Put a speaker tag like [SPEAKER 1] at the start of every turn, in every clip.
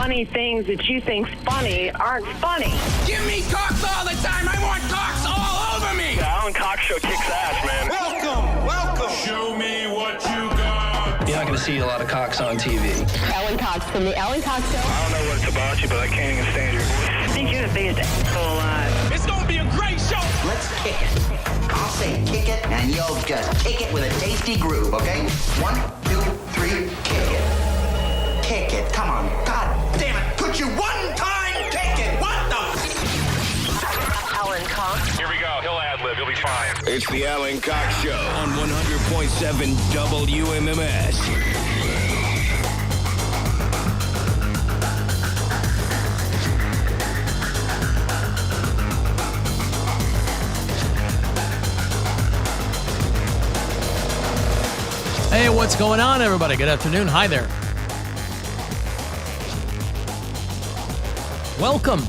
[SPEAKER 1] funny things that you think's funny aren't funny.
[SPEAKER 2] Give me cocks all the time. I want cocks all over me.
[SPEAKER 3] The Alan Cox Show kicks ass, man.
[SPEAKER 4] Welcome.
[SPEAKER 5] Show me what you got.
[SPEAKER 6] You're not going to see a lot of cocks on TV.
[SPEAKER 7] Alan Cox from the Alan Cox Show.
[SPEAKER 3] I don't know what it's about you, but I can't even stand your voice.
[SPEAKER 1] I think you're the biggest asshole alive.
[SPEAKER 2] It's going to be a great show.
[SPEAKER 8] Let's kick it. I'll say kick it, and you'll just kick it with a tasty groove, okay? 1, 2, 3, kick it. Kick it. Come on. God damn it. Could you one time kick it? What the?
[SPEAKER 7] Alan Cox.
[SPEAKER 3] Here we go. He'll ad-lib. He'll be fine.
[SPEAKER 5] It's the Alan Cox Show on 100.7 WMMS.
[SPEAKER 9] Hey, what's going on, everybody? Good afternoon. Hi there. Welcome.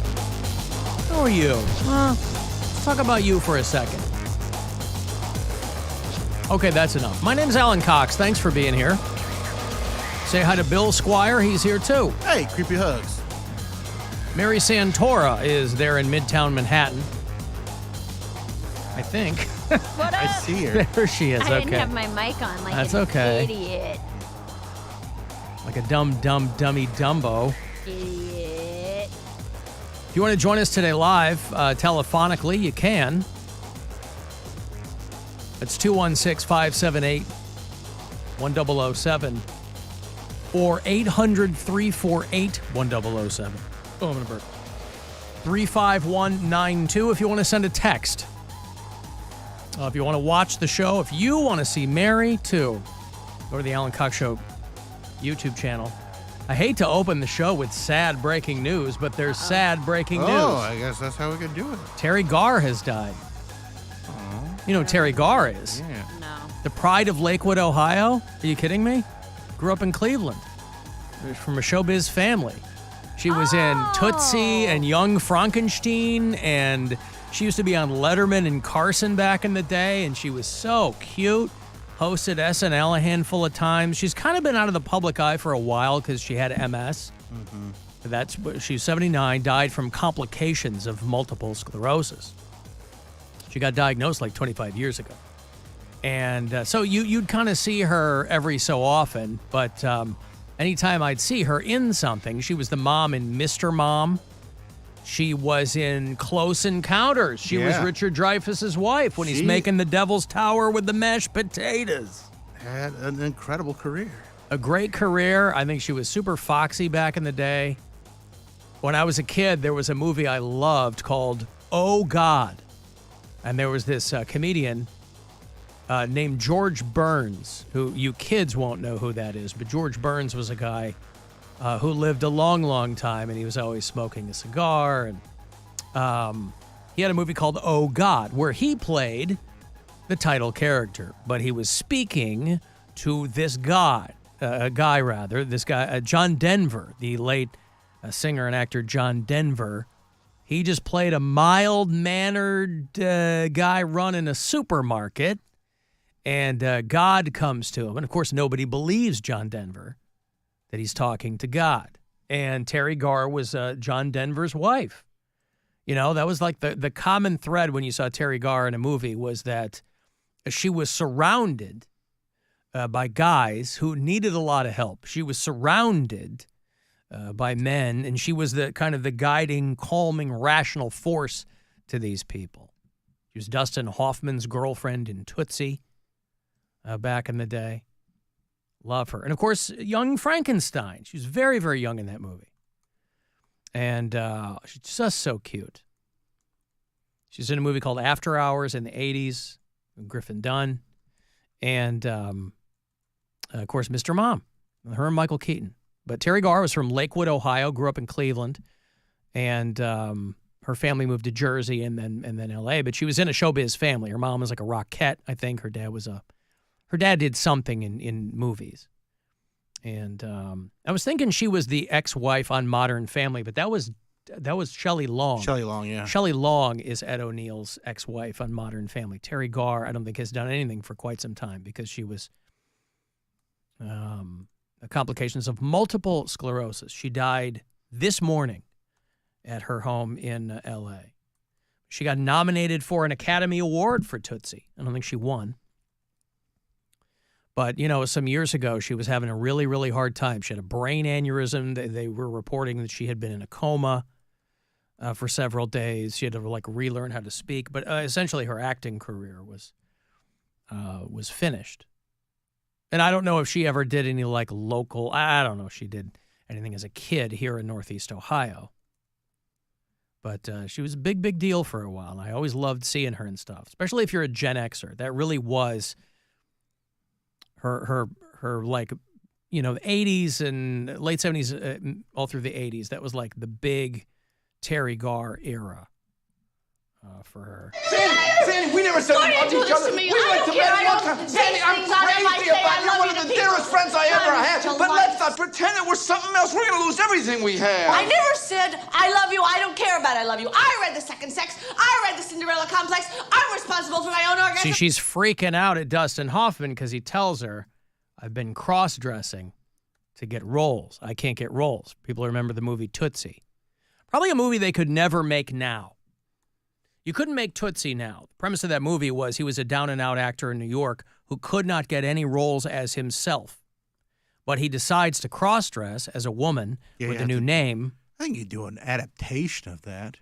[SPEAKER 9] How are you? Let's talk about you for a second. Okay, that's enough. My name's Alan Cox. Thanks for being here. Say hi to Bill Squire. He's here, too.
[SPEAKER 4] Hey, creepy hugs.
[SPEAKER 9] Mary Santora is there in Midtown Manhattan. I think.
[SPEAKER 10] What up?
[SPEAKER 4] I see her.
[SPEAKER 9] There she is.
[SPEAKER 10] I
[SPEAKER 9] Okay.
[SPEAKER 10] didn't have my mic on like
[SPEAKER 9] That's
[SPEAKER 10] an
[SPEAKER 9] okay.
[SPEAKER 10] idiot.
[SPEAKER 9] Like a dummy Dumbo.
[SPEAKER 10] Idiot.
[SPEAKER 9] If you want to join us today live, telephonically, you can. It's 216-578-1007 or 800-348-1007. Oh, I'm going to burp. 35192 if you want to send a text. If you want to watch the show, if you want to see Mary, too, go to the Alan Cox Show YouTube channel. I hate to open the show with sad breaking news, but there's sad breaking news.
[SPEAKER 4] Oh, I guess that's how we could do it.
[SPEAKER 9] Terry Garr has died. You know who Terry Garr is?
[SPEAKER 4] Yeah.
[SPEAKER 10] No.
[SPEAKER 9] The pride of Lakewood, Ohio? Are you kidding me? Grew up in Cleveland. From a showbiz family. She was in Tootsie and Young Frankenstein, and she used to be on Letterman and Carson back in the day, and she was so cute. Hosted SNL a handful of times. She's kind of been out of the public eye for a while because she had MS. She's 79, died from complications of multiple sclerosis. She got diagnosed like 25 years ago. And so you'd kind of see her every so often, but anytime I'd see her in something, she was the mom in Mr. Mom. She was in Close Encounters. She was Richard Dreyfuss's wife when he's making the Devil's Tower with the mashed potatoes.
[SPEAKER 4] Had an incredible career.
[SPEAKER 9] A great career. I think she was super foxy back in the day. When I was a kid, there was a movie I loved called Oh God. And there was this comedian named George Burns, who you kids won't know who that is, but George Burns was a guy who lived a long, long time, and he was always smoking a cigar. And he had a movie called Oh God, where he played the title character, but he was speaking to this guy, John Denver, the late singer and actor John Denver. He just played a mild-mannered guy running a supermarket, and God comes to him. And, of course, nobody believes John Denver, that he's talking to God. And Terry Garr was John Denver's wife. You know, that was like the common thread when you saw Terry Garr in a movie was that she was surrounded by guys who needed a lot of help. She was surrounded by men, and she was the kind of the guiding, calming, rational force to these people. She was Dustin Hoffman's girlfriend in Tootsie back in the day. Love her. And, of course, Young Frankenstein. She was very, very young in that movie. And she's just so cute. She's in a movie called After Hours in the 80s, with Griffin Dunn. And, of course, Mr. Mom, her and Michael Keaton. But Terry Garr was from Lakewood, Ohio, grew up in Cleveland. And her family moved to Jersey and then L.A. But she was in a showbiz family. Her mom was like a rockette, I think. Her dad did something in movies. And I was thinking she was the ex-wife on Modern Family, but that was Shelley Long.
[SPEAKER 4] Shelley Long, yeah.
[SPEAKER 9] Shelley Long is Ed O'Neill's ex-wife on Modern Family. Terry Garr, I don't think, has done anything for quite some time because she was complications of multiple sclerosis. She died this morning at her home in L.A. She got nominated for an Academy Award for Tootsie. I don't think she won. But, some years ago, she was having a really, really hard time. She had a brain aneurysm. They were reporting that she had been in a coma for several days. She had to, relearn how to speak. But essentially, her acting career was finished. And I don't know if she ever did any, local... I don't know if she did anything as a kid here in Northeast Ohio. But she was a big, big deal for a while. And I always loved seeing her and stuff, especially if you're a Gen Xer. That really was... Her 80s and late 70s, all through the 80s. That was the big Terry Garr era for her.
[SPEAKER 2] Sandy, we never said we loved each other. We went to bed one time. Sandy, I'm crazy about you. You're one of the dearest friends I ever had. But let's not pretend that we're something else. We're going to lose everything we have.
[SPEAKER 11] I never said I love you. I don't care about I love you. I read The Second Sex. I read The Cinderella Complex. I'm responsible for my own orgasm.
[SPEAKER 9] See, she's freaking out at Dustin Hoffman because he tells her, I've been cross-dressing to get roles. I can't get roles. People remember the movie Tootsie. Probably a movie they could never make now. You couldn't make Tootsie now. The premise of that movie was he was a down-and-out actor in New York who could not get any roles as himself. But he decides to cross-dress as a woman with a new name.
[SPEAKER 4] I think you do an adaptation of that.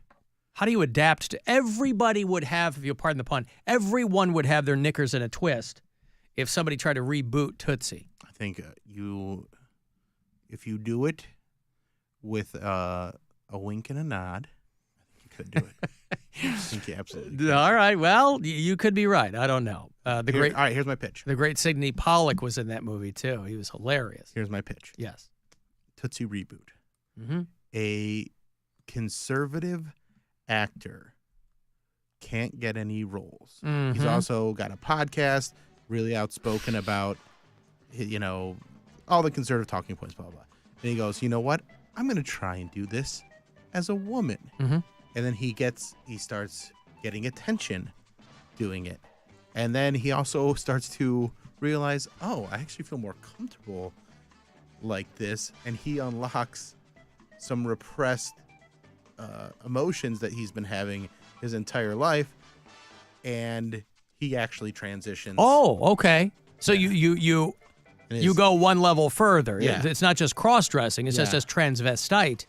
[SPEAKER 9] How do you adapt to... Everybody would have, if you'll pardon the pun, everyone would have their knickers in a twist if somebody tried to reboot Tootsie.
[SPEAKER 4] I think if you do it with a wink and a nod, I think you could do it. I think you absolutely could.
[SPEAKER 9] All right. Well, you could be right. I don't know.
[SPEAKER 4] All right, here's my pitch.
[SPEAKER 9] The great Sidney Pollack was in that movie, too. He was hilarious.
[SPEAKER 4] Here's my pitch.
[SPEAKER 9] Yes.
[SPEAKER 4] Tootsie reboot.
[SPEAKER 9] Mm-hmm.
[SPEAKER 4] A conservative actor can't get any roles.
[SPEAKER 9] Mm-hmm.
[SPEAKER 4] He's also got a podcast, really outspoken about, all the conservative talking points, blah, blah. And he goes, you know what? I'm going to try and do this as a woman.
[SPEAKER 9] Mm-hmm.
[SPEAKER 4] And then he starts getting attention doing it. And then he also starts to realize, oh, I actually feel more comfortable like this. And he unlocks some repressed emotions that he's been having his entire life. And he actually transitions.
[SPEAKER 9] Oh, okay. So you go one level further.
[SPEAKER 4] Yeah.
[SPEAKER 9] It's not just cross-dressing. It's just as transvestite.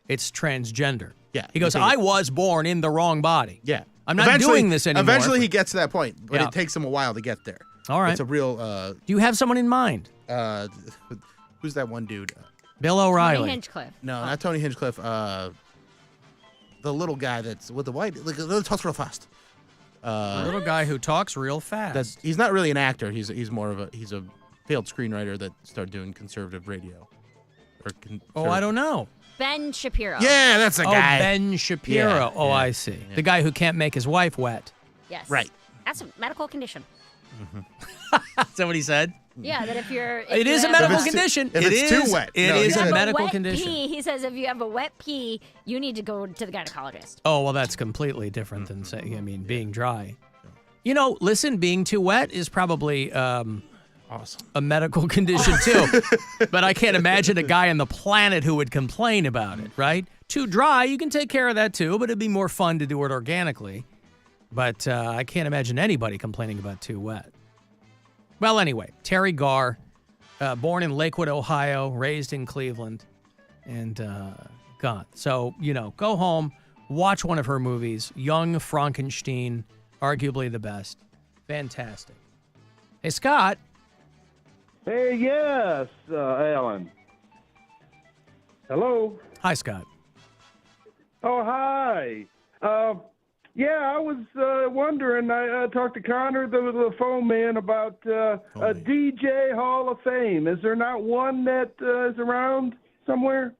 [SPEAKER 9] It's transgender.
[SPEAKER 4] Yeah.
[SPEAKER 9] He goes, I was born in the wrong body.
[SPEAKER 4] Yeah.
[SPEAKER 9] I'm not doing this anymore.
[SPEAKER 4] Eventually he gets to that point, but it takes him a while to get there.
[SPEAKER 9] All right.
[SPEAKER 4] It's a real...
[SPEAKER 9] Do you have someone in mind?
[SPEAKER 4] Who's that one dude?
[SPEAKER 9] Bill O'Reilly.
[SPEAKER 10] Tony Hinchcliffe.
[SPEAKER 4] No, not Tony Hinchcliffe. The little guy that's with the white... talks real fast.
[SPEAKER 9] Little guy who talks real fast.
[SPEAKER 4] He's not really an actor. He's more of he's a failed screenwriter that started doing conservative radio.
[SPEAKER 9] I don't know.
[SPEAKER 10] Ben Shapiro.
[SPEAKER 4] Yeah, that's the guy.
[SPEAKER 9] Oh, Ben Shapiro.
[SPEAKER 4] Yeah,
[SPEAKER 9] I see.
[SPEAKER 4] Yeah.
[SPEAKER 9] The guy who can't make his wife wet.
[SPEAKER 10] Yes.
[SPEAKER 4] Right.
[SPEAKER 10] That's a medical condition.
[SPEAKER 9] Is that what he said?
[SPEAKER 10] Yeah, that if you're...
[SPEAKER 9] It is a medical condition.
[SPEAKER 4] If it's too wet.
[SPEAKER 9] It is a medical condition.
[SPEAKER 10] He says if you have a wet pee, you need to go to the gynecologist.
[SPEAKER 9] Oh, well, that's completely different than saying, being dry. Listen, being too wet is probably awesome. A medical condition, too. But I can't imagine a guy on the planet who would complain about it, right? Too dry, you can take care of that, too, but it'd be more fun to do it organically. But I can't imagine anybody complaining about too wet. Well, anyway, Terry Garr, born in Lakewood, Ohio, raised in Cleveland, and gone. So, go home, watch one of her movies, Young Frankenstein, arguably the best. Fantastic. Hey, Scott.
[SPEAKER 12] Hey, yes, Alan. Hello.
[SPEAKER 9] Hi, Scott.
[SPEAKER 12] Oh, hi. I was wondering. I talked to Connor, the phone man, about a DJ Hall of Fame. Is there not one that is around somewhere?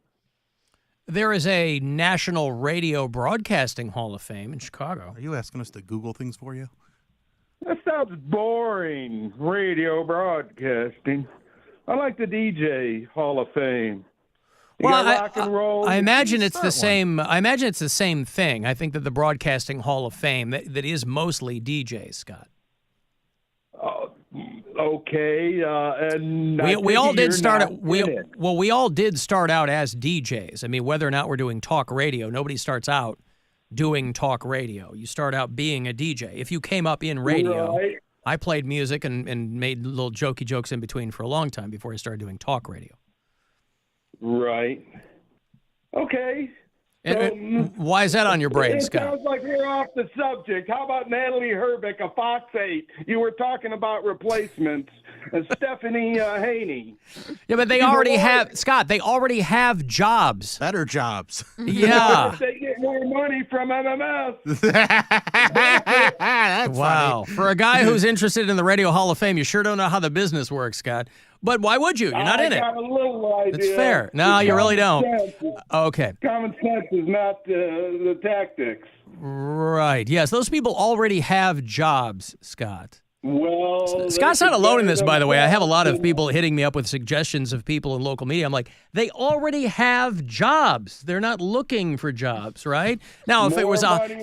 [SPEAKER 9] There is a National Radio Broadcasting Hall of Fame in Chicago.
[SPEAKER 4] Are you asking us to Google things for you?
[SPEAKER 12] That sounds boring, radio broadcasting. I like the DJ Hall of Fame. You got rock and roll.
[SPEAKER 9] I imagine it's the same. I imagine it's the same thing. I think that the Broadcasting Hall of Fame that is mostly DJs, Scott.
[SPEAKER 12] Okay, and I
[SPEAKER 9] we
[SPEAKER 12] take
[SPEAKER 9] all
[SPEAKER 12] it
[SPEAKER 9] did
[SPEAKER 12] you're
[SPEAKER 9] start
[SPEAKER 12] not
[SPEAKER 9] out.
[SPEAKER 12] in it.
[SPEAKER 9] We all did start out as DJs. I mean, whether or not we're doing talk radio, nobody starts out doing talk radio. You start out being a DJ. If you came up in radio,
[SPEAKER 12] Right.
[SPEAKER 9] I played music and made little jokey jokes in between for a long time before I started doing talk radio.
[SPEAKER 12] Right. Okay.
[SPEAKER 9] Why is that on your brain,
[SPEAKER 12] It
[SPEAKER 9] Scott?
[SPEAKER 12] sounds like we're off the subject. How about Natalie Herbeck of Fox 8? You were talking about replacements. And Stephanie Haney.
[SPEAKER 9] Yeah, but they already have, Scott, they already have jobs.
[SPEAKER 4] Better jobs.
[SPEAKER 9] Yeah.
[SPEAKER 12] If they get more money from MMS.
[SPEAKER 4] That's
[SPEAKER 9] wow.
[SPEAKER 4] funny.
[SPEAKER 9] For a guy who's interested in the Radio Hall of Fame, you sure don't know how the business works, Scott. But why would you? You're not in it.
[SPEAKER 12] I got a little idea.
[SPEAKER 9] It's fair. No, you really don't. Okay.
[SPEAKER 12] Common sense is not the tactics.
[SPEAKER 9] Right. Yes, those people already have jobs, Scott.
[SPEAKER 12] Well,
[SPEAKER 9] Scott's not alone in this, by the way. I have a lot of people hitting me up with suggestions of people in local media. I'm like, they already have jobs. They're not looking for jobs, right? Now, if it was if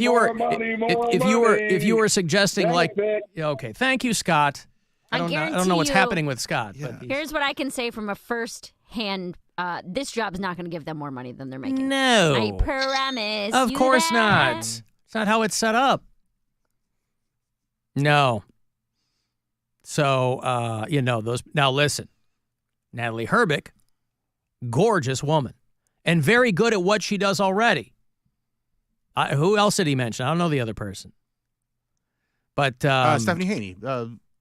[SPEAKER 9] you were suggesting like, okay, thank you, Scott. I don't know what's happening with Scott.
[SPEAKER 4] Yeah.
[SPEAKER 9] But
[SPEAKER 10] Here's what I can say from a first-hand. This job's not going to give them more money than they're making.
[SPEAKER 9] No.
[SPEAKER 10] I promise.
[SPEAKER 9] Of
[SPEAKER 10] you
[SPEAKER 9] course
[SPEAKER 10] that.
[SPEAKER 9] not. It's not how it's set up. No. So, those. Now, listen. Natalie Herbeck, gorgeous woman, and very good at what she does already. Who else did he mention? I don't know the other person. But
[SPEAKER 4] Stephanie Haney,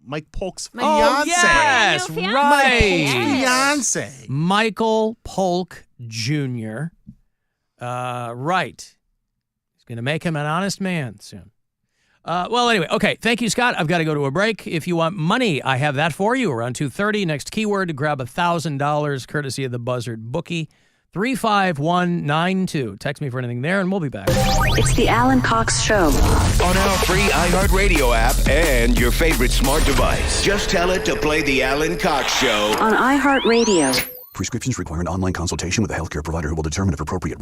[SPEAKER 4] Mike Polk's fiance.
[SPEAKER 9] Oh, yes,
[SPEAKER 10] Fiance.
[SPEAKER 9] right.
[SPEAKER 4] Fiance.
[SPEAKER 9] Michael Polk Jr. Right. He's going to make him an honest man soon. Well, anyway, okay. Thank you, Scott. I've got to go to a break. If you want money, I have that for you. Around 2:30, next keyword to grab $1,000, courtesy of the Buzzard Bookie. 35192. Text me for anything there, and we'll be back.
[SPEAKER 13] It's the Alan Cox Show.
[SPEAKER 5] On our free iHeartRadio app and your favorite smart device. Just tell it to play the Alan Cox Show.
[SPEAKER 13] On iHeartRadio.
[SPEAKER 14] Prescriptions require an online consultation with a healthcare provider who will determine if appropriate.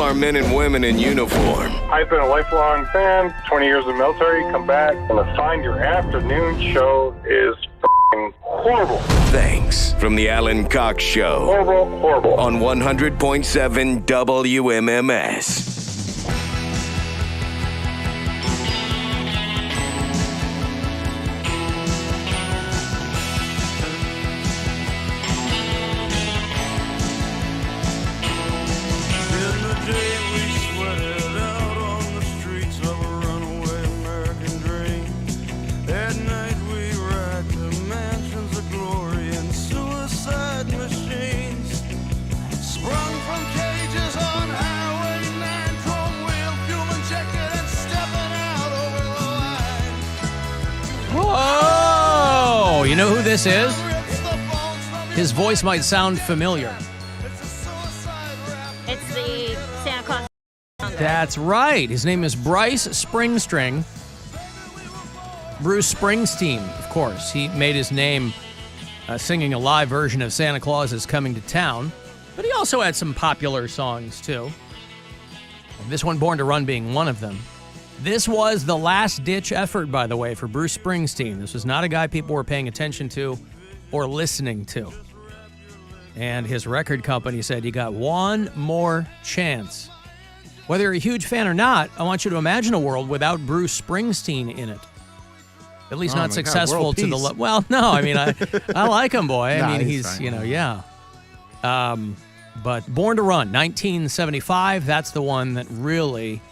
[SPEAKER 5] our men and women in uniform.
[SPEAKER 3] I've been a lifelong fan, 20 years in the military, come back, and to find your afternoon show is f***ing horrible.
[SPEAKER 5] Thanks from the Alan Cox Show.
[SPEAKER 3] Horrible, horrible.
[SPEAKER 5] On 100.7 WMMS.
[SPEAKER 9] Oh, you know who this is? His voice might sound familiar.
[SPEAKER 10] It's the Santa Claus.
[SPEAKER 9] That's right. His name is Bryce Springsteen. Bruce Springsteen, of course. He made his name singing a live version of Santa Claus is Coming to Town. But he also had some popular songs, too. And this one, Born to Run, being one of them. This was the last-ditch effort, by the way, for Bruce Springsteen. This was not a guy people were paying attention to or listening to. And his record company said, you got one more chance. Whether you're a huge fan or not, I want you to imagine a world without Bruce Springsteen in it. At least not successful to the... Well, no, I mean, I like him, boy. I mean, he's, you know, yeah. But Born to Run, 1975, that's the one that really...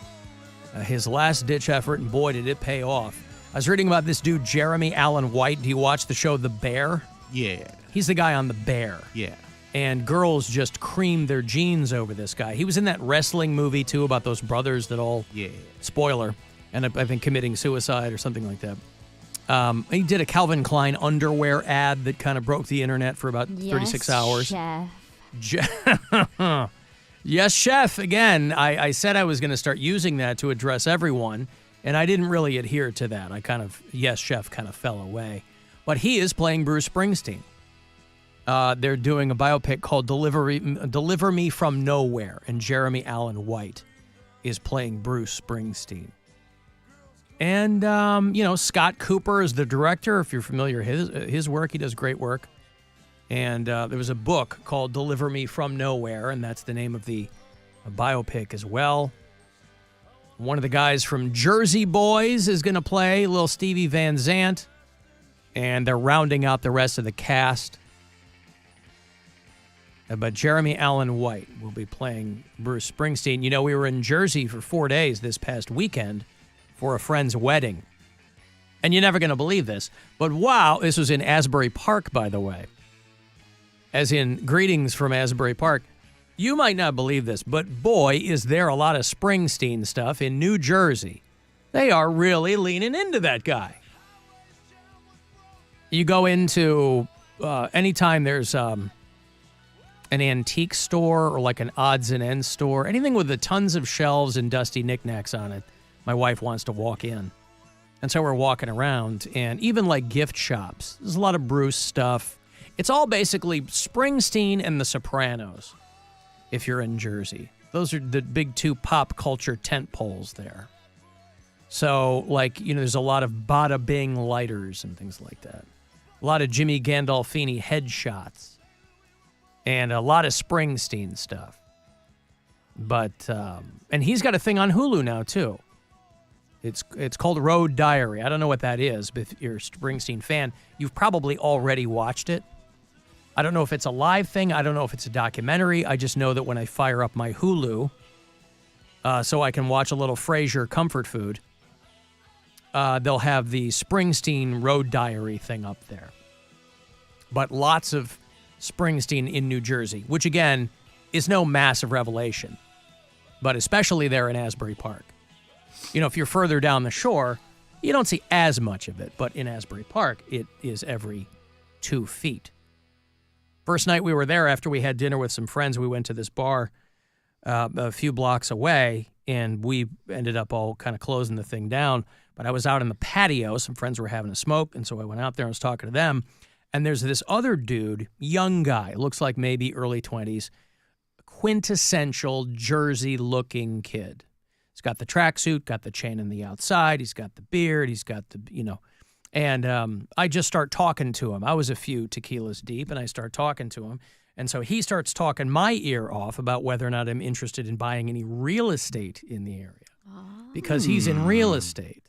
[SPEAKER 9] his last-ditch effort, and boy, did it pay off. I was reading about this dude, Jeremy Allen White. Do you watch the show The Bear?
[SPEAKER 4] Yeah.
[SPEAKER 9] He's the guy on The Bear.
[SPEAKER 4] Yeah.
[SPEAKER 9] And girls just cream their jeans over this guy. He was in that wrestling movie, too, about those brothers that all, spoiler, and I think committing suicide or something like that. He did a Calvin Klein underwear ad that kind of broke the internet for about 36 hours.
[SPEAKER 10] Chef.
[SPEAKER 9] Yes, chef. Again, I said I was going to start using that to address everyone, and I didn't really adhere to that. I kind of, yes, chef kind of fell away. But he is playing Bruce Springsteen. They're doing a biopic called Deliver Me From Nowhere, and Jeremy Allen White is playing Bruce Springsteen. And, Scott Cooper is the director. If you're familiar with his work, he does great work. And there was a book called Deliver Me From Nowhere, and that's the name of the biopic as well. One of the guys from Jersey Boys is going to play, little Stevie Van Zandt, and they're rounding out the rest of the cast. But Jeremy Allen White will be playing Bruce Springsteen. You know, we were in Jersey for 4 days this past weekend for a friend's wedding. And you're never going to believe this, but wow, this was in Asbury Park, by the way. As in, greetings from Asbury Park. You might not believe this, but boy, is there a lot of Springsteen stuff in New Jersey. They are really leaning into that guy. You go into, anytime there's an antique store or like an odds and ends store, anything with the tons of shelves and dusty knickknacks on it, my wife wants to walk in. And so we're walking around, and even like gift shops, there's a lot of Bruce stuff. It's all basically Springsteen and The Sopranos, if you're in Jersey. Those are the big two pop culture tent poles there. So, there's a lot of Bada Bing lighters and things like that. A lot of Jimmy Gandolfini headshots. And a lot of Springsteen stuff. But, and he's got a thing on Hulu now, too. It's called Road Diary. I don't know what that is, but if you're a Springsteen fan, you've probably already watched it. I don't know if it's a live thing. I don't know if it's a documentary. I just know that when I fire up my Hulu, so I can watch a little Frasier comfort food, they'll have the Springsteen Road Diary thing up there. But lots of Springsteen in New Jersey, which, again, is no massive revelation, but especially there in Asbury Park. You know, if you're further down the shore, you don't see as much of it, but in Asbury Park, it is every 2 feet. First night we were there, after we had dinner with some friends, we went to this bar a few blocks away, and we ended up all kind of closing the thing down. But I was out in the patio. Some friends were having a smoke, and so I went out there and was talking to them. And there's this other dude, young guy, looks like maybe early 20s, quintessential Jersey-looking kid. He's got the tracksuit, got the chain on the outside, he's got the beard, he's got the, and I just start talking to him. I was a few tequilas deep, and I start talking to him. And so he starts talking my ear off about whether or not I'm interested in buying any real estate in the area. Because he's in real estate.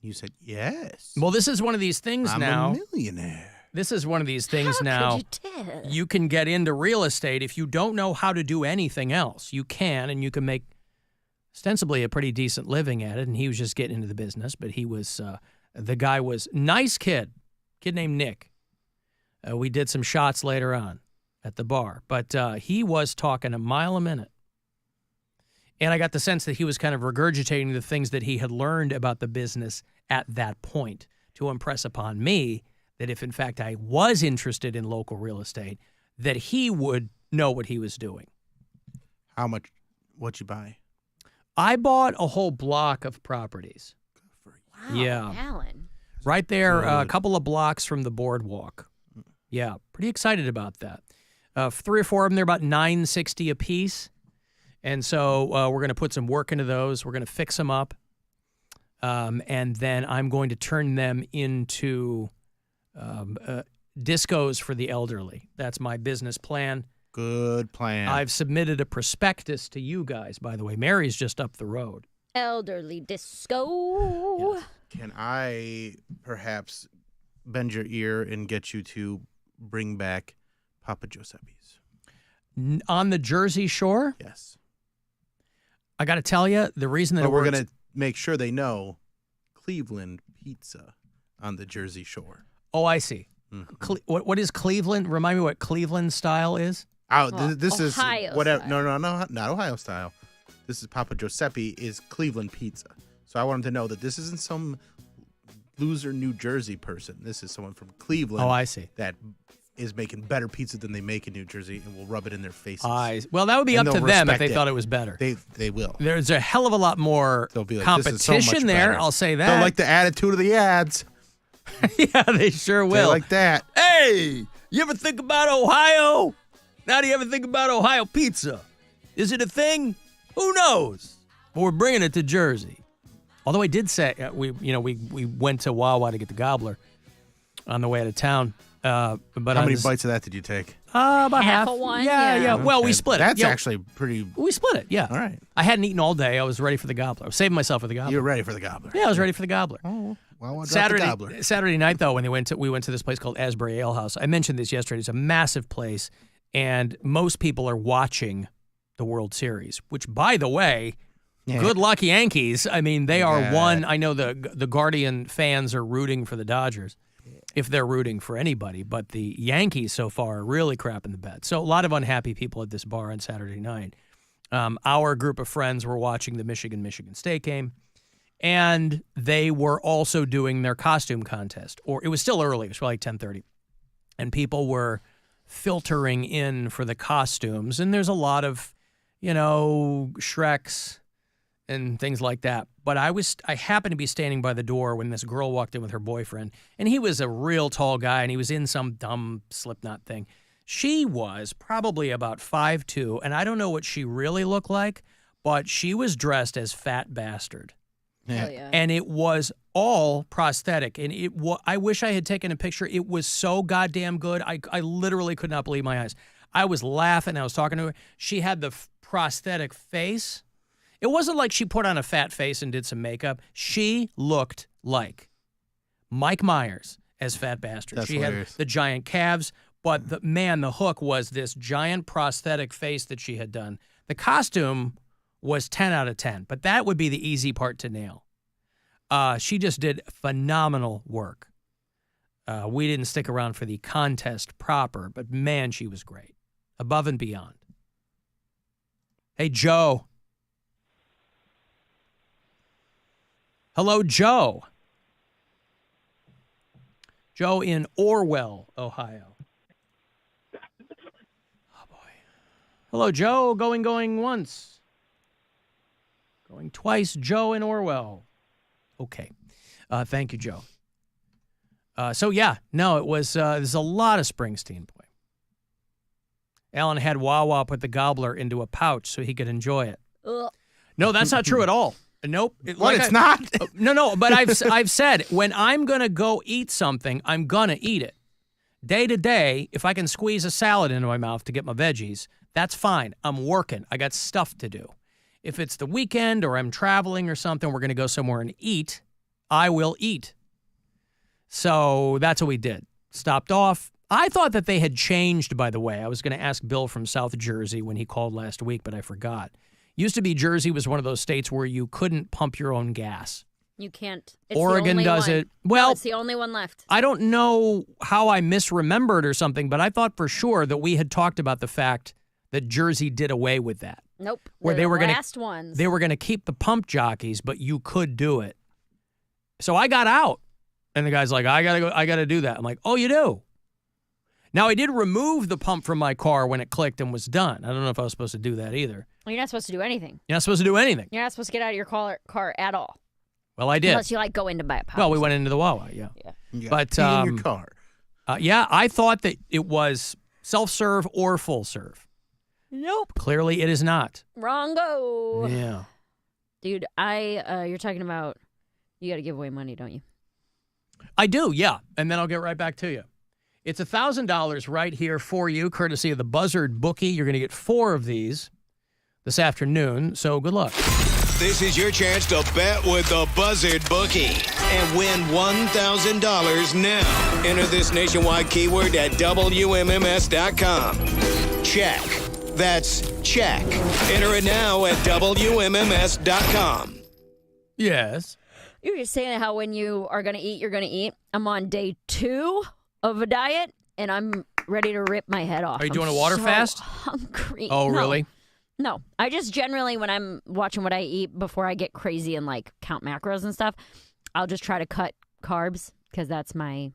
[SPEAKER 4] You said yes.
[SPEAKER 9] Well, this is one of these things now.
[SPEAKER 4] I'm a millionaire.
[SPEAKER 9] This is one of these things now. You can get into real estate if you don't know how to do anything else. You can, and you can make ostensibly a pretty decent living at it. And he was just getting into the business, but he was, the guy was nice kid named Nick. We did some shots later on at the bar, but he was talking a mile a minute. And I got the sense that he was kind of regurgitating the things that he had learned about the business at that point to impress upon me that if, in fact, I was interested in local real estate, that he would know what he was doing.
[SPEAKER 4] How much? What'd you buy?
[SPEAKER 9] I bought a whole block of properties.
[SPEAKER 10] Wow,
[SPEAKER 9] yeah.
[SPEAKER 10] Alan.
[SPEAKER 9] Right there, a couple of blocks from the boardwalk. Yeah, pretty excited about that. 3 or 4 of them, they're about $960 a piece. And so we're going to put some work into those. We're going to fix them up. And then I'm going to turn them into discos for the elderly. That's my business plan.
[SPEAKER 4] Good plan.
[SPEAKER 9] I've submitted a prospectus to you guys, by the way. Mary's just up the road.
[SPEAKER 10] Elderly disco.
[SPEAKER 9] Yes.
[SPEAKER 4] Can I perhaps bend your ear and get you to bring back Papa Giuseppe's?
[SPEAKER 9] On the Jersey Shore?
[SPEAKER 4] Yes.
[SPEAKER 9] I got to tell you, the reason that
[SPEAKER 4] but we're going to make sure they know Cleveland pizza on the Jersey Shore.
[SPEAKER 9] Oh, I see. Mm-hmm. What is Cleveland? Remind me what Cleveland style is?
[SPEAKER 4] Oh, this is whatever.
[SPEAKER 10] Style.
[SPEAKER 4] No, not Ohio style. This is Papa Giuseppe is Cleveland pizza. So I want them to know that this isn't some loser New Jersey person. This is someone from Cleveland.
[SPEAKER 9] Oh, I see.
[SPEAKER 4] That is making better pizza than they make in New Jersey and will rub it in their faces.
[SPEAKER 9] Well, that would be up to them if they thought it was better.
[SPEAKER 4] They will.
[SPEAKER 9] There's a hell of a lot more
[SPEAKER 4] like,
[SPEAKER 9] competition there.
[SPEAKER 4] Better.
[SPEAKER 9] I'll say that.
[SPEAKER 4] They'll like the attitude of the ads.
[SPEAKER 9] Yeah, they sure will.
[SPEAKER 4] They like that.
[SPEAKER 9] Hey, you ever think about Ohio? Now, do you ever think about Ohio pizza? Is it a thing? Who knows? But we're bringing it to Jersey. Although I did say we went to Wawa to get the gobbler on the way out of town. But
[SPEAKER 4] how many bites of that did you take?
[SPEAKER 10] Half
[SPEAKER 9] About half.
[SPEAKER 10] of one?
[SPEAKER 9] Yeah.
[SPEAKER 10] Yeah.
[SPEAKER 9] Well, we split it.
[SPEAKER 4] That's actually pretty.
[SPEAKER 9] We split it. Yeah.
[SPEAKER 4] All right.
[SPEAKER 9] I hadn't eaten all day. I was ready for the gobbler. I was saving myself for the gobbler.
[SPEAKER 4] You were ready for the gobbler.
[SPEAKER 9] Yeah, I was ready for the gobbler.
[SPEAKER 4] Oh, well,
[SPEAKER 9] Saturday night though, when we went to this place called Asbury Ale House. I mentioned this yesterday. It's a massive place, and most people are watching the World Series. Which, by the way, good luck Yankees. I mean, they are one. I know the Guardian fans are rooting for the Dodgers, if they're rooting for anybody. But the Yankees so far are really crapping the bed. So a lot of unhappy people at this bar on Saturday night. Our group of friends were watching the Michigan State game. And they were also doing their costume contest. Or it was still early. It was probably 10:30. And people were filtering in for the costumes. And there's a lot of, Shreks and things like that. But I happened to be standing by the door when this girl walked in with her boyfriend. And he was a real tall guy, and he was in some dumb Slipknot thing. She was probably about 5'2", and I don't know what she really looked like, but she was dressed as Fat Bastard.
[SPEAKER 10] Yeah.
[SPEAKER 9] And it was all prosthetic. And I wish I had taken a picture. It was so goddamn good. I literally could not believe my eyes. I was laughing. I was talking to her. She had the prosthetic face. It wasn't like she put on a fat face and did some makeup. She looked like Mike Myers as Fat Bastard.
[SPEAKER 4] That's
[SPEAKER 9] she
[SPEAKER 4] hilarious.
[SPEAKER 9] had the giant calves, but the hook was this giant prosthetic face that she had done. The costume was 10 out of 10, but that would be the easy part to nail. She just did phenomenal work. We didn't stick around for the contest proper, but man, she was great. Above and beyond. Hey, Joe. Hello, Joe. Joe in Orwell, Ohio. Oh, boy. Hello, Joe. Going once. Going twice. Joe in Orwell. Okay. Thank you, Joe. It was, there's a lot of Springsteen, boy. Alan had Wawa put the gobbler into a pouch so he could enjoy it.
[SPEAKER 10] Ugh.
[SPEAKER 9] No, that's not true at all. Nope.
[SPEAKER 4] It's not?
[SPEAKER 9] No, but I've said when I'm going to go eat something, I'm going to eat it. Day to day, if I can squeeze a salad into my mouth to get my veggies, that's fine. I'm working. I got stuff to do. If it's the weekend or I'm traveling or something, we're going to go somewhere and eat, I will eat. So that's what we did. Stopped off. I thought that they had changed, by the way. I was going to ask Bill from South Jersey when he called last week, but I forgot. Used to be Jersey was one of those states where you couldn't pump your own gas.
[SPEAKER 10] You can't. It's
[SPEAKER 9] Oregon does it. Well,
[SPEAKER 10] it's the only one left.
[SPEAKER 9] I don't know how I misremembered or something, but I thought for sure that we had talked about the fact that Jersey did away with that.
[SPEAKER 10] Nope.
[SPEAKER 9] Where they were going
[SPEAKER 10] ones.
[SPEAKER 9] They were going to keep the pump jockeys, but you could do it. So I got out, and the guy's like, "I got to do that." I'm like, "Oh, you do?" Now I did remove the pump from my car when it clicked and was done. I don't know if I was supposed to do that either.
[SPEAKER 10] Well, you're not supposed to do anything.
[SPEAKER 9] You're not supposed to do anything.
[SPEAKER 10] You're not supposed to get out of your car at all.
[SPEAKER 9] Well, I did.
[SPEAKER 10] Unless you go in to buy a power.
[SPEAKER 9] Well, we went into the Wawa, yeah. But
[SPEAKER 4] in your car.
[SPEAKER 9] Yeah, I thought that it was self-serve or full-serve.
[SPEAKER 10] Nope.
[SPEAKER 9] Clearly, it is not.
[SPEAKER 10] Wrong-o.
[SPEAKER 9] Yeah.
[SPEAKER 10] Dude, you're talking about you got to give away money, don't you?
[SPEAKER 9] I do, yeah. And then I'll get right back to you. It's $1,000 right here for you, courtesy of the Buzzard Bookie. You're going to get 4 of these this afternoon, so good luck.
[SPEAKER 5] This is your chance to bet with the Buzzard Bookie and win $1,000 now. Enter this nationwide keyword at WMMS.com. Check. That's check. Enter it now at WMMS.com.
[SPEAKER 9] Yes.
[SPEAKER 10] You're just saying how when you are going to eat, you're going to eat. I'm on day 2 of a diet, and I'm ready to rip my head off.
[SPEAKER 9] Are you doing a water fast?
[SPEAKER 10] Hungry.
[SPEAKER 9] Oh, really?
[SPEAKER 10] No. I just generally, when I'm watching what I eat, before I get crazy and count macros and stuff, I'll just try to cut carbs because that's my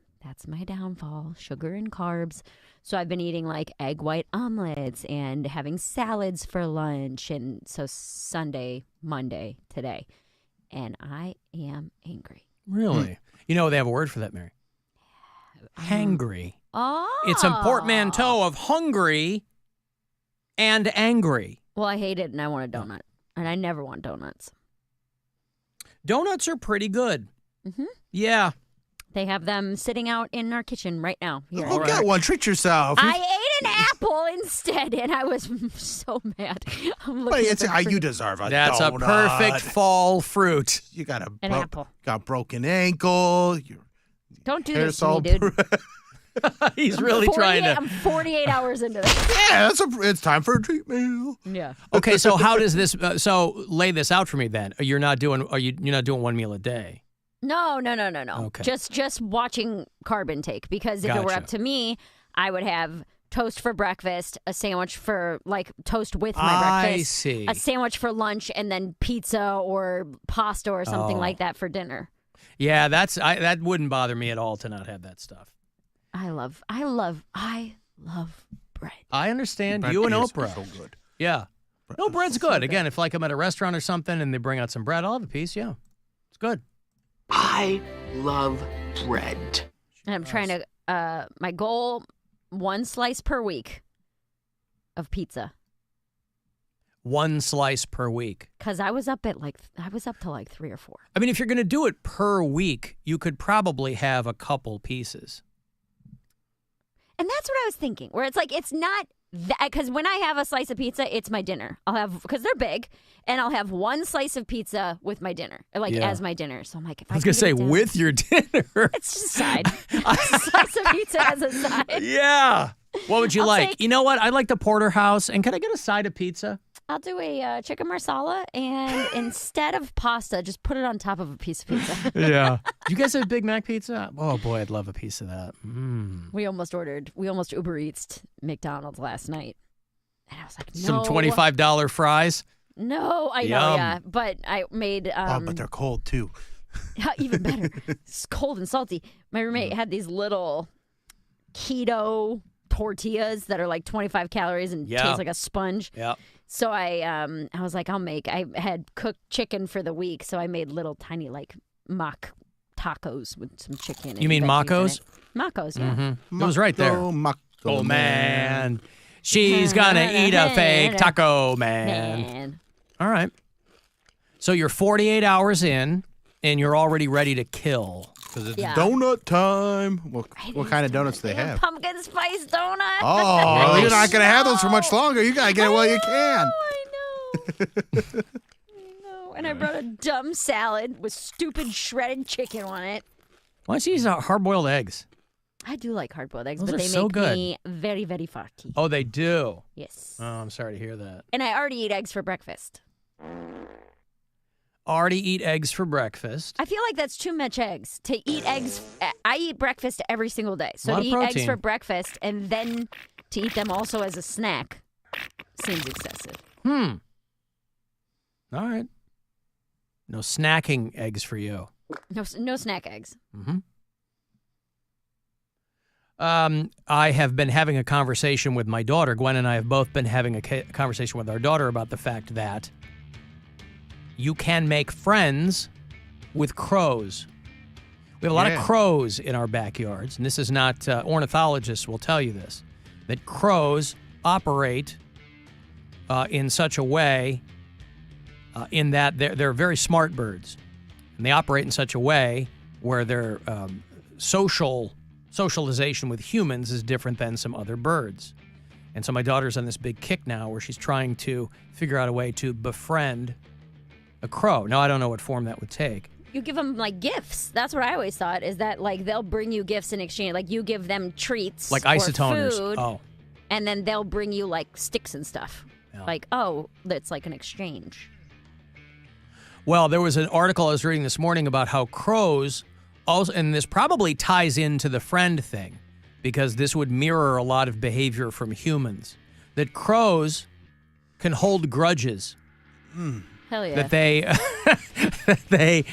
[SPEAKER 10] downfall, sugar and carbs. So I've been eating egg white omelets and having salads for lunch. And so Sunday, Monday, today. And I am angry.
[SPEAKER 9] Really? You know, they have a word for that, Mary. Hangry.
[SPEAKER 10] Oh.
[SPEAKER 9] It's a portmanteau of hungry and angry.
[SPEAKER 10] Well, I hate it and I want a donut. And I never want donuts.
[SPEAKER 9] Donuts are pretty good.
[SPEAKER 10] Mm-hmm.
[SPEAKER 9] Yeah.
[SPEAKER 10] They have them sitting out in our kitchen right now. Here.
[SPEAKER 4] Oh, get one. Treat yourself.
[SPEAKER 10] I ate an apple instead, and I was so mad.
[SPEAKER 4] You deserve a donut.
[SPEAKER 9] That's a perfect fall fruit.
[SPEAKER 4] You got
[SPEAKER 10] an apple.
[SPEAKER 4] Got broken ankle.
[SPEAKER 10] Don't do this to me, dude.
[SPEAKER 9] He's really trying to.
[SPEAKER 10] I'm 48 hours into this.
[SPEAKER 4] Yeah, it's time for a treat meal.
[SPEAKER 10] Yeah.
[SPEAKER 9] Okay, so how does this? So lay this out for me then. You're not doing 1 meal a day.
[SPEAKER 10] No.
[SPEAKER 9] Okay.
[SPEAKER 10] Just watching carb intake, because if it were up to me, I would have toast for breakfast, a sandwich for toast with my breakfast,
[SPEAKER 9] see.
[SPEAKER 10] a sandwich for lunch, and then pizza or pasta or something like that for dinner.
[SPEAKER 9] Yeah, that wouldn't bother me at all to not have that stuff.
[SPEAKER 10] I love bread.
[SPEAKER 9] I understand
[SPEAKER 4] Bread
[SPEAKER 9] you and
[SPEAKER 4] is
[SPEAKER 9] Oprah.
[SPEAKER 4] so good.
[SPEAKER 9] Yeah. No, bread's good. Again, if I'm at a restaurant or something and they bring out some bread, I'll have a piece. Yeah, it's good.
[SPEAKER 15] I love bread.
[SPEAKER 10] And I'm trying to, my goal, 1 slice per week of pizza.
[SPEAKER 9] 1 slice per week.
[SPEAKER 10] Because I was up to 3 or 4.
[SPEAKER 9] I mean, if you're going to do it per week, you could probably have a couple pieces.
[SPEAKER 10] And that's what I was thinking, where it's not that, because when I have a slice of pizza, it's my dinner. I'll have, because they're big, and I'll have 1 slice of pizza with my dinner, as my dinner. So I'm like, if I
[SPEAKER 9] was going to say, with your dinner.
[SPEAKER 10] It's just a side. It's a slice of pizza as a side.
[SPEAKER 9] Yeah. What would you like? You know what? I'd like the porterhouse, and can I get a side of pizza?
[SPEAKER 10] I'll do a chicken marsala, and instead of pasta, just put it on top of a piece of pizza.
[SPEAKER 9] Yeah. Do you guys have Big Mac pizza? Oh, boy, I'd love a piece of that.
[SPEAKER 10] We almost Uber Eats McDonald's last night. And I was like, no.
[SPEAKER 9] Some $25 fries?
[SPEAKER 10] No, I know, yeah. But I made...
[SPEAKER 4] but they're cold, too.
[SPEAKER 10] Even better. It's cold and salty. My roommate had these little keto tortillas that are 25 calories and taste like a sponge.
[SPEAKER 9] Yeah.
[SPEAKER 10] So I was like, I had cooked chicken for the week, so I made little tiny mock tacos with some chicken.
[SPEAKER 9] You mean macos?
[SPEAKER 10] Macos, yeah.
[SPEAKER 9] Mm-hmm. It was right there.
[SPEAKER 4] Macco
[SPEAKER 9] Oh, man. She's gonna eat a fake taco, man. All right. So you're 48 hours in, and you're already ready to kill.
[SPEAKER 4] Because it's donut time. What kind of donuts do they have?
[SPEAKER 10] Pumpkin spice donut.
[SPEAKER 4] Oh, you're not going to have those for much longer. You got to get it while you can.
[SPEAKER 10] I know. And I brought a dumb salad with stupid shredded chicken on it.
[SPEAKER 9] Why don't you use hard-boiled eggs?
[SPEAKER 10] I do like hard-boiled eggs,
[SPEAKER 9] Those
[SPEAKER 10] but
[SPEAKER 9] are
[SPEAKER 10] they
[SPEAKER 9] so
[SPEAKER 10] make
[SPEAKER 9] good.
[SPEAKER 10] me very, very farty.
[SPEAKER 9] Oh, they do?
[SPEAKER 10] Yes.
[SPEAKER 9] Oh, I'm sorry to hear that.
[SPEAKER 10] And I already eat eggs for breakfast.
[SPEAKER 9] Already eat eggs for breakfast.
[SPEAKER 10] I feel like that's too much eggs. To eat eggs, I eat breakfast every single day. So
[SPEAKER 9] Lot
[SPEAKER 10] to
[SPEAKER 9] of
[SPEAKER 10] eat eggs
[SPEAKER 9] protein.
[SPEAKER 10] for breakfast and then to eat them also as a snack seems excessive.
[SPEAKER 9] All right. No snacking eggs for you.
[SPEAKER 10] No snack eggs.
[SPEAKER 9] Mm-hmm. I have been having a conversation with my daughter. Gwen and I have both been having a conversation with our daughter about the fact that you can make friends with crows. We have a lot of crows in our backyards, and this is not, ornithologists will tell you this, that crows operate in such a way in that they're very smart birds, and they operate in such a way where their socialization with humans is different than some other birds. And so my daughter's on this big kick now where she's trying to figure out a way to befriend a crow. Now, I don't know what form that would take.
[SPEAKER 10] You give them, like, gifts. That's what I always thought, is that, like, they'll bring you gifts in exchange. Like, you give them treats
[SPEAKER 9] Like
[SPEAKER 10] or
[SPEAKER 9] isotoners.
[SPEAKER 10] food,
[SPEAKER 9] Oh.
[SPEAKER 10] and then they'll bring you, like, sticks and stuff.
[SPEAKER 9] Yeah.
[SPEAKER 10] Like, oh, it's like an exchange.
[SPEAKER 9] Well, there was an article I was reading this morning about how crows also, and this probably ties into the friend thing, because this would mirror a lot of behavior from humans, that crows can hold grudges.
[SPEAKER 10] Hell yeah.
[SPEAKER 9] That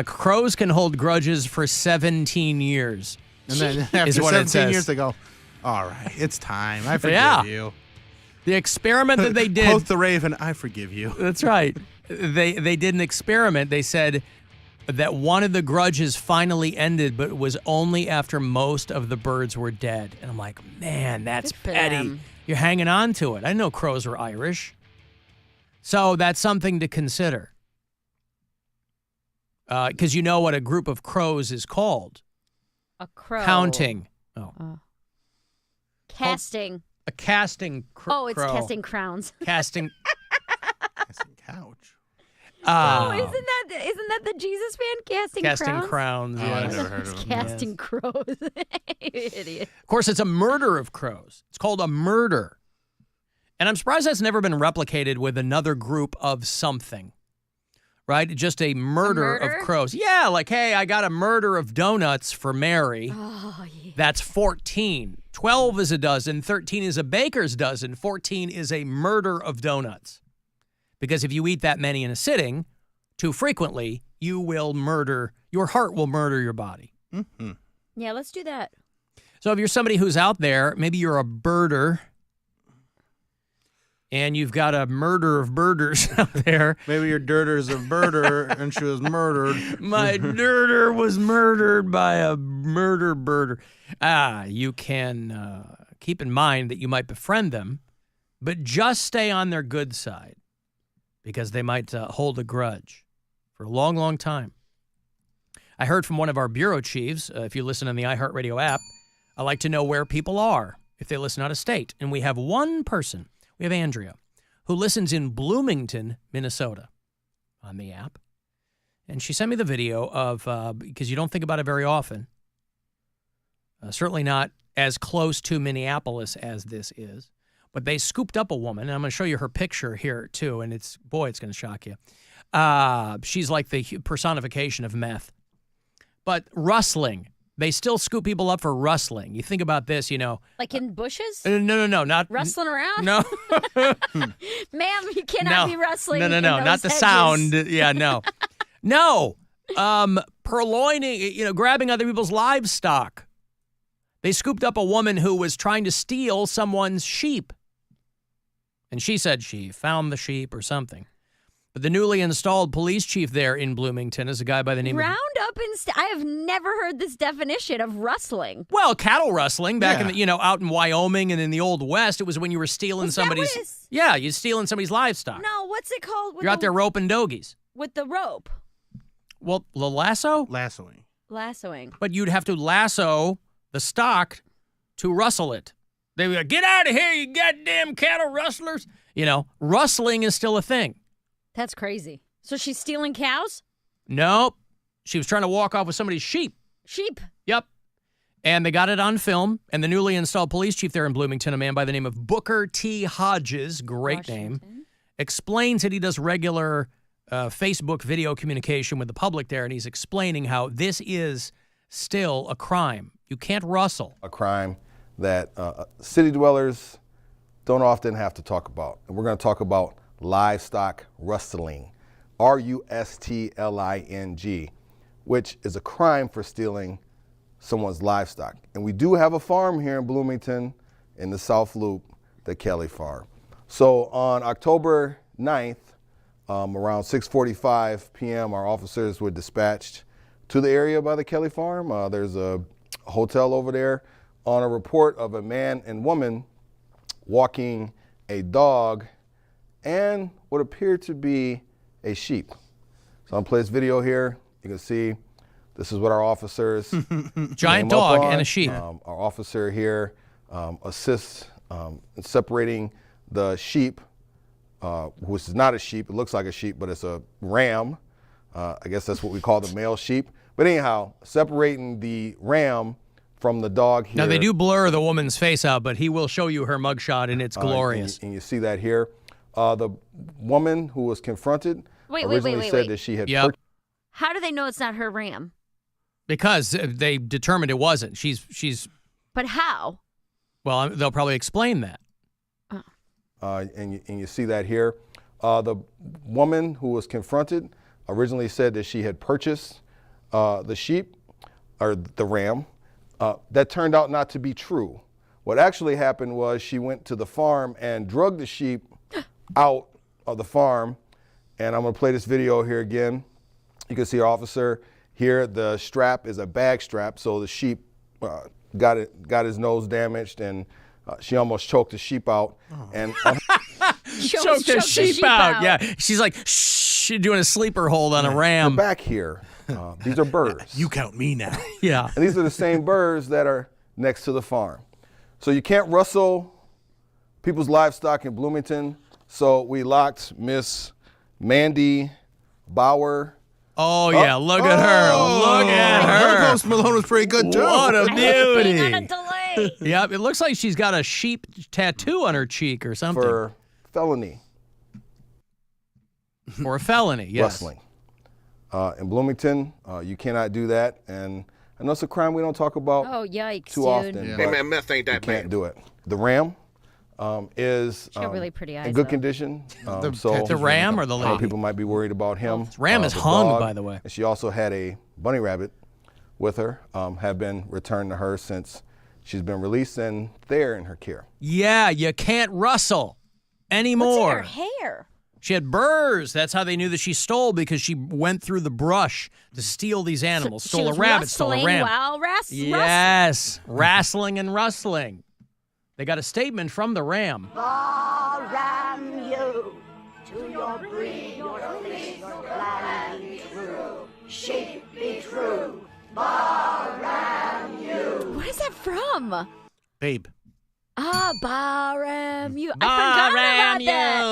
[SPEAKER 9] crows can hold grudges for 17 years.
[SPEAKER 4] And then after
[SPEAKER 9] is what
[SPEAKER 4] 17
[SPEAKER 9] it
[SPEAKER 4] years,
[SPEAKER 9] says.
[SPEAKER 4] they go, all right, it's time. I forgive you.
[SPEAKER 9] The experiment that they did.
[SPEAKER 4] Quote the Raven, I forgive you.
[SPEAKER 9] That's right. They did an experiment. They said that one of the grudges finally ended, but it was only after most of the birds were dead. And I'm like, man, that's
[SPEAKER 10] Good for
[SPEAKER 9] petty.
[SPEAKER 10] them.
[SPEAKER 9] You're hanging on to it. I didn't know crows were Irish. So that's something to consider. Because you know what a group of crows is called.
[SPEAKER 10] A crow.
[SPEAKER 9] Counting. Oh.
[SPEAKER 10] Casting.
[SPEAKER 9] A casting
[SPEAKER 10] Oh, it's
[SPEAKER 9] crow.
[SPEAKER 10] casting crowns.
[SPEAKER 9] Casting.
[SPEAKER 4] Casting couch.
[SPEAKER 10] Oh, isn't that the Jesus band, Casting Crowns?
[SPEAKER 9] Casting crowns.
[SPEAKER 4] Oh,
[SPEAKER 9] Yes.
[SPEAKER 4] I never heard of them.
[SPEAKER 10] Casting crows. You idiot.
[SPEAKER 9] Of course, it's a murder of crows. It's called a murder. And I'm surprised that's never been replicated with another group of something. Right? Just a murder of crows. Yeah, like, hey, I got a murder of donuts for Mary.
[SPEAKER 10] Oh, yeah.
[SPEAKER 9] That's 14. 12 is a dozen. 13 is a baker's dozen. 14 is a murder of donuts. Because if you eat that many in a sitting too frequently, you will murder, your heart will murder your body.
[SPEAKER 4] Mm-hmm.
[SPEAKER 10] Yeah, let's do that.
[SPEAKER 9] So if you're somebody who's out there, maybe you're a birder, and you've got a murder of birders out there.
[SPEAKER 4] Maybe your dirter's a birder and she was murdered.
[SPEAKER 9] My dirter was murdered by a murder birder. You can keep in mind that you might befriend them, but just stay on their good side because they might hold a grudge for a long, long time. I heard from one of our bureau chiefs, if you listen on the iHeartRadio app, I like to know where people are if they listen out of state. And we have one person. We have Andrea, who listens in Bloomington, Minnesota, on the app. And she sent me the video of, because you don't think about it very often, certainly not as close to Minneapolis as this is, but they scooped up a woman, and I'm going to show you her picture here, too, and it's going to shock you. She's like the personification of meth. But rustling. They still scoop people up for rustling. You think about this, you know.
[SPEAKER 10] Like in bushes?
[SPEAKER 9] No, not
[SPEAKER 10] Rustling around?
[SPEAKER 9] No.
[SPEAKER 10] Ma'am, you cannot be rustling.
[SPEAKER 9] No,
[SPEAKER 10] in
[SPEAKER 9] not the
[SPEAKER 10] those hedges.
[SPEAKER 9] sound. Yeah, no. No. Purloining, grabbing other people's livestock. They scooped up a woman who was trying to steal someone's sheep. And she said she found the sheep or something. But the newly installed police chief there in Bloomington is a guy by the name of...
[SPEAKER 10] Roundup I have never heard this definition of rustling.
[SPEAKER 9] Well, cattle rustling back in the, out in Wyoming and in the Old West, it was when you were stealing somebody's...
[SPEAKER 10] That what it is?
[SPEAKER 9] Yeah, you're stealing somebody's livestock.
[SPEAKER 10] No, what's it called?
[SPEAKER 9] You're out there roping dogies.
[SPEAKER 10] With the rope.
[SPEAKER 9] Well, the lasso?
[SPEAKER 10] Lassoing.
[SPEAKER 9] But you'd have to lasso the stock to rustle it. They would go, get out of here, you goddamn cattle rustlers. Rustling is still a thing.
[SPEAKER 10] That's crazy. So she's stealing cows?
[SPEAKER 9] Nope. She was trying to walk off with somebody's sheep.
[SPEAKER 10] Sheep?
[SPEAKER 9] Yep. And they got it on film. And the newly installed police chief there in Bloomington, a man by the name of Booker T. Hodges, great name, explains that he does regular Facebook video communication with the public there. And he's explaining how this is still a crime. You can't rustle.
[SPEAKER 16] A crime that city dwellers don't often have to talk about. And we're going to talk about livestock rustling, R-U-S-T-L-I-N-G, which is a crime for stealing someone's livestock. And we do have a farm here in Bloomington in the South Loop, the Kelly Farm. So on October 9th, around 6:45 p.m., our officers were dispatched to the area by the Kelly Farm. There's a hotel over there on a report of a man and woman walking a dog and what appeared to be a sheep. So I'm gonna play this video here. You can see this is what our officers
[SPEAKER 9] giant dog and a sheep.
[SPEAKER 16] Our officer here assists in separating the sheep, which is not a sheep. It looks like a sheep, but it's a ram. I guess that's what we call the male sheep. But anyhow, separating the ram from the dog here.
[SPEAKER 9] Now, they do blur the woman's face out, but he will show you her mugshot, and it's glorious.
[SPEAKER 16] And you see that here. The woman who was confronted originally said that she had purchased.
[SPEAKER 10] How do they know it's not her ram?
[SPEAKER 9] Because they determined it wasn't. She's.
[SPEAKER 10] But how?
[SPEAKER 9] Well, they'll probably explain that.
[SPEAKER 16] And you see that here. The woman who was confronted originally said that she had purchased the sheep, or the ram. That turned out not to be true. What actually happened was she went to the farm and drugged the sheep out of the farm. And I'm going to play this video here again. You can see our officer here. The strap is a bag strap, so the sheep got his nose damaged, and she almost choked the sheep out. And
[SPEAKER 9] choked the sheep out. Yeah, she's like doing a sleeper hold on a ram.
[SPEAKER 16] We're back here. These are birds.
[SPEAKER 4] You count me now.
[SPEAKER 9] Yeah.
[SPEAKER 16] And these are the same birds that are next to the farm. So you can't rustle people's livestock in Bloomington. So we locked Miss Mandy Bauer.
[SPEAKER 9] Oh, yeah. Look at her. Look at her.
[SPEAKER 4] Post Malone was pretty good, too.
[SPEAKER 9] What a beauty.
[SPEAKER 10] On a delay.
[SPEAKER 9] Yep. It looks like she's got a sheep tattoo on her cheek or something.
[SPEAKER 16] For felony.
[SPEAKER 9] For a felony, yes.
[SPEAKER 16] Rustling. In Bloomington, you cannot do that. And I know it's a crime we don't talk about too often.
[SPEAKER 17] Hey, man, meth ain't that
[SPEAKER 16] bad. You can't do it. The ram is
[SPEAKER 10] really pretty eyes,
[SPEAKER 16] in good
[SPEAKER 10] though.
[SPEAKER 16] condition.
[SPEAKER 9] The ram or the lady?
[SPEAKER 16] People might be worried about him.
[SPEAKER 9] Ram is
[SPEAKER 16] the
[SPEAKER 9] hung,
[SPEAKER 16] dog,
[SPEAKER 9] by the way.
[SPEAKER 16] And she also had a bunny rabbit with her, have been returned to her since she's been released, and they're in her care.
[SPEAKER 9] Yeah, you can't rustle anymore.
[SPEAKER 10] What's in her hair?
[SPEAKER 9] She had burrs. That's how they knew that she stole, because she went through the brush to steal these animals. Stole a rabbit, stole a ram.
[SPEAKER 10] While
[SPEAKER 9] yes, wrestling and rustling. They got a statement from the ram.
[SPEAKER 18] Ram you to your breed, your fleece, your plan be true, shape be true. Ram you.
[SPEAKER 10] What is that from?
[SPEAKER 4] Babe.
[SPEAKER 10] Baram you. I forgot about that.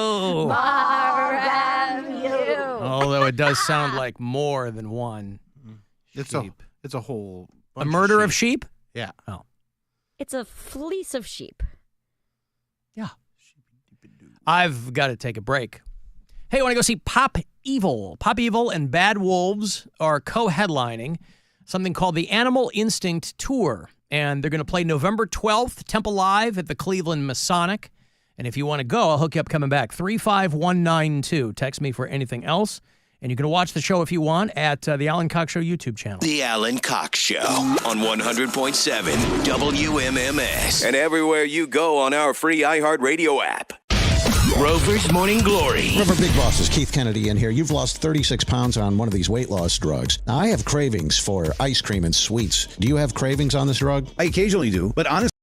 [SPEAKER 10] Baram you.
[SPEAKER 9] Although it does sound like more than one.
[SPEAKER 4] It's a whole
[SPEAKER 9] a murder of sheep?
[SPEAKER 4] Yeah.
[SPEAKER 9] Oh.
[SPEAKER 10] It's a fleece of sheep.
[SPEAKER 9] Yeah. I've got to take a break. Hey, want to go see Pop Evil? Pop Evil and Bad Wolves are co-headlining something called the Animal Instinct Tour. And they're going to play November 12th, Temple Live at the Cleveland Masonic. And if you want to go, I'll hook you up coming back. 35192. Text me for anything else. And you can watch the show if you want at the Alan Cox Show YouTube channel.
[SPEAKER 5] The Alan Cox Show on 100.7 WMMS. And everywhere you go on our free iHeartRadio app. Rover's Morning Glory.
[SPEAKER 17] Rover Big Bosses, Keith Kennedy in here. You've lost 36 pounds on one of these weight loss drugs. Now, I have cravings for ice cream and sweets. Do you have cravings on this drug?
[SPEAKER 19] I occasionally do, but honestly,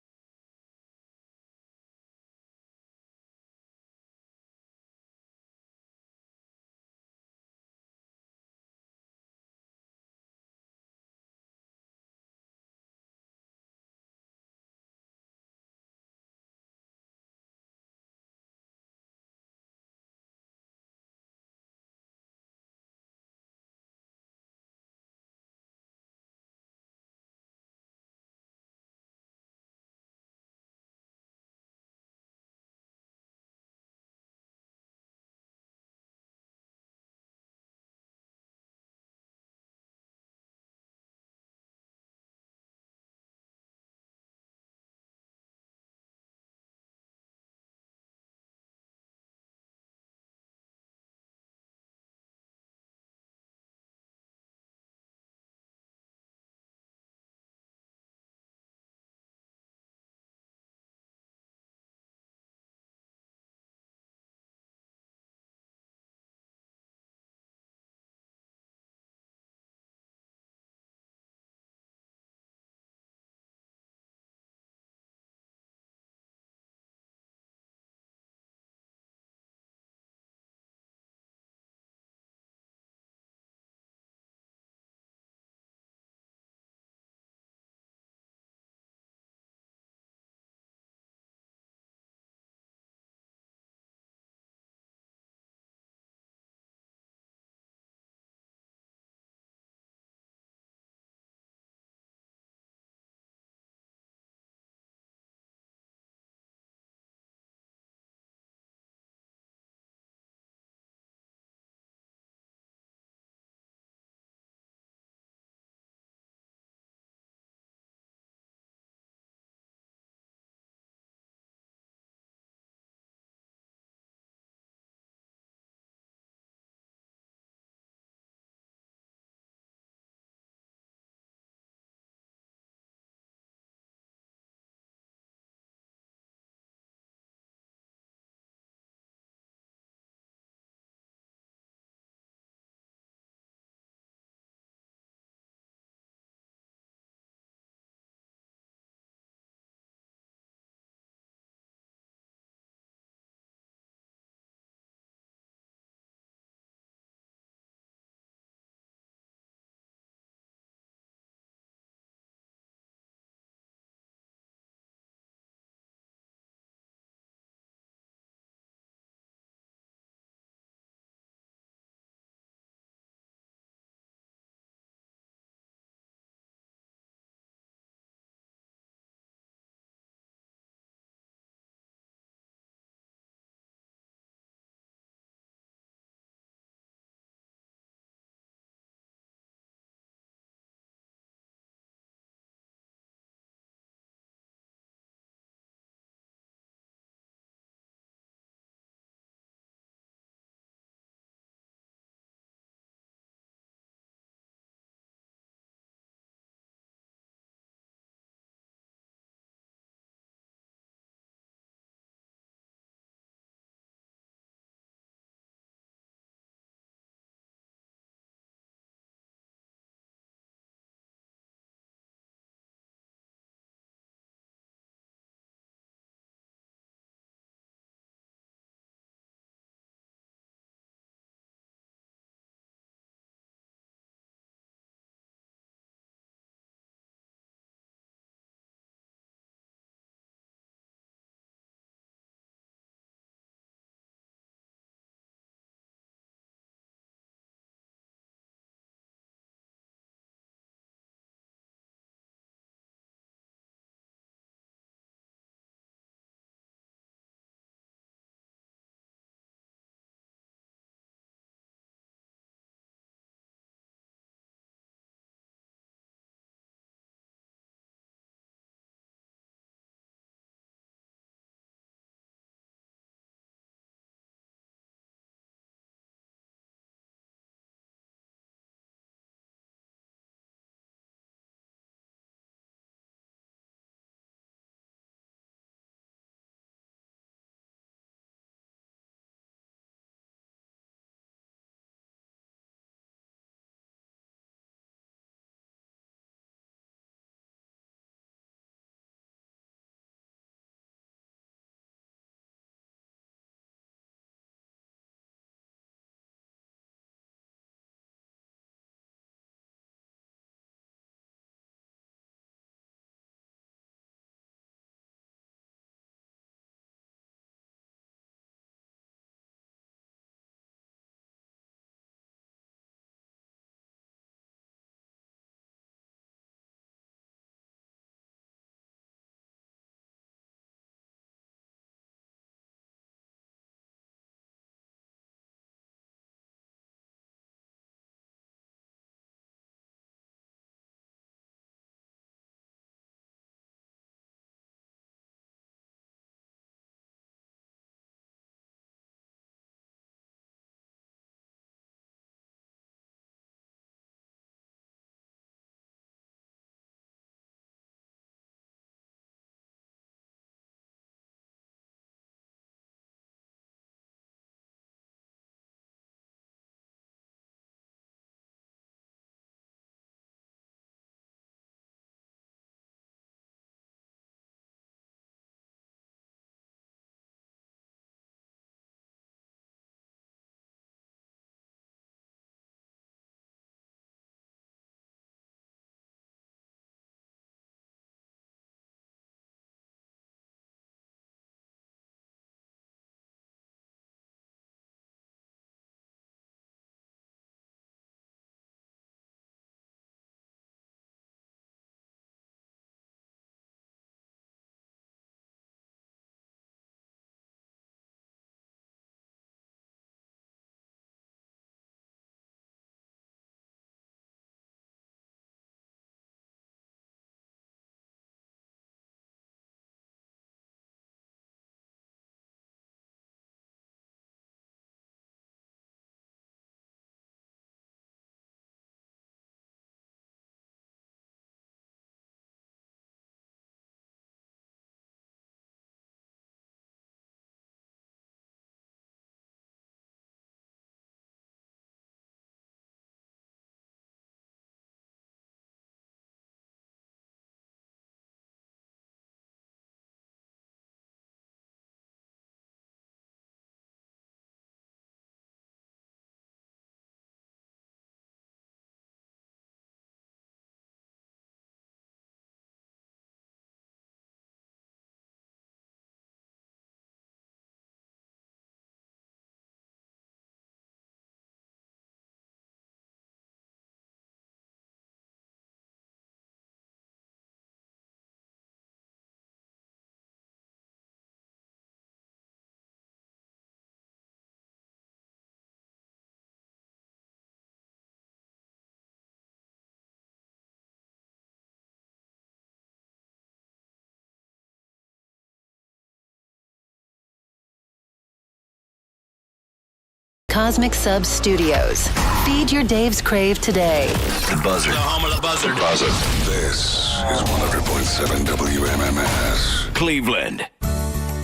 [SPEAKER 13] Cosmic Sub Studios. Feed your Dave's Crave today.
[SPEAKER 5] The Buzzard. The home of the Buzzard.
[SPEAKER 19] Buzzard. This is 100.7 WMMS.
[SPEAKER 5] Cleveland.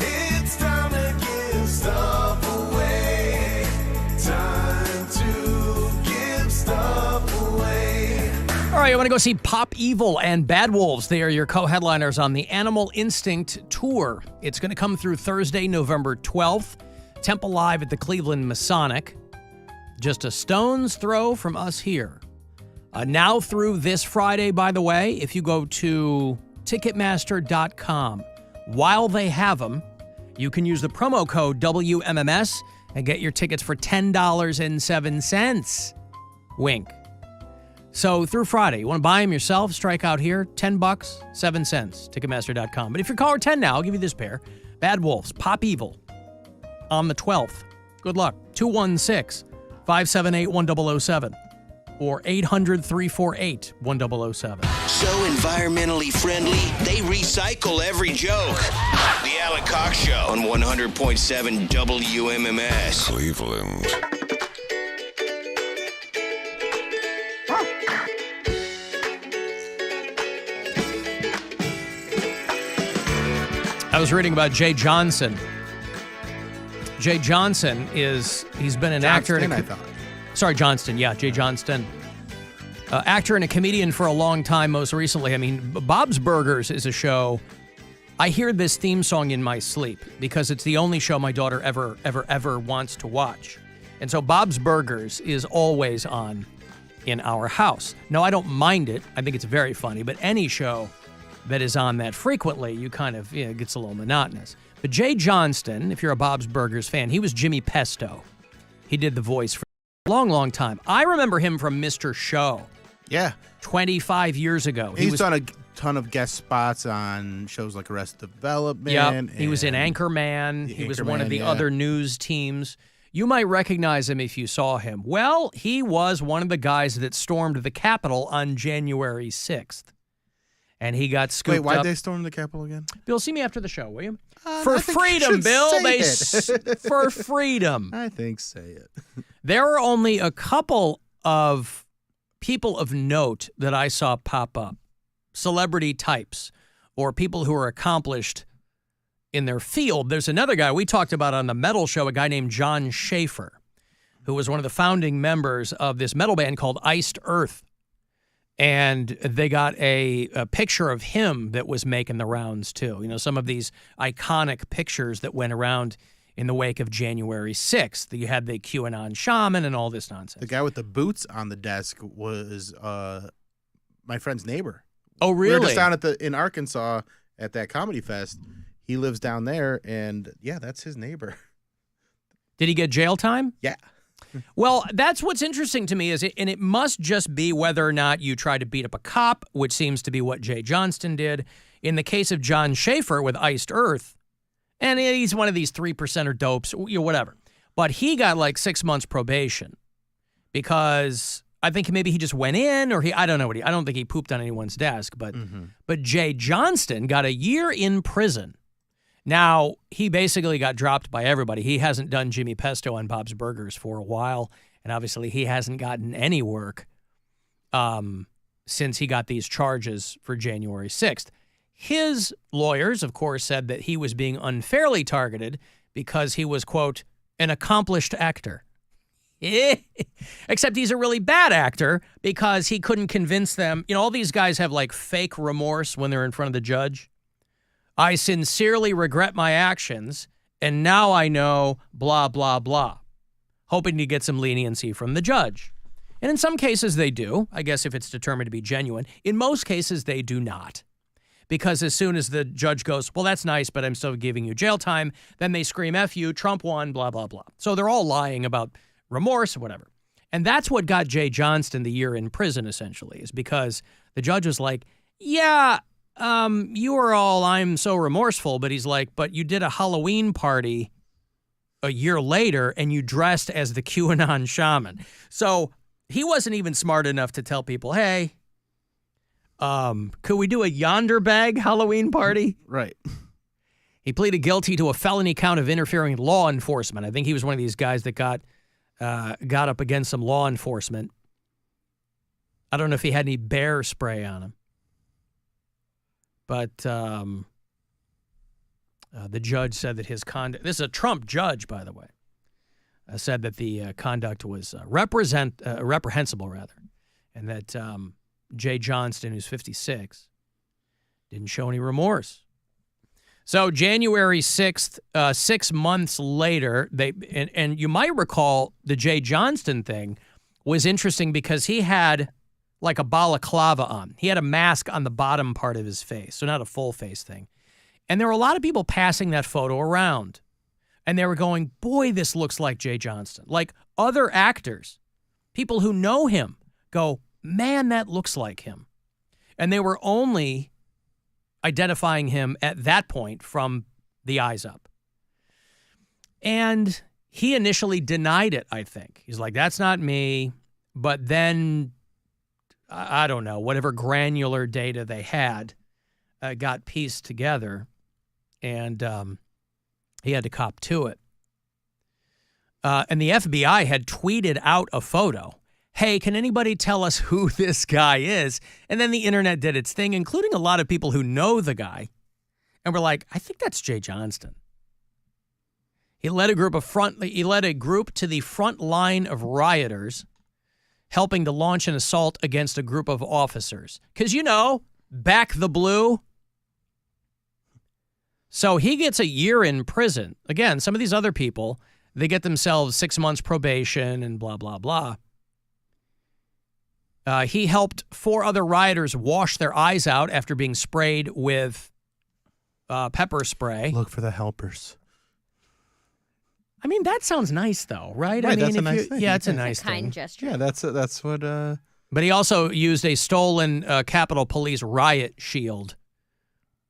[SPEAKER 20] It's time to give stuff away. Time to give stuff away.
[SPEAKER 9] All right, you want to go see Pop Evil and Bad Wolves. They are your co-headliners on the Animal Instinct Tour. It's going to come through Thursday, November 12th. Temple Live at the Cleveland Masonic. Just a stone's throw from us here. Now through this Friday, by the way, if you go to Ticketmaster.com, while they have them, you can use the promo code WMMS and get your tickets for $10.07. Wink. So through Friday, you want to buy them yourself, strike out here, $10, 7 cents, Ticketmaster.com. But if you're caller 10 now, I'll give you this pair. Bad Wolves, Pop Evil, on the 12th. Good luck. 216-578-1007 or 800-348-1007.
[SPEAKER 5] So environmentally friendly, they recycle every joke. The Alan Cox Show on 100.7 WMMS.
[SPEAKER 19] Cleveland.
[SPEAKER 9] I was reading about Jay Johnson. Jay Johnson he's been an actor and Johnston, yeah, Jay Johnston. Actor and a comedian for a long time, most recently. I mean, Bob's Burgers is a show. I hear this theme song in my sleep because it's the only show my daughter ever wants to watch. And so Bob's Burgers is always on in our house. No, I don't mind it. I think it's very funny, but any show that is on that frequently, you kind of, it gets a little monotonous. But Jay Johnston, if you're a Bob's Burgers fan, he was Jimmy Pesto. He did the voice for a long time. I remember him from Mr. Show.
[SPEAKER 4] Yeah.
[SPEAKER 9] 25 years ago.
[SPEAKER 4] He's done a ton of guest spots on shows like Arrested Development.
[SPEAKER 9] Yep. He was in Anchorman. He was one of the other news teams. You might recognize him if you saw him. Well, he was one of the guys that stormed the Capitol on January 6th. And he got scooped up.
[SPEAKER 4] Wait, why'd they storm the Capitol again?
[SPEAKER 9] Bill, see me after the show, will you? For freedom, Bill. For freedom.
[SPEAKER 4] I think say it.
[SPEAKER 9] There are only a couple of people of note that I saw pop up. Celebrity types or people who are accomplished in their field. There's another guy we talked about on the metal show, a guy named John Schaefer, who was one of the founding members of this metal band called Iced Earth. And they got a picture of him that was making the rounds, too. You know, some of these iconic pictures that went around in the wake of January 6th. You had the QAnon shaman and all this nonsense.
[SPEAKER 4] The guy with the boots on the desk was my friend's neighbor.
[SPEAKER 9] Oh, really?
[SPEAKER 4] We were just down in Arkansas at that comedy fest. He lives down there, and, yeah, that's his neighbor.
[SPEAKER 9] Did he get jail time?
[SPEAKER 4] Yeah.
[SPEAKER 9] Well, that's what's interesting to me and it must just be whether or not you try to beat up a cop, which seems to be what Jay Johnston did. In the case of John Schaefer with Iced Earth, and he's one of these 3%er dopes, whatever. But he got like 6 months probation because I think maybe he just went in or I don't know I don't think he pooped on anyone's desk, but Jay Johnston got a year in prison. Now, he basically got dropped by everybody. He hasn't done Jimmy Pesto on Bob's Burgers for a while, and obviously he hasn't gotten any work since he got these charges for January 6th. His lawyers, of course, said that he was being unfairly targeted because he was, quote, an accomplished actor. Except he's a really bad actor because he couldn't convince them. You know, all these guys have like fake remorse when they're in front of the judge. I sincerely regret my actions, and now I know blah, blah, blah, hoping to get some leniency from the judge. And in some cases they do, I guess if it's determined to be genuine. In most cases they do not. Because as soon as the judge goes, well, that's nice, but I'm still giving you jail time, then they scream, F you, Trump won, blah, blah, blah. So they're all lying about remorse or whatever. And that's what got Jay Johnston the year in prison, essentially, is because the judge was like, yeah, you are all, I'm so remorseful, but he's like, but you did a Halloween party a year later and you dressed as the QAnon shaman. So he wasn't even smart enough to tell people, hey, could we do a yonder bag Halloween party?
[SPEAKER 4] Right.
[SPEAKER 9] He pleaded guilty to a felony count of interfering with law enforcement. I think he was one of these guys that got got up against some law enforcement. I don't know if he had any bear spray on him. But the judge said that his conduct, this is a Trump judge, by the way, said that the conduct was reprehensible, rather, and that Jay Johnston, who's 56, didn't show any remorse. So January 6th, 6 months later, and you might recall the Jay Johnston thing was interesting because he had like a balaclava on. He had a mask on the bottom part of his face, so not a full face thing. And there were a lot of people passing that photo around. And they were going, boy, this looks like Jay Johnston. Like other actors, people who know him go, man, that looks like him. And they were only identifying him at that point from the eyes up. And he initially denied it, I think. He's like, that's not me. But then, I don't know, whatever granular data they had got pieced together. And he had to cop to it. And the FBI had tweeted out a photo. Hey, can anybody tell us who this guy is? And then the internet did its thing, including a lot of people who know the guy. And were like, I think that's Jay Johnston. He led a group to the front line of rioters, helping to launch an assault against a group of officers. Because, you know, back the blue. So he gets a year in prison. Again, some of these other people, they get themselves 6 months probation and blah, blah, blah. He helped 4 other rioters wash their eyes out after being sprayed with pepper spray.
[SPEAKER 4] Look for the helpers.
[SPEAKER 9] I mean, that sounds nice, though, right?
[SPEAKER 4] Right,
[SPEAKER 9] I mean,
[SPEAKER 4] that's a nice thing.
[SPEAKER 9] Yeah, it's a
[SPEAKER 10] It's
[SPEAKER 9] nice
[SPEAKER 10] a kind
[SPEAKER 9] thing.
[SPEAKER 10] gesture.
[SPEAKER 4] Yeah, that's what.
[SPEAKER 9] But he also used a stolen Capitol Police riot shield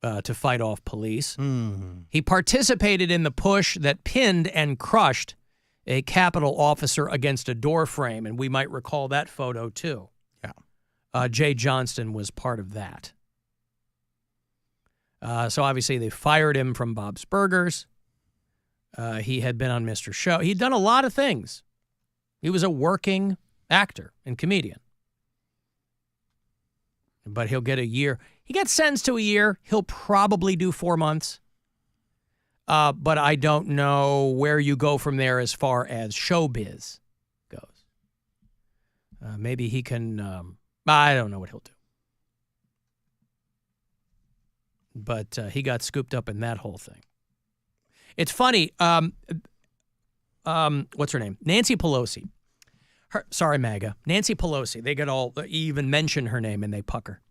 [SPEAKER 9] to fight off police. He participated in the push that pinned and crushed a Capitol officer against a door frame, and we might recall that photo, too.
[SPEAKER 4] Yeah.
[SPEAKER 9] Jay Johnston was part of that. So obviously they fired him from Bob's Burgers. He had been on Mr. Show. He'd done a lot of things. He was a working actor and comedian. But he'll get a year. He got sentenced to a year. He'll probably do 4 months. But I don't know where you go from there as far as showbiz goes. Maybe he can, I don't know what he'll do. But he got scooped up in that whole thing. It's funny. What's her name? Nancy Pelosi. Sorry, MAGA. Nancy Pelosi. They get all, even mention her name and they pucker.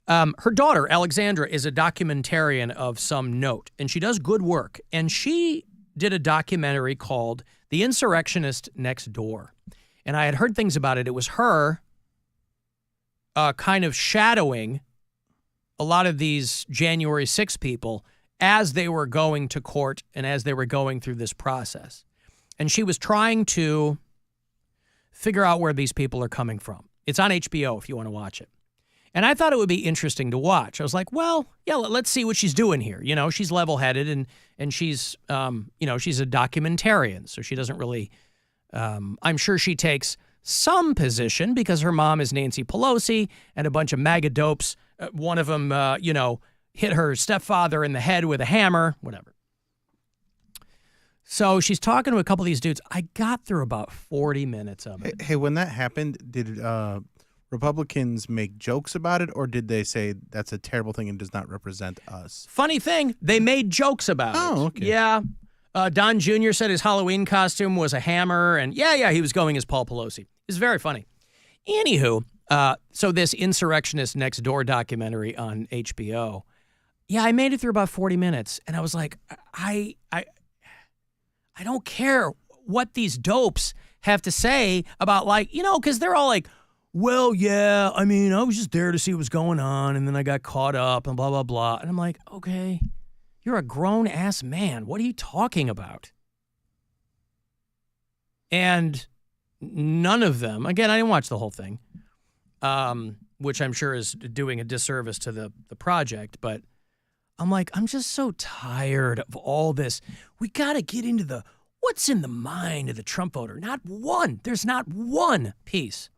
[SPEAKER 9] Her daughter, Alexandra, is a documentarian of some note, and she does good work. And she did a documentary called The Insurrectionist Next Door. And I had heard things about it. It was her kind of shadowing a lot of these January 6 people as they were going to court and as they were going through this process. And she was trying to figure out where these people are coming from. It's on HBO if you want to watch it. And I thought it would be interesting to watch. I was like, well, yeah, let's see what she's doing here. You know, she's level-headed and she's, she's a documentarian. So she doesn't really, I'm sure she takes some position because her mom is Nancy Pelosi and a bunch of MAGA dopes. One of them, hit her stepfather in the head with a hammer, whatever. So she's talking to a couple of these dudes. I got through about 40 minutes of it.
[SPEAKER 4] Hey, when that happened, did Republicans make jokes about it, or did they say that's a terrible thing and does not represent us?
[SPEAKER 9] Funny thing, they made jokes about it.
[SPEAKER 4] Oh, okay.
[SPEAKER 9] Yeah. Don Jr. said his Halloween costume was a hammer, and yeah, he was going as Paul Pelosi. It's very funny. Anywho, so this Insurrectionist Next Door documentary on HBO, yeah, I made it through about 40 minutes, and I was like, I don't care what these dopes have to say about, like, because they're all like, well, yeah, I mean, I was just there to see what was going on, and then I got caught up and blah, blah, blah. And I'm like, okay, you're a grown-ass man. What are you talking about? And none of them, again, I didn't watch the whole thing, which I'm sure is doing a disservice to the project, but I'm like, I'm just so tired of all this. We got to get into the, What's in the mind of the Trump voter? Not one. There's not one piece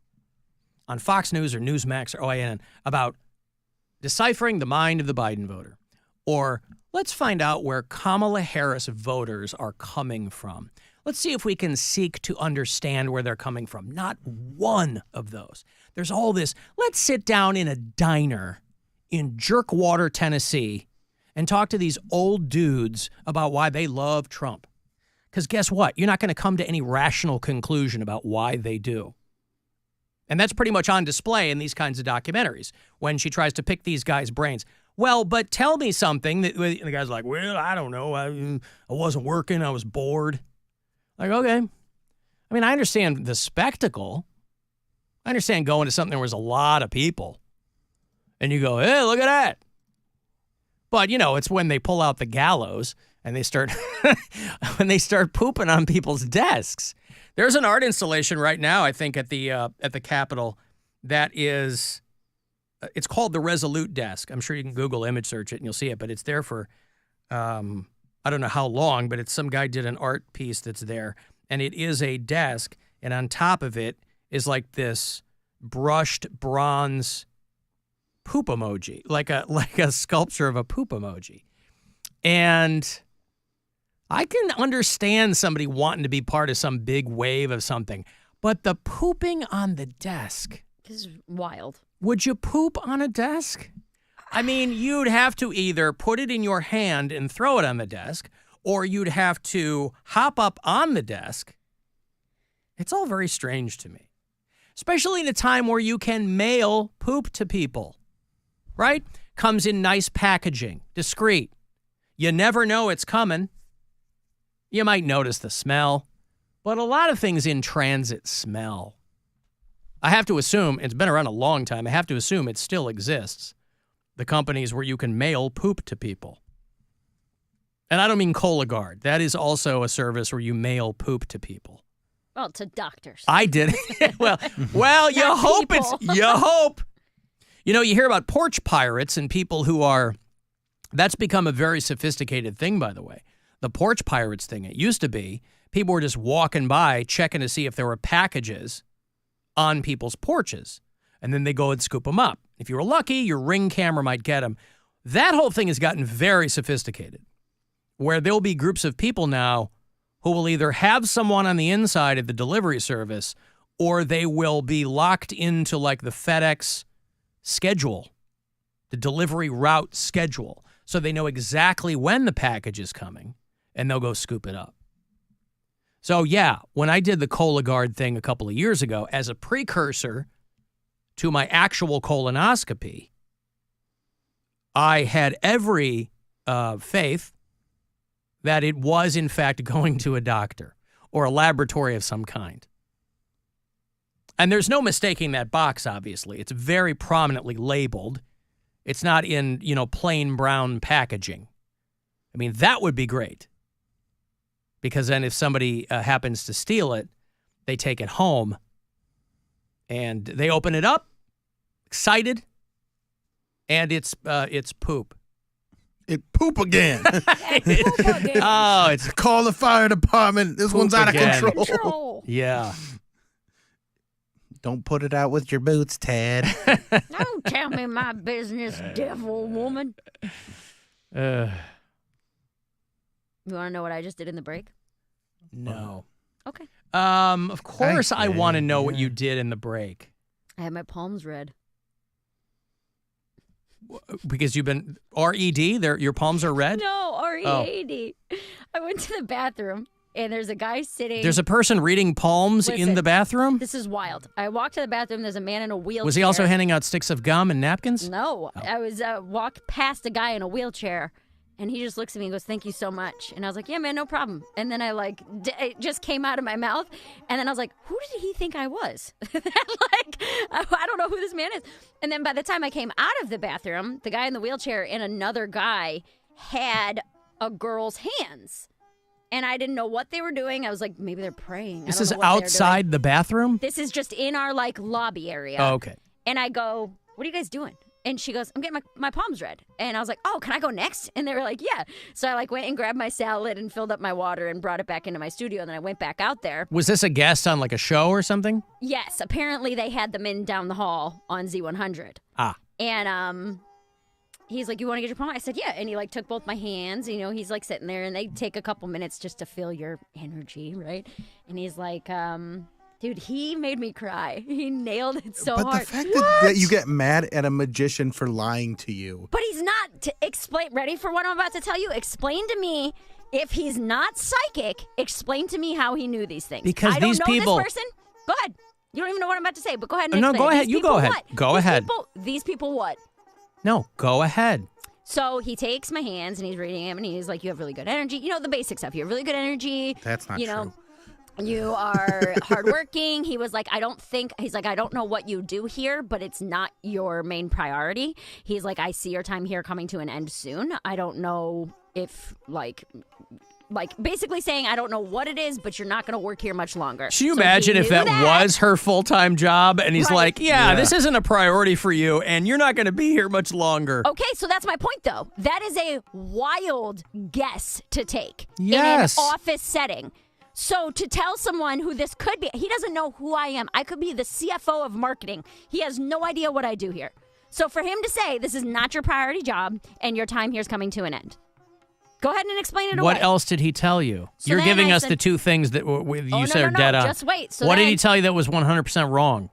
[SPEAKER 9] on Fox News or Newsmax or OAN about deciphering the mind of the Biden voter. Or let's find out where Kamala Harris voters are coming from. Let's see if we can seek to understand where they're coming from. Not one of those. There's all this, let's sit down in a diner in Jerkwater, Tennessee, and talk to these old dudes about why they love Trump. Because guess what? You're not going to come to any rational conclusion about why they do. And that's pretty much on display in these kinds of documentaries when she tries to pick these guys' brains. Well, but tell me something. And the guy's like, well, I don't know. I wasn't working. I was bored. Like, okay. I mean, I understand the spectacle. I understand going to something where there's a lot of people. And you go, hey, look at that. But, it's when they pull out the gallows and they start when they start pooping on people's desks. There's an art installation right now, I think, at the Capitol that is, it's called the Resolute Desk. I'm sure you can Google image search it and you'll see it, but it's there for, I don't know how long, but it's some guy did an art piece that's there. And it is a desk, and on top of it is like this brushed bronze poop emoji, like a sculpture of a poop emoji. And I can understand somebody wanting to be part of some big wave of something, but the pooping on the desk
[SPEAKER 10] is wild.
[SPEAKER 9] Would you poop on a desk? I mean, you'd have to either put it in your hand and throw it on the desk, or you'd have to hop up on the desk. It's all very strange to me, especially in a time where you can mail poop to people, right? Comes in nice packaging, discreet. You never know it's coming. You might notice the smell, but a lot of things in transit smell. I have to assume, it's been around a long time, I have to assume it still exists. The companies where you can mail poop to people. And I don't mean Cologuard. That is also a service where you mail poop to people.
[SPEAKER 10] Well, to doctors.
[SPEAKER 9] I did. well, you hope you hope. You hear about porch pirates and people who are, that's become a very sophisticated thing, by the way. The porch pirates thing, it used to be, people were just walking by checking to see if there were packages on people's porches. And then they go and scoop them up. If you were lucky, your Ring camera might get them. That whole thing has gotten very sophisticated, where there'll be groups of people now who will either have someone on the inside of the delivery service, or they will be locked into like the FedEx schedule, the delivery route schedule. So they know exactly when the package is coming, and they'll go scoop it up. So yeah, when I did the Cologuard thing a couple of years ago, as a precursor to my actual colonoscopy, I had every faith that it was, in fact, going to a doctor or a laboratory of some kind. And there's no mistaking that box, obviously. It's very prominently labeled. It's not in, plain brown packaging. I mean, that would be great. Because then if somebody happens to steal it, they take it home and they open it up, excited, and it's poop.
[SPEAKER 4] It poop again.
[SPEAKER 9] Oh, it's
[SPEAKER 4] call the fire department. This one's out of control.
[SPEAKER 9] Yeah.
[SPEAKER 4] Don't put it out with your boots, Ted.
[SPEAKER 10] Don't tell me my business, devil woman. You want to know what I just did in the break?
[SPEAKER 9] No.
[SPEAKER 10] Okay.
[SPEAKER 9] Of course I want to know what you did in the break.
[SPEAKER 10] I had my palms read.
[SPEAKER 9] Because you've been R-E-D? Your palms are red?
[SPEAKER 10] No, R-E-A-D. Oh. I went to the bathroom, and there's a guy sitting.
[SPEAKER 9] There's a person reading palms in the bathroom?
[SPEAKER 10] This is wild. I walked to the bathroom. There's a man in a wheelchair.
[SPEAKER 9] Was he also handing out sticks of gum and napkins?
[SPEAKER 10] No. Oh. I was walked past a guy in a wheelchair, and he just looks at me and goes, "Thank you so much." And I was like, "Yeah, man, no problem." And then it just came out of my mouth. And then I was like, who did he think I was? I don't know who this man is. And then by the time I came out of the bathroom, the guy in the wheelchair and another guy had a girl's hands. And I didn't know what they were doing. I was like, maybe they're praying.
[SPEAKER 9] This is outside the bathroom?
[SPEAKER 10] This is just in our lobby area.
[SPEAKER 9] Oh, okay.
[SPEAKER 10] And I go, "What are you guys doing?" And she goes, I'm getting my palms read. And I was like, oh, can I go next? And they were like, yeah. So I like went and grabbed my salad and filled up my water and brought it back into my studio. And then I went back out there.
[SPEAKER 9] Was this a guest on like a show or something?
[SPEAKER 10] Yes. Apparently they had them in down the hall on Z100.
[SPEAKER 9] Ah.
[SPEAKER 10] And he's like, you want to get your palm? I said, yeah. And he like took both my hands. You know, he's like sitting there and they take a couple minutes just to feel your energy, right? And he's like, dude, he made me cry. He nailed it so hard.
[SPEAKER 4] But the fact that you get mad at a magician for lying to you.
[SPEAKER 10] But he's not to explain. Ready for what I'm about to tell you? Explain to me, if he's not psychic, explain to me how he knew these things.
[SPEAKER 9] Because
[SPEAKER 10] I don't
[SPEAKER 9] these
[SPEAKER 10] know
[SPEAKER 9] people.
[SPEAKER 10] This person. Go ahead. You don't even know what I'm about to say, but go ahead and
[SPEAKER 9] No,
[SPEAKER 10] explain.
[SPEAKER 9] go ahead.
[SPEAKER 10] These
[SPEAKER 9] You
[SPEAKER 10] people
[SPEAKER 9] go ahead.
[SPEAKER 10] What?
[SPEAKER 9] Go
[SPEAKER 10] These
[SPEAKER 9] ahead.
[SPEAKER 10] These people what?
[SPEAKER 9] No, go ahead.
[SPEAKER 10] So he takes my hands and he's reading them and he's like, you have really good energy. You know, the basic stuff. You have really good energy.
[SPEAKER 4] That's not true.
[SPEAKER 10] You are hardworking. He was like, I don't know what you do here, but it's not your main priority. He's like, I see your time here coming to an end soon. I don't know if like basically saying, I don't know what it is, but you're not going to work here much longer.
[SPEAKER 9] Can you imagine if that was her full-time job and he's
[SPEAKER 10] Right.
[SPEAKER 9] like, yeah, this isn't a priority for you and you're not going to be here much longer.
[SPEAKER 10] Okay, so that's my point, though. That is a wild guess to take
[SPEAKER 9] Yes.
[SPEAKER 10] in an office setting. So to tell someone who this could be, he doesn't know who I am. I could be the CFO of marketing. He has no idea what I do here. So for him to say this is not your priority job and your time here is coming to an end. Go ahead and explain it away.
[SPEAKER 9] What else did he tell you?
[SPEAKER 10] So
[SPEAKER 9] You're
[SPEAKER 10] then
[SPEAKER 9] giving
[SPEAKER 10] I
[SPEAKER 9] us
[SPEAKER 10] said-
[SPEAKER 9] the two things that you said are
[SPEAKER 10] no,
[SPEAKER 9] dead on.
[SPEAKER 10] just wait. So
[SPEAKER 9] what did
[SPEAKER 10] then-
[SPEAKER 9] he tell you that was 100% wrong?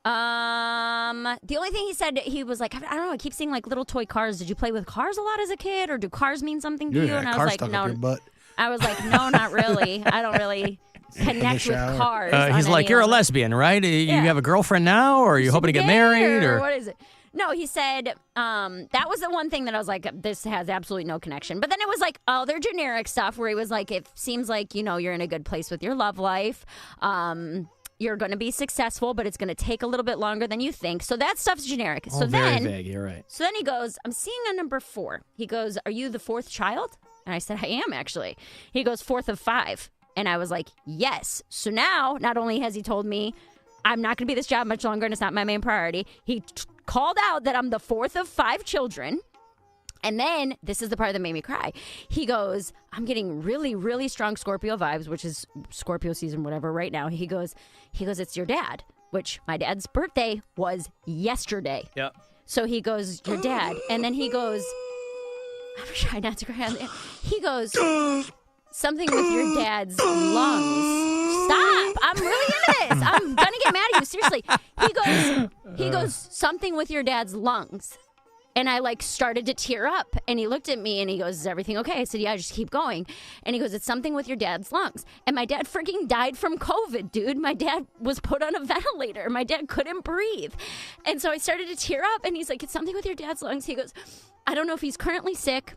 [SPEAKER 10] The only thing he said, he was like, I don't know, I keep seeing like little toy cars. Did you play with cars a lot as a kid, or do cars mean something to you? And I was like, no. I was like, no, not really. I don't really connect with cars.
[SPEAKER 9] He's like, you're a lesbian, right? You have a girlfriend now, or are you hoping to get married?
[SPEAKER 10] Or what is it? No, he said, that was the one thing that I was like, this has absolutely no connection. But then it was like other generic stuff where he was like, it seems like, you're in a good place with your love life. You're going to be successful, but it's going to take a little bit longer than you think. So that stuff's generic. So
[SPEAKER 9] very
[SPEAKER 10] then,
[SPEAKER 9] vague. You're right.
[SPEAKER 10] So then he goes, I'm seeing a number 4. He goes, are you the 4th child? And I said, I am actually. He goes, 4th of 5. And I was like, yes. So now, not only has he told me I'm not going to be this job much longer and it's not my main priority, he called out that I'm the 4th of 5 children. And then, this is the part that made me cry. He goes, I'm getting really, really strong Scorpio vibes, which is Scorpio season, whatever, right now. He goes, it's your dad, which my dad's birthday was yesterday.
[SPEAKER 9] Yep.
[SPEAKER 10] So he goes, your dad. And then he goes, I'm trying not to cry. He goes, something with your dad's lungs. Stop. I'm really into this. I'm going to get mad at you. Seriously. He goes, something with your dad's lungs. And I like started to tear up, and he looked at me and he goes, is everything okay? I said, yeah, just keep going. And he goes, it's something with your dad's lungs. And my dad freaking died from COVID, dude. My dad was put on a ventilator. My dad couldn't breathe. And so I started to tear up, and he's like, it's something with your dad's lungs. He goes, I don't know if he's currently sick.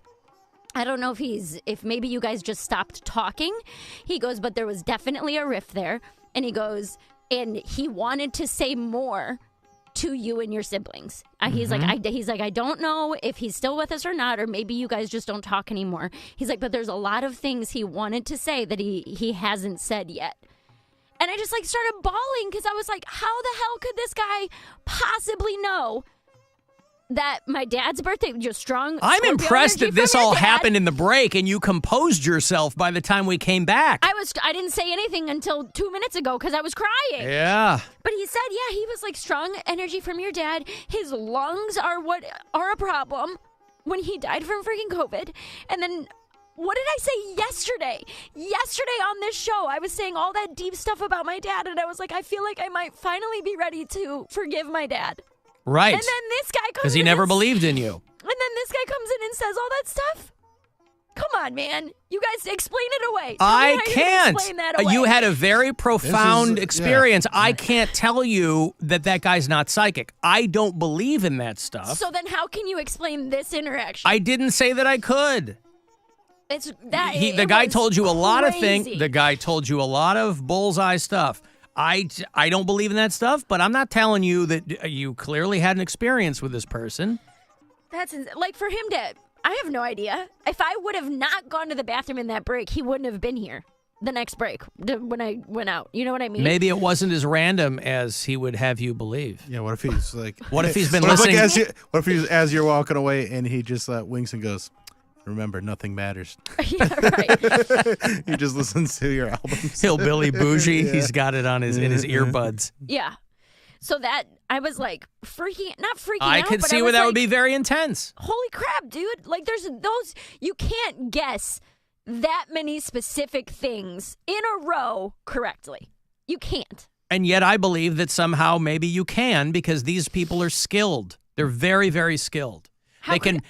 [SPEAKER 10] I don't know if maybe you guys just stopped talking. He goes, but there was definitely a rift there. And he goes, and he wanted to say more to you and your siblings. He's like, I don't know if he's still with us or not, or maybe you guys just don't talk anymore. He's like, but there's a lot of things he wanted to say that he hasn't said yet. And I just like started bawling because I was like, how the hell could this guy possibly know that my dad's birthday, just strong.
[SPEAKER 9] I'm
[SPEAKER 10] Scorpio
[SPEAKER 9] impressed
[SPEAKER 10] energy
[SPEAKER 9] that this
[SPEAKER 10] from your
[SPEAKER 9] all
[SPEAKER 10] dad.
[SPEAKER 9] happened in the break and you composed yourself by the time we came back.
[SPEAKER 10] I didn't say anything until 2 minutes ago because I was crying.
[SPEAKER 9] Yeah.
[SPEAKER 10] But he said, yeah, he was like strong energy from your dad. His lungs are a problem when he died from freaking COVID. And then what did I say yesterday? Yesterday on this show, I was saying all that deep stuff about my dad, and I was like, I feel like I might finally be ready to forgive my dad.
[SPEAKER 9] Right.
[SPEAKER 10] And then this guy comes in.
[SPEAKER 9] Because he never believed in you.
[SPEAKER 10] And then this guy comes in and says all that stuff. Come on, man. You guys explain it away. Tell me how
[SPEAKER 9] I
[SPEAKER 10] you're gonna
[SPEAKER 9] can't.
[SPEAKER 10] explain that away.
[SPEAKER 9] You had a very profound experience.
[SPEAKER 4] yeah.
[SPEAKER 9] I can't tell you that guy's not psychic. I don't believe in that stuff.
[SPEAKER 10] So then how can you explain this interaction?
[SPEAKER 9] I didn't say that I could.
[SPEAKER 10] It's that
[SPEAKER 9] The guy told you a lot of things.
[SPEAKER 10] crazy.
[SPEAKER 9] The guy told you a lot of bullseye stuff. I don't believe in that stuff, but I'm not telling you that you clearly had an experience with this person.
[SPEAKER 10] That's like for him to. I have no idea. If I would have not gone to the bathroom in that break, he wouldn't have been here. the next break when I went out. You know what I mean?
[SPEAKER 9] Maybe it wasn't as random as he would have you believe.
[SPEAKER 4] Yeah, what if he's like...
[SPEAKER 9] What if he's been
[SPEAKER 4] what if,
[SPEAKER 9] listening?
[SPEAKER 4] what if he's, as you're walking away and he just winks and goes, remember, nothing matters.
[SPEAKER 10] Yeah, right.
[SPEAKER 4] He just listens to your albums.
[SPEAKER 9] Hillbilly Bougie.
[SPEAKER 4] Yeah.
[SPEAKER 9] He's got it on his in his earbuds.
[SPEAKER 10] Yeah. So that, I was like, not freaking
[SPEAKER 9] I
[SPEAKER 10] out.
[SPEAKER 9] could
[SPEAKER 10] but
[SPEAKER 9] see
[SPEAKER 10] I
[SPEAKER 9] where
[SPEAKER 10] was
[SPEAKER 9] that
[SPEAKER 10] like,
[SPEAKER 9] would be very intense.
[SPEAKER 10] Holy crap, dude. Like, there's those, you can't guess that many specific things in a row correctly. You can't.
[SPEAKER 9] And yet I believe that somehow maybe you can, because these people are skilled. They're very, very skilled.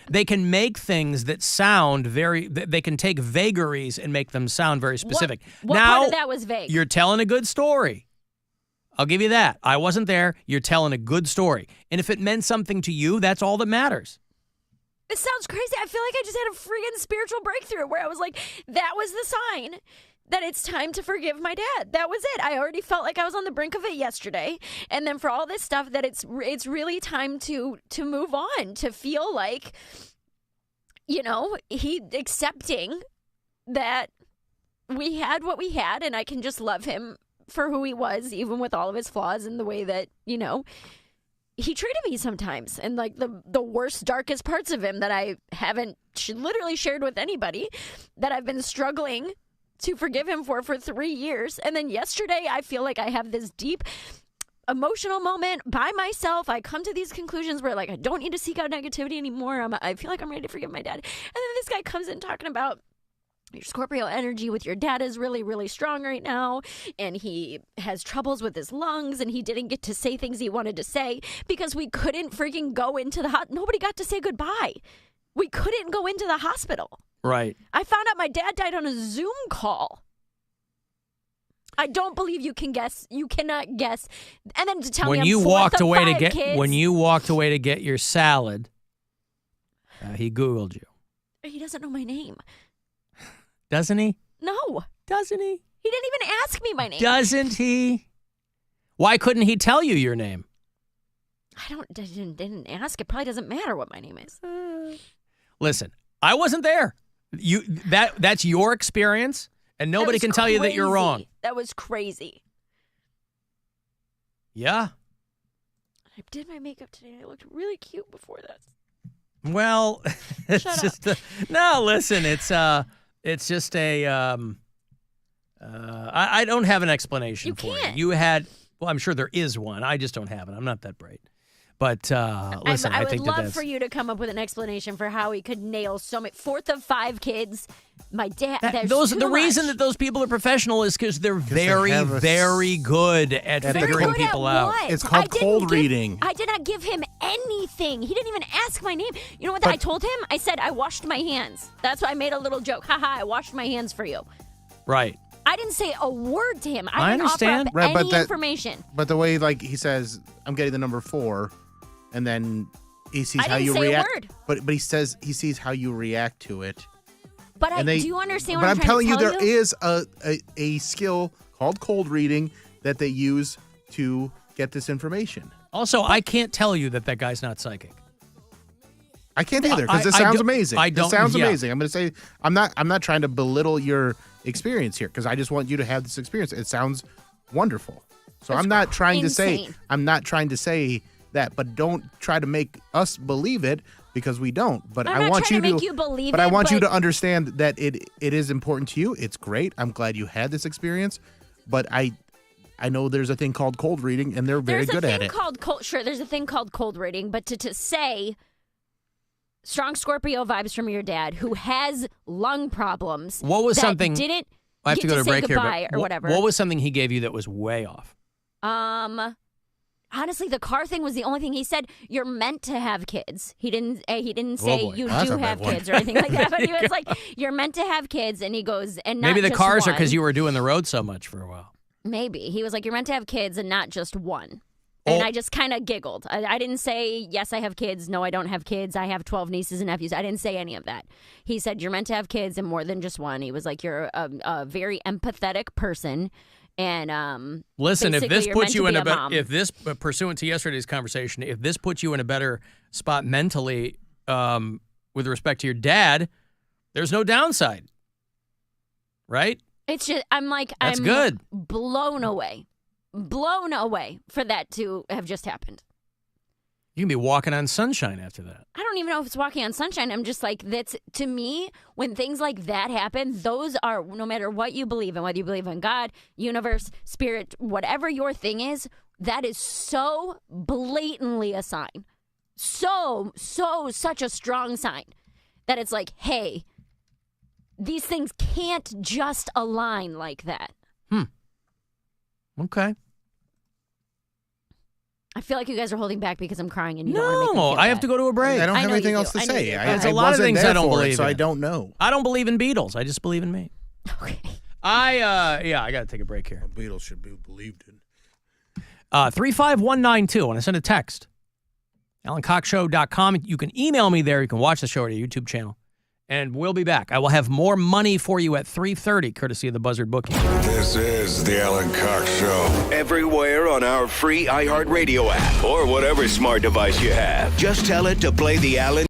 [SPEAKER 9] They can make things that sound very, they can take vagaries and make them sound very specific.
[SPEAKER 10] What
[SPEAKER 9] now,
[SPEAKER 10] part of that was vague?
[SPEAKER 9] You're telling a good story. I'll give you that. I wasn't there. You're telling a good story. And if it meant something to you, that's all that matters.
[SPEAKER 10] It sounds crazy. I feel like I just had a friggin' spiritual breakthrough where I was like, that was the sign that it's time to forgive my dad. That was it. I already felt like I was on the brink of it yesterday. And then for all this stuff, that it's really time to move on, to feel like, you know, he accepting that we had what we had and I can just love him for who he was, even with all of his flaws and the way that, you know, he treated me sometimes, and like the worst, darkest parts of him that I haven't literally shared with anybody, that I've been struggling to forgive him for 3 years. And then yesterday, I feel like I have this deep emotional moment by myself. I come to these conclusions where, like, I don't need to seek out negativity anymore. I feel like I'm ready to forgive my dad. And then this guy comes in talking about your Scorpio energy with your dad is really, really strong right now, and he has troubles with his lungs, and he didn't get to say things he wanted to say because we couldn't freaking go into the nobody got to say goodbye. We couldn't go into the hospital.
[SPEAKER 9] Right.
[SPEAKER 10] I found out my dad died on a Zoom call. I don't believe you can guess. You cannot guess. And then to tell me
[SPEAKER 9] when
[SPEAKER 10] I'm
[SPEAKER 9] you
[SPEAKER 10] fourth
[SPEAKER 9] walked
[SPEAKER 10] of
[SPEAKER 9] away to
[SPEAKER 10] five
[SPEAKER 9] get
[SPEAKER 10] kids.
[SPEAKER 9] when you walked away to get your salad, he Googled you.
[SPEAKER 10] He doesn't know my name.
[SPEAKER 9] Doesn't he?
[SPEAKER 10] No.
[SPEAKER 9] Doesn't he?
[SPEAKER 10] He didn't even ask me my name.
[SPEAKER 9] Doesn't he? Why couldn't he tell you your name?
[SPEAKER 10] I didn't ask. It probably doesn't matter what my name is.
[SPEAKER 9] Listen, I wasn't there. That's your experience, and nobody can tell you that you're wrong.
[SPEAKER 10] That was crazy.
[SPEAKER 9] Yeah.
[SPEAKER 10] I did my makeup today. I looked really cute before this.
[SPEAKER 9] Well, it's just no. Listen, it's just a. I don't have an explanation for it. You had. Well, I'm sure there is one. I just don't have it. I'm not that bright. But listen,
[SPEAKER 10] I would
[SPEAKER 9] think
[SPEAKER 10] love
[SPEAKER 9] that's
[SPEAKER 10] for you to come up with an explanation for how he could nail so many. Fourth of five kids. My dad.
[SPEAKER 9] The reason that those people are professional is because they're very, very good at figuring people out.
[SPEAKER 4] It's called cold reading.
[SPEAKER 10] I did not give him anything. He didn't even ask my name. You know what I told him? I said, I washed my hands. That's why I made a little joke. Haha, I washed my hands for you.
[SPEAKER 9] Right.
[SPEAKER 10] I didn't say a word to him.
[SPEAKER 9] I
[SPEAKER 10] didn't
[SPEAKER 9] understand.
[SPEAKER 10] offer up any information.
[SPEAKER 4] But the way, like, he says, I'm getting the number 4, and then he sees how you react.
[SPEAKER 10] A word.
[SPEAKER 4] But he says he sees how you react to it.
[SPEAKER 10] But do you understand what I'm trying
[SPEAKER 4] telling
[SPEAKER 10] to tell
[SPEAKER 4] you? There is a skill called cold reading that they use to get this information.
[SPEAKER 9] Also, I can't tell you that guy's not psychic.
[SPEAKER 4] I can't either, because it sounds amazing.
[SPEAKER 9] I don't.
[SPEAKER 4] It sounds amazing. I'm going to say I'm not trying to belittle your experience here, because I just want you to have this experience. It sounds wonderful. So I'm not trying to say that, but don't try to make us believe it, because we don't. But
[SPEAKER 10] I'm
[SPEAKER 4] I want you to
[SPEAKER 10] make you believe
[SPEAKER 4] but
[SPEAKER 10] it,
[SPEAKER 4] I want you to understand that it is important to you. It's great. I'm glad you had this experience, but I know there's a thing called cold reading, and they're very good at it.
[SPEAKER 10] There's a thing called cold reading, but to say strong Scorpio vibes from your dad who has lung problems.
[SPEAKER 9] What was something?
[SPEAKER 10] Didn't
[SPEAKER 9] I have to go to break here,
[SPEAKER 10] or whatever.
[SPEAKER 9] What was something he gave you that was way off?
[SPEAKER 10] Honestly, the car thing was the only thing he said. You're meant to have kids. He didn't say you do have kids or anything like that. But he was like, you're meant to have kids, and he goes, and not
[SPEAKER 9] maybe the
[SPEAKER 10] just
[SPEAKER 9] cars are
[SPEAKER 10] one.
[SPEAKER 9] because you were doing the road so much for a while.
[SPEAKER 10] Maybe he was like, you're meant to have kids and not just one. And I just kind of giggled. I didn't say, yes, I have kids. No, I don't have kids. I have 12 nieces and nephews. I didn't say any of that. He said, you're meant to have kids and more than just one. He was like, you're a very empathetic person. And
[SPEAKER 9] listen, if this puts you in
[SPEAKER 10] if
[SPEAKER 9] this pursuant to yesterday's conversation, if this puts you in a better spot mentally with respect to your dad, there's no downside, right?
[SPEAKER 10] It's just, I'm
[SPEAKER 9] That's good.
[SPEAKER 10] blown away for that to have just happened.
[SPEAKER 9] You can be walking on sunshine after that.
[SPEAKER 10] I don't even know if it's walking on sunshine. I'm just like, that's, to me, when things like that happen, those are, no matter what you believe in, whether you believe in God, universe, spirit, whatever your thing is, that is so blatantly a sign. Such a strong sign that it's like, hey, these things can't just align like that.
[SPEAKER 9] Okay.
[SPEAKER 10] I feel like you guys are holding back because I'm crying and you don't want to make me
[SPEAKER 9] No,
[SPEAKER 10] feel
[SPEAKER 9] I have
[SPEAKER 10] bad.
[SPEAKER 9] to go to a break.
[SPEAKER 4] I don't have
[SPEAKER 10] know
[SPEAKER 4] anything
[SPEAKER 10] you
[SPEAKER 4] else
[SPEAKER 10] do.
[SPEAKER 4] to
[SPEAKER 10] I know
[SPEAKER 4] say.
[SPEAKER 10] you do.
[SPEAKER 9] There's
[SPEAKER 4] I
[SPEAKER 9] a lot of
[SPEAKER 4] wasn't
[SPEAKER 9] things
[SPEAKER 4] there
[SPEAKER 9] I don't
[SPEAKER 4] for it,
[SPEAKER 9] believe
[SPEAKER 4] so
[SPEAKER 9] in.
[SPEAKER 4] I don't know.
[SPEAKER 9] I don't believe in Beatles. I just believe in me.
[SPEAKER 10] Okay.
[SPEAKER 9] I got to take a break here.
[SPEAKER 4] Well, Beatles should be believed in.
[SPEAKER 9] 35192. When I send a text, AlanCoxShow.com. You can email me there. You can watch the show at our YouTube channel. And we'll be back. I will have more money for you at 3:30, courtesy of the Buzzard Bookie.
[SPEAKER 19] This is the Alan Cox Show.
[SPEAKER 5] Everywhere on our free iHeartRadio app or whatever smart device you have. Just tell it to play the Alan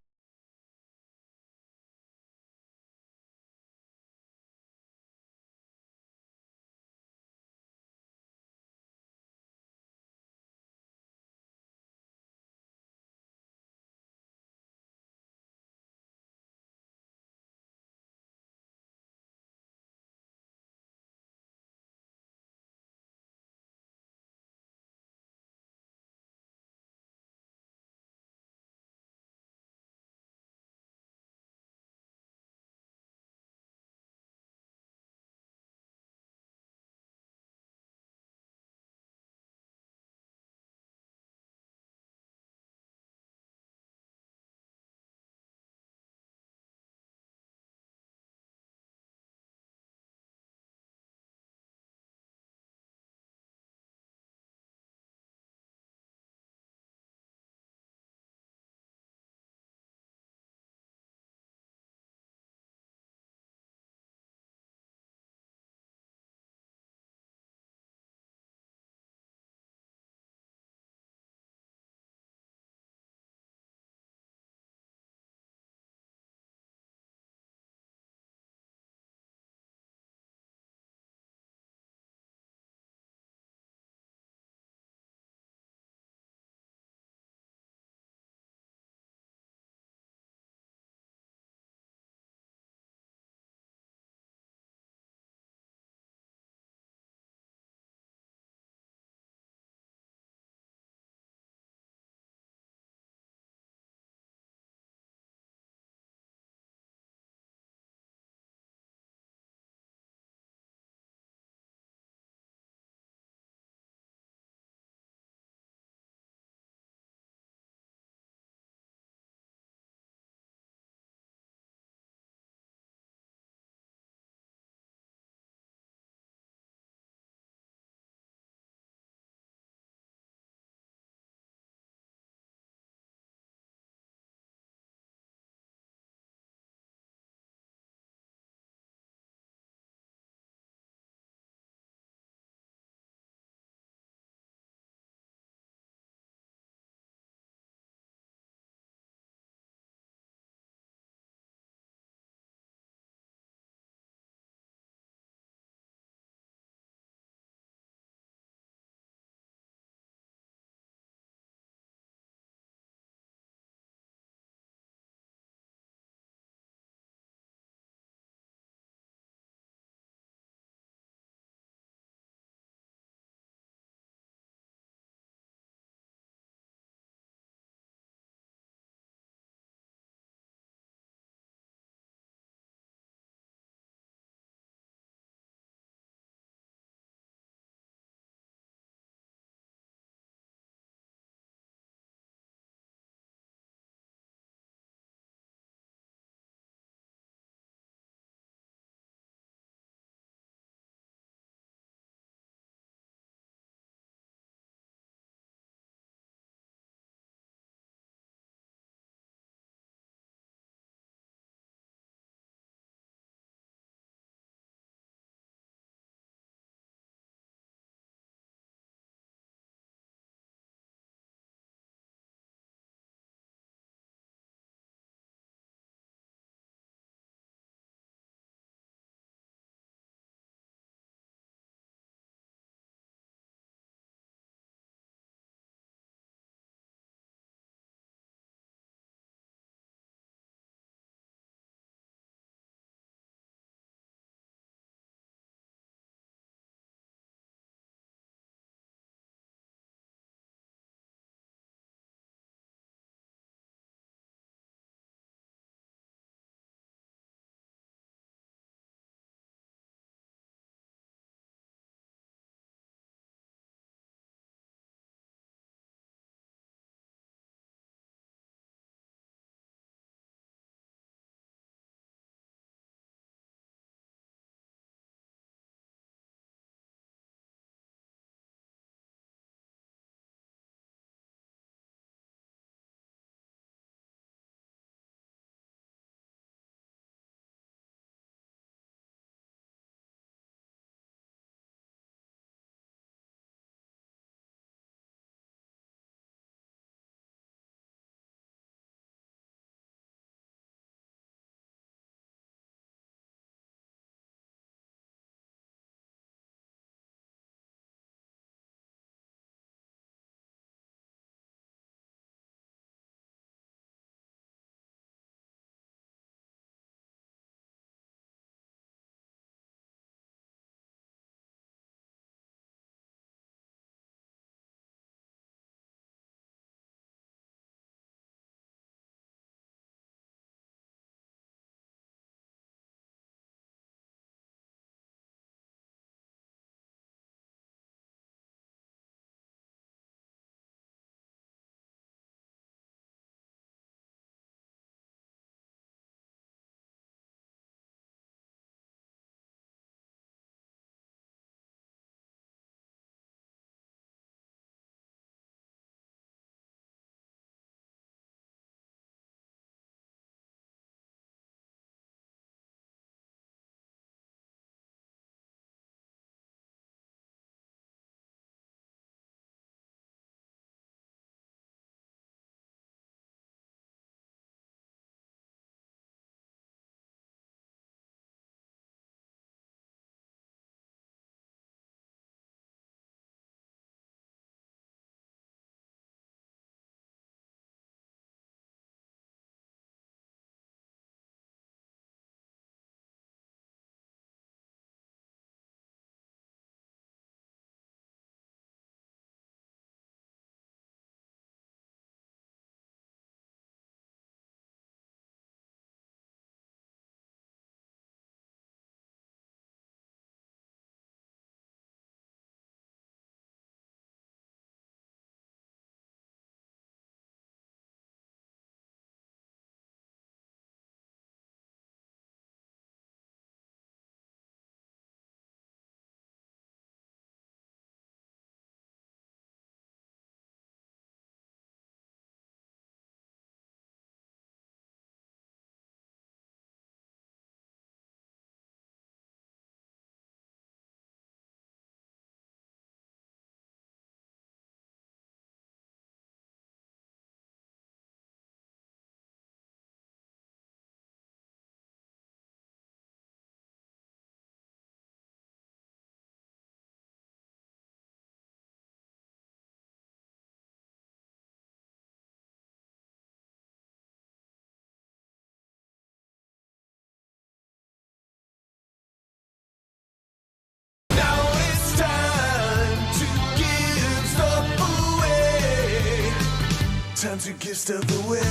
[SPEAKER 20] Time to give stuff away.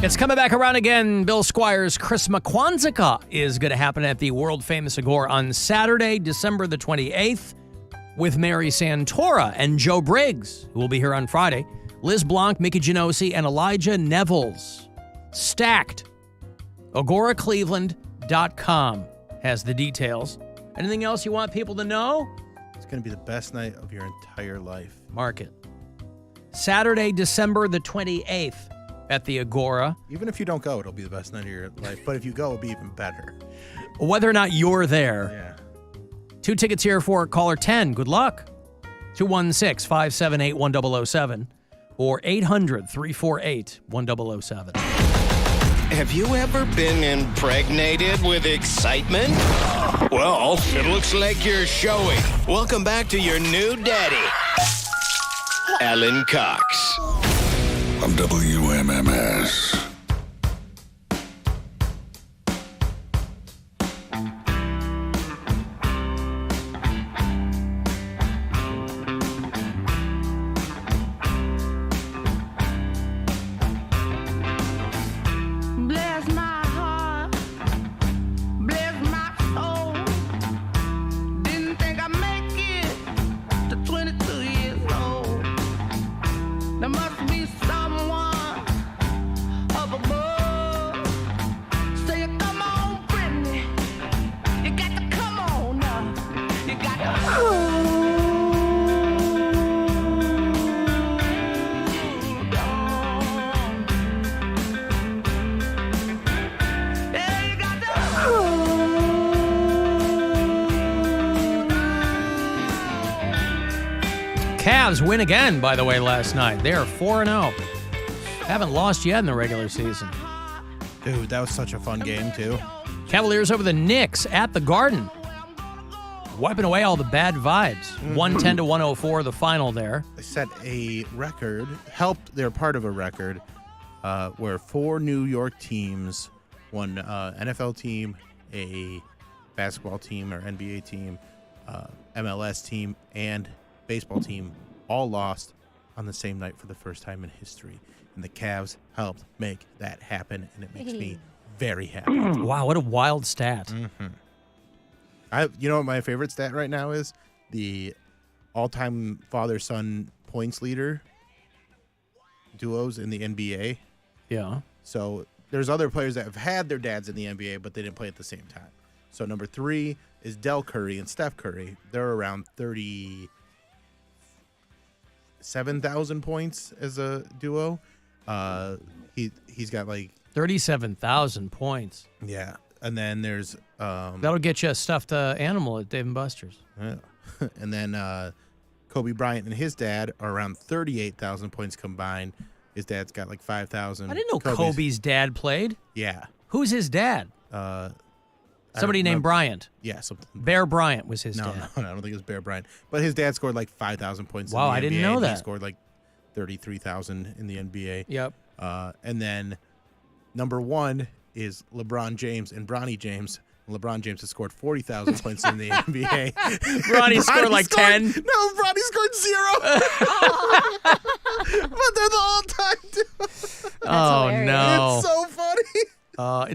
[SPEAKER 9] It's coming back around again. Bill Squire's Christmas Kwanzaa is going to happen at the world-famous Agora on Saturday, December the 28th, with Mary Santora and Joe Briggs, who will be here on Friday, Liz Blanc, Mickey Genosi, and Elijah Nevels. Stacked. AgoraCleveland.com has the details. Anything else you want people to know?
[SPEAKER 4] It's going to be the best night of your entire life.
[SPEAKER 9] Mark it. Saturday, December the 28th at the Agora.
[SPEAKER 4] Even if you don't go, it'll be the best night of your life. But if you go, it'll be even better.
[SPEAKER 9] Whether or not you're there.
[SPEAKER 4] Yeah.
[SPEAKER 9] 2 tickets here for caller 10. Good luck. 216-578-1007 or 800-348-1007.
[SPEAKER 5] Have you ever been impregnated with excitement? Well, it looks like you're showing. Welcome back to your new daddy, Alan Cox.
[SPEAKER 19] On WMMS.
[SPEAKER 18] Bless my heart, bless my soul. Didn't think I'd make it to 22 years old. There must be someone up above. Say, come on, Brittany. You got to come on now. You got to.
[SPEAKER 9] Cavs win again, by the way, last night. They are 4-0. Haven't lost yet in the regular season.
[SPEAKER 4] Dude, that was such a fun game, too.
[SPEAKER 9] Cavaliers over the Knicks at the Garden. Wiping away all the bad vibes. 110-104, the final there.
[SPEAKER 4] They set a record, they're part of a record, where 4 New York teams, one NFL team, a basketball team or NBA team, MLS team, and baseball team all lost on the same night for the first time in history. And the Cavs helped make that happen, and it makes me very happy.
[SPEAKER 9] Wow, what a wild stat.
[SPEAKER 4] You know what my favorite stat right now is? The all-time father-son points leader duos in the NBA.
[SPEAKER 9] Yeah.
[SPEAKER 4] So there's other players that have had their dads in the NBA, but they didn't play at the same time. So number 3 is Del Curry and Steph Curry. They're around 37,000 points as a duo. He's got like
[SPEAKER 9] 37,000 points.
[SPEAKER 4] Yeah. And then there's
[SPEAKER 9] that'll get you a stuffed animal at Dave & Buster's.
[SPEAKER 4] Yeah. And then Kobe Bryant and his dad are around 38,000 points combined. His dad's got like 5,000.
[SPEAKER 9] I didn't know Kobe's dad played.
[SPEAKER 4] Yeah.
[SPEAKER 9] Who's his dad? Somebody named Bryant.
[SPEAKER 4] Yeah, something.
[SPEAKER 9] Bear Bryant was his dad.
[SPEAKER 4] No, I don't think it was Bear Bryant. But his dad scored like 5,000 points
[SPEAKER 9] Wow,
[SPEAKER 4] in the
[SPEAKER 9] I
[SPEAKER 4] NBA.
[SPEAKER 9] didn't know
[SPEAKER 4] and
[SPEAKER 9] that.
[SPEAKER 4] He scored like 33,000 in the NBA.
[SPEAKER 9] Yep.
[SPEAKER 4] And then number 1 is LeBron James and Bronny James. LeBron James has scored 40,000 points in the NBA.
[SPEAKER 9] Bronny scored like 10.
[SPEAKER 4] No, Bronny scored 0. But they're the all-time duo.
[SPEAKER 9] Oh, no.
[SPEAKER 4] It's so funny.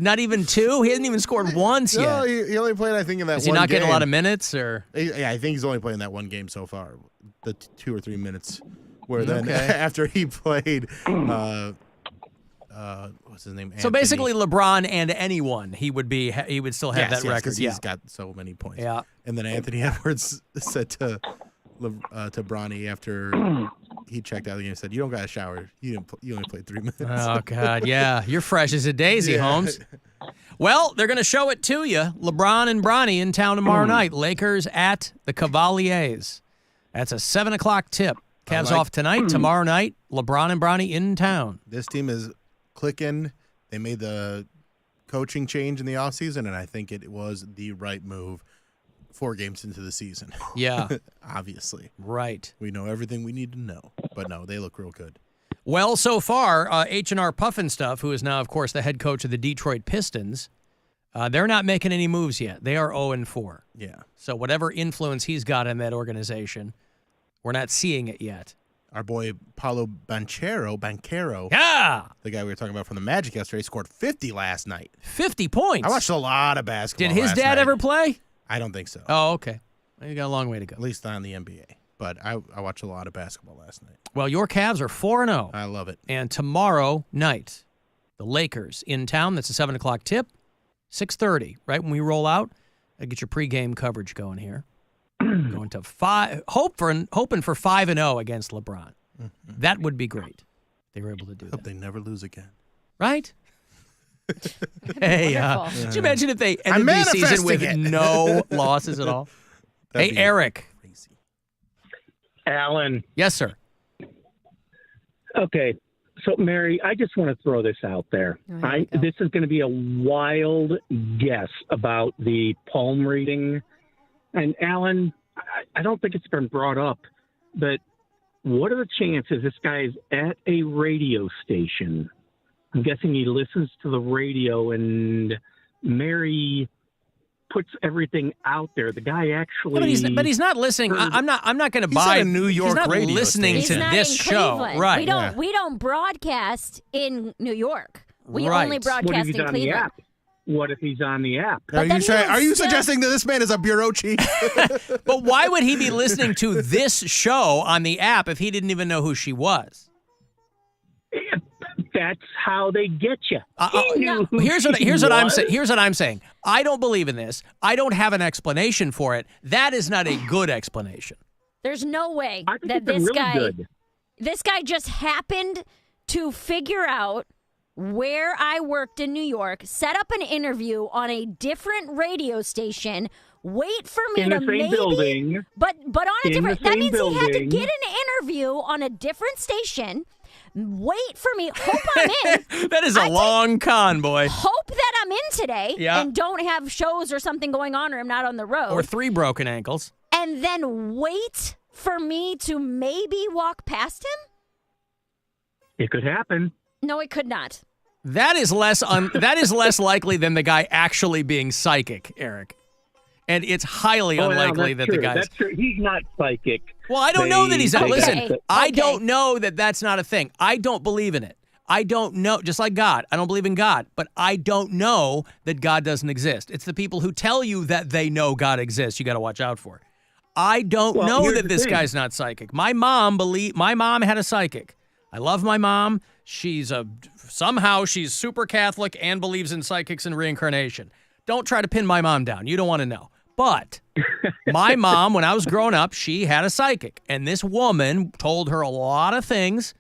[SPEAKER 9] Not even 2? He hasn't even scored once yet.
[SPEAKER 4] No, he only played, I think, in that
[SPEAKER 9] Is
[SPEAKER 4] one
[SPEAKER 9] he not getting a
[SPEAKER 4] game.
[SPEAKER 9] lot of minutes? Or
[SPEAKER 4] Yeah, I think he's only playing that one game so far. The 2 or 3 minutes. Where then
[SPEAKER 9] Okay.
[SPEAKER 4] after he played, what's his name?
[SPEAKER 9] So
[SPEAKER 4] Anthony.
[SPEAKER 9] basically, LeBron and anyone, he would still have that record.
[SPEAKER 4] 'cause he's got so many points.
[SPEAKER 9] Yeah.
[SPEAKER 4] And then Anthony Edwards said to Bronny after he checked out of the game, he said, "You don't got to shower. You only played 3 minutes."
[SPEAKER 9] Oh, God, yeah. You're fresh as a daisy,
[SPEAKER 4] Yeah.
[SPEAKER 9] Holmes. Well, they're going to show it to you. LeBron and Bronny in town tomorrow night. Lakers at the Cavaliers. That's a 7 o'clock tip. Cavs off tonight. Tomorrow night, LeBron and Bronny in town.
[SPEAKER 4] This team is clicking. They made the coaching change in the offseason, and I think it was the right move 4 games into the season.
[SPEAKER 9] Yeah.
[SPEAKER 4] Obviously.
[SPEAKER 9] Right.
[SPEAKER 4] We know everything we need to know. But no, they look real good.
[SPEAKER 9] Well, so far, H&R Puffinstuff, who is now, of course, the head coach of the Detroit Pistons, they're not making any moves yet. They are 0-4.
[SPEAKER 4] Yeah.
[SPEAKER 9] So whatever influence he's got in that organization, we're not seeing it yet.
[SPEAKER 4] our boy Paulo Banchero,
[SPEAKER 9] Yeah.
[SPEAKER 4] the guy we were talking about from the Magic yesterday, scored 50 last night.
[SPEAKER 9] 50 points.
[SPEAKER 4] I watched a lot of basketball.
[SPEAKER 9] Did his
[SPEAKER 4] last
[SPEAKER 9] dad
[SPEAKER 4] night.
[SPEAKER 9] ever play?
[SPEAKER 4] I don't think so.
[SPEAKER 9] Oh, okay. Well, you got a long way to go.
[SPEAKER 4] At least not in the NBA. But I watched a lot of basketball last night.
[SPEAKER 9] Well, your Cavs are 4-0.
[SPEAKER 4] I love it.
[SPEAKER 9] And tomorrow night, the Lakers in town. That's a 7 o'clock tip. 6:30, right when we roll out. I get your pregame coverage going here. Going to hoping for 5-0 against LeBron.
[SPEAKER 4] Mm-hmm.
[SPEAKER 9] That would be great. If they were able to do
[SPEAKER 4] Hope
[SPEAKER 9] that.
[SPEAKER 4] they never lose again.
[SPEAKER 9] Right? Hey,
[SPEAKER 10] wonderful.
[SPEAKER 9] could you imagine if they
[SPEAKER 4] I'm
[SPEAKER 9] ended the season with
[SPEAKER 4] manifesting it.
[SPEAKER 9] no losses at all?
[SPEAKER 4] That'd
[SPEAKER 9] Hey,
[SPEAKER 4] be
[SPEAKER 9] Eric.
[SPEAKER 4] crazy.
[SPEAKER 21] Alan.
[SPEAKER 9] Yes, sir.
[SPEAKER 21] Okay. So, Mary, I just want to throw this out there. This is going to be a wild guess about the palm reading. And, Alan, I don't think it's been brought up, but what are the chances this guy is at a radio station? I'm guessing he listens to the radio, and Mary puts everything out there. The guy actually,
[SPEAKER 9] But he's not listening. I'm not going to buy.
[SPEAKER 4] at a New York
[SPEAKER 9] he's not
[SPEAKER 4] radio
[SPEAKER 9] listening
[SPEAKER 4] station.
[SPEAKER 9] to
[SPEAKER 10] He's not
[SPEAKER 9] this
[SPEAKER 10] in
[SPEAKER 9] show,
[SPEAKER 10] Cleveland.
[SPEAKER 9] right?
[SPEAKER 10] We don't broadcast in New York. We
[SPEAKER 9] Right.
[SPEAKER 10] only
[SPEAKER 21] what if
[SPEAKER 10] broadcast
[SPEAKER 21] he's
[SPEAKER 10] in
[SPEAKER 21] on the
[SPEAKER 10] Cleveland.
[SPEAKER 21] app? What if he's on the app?
[SPEAKER 4] Are
[SPEAKER 10] then
[SPEAKER 4] you,
[SPEAKER 10] he would
[SPEAKER 4] are you
[SPEAKER 10] still-
[SPEAKER 4] suggesting that this man is a bureau chief?
[SPEAKER 9] But why would he be listening to this show on the app if he didn't even know who she was?
[SPEAKER 21] That's how they get you.
[SPEAKER 9] Here's what I'm saying. Here's what I'm saying. I don't believe in this. I don't have an explanation for it. That is not a good explanation.
[SPEAKER 10] There's no way
[SPEAKER 21] I think
[SPEAKER 10] that
[SPEAKER 21] it's been
[SPEAKER 10] this
[SPEAKER 21] really
[SPEAKER 10] guy
[SPEAKER 21] good.
[SPEAKER 10] this guy just happened to figure out where I worked in New York, set up an interview on a different radio station, wait for me
[SPEAKER 21] In
[SPEAKER 10] to
[SPEAKER 21] the same
[SPEAKER 10] maybe
[SPEAKER 21] building.
[SPEAKER 10] but on a
[SPEAKER 21] In
[SPEAKER 10] different
[SPEAKER 21] the
[SPEAKER 10] that
[SPEAKER 21] same
[SPEAKER 10] means he had to
[SPEAKER 21] building.
[SPEAKER 10] get an interview on a different station, wait for me, hope I'm in.
[SPEAKER 9] That is a long con, boy.
[SPEAKER 10] Hope that I'm in today
[SPEAKER 9] Yeah.
[SPEAKER 10] and don't have shows or something going on or I'm not on the road.
[SPEAKER 9] Or 3 broken ankles.
[SPEAKER 10] And then wait for me to maybe walk past him?
[SPEAKER 21] It could happen.
[SPEAKER 10] No, it could not.
[SPEAKER 9] That is less likely than the guy actually being psychic, Eric. And it's highly unlikely that the guy's.
[SPEAKER 21] That's true. He's not psychic.
[SPEAKER 9] Well, I don't know that he's not. Listen,
[SPEAKER 10] Okay.
[SPEAKER 9] I don't know that that's not a thing. I don't believe in it. I don't know, just like God. I don't believe in God, but I don't know that God doesn't exist. It's the people who tell you that they know God exists you got to watch out for. I don't know
[SPEAKER 21] here's
[SPEAKER 9] that
[SPEAKER 21] the
[SPEAKER 9] this
[SPEAKER 21] thing.
[SPEAKER 9] guy's not psychic. My mom had a psychic. I love my mom. Somehow she's super Catholic and believes in psychics and reincarnation. Don't try to pin my mom down. You don't want to know. But my mom, when I was growing up, she had a psychic. And this woman told her a lot of things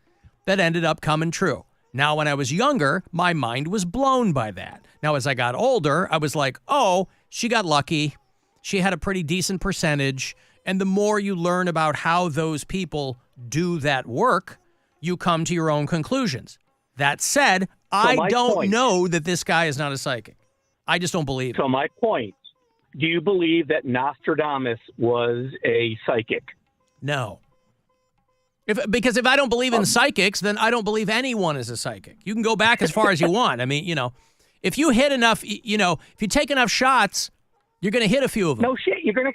[SPEAKER 9] that ended up coming true. Now, when I was younger, my mind was blown by that. Now, as I got older, I was like, oh, she got lucky. She had a pretty decent percentage. And the more you learn about how those people do that work, you come to your own conclusions. That said, I don't know that this guy is not a psychic. I just don't believe it.
[SPEAKER 21] So my point, do you believe that Nostradamus was a psychic?
[SPEAKER 9] No. Because if I don't believe in psychics, then I don't believe anyone is a psychic. You can go back as far as you want. I mean, if you hit enough, if you take enough shots, you're going to hit a few of them.
[SPEAKER 21] No shit. You're gonna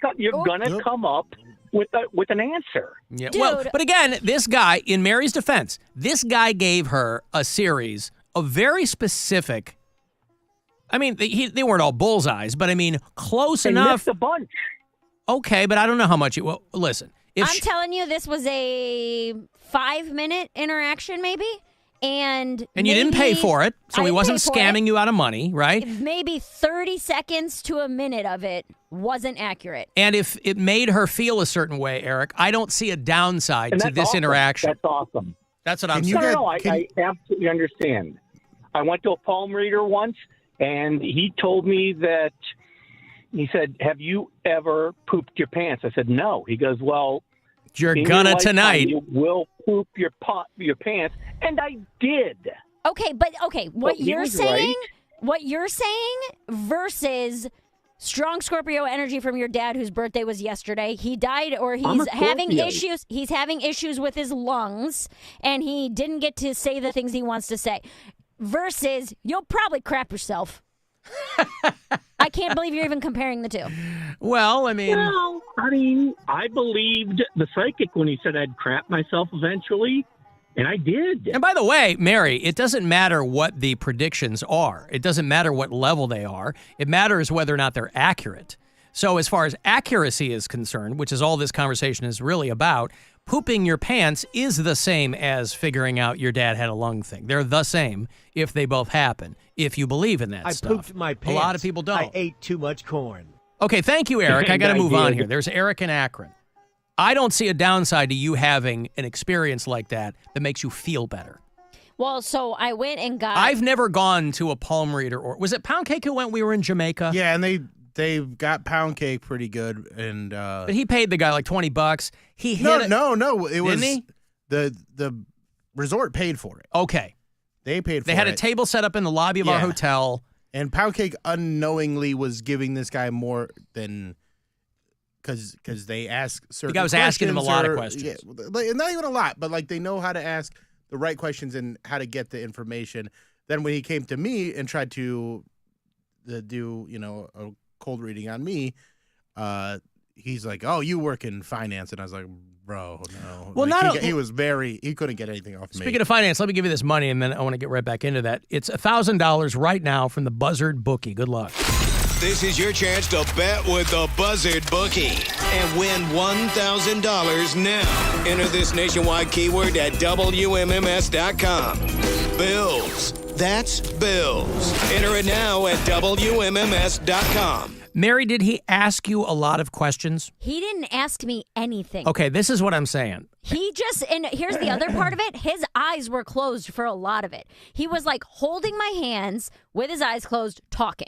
[SPEAKER 21] come up with an answer.
[SPEAKER 9] Yeah.
[SPEAKER 10] Dude.
[SPEAKER 9] Well, but again, this guy, in Mary's defense, this guy gave her a series of very specific. I mean, they weren't all bullseyes, but I mean, close
[SPEAKER 21] They
[SPEAKER 9] enough.
[SPEAKER 21] missed a bunch.
[SPEAKER 9] Okay, but I don't know how much. Well, listen.
[SPEAKER 10] I'm telling you, this was a 5-minute interaction, maybe. And
[SPEAKER 9] you didn't pay for it, so he wasn't
[SPEAKER 10] pay for
[SPEAKER 9] scamming you out of money, right?
[SPEAKER 10] Maybe 30 seconds to a minute of it wasn't accurate.
[SPEAKER 9] And if it made her feel a certain way, Eric, I don't see a downside
[SPEAKER 21] And
[SPEAKER 9] to
[SPEAKER 21] that's
[SPEAKER 9] this
[SPEAKER 21] awesome.
[SPEAKER 9] interaction.
[SPEAKER 21] That's awesome.
[SPEAKER 9] That's what I'm
[SPEAKER 21] No,
[SPEAKER 9] saying.
[SPEAKER 21] I absolutely understand. I went to a palm reader once, and he told me that, he said, have you ever pooped your pants? I said, no. He goes, well,
[SPEAKER 9] You're
[SPEAKER 21] in
[SPEAKER 9] gonna
[SPEAKER 21] your lifetime,
[SPEAKER 9] tonight.
[SPEAKER 21] You will poop your pants. And I did.
[SPEAKER 10] Okay, but what
[SPEAKER 21] he
[SPEAKER 10] you're
[SPEAKER 21] was
[SPEAKER 10] saying,
[SPEAKER 21] right.
[SPEAKER 10] Versus strong Scorpio energy from your dad whose birthday was yesterday. He died or
[SPEAKER 21] I'm
[SPEAKER 10] he's
[SPEAKER 21] a
[SPEAKER 10] having
[SPEAKER 21] Scorpio.
[SPEAKER 10] issues. He's having issues with his lungs and he didn't get to say the things he wants to say. Versus you'll probably crap yourself. I I can't believe you're even comparing the two.
[SPEAKER 9] Well, I mean,
[SPEAKER 21] I believed the psychic when he said I'd crap myself eventually, and I did.
[SPEAKER 9] And by the way, Mary, it doesn't matter what the predictions are. It doesn't matter what level they are. It matters whether or not they're accurate. So as far as accuracy is concerned, which is all this conversation is really about, pooping your pants is the same as figuring out your dad had a lung thing. They're the same if they both happen, if you believe in that stuff.
[SPEAKER 6] I pooped my pants.
[SPEAKER 9] A lot of people don't.
[SPEAKER 6] I ate too much corn.
[SPEAKER 9] Okay, thank you, Eric. I got to move on
[SPEAKER 6] did.
[SPEAKER 9] here. There's Eric in Akron. I don't see a downside to you having an experience like that makes you feel better.
[SPEAKER 10] Well, so I went and got...
[SPEAKER 9] I've never gone to a palm reader, or was it Pound Cake who went? We were in Jamaica.
[SPEAKER 4] Yeah, and they got Pound Cake pretty good, and
[SPEAKER 9] but he paid the guy like $20. He hit
[SPEAKER 4] no. It was
[SPEAKER 9] he?
[SPEAKER 4] the resort paid for it.
[SPEAKER 9] Okay,
[SPEAKER 4] they paid for it.
[SPEAKER 9] They had a table set up in the lobby of our hotel,
[SPEAKER 4] and Pound Cake unknowingly was giving this guy more than because they ask certain.
[SPEAKER 9] The guy was asking him a lot of questions.
[SPEAKER 4] Yeah, not even a lot, but like they know how to ask the right questions and how to get the information. Then when he came to me and tried to do a cold reading on me, he's like, "Oh, you work in finance," and I was like, "Bro, no."
[SPEAKER 9] Well,
[SPEAKER 4] like, he couldn't get anything off me.
[SPEAKER 9] Speaking of finance, let me give you this money, and then I want to get right back into that. It's $1,000 right now from the Buzzard Bookie. Good luck.
[SPEAKER 5] This is your chance to bet with the Buzzard Bookie and win $1,000 now. Enter this nationwide keyword at WMMS.com. Bills. That's bills. Enter it now at WMMS.com.
[SPEAKER 9] Mary, did he ask you a lot of questions?
[SPEAKER 10] He didn't ask me anything.
[SPEAKER 9] Okay, this is what I'm saying.
[SPEAKER 10] He just, and here's the other part of it, his eyes were closed for a lot of it. He was like holding my hands with his eyes closed, talking.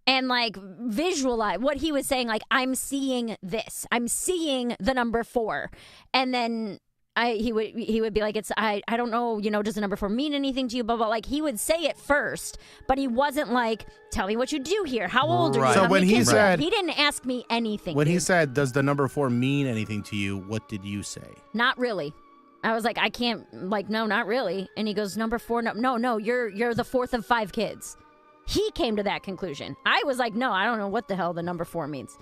[SPEAKER 10] And like visualize what he was saying, like, I'm seeing this. I'm seeing the number 4. And then he would be like, I don't know, does the number 4 mean anything to you? Blah, blah. Like, he would say it first, but he wasn't like, tell me what you do here. How old are you?
[SPEAKER 4] So when he said,
[SPEAKER 10] he didn't ask me anything.
[SPEAKER 4] When he said, does the number 4 mean anything to you? What did you say?
[SPEAKER 10] Not really. I was like, I can't, like, no, not really. And he goes, number 4, no, you're the 4th of 5 kids. He came to that conclusion. I was like, no, I don't know what the hell the number 4 means.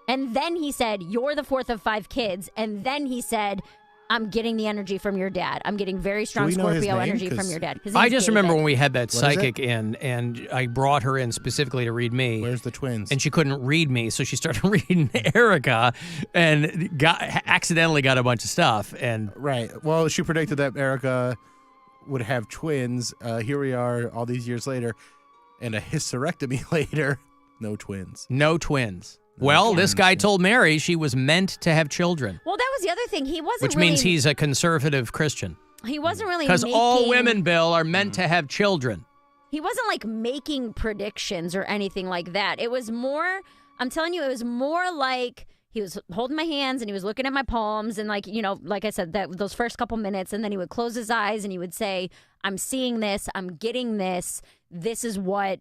[SPEAKER 10] And then he said, you're the 4th of 5 kids. And then he said, I'm getting the energy from your dad. I'm getting very strong Scorpio energy from your dad.
[SPEAKER 9] I just remember when we had that psychic in, and I brought her in specifically to read me.
[SPEAKER 4] Where's the twins?
[SPEAKER 9] And she couldn't read me, so she started reading Erica and accidentally got a bunch of stuff. And
[SPEAKER 4] right. Well, she predicted that Erica would have twins. Here we are all these years later. And a hysterectomy later, no twins.
[SPEAKER 9] No twins. Well, this guy told Mary she was meant to have children.
[SPEAKER 10] Well, that was the other thing. He wasn't
[SPEAKER 9] Which means he's a conservative Christian.
[SPEAKER 10] He wasn't really
[SPEAKER 9] Because all women, Bill, are meant to have children.
[SPEAKER 10] He wasn't like making predictions or anything like that. It was more, I'm telling you, it was more like he was holding my hands and he was looking at my palms and like, like I said, those first couple minutes, and then he would close his eyes and he would say, I'm seeing this, I'm getting this. This is what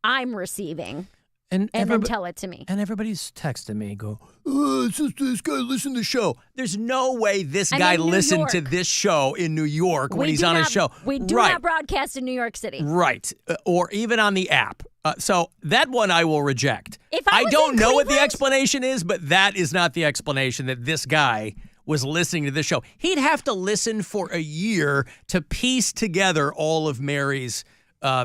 [SPEAKER 10] I'm receiving. And then tell it to me.
[SPEAKER 9] And everybody's texting me, it's just this guy listened to the show. There's no way this guy listened to this show in New York when he's on his show.
[SPEAKER 10] We do not broadcast in New York City.
[SPEAKER 9] Right. Or even on the app. So that one I will reject.
[SPEAKER 10] If
[SPEAKER 9] I don't know what the explanation is, but that is not the explanation that this guy was listening to this show. He'd have to listen for a year to piece together all of Mary's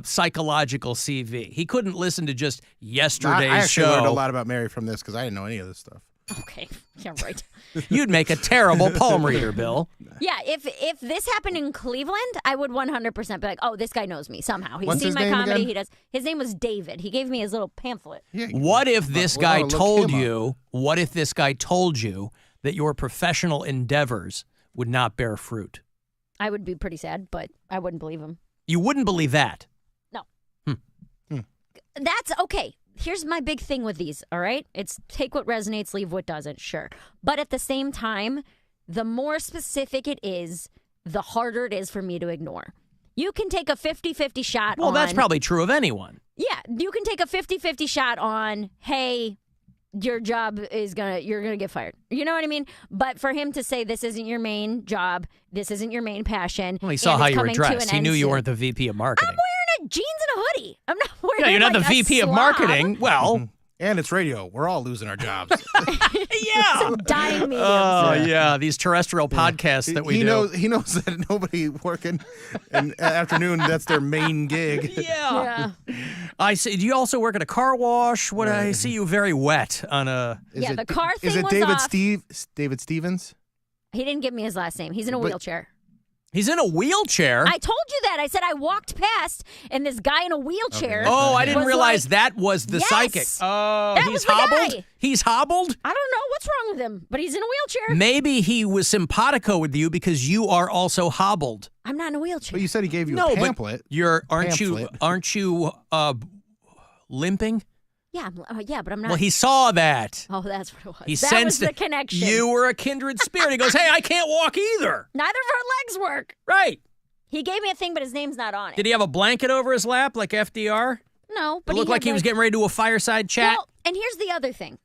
[SPEAKER 9] psychological CV. He couldn't listen to just yesterday's show.
[SPEAKER 4] I actually learned a lot about Mary from this because I didn't know any of this stuff.
[SPEAKER 10] Okay, yeah, right.
[SPEAKER 9] You'd make a terrible palm reader, Bill.
[SPEAKER 10] Yeah, if this happened in Cleveland, I would 100% be like, oh, this guy knows me somehow. He's
[SPEAKER 4] What's
[SPEAKER 10] seen
[SPEAKER 4] his
[SPEAKER 10] my
[SPEAKER 4] name
[SPEAKER 10] comedy.
[SPEAKER 4] again?
[SPEAKER 10] He does. His name was David. He gave me his little pamphlet.
[SPEAKER 4] Yeah,
[SPEAKER 9] what if this guy told you that your professional endeavors would not bear fruit?
[SPEAKER 10] I would be pretty sad, but I wouldn't believe him.
[SPEAKER 9] You wouldn't believe that?
[SPEAKER 10] No. That's okay. Here's my big thing with these, all right? It's take what resonates, leave what doesn't, sure. But at the same time, the more specific it is, the harder it is for me to ignore. You can take a 50-50 shot on...
[SPEAKER 9] Well, that's probably true of anyone.
[SPEAKER 10] Yeah, you can take a 50-50 shot on, hey, your job is you're gonna get fired. You know what I mean? But for him to say this isn't your main job, this isn't your main passion.
[SPEAKER 9] Well, he saw how you were dressed. He knew you weren't the VP of marketing.
[SPEAKER 10] I'm wearing a jeans and a hoodie. I'm not wearing
[SPEAKER 9] Yeah, you're not
[SPEAKER 10] like
[SPEAKER 9] the
[SPEAKER 10] a
[SPEAKER 9] VP of
[SPEAKER 10] slob.
[SPEAKER 9] marketing. Well,
[SPEAKER 4] and it's radio. We're all losing our jobs.
[SPEAKER 9] yeah.
[SPEAKER 10] Some dying mediums.
[SPEAKER 9] Oh, yeah. These terrestrial podcasts that we do.
[SPEAKER 4] He knows that nobody working in afternoon, that's their main gig.
[SPEAKER 9] Yeah. I see. Do you also work at a car wash? What I see you very wet on a.
[SPEAKER 10] The car thing
[SPEAKER 4] Is it
[SPEAKER 10] was
[SPEAKER 4] David Stevens?
[SPEAKER 10] He didn't give me his last name. He's in a wheelchair.
[SPEAKER 9] He's in a wheelchair?
[SPEAKER 10] I told you that. I said I walked past, and this guy in a wheelchair.
[SPEAKER 9] Oh, I didn't
[SPEAKER 10] was
[SPEAKER 9] realize
[SPEAKER 10] like,
[SPEAKER 9] that was the
[SPEAKER 10] Yes!
[SPEAKER 9] psychic. Oh,
[SPEAKER 10] That
[SPEAKER 9] he's
[SPEAKER 10] was the
[SPEAKER 9] hobbled?
[SPEAKER 10] guy.
[SPEAKER 9] He's hobbled?
[SPEAKER 10] I don't know what's wrong with him, but he's in a wheelchair.
[SPEAKER 9] Maybe he was simpatico with you because you are also hobbled.
[SPEAKER 10] I'm not in a wheelchair.
[SPEAKER 4] But you said he gave you
[SPEAKER 9] No,
[SPEAKER 4] a
[SPEAKER 9] but
[SPEAKER 4] pamphlet.
[SPEAKER 9] aren't you limping?
[SPEAKER 10] Yeah, but I'm not.
[SPEAKER 9] Well, he saw that.
[SPEAKER 10] Oh, that's what it was.
[SPEAKER 9] He
[SPEAKER 10] that
[SPEAKER 9] sensed
[SPEAKER 10] was the
[SPEAKER 9] it.
[SPEAKER 10] connection.
[SPEAKER 9] You were a kindred spirit. He goes, hey, I can't walk either.
[SPEAKER 10] Neither of our legs work.
[SPEAKER 9] Right.
[SPEAKER 10] He gave me a thing, but his name's not on it.
[SPEAKER 9] Did he have a blanket over his lap like FDR?
[SPEAKER 10] No, but
[SPEAKER 9] It looked like he was getting ready to do a fireside chat.
[SPEAKER 10] Well, and here's the other thing.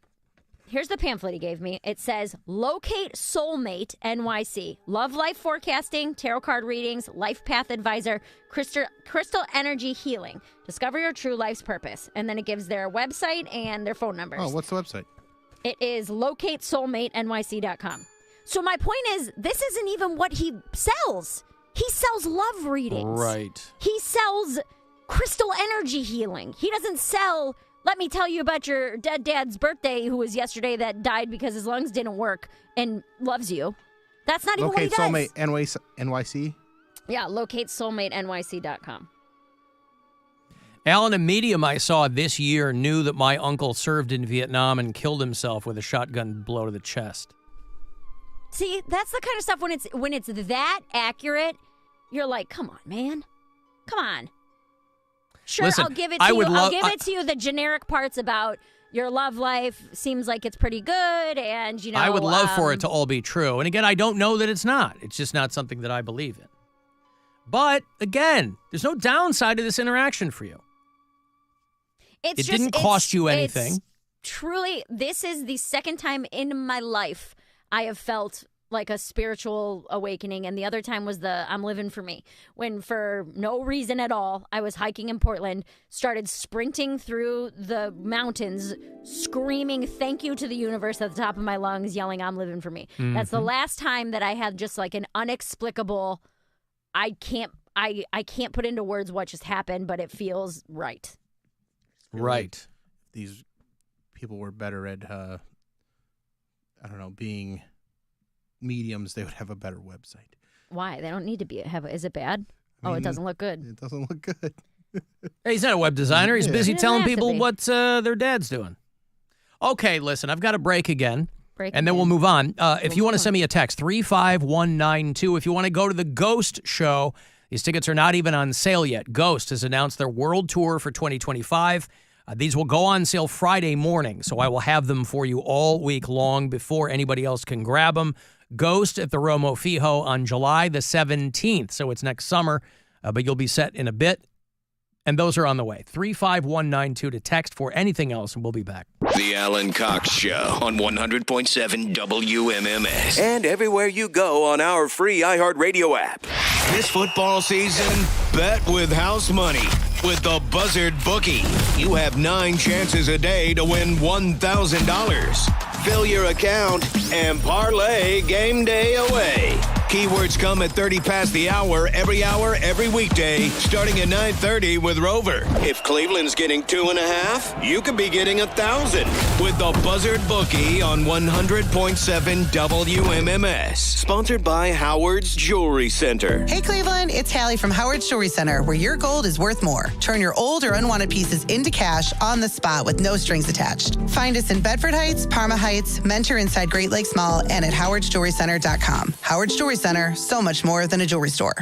[SPEAKER 10] Here's the pamphlet he gave me. It says, Locate Soulmate NYC. Love life forecasting, tarot card readings, life path advisor, crystal energy healing. Discover your true life's purpose. And then it gives their website and their phone numbers.
[SPEAKER 4] Oh, what's the website?
[SPEAKER 10] It is locatesoulmatenyc.com. So my point is, this isn't even what he sells. He sells love readings.
[SPEAKER 9] Right.
[SPEAKER 10] He sells crystal energy healing. He doesn't sell, let me tell you about your dead dad's birthday who was yesterday that died because his lungs didn't work and loves you. That's not even what he does.
[SPEAKER 4] Locate Soulmate NYC?
[SPEAKER 10] Yeah, locatesoulmatenyc.com.
[SPEAKER 9] Alan, a medium I saw this year knew that my uncle served in Vietnam and killed himself with a shotgun blow to the chest.
[SPEAKER 10] See, that's the kind of stuff when it's that accurate, you're like, come on, man. Come on. Sure,
[SPEAKER 9] Listen,
[SPEAKER 10] I'll give it to you. I'll give it to you the generic parts about your love life seems like it's pretty good and,
[SPEAKER 9] I would love for it to all be true. And again, I don't know that it's not. It's just not something that I believe in. But again, there's no downside to this interaction for you. It didn't cost you anything.
[SPEAKER 10] Truly, this is the second time in my life I have felt like a spiritual awakening, and the other time was the I'm living for me, when for no reason at all, I was hiking in Portland, started sprinting through the mountains, screaming thank you to the universe at the top of my lungs, yelling I'm living for me.
[SPEAKER 9] Mm-hmm.
[SPEAKER 10] That's the last time that I had just like an unexplicable, I can't put into words what just happened, but it feels right.
[SPEAKER 9] Right.
[SPEAKER 4] These people were better at being mediums, they would have a better website.
[SPEAKER 10] Why? They don't need to is it bad? It doesn't look good.
[SPEAKER 4] It doesn't look good.
[SPEAKER 9] Hey, he's not a web designer. He's busy
[SPEAKER 10] He doesn't
[SPEAKER 9] telling
[SPEAKER 10] have to
[SPEAKER 9] people
[SPEAKER 10] be.
[SPEAKER 9] what their dad's doing. Okay, listen, I've got a break again.
[SPEAKER 10] Break
[SPEAKER 9] Then we'll move on. If you want to send me a text, 35192. If you want to go to the Ghost show, these tickets are not even on sale yet. Ghost has announced their world tour for 2025. These will go on sale Friday morning, so I will have them for you all week long before anybody else can grab them. Ghost at the Romo Fijo on July the 17th, so it's next summer, but you'll be set in a bit. And those are on the way. 35192 to text for anything else, and we'll be back.
[SPEAKER 5] The Alan Cox Show on 100.7 WMMS. And everywhere you go on our free iHeartRadio app. This football season, bet with house money with the Buzzard Bookie. You have 9 chances a day to win $1,000. Fill your account and parlay game day away. Keywords come at 30 past the hour, every weekday, starting at 9:30 with Rover. If Cleveland's getting 2.5, you could be getting 1,000 with the Buzzard Bookie on 100.7 WMMS. Sponsored by Howard's Jewelry Center.
[SPEAKER 6] Hey Cleveland, it's Hallie from Howard's Jewelry Center, where your gold is worth more. Turn your old or unwanted pieces into cash on the spot with no strings attached. Find us in Bedford Heights, Parma Heights, Mentor inside Great Lakes Mall, and at howardsjewelrycenter.com. Howard's Jewelry Center, so much more than a jewelry store.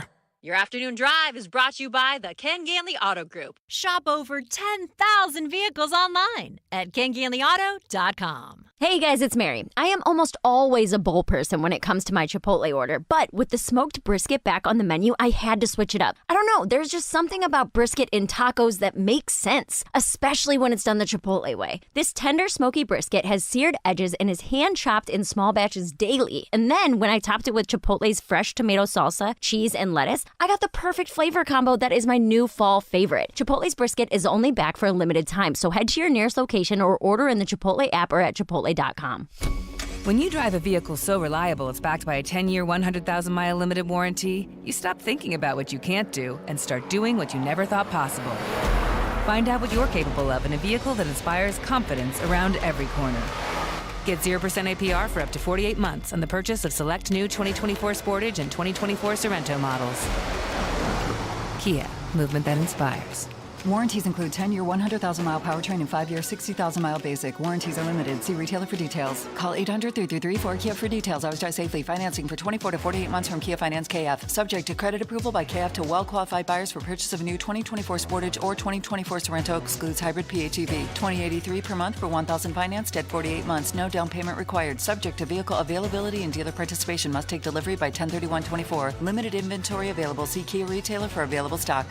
[SPEAKER 22] Your afternoon drive is brought to you by the Ken Ganley Auto Group. Shop over 10,000 vehicles online at KenGanleyAuto.com.
[SPEAKER 10] Hey guys, it's Mary. I am almost always a bowl person when it comes to my Chipotle order, but with the smoked brisket back on the menu, I had to switch it up. I don't know, there's just something about brisket in tacos that makes sense, especially when it's done the Chipotle way. This tender, smoky brisket has seared edges and is hand-chopped in small batches daily. And then when I topped it with Chipotle's fresh tomato salsa, cheese, and lettuce, I got the perfect flavor combo that is my new fall favorite. Chipotle's brisket is only back for a limited time, so head to your nearest location or order in the Chipotle app or at Chipotle.com.
[SPEAKER 1] When you drive a vehicle so reliable it's backed by a 10-year, 100,000-mile limited warranty, you stop thinking about what you can't do and start doing what you never thought possible. Find out what you're capable of in a vehicle that inspires confidence around every corner. Get 0% APR for up to 48 months on the purchase of select new 2024 Sportage and 2024 Sorrento models. Kia, movement that inspires.
[SPEAKER 8] Warranties include 10-year, 100,000-mile powertrain and 5-year, 60,000-mile basic. Warranties are limited. See retailer for details. Call 800-333-4KIA for details. Always drive safely. Financing for 24 to 48 months from Kia Finance KF. Subject to credit approval by KF to well-qualified buyers for purchase of a new 2024 Sportage or 2024 Sorrento. Excludes hybrid PHEV. $20.83 per month for 1,000 financed at 48 months. No down payment required. Subject to vehicle availability and dealer participation. Must take delivery by 10/31/24. Limited inventory available. See Kia retailer for available stock.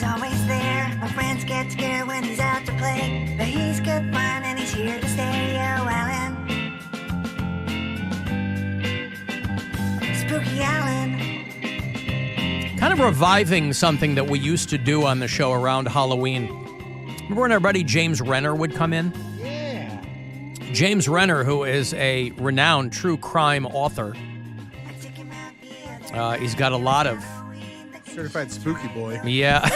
[SPEAKER 2] always there. My friends get scared when he's out to play, but he's good fun and he's here to stay. Oh, Alan. Spooky Alan.
[SPEAKER 9] Kind of reviving something that we used to do on the show around Halloween. Remember when our buddy James Renner would come in?
[SPEAKER 4] Yeah.
[SPEAKER 9] James Renner, who is a renowned true crime author. He's got a lot of
[SPEAKER 4] Certified spooky boy.
[SPEAKER 9] Yeah.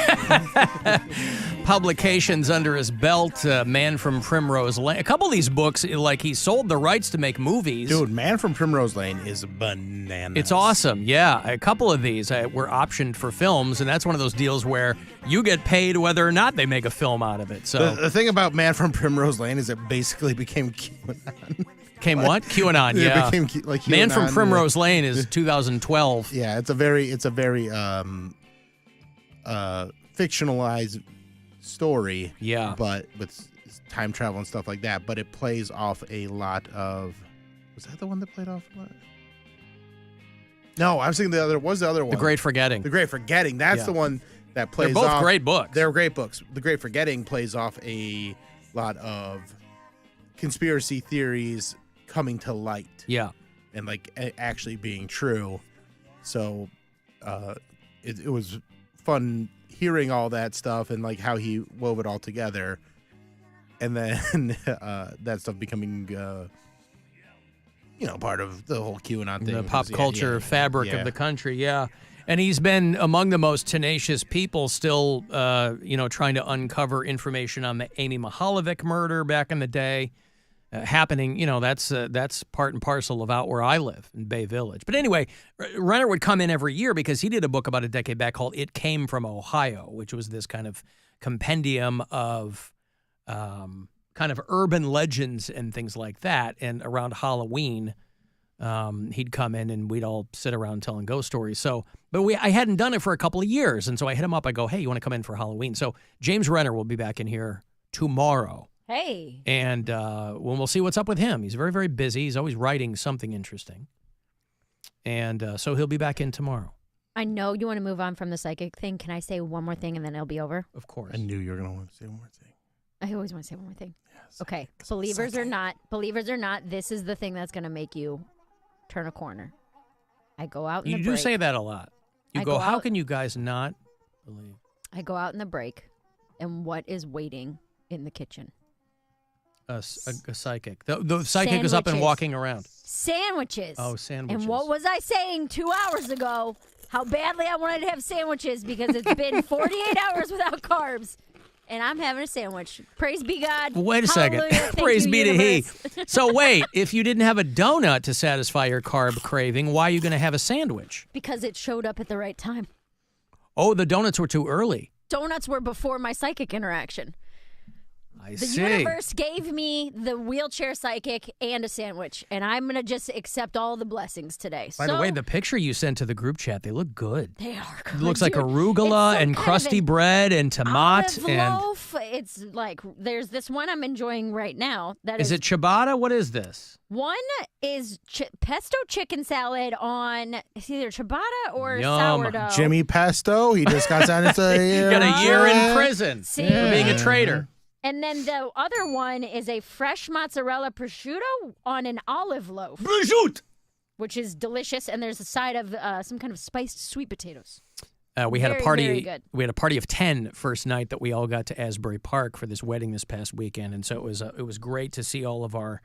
[SPEAKER 9] publications under his belt. Man from Primrose Lane. A couple of these books, like he sold the rights to make movies.
[SPEAKER 4] Dude, Man from Primrose Lane is bananas.
[SPEAKER 9] It's awesome. Yeah. A couple of these were optioned for films, and that's one of those deals where you get paid whether or not they make a film out of it. So
[SPEAKER 4] the thing about Man from Primrose Lane is it basically became QAnon.
[SPEAKER 9] Came what? QAnon, yeah.
[SPEAKER 4] It became like QAnon.
[SPEAKER 9] Man from Primrose Lane is 2012.
[SPEAKER 4] Yeah, it's a very fictionalized story.
[SPEAKER 9] Yeah.
[SPEAKER 4] But with time travel and stuff like that. But it plays off a lot of... Was that the one that played off a lot? No, I was thinking the other one.
[SPEAKER 9] The Great Forgetting.
[SPEAKER 4] The Great Forgetting. That's the one that plays off...
[SPEAKER 9] They're both great books.
[SPEAKER 4] They're great books. The Great Forgetting plays off a lot of conspiracy theories coming to light.
[SPEAKER 9] Yeah.
[SPEAKER 4] And like actually being true. So it was fun hearing all that stuff and like how he wove it all together. And then that stuff becoming part of the whole QAnon thing.
[SPEAKER 9] The pop culture fabric of the country, yeah. And he's been among the most tenacious people still, trying to uncover information on the Amy Mihaljevic murder back in the day. Happening, that's part and parcel of out where I live in Bay Village. But anyway, Renner would come in every year because he did a book about a decade back called It Came from Ohio, which was this kind of compendium of kind of urban legends and things like that. And around Halloween, he'd come in and we'd all sit around telling ghost stories. I hadn't done it for a couple of years. And so I hit him up. I go, hey, you want to come in for Halloween? So James Renner will be back in here tomorrow.
[SPEAKER 10] Hey.
[SPEAKER 9] And we'll see what's up with him. He's very, very busy. He's always writing something interesting. And so he'll be back in tomorrow.
[SPEAKER 10] I know you want to move on from the psychic thing. Can I say one more thing and then it'll be over?
[SPEAKER 9] Of course.
[SPEAKER 4] I knew you were going to want to say one more thing.
[SPEAKER 10] I always want to say one more thing.
[SPEAKER 4] Yes.
[SPEAKER 10] Okay. Believers or not, this is the thing that's going to make you turn a corner. I go out in the break.
[SPEAKER 9] You do say that a lot. You go, how can you guys not believe?
[SPEAKER 10] I go out in the break, and what is waiting in the kitchen?
[SPEAKER 9] A psychic. The psychic is up and walking around.
[SPEAKER 10] Sandwiches.
[SPEAKER 9] Oh, sandwiches.
[SPEAKER 10] And what was I saying 2 hours ago? How badly I wanted to have sandwiches because it's been 48 hours without carbs. And I'm having a sandwich. Praise be God.
[SPEAKER 9] Wait a second. Praise be to He. So wait, if you didn't have a donut to satisfy your carb craving, why are you going to have a sandwich?
[SPEAKER 10] Because it showed up at the right time.
[SPEAKER 9] Oh, the donuts were too early.
[SPEAKER 10] Donuts were before my psychic interaction.
[SPEAKER 9] The
[SPEAKER 10] universe gave me the wheelchair psychic and a sandwich, and I'm going to just accept all the blessings today.
[SPEAKER 9] By the way, the picture you sent to the group chat, they look good.
[SPEAKER 10] They are good.
[SPEAKER 9] It looks like arugula and crusty bread and tomato.
[SPEAKER 10] Loaf. It's like, there's this one I'm enjoying right now.
[SPEAKER 9] Is it ciabatta? What is this?
[SPEAKER 10] One is pesto chicken salad on, it's either ciabatta or
[SPEAKER 9] Yum.
[SPEAKER 10] sourdough.
[SPEAKER 4] Jimmy Pesto, he just got sentenced to
[SPEAKER 9] got a year in prison for being a traitor.
[SPEAKER 10] And then the other one is a fresh mozzarella prosciutto on an olive loaf.
[SPEAKER 9] Prosciutto!
[SPEAKER 10] Which is delicious, and there's a side of some kind of spiced sweet potatoes.
[SPEAKER 9] We had a
[SPEAKER 10] Very,
[SPEAKER 9] party.
[SPEAKER 10] very good.
[SPEAKER 9] We had a party of 10 first night that we all got to Asbury Park for this wedding this past weekend, and so it was great to see all of our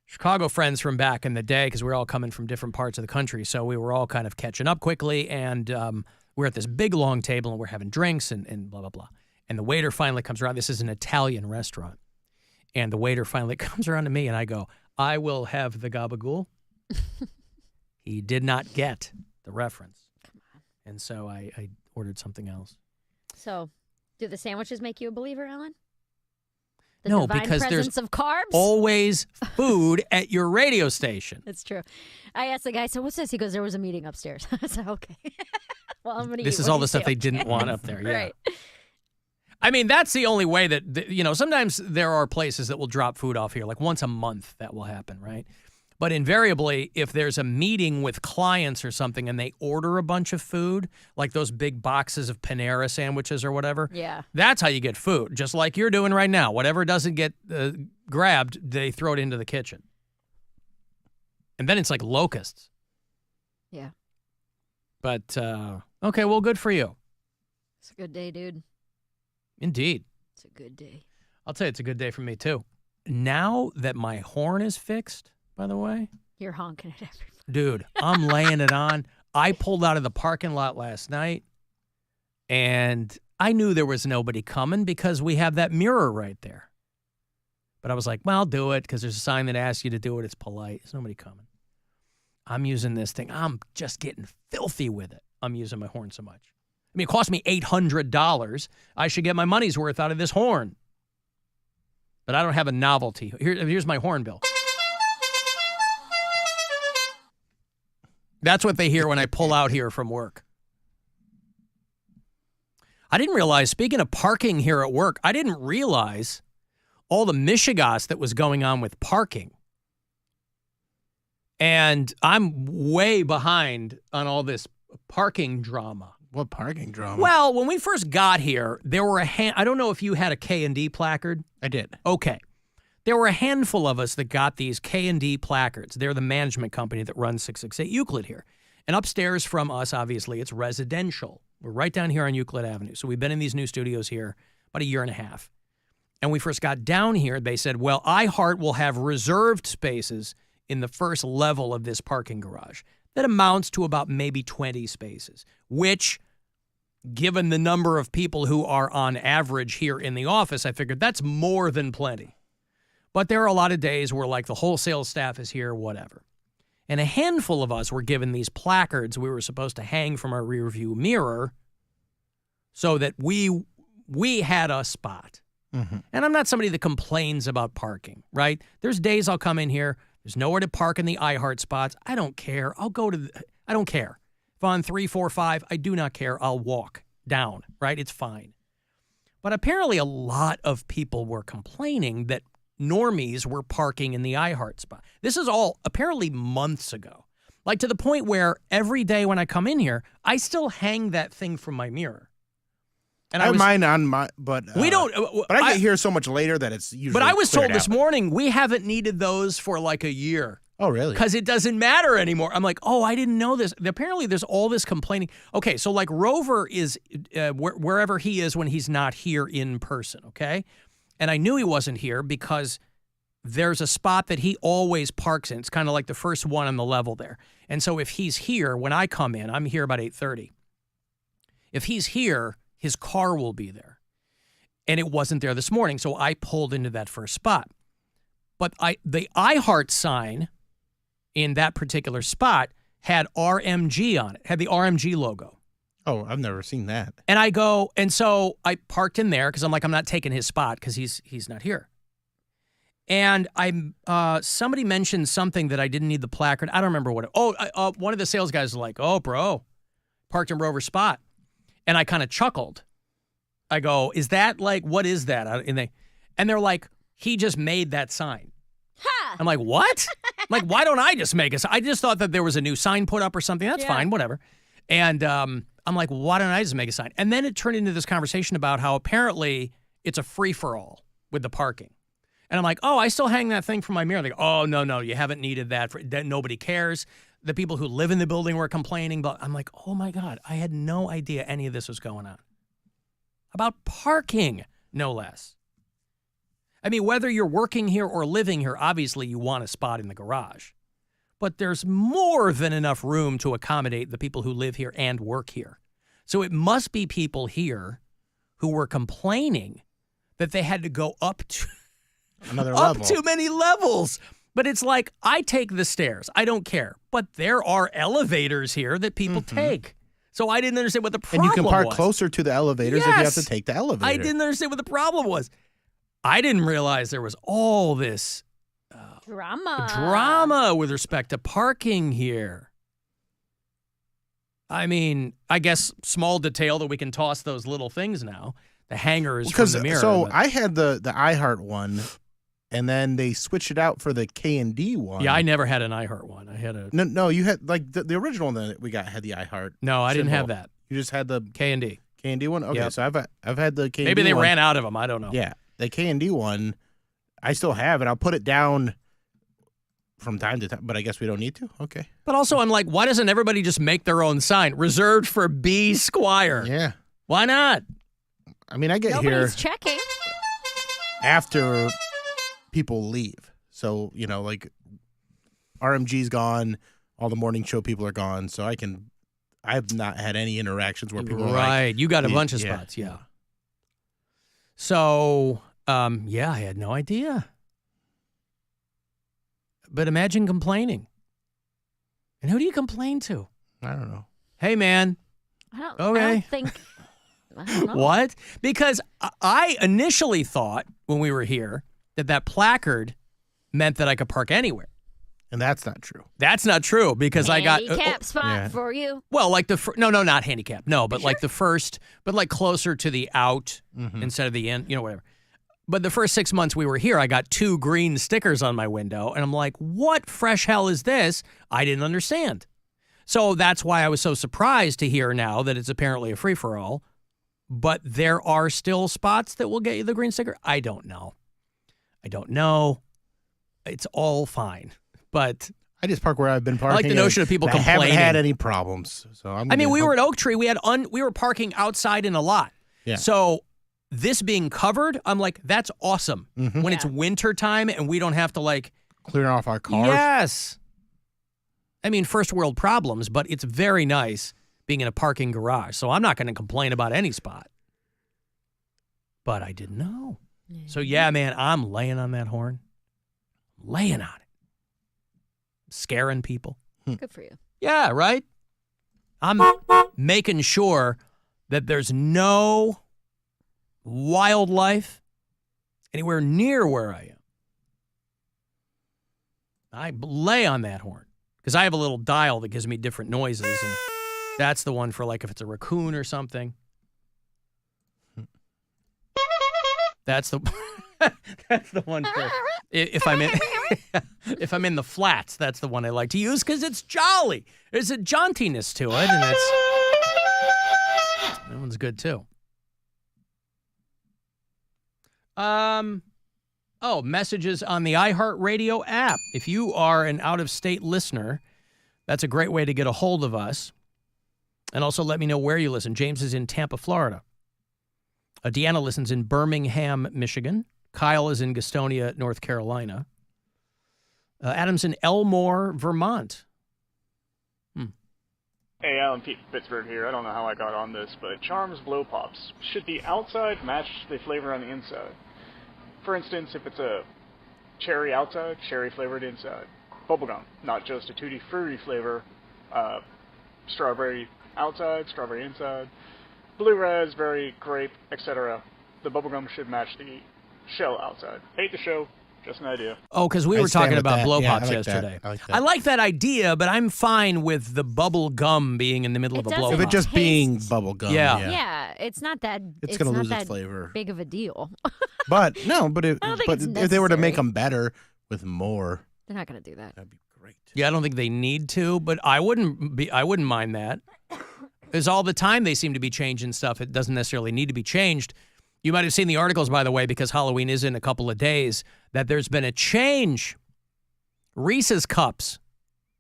[SPEAKER 9] Chicago friends from back in the day because we were all coming from different parts of the country. So we were all kind of catching up quickly, and we're at this big long table and we're having drinks and blah blah blah. And the waiter finally comes around. This is an Italian restaurant. And the waiter finally comes around to me, and I go, I will have the gabagool. He did not get the reference.
[SPEAKER 10] Come on.
[SPEAKER 9] And so I ordered something else.
[SPEAKER 10] So, do the sandwiches make you a believer, Alan? The
[SPEAKER 9] no,
[SPEAKER 10] divine
[SPEAKER 9] because
[SPEAKER 10] presence
[SPEAKER 9] there's
[SPEAKER 10] of carbs?
[SPEAKER 9] always food at your radio station.
[SPEAKER 10] That's true. I asked the guy, so what's this? He goes, there was a meeting upstairs. I said, okay. Well, I'm going to
[SPEAKER 9] This is all the stuff they didn't want up there. Yeah.
[SPEAKER 10] Right.
[SPEAKER 9] I mean, that's the only way that, sometimes there are places that will drop food off here, like once a month that will happen, right? But invariably, if there's a meeting with clients or something and they order a bunch of food, like those big boxes of Panera sandwiches or whatever,
[SPEAKER 10] Yeah.
[SPEAKER 9] that's how you get food, just like you're doing right now. Whatever doesn't get grabbed, they throw it into the kitchen. And then it's like locusts.
[SPEAKER 10] Yeah.
[SPEAKER 9] But, okay, well, good for you.
[SPEAKER 10] It's a good day, dude.
[SPEAKER 9] Indeed.
[SPEAKER 10] It's a good day.
[SPEAKER 9] I'll tell you, it's a good day for me, too. Now that my horn is fixed, by the way,
[SPEAKER 10] You're honking at everybody.
[SPEAKER 9] dude, I'm laying it on. I pulled out of the parking lot last night, and I knew there was nobody coming because we have that mirror right there. But I was like, well, I'll do it because there's a sign that asks you to do it. It's polite. There's nobody coming. I'm using this thing. I'm just getting filthy with it. I'm using my horn so much. I mean, it cost me $800. I should get my money's worth out of this horn. But I don't have a novelty. Here's my horn bill. That's what they hear when I pull out here from work. I didn't realize, speaking of parking here at work, I didn't realize all the mishigas that was going on with parking. And I'm way behind on all this parking drama.
[SPEAKER 4] What parking drama?
[SPEAKER 9] Well, when we first got here, there were I don't know if you had a K&D placard.
[SPEAKER 4] I did.
[SPEAKER 9] Okay. There were a handful of us that got these K&D placards. They're the management company that runs 668 Euclid here. And upstairs from us, obviously, it's residential. We're right down here on Euclid Avenue. So we've been in these new studios here about a year and a half. And we first got down here, they said, well, iHeart will have reserved spaces in the first level of this parking garage. That amounts to about maybe 20 spaces, which, given the number of people who are on average here in the office, I figured that's more than plenty. But there are a lot of days where, like, the wholesale staff is here, whatever. And a handful of us were given these placards we were supposed to hang from our rearview mirror so that we had a spot.
[SPEAKER 4] Mm-hmm.
[SPEAKER 9] And I'm not somebody that complains about parking, right? There's days I'll come in here, there's nowhere to park in the iHeart spots. I don't care. I'll go to I don't care. If I'm on 3, 4, 5, I do not care. I'll walk down, right? It's fine. But apparently a lot of people were complaining that normies were parking in the iHeart spot. This is all apparently months ago. Like, to the point where every day when I come in here, I still hang that thing from my mirror.
[SPEAKER 4] And I have mine on my, but
[SPEAKER 9] we don't.
[SPEAKER 4] But I get here so much later that it's usually.
[SPEAKER 9] But I was
[SPEAKER 4] cleared
[SPEAKER 9] told this
[SPEAKER 4] out.
[SPEAKER 9] morning we haven't needed those for like a year.
[SPEAKER 4] Oh, really?
[SPEAKER 9] Because it doesn't matter anymore. I'm like, oh, I didn't know this. Apparently, there's all this complaining. Okay, so like Rover is wherever he is when he's not here in person. Okay, and I knew he wasn't here because there's a spot that he always parks in. It's kind of like the first one on the level there. And so if he's here when I come in, I'm here about 8:30. If he's here, his car will be there. And it wasn't there this morning, so I pulled into that first spot. But the iHeart sign in that particular spot had RMG on it, had the RMG logo.
[SPEAKER 4] Oh, I've never seen that.
[SPEAKER 9] And so I parked in there because I'm like, I'm not taking his spot because he's not here. And somebody mentioned something that I didn't need the placard. I don't remember what it. One of the sales guys was like, "Oh, bro, parked in Rover's spot," and I kind of chuckled. I go, "Is that like what is that?" And they're like, "He just made that sign."
[SPEAKER 10] Ha!
[SPEAKER 9] I'm like, "What?" I'm like, why don't I just make a sign? I just thought that there was a new sign put up or something. That's fine, whatever. And I'm like, why don't I just make a sign? And then it turned into this conversation about how apparently it's a free for all with the parking. And I'm like, oh, I still hang that thing from my mirror. They go, oh, no, you haven't needed that. That nobody cares. The people who live in the building were complaining. But I'm like, oh, my God, I had no idea any of this was going on. About parking, no less. I mean, whether you're working here or living here, obviously you want a spot in the garage. But there's more than enough room to accommodate the people who live here and work here. So it must be people here who were complaining that they had to go up to
[SPEAKER 4] another level.
[SPEAKER 9] Up too many levels. But it's like, I take the stairs. I don't care. But there are elevators here that people take. So I didn't understand what the problem was.
[SPEAKER 4] And you can park closer to the elevators if you have to take the elevator.
[SPEAKER 9] I didn't understand what the problem was. I didn't realize there was all this drama with respect to parking here. I mean, I guess small detail that we can toss those little things now. The hangers from the mirror.
[SPEAKER 4] So I had the iHeart one and then they switched it out for the K&D one.
[SPEAKER 9] Yeah, I never had an iHeart one. I had a
[SPEAKER 4] No, you had like the original one that we got had the iHeart.
[SPEAKER 9] No, I didn't have
[SPEAKER 4] symbol.
[SPEAKER 9] that.
[SPEAKER 4] You just had the
[SPEAKER 9] K&D.
[SPEAKER 4] K&D one. Okay,
[SPEAKER 9] Yep.
[SPEAKER 4] so I've had the K&D.
[SPEAKER 9] Maybe they
[SPEAKER 4] one.
[SPEAKER 9] ran out of them. I don't know.
[SPEAKER 4] Yeah, the K&D one, I still have, and I'll put it down from time to time. But I guess we don't need to. Okay.
[SPEAKER 9] But also, I'm like, why doesn't everybody just make their own sign reserved for B. Squire?
[SPEAKER 4] Yeah.
[SPEAKER 9] Why not?
[SPEAKER 4] I mean, I get
[SPEAKER 10] Nobody's
[SPEAKER 4] here
[SPEAKER 10] checking.
[SPEAKER 4] after people leave. So, like RMG's gone, all the morning show people are gone. So I've not had any interactions where people are
[SPEAKER 9] Right.
[SPEAKER 4] like,
[SPEAKER 9] You got a
[SPEAKER 4] "Yeah,
[SPEAKER 9] bunch of
[SPEAKER 4] yeah."
[SPEAKER 9] spots. Yeah. So, yeah, I had no idea. But imagine complaining. And who do you complain to?
[SPEAKER 4] I don't know.
[SPEAKER 9] Hey, man.
[SPEAKER 10] I don't
[SPEAKER 9] Okay.
[SPEAKER 10] think. I don't know.
[SPEAKER 9] What? Because I initially thought when we were here that placard meant that I could park anywhere.
[SPEAKER 4] And that's not true.
[SPEAKER 9] That's not true because I got
[SPEAKER 10] Handicap spot for you.
[SPEAKER 9] well, like no, not handicap. No, but like the first, but like closer to the out instead of the in, whatever. But the first 6 months we were here, I got 2 green stickers on my window, and I'm like, what fresh hell is this? I didn't understand. So that's why I was so surprised to hear now that it's apparently a free-for-all. But there are still spots that will get you the green sticker? I don't know. It's all fine. But
[SPEAKER 4] I just park where I've been parking.
[SPEAKER 9] I like the notion of people
[SPEAKER 4] I
[SPEAKER 9] complaining.
[SPEAKER 4] haven't had any problems. So
[SPEAKER 9] we were at Oak Tree. We had we were parking outside in a lot.
[SPEAKER 4] Yeah.
[SPEAKER 9] So this being covered, I'm like, that's awesome.
[SPEAKER 4] Mm-hmm.
[SPEAKER 9] When it's winter time and we don't have to like
[SPEAKER 4] clear off our cars.
[SPEAKER 9] Yes. I mean, first world problems, but it's very nice being in a parking garage. So I'm not going to complain about any spot. But I didn't know. So yeah, man, I'm laying on that horn. Laying on it. Scaring people.
[SPEAKER 10] Good for you.
[SPEAKER 9] Yeah, right? I'm making sure that there's no wildlife anywhere near where I am. I lay on that horn because I have a little dial that gives me different noises, and that's the one for like if it's a raccoon or something. That's the that's the one for if I'm in the flats. That's the one I like to use because it's jolly. There's a jauntiness to it, and that one's good too. Messages on the iHeartRadio app. If you are an out-of-state listener, that's a great way to get a hold of us. And also let me know where you listen. James is in Tampa, Florida. Deanna listens in Birmingham, Michigan. Kyle is in Gastonia, North Carolina. Adam's in Elmore, Vermont.
[SPEAKER 7] Hey, Alan Pete Pittsburgh here. I don't know how I got on this, but Charms Blow Pops. Should the outside match the flavor on the inside? For instance, if it's a cherry outside, cherry flavored inside. Bubblegum, not just a tutti frutti flavor. Strawberry outside, strawberry inside. Blue raspberry, grape, etc. The bubblegum should match the shell outside. Hate the show. Just an idea.
[SPEAKER 9] Oh, because we were talking about blow
[SPEAKER 4] Yeah,
[SPEAKER 9] pops
[SPEAKER 4] I like that.
[SPEAKER 9] yesterday.
[SPEAKER 4] I like that.
[SPEAKER 9] I like that idea, but I'm fine with the bubble gum being in the middle of a blow
[SPEAKER 4] If
[SPEAKER 9] pop.
[SPEAKER 4] it just being bubble gum.
[SPEAKER 9] Yeah.
[SPEAKER 10] Yeah, it's not that.
[SPEAKER 4] It's gonna
[SPEAKER 10] not
[SPEAKER 4] lose its
[SPEAKER 10] that
[SPEAKER 4] flavor.
[SPEAKER 10] Big of a deal.
[SPEAKER 4] But no, but
[SPEAKER 10] I don't think it's
[SPEAKER 4] if they were to make
[SPEAKER 10] necessary.
[SPEAKER 4] them better with more,
[SPEAKER 10] They're not going to do that.
[SPEAKER 9] Yeah, I don't think they need to, but I wouldn't mind that. Because all the time they seem to be changing stuff. It doesn't necessarily need to be changed. You might have seen the articles, by the way, because Halloween is in a couple of days, that there's been a change. Reese's Cups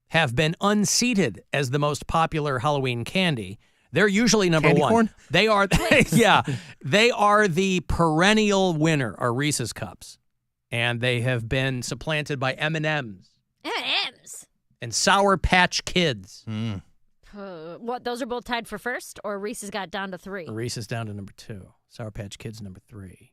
[SPEAKER 9] have been unseated as the most popular Halloween candy. They're usually number
[SPEAKER 4] Candy
[SPEAKER 9] one.
[SPEAKER 4] corn?
[SPEAKER 9] They are, yeah, they are the perennial winner, are Reese's Cups. And they have been supplanted by M&M's
[SPEAKER 10] M&M's.
[SPEAKER 9] and Sour Patch Kids.
[SPEAKER 10] What? Those are both tied for first, or Reese's got down to 3?
[SPEAKER 9] Reese's down to number 2. Sour Patch Kids number 3.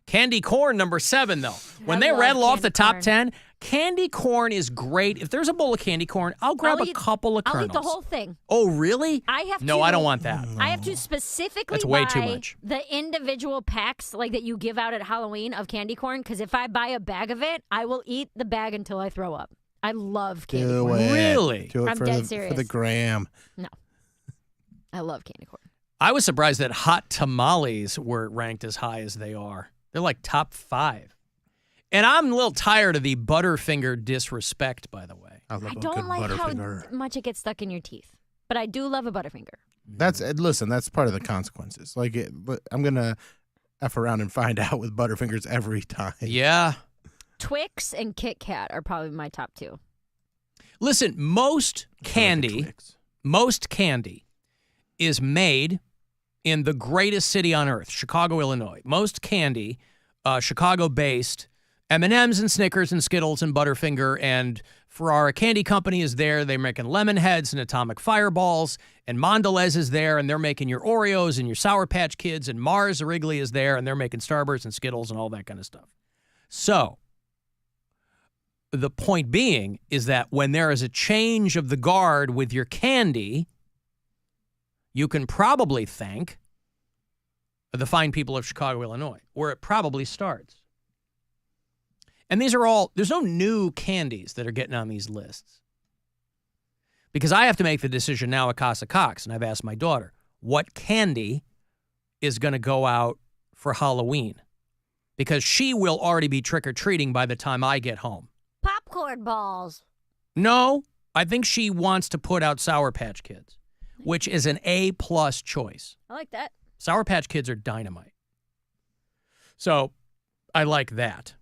[SPEAKER 9] Candy corn number 7, though. When
[SPEAKER 10] I
[SPEAKER 9] they
[SPEAKER 10] love
[SPEAKER 9] rattle off
[SPEAKER 10] candy
[SPEAKER 9] the top
[SPEAKER 10] corn.
[SPEAKER 9] 10, candy corn is great. If there's a bowl of candy corn, I'll grab a couple of
[SPEAKER 10] I'll
[SPEAKER 9] kernels.
[SPEAKER 10] eat the whole thing.
[SPEAKER 9] Oh, really?
[SPEAKER 10] I have
[SPEAKER 9] No,
[SPEAKER 10] to.
[SPEAKER 9] I don't want that.
[SPEAKER 10] I have to specifically
[SPEAKER 9] That's way
[SPEAKER 10] buy
[SPEAKER 9] too much.
[SPEAKER 10] the individual packs like that you give out at Halloween of candy corn, because if I buy a bag of it, I will eat the bag until I throw up. I love candy
[SPEAKER 4] do
[SPEAKER 10] corn.
[SPEAKER 4] it.
[SPEAKER 9] Really?
[SPEAKER 4] Do it
[SPEAKER 10] I'm
[SPEAKER 4] for
[SPEAKER 10] dead
[SPEAKER 4] the
[SPEAKER 10] serious.
[SPEAKER 4] gram.
[SPEAKER 10] No. I love candy corn.
[SPEAKER 9] I was surprised that hot tamales were ranked as high as they are. They're like top 5. And I'm a little tired of the Butterfinger disrespect, by the way.
[SPEAKER 10] I don't like how much it gets stuck in your teeth, but I do love a Butterfinger.
[SPEAKER 4] Listen, that's part of the consequences. Like, I'm gonna F around and find out with Butterfingers every time.
[SPEAKER 9] Yeah.
[SPEAKER 10] Twix and Kit Kat are probably my top two.
[SPEAKER 9] Listen, most candy is made in the greatest city on earth, Chicago, Illinois. Most candy, Chicago-based, M&Ms and Snickers and Skittles and Butterfinger and Ferrara Candy Company is there. They're making Lemon Heads and Atomic Fireballs, and Mondelez is there, and they're making your Oreos and your Sour Patch Kids, and Mars Wrigley is there, and they're making Starburst and Skittles and all that kind of stuff. So, the point being is that when there is a change of the guard with your candy, you can probably thank the fine people of Chicago, Illinois, where it probably starts. And these are all, there's no new candies that are getting on these lists. Because I have to make the decision now at Casa Cox, and I've asked my daughter, what candy is going to go out for Halloween? Because she will already be trick-or-treating by the time I get home.
[SPEAKER 10] Popcorn balls.
[SPEAKER 9] No, I think she wants to put out Sour Patch Kids, which is an A-plus choice.
[SPEAKER 10] I like that.
[SPEAKER 9] Sour Patch Kids are dynamite. So I like that.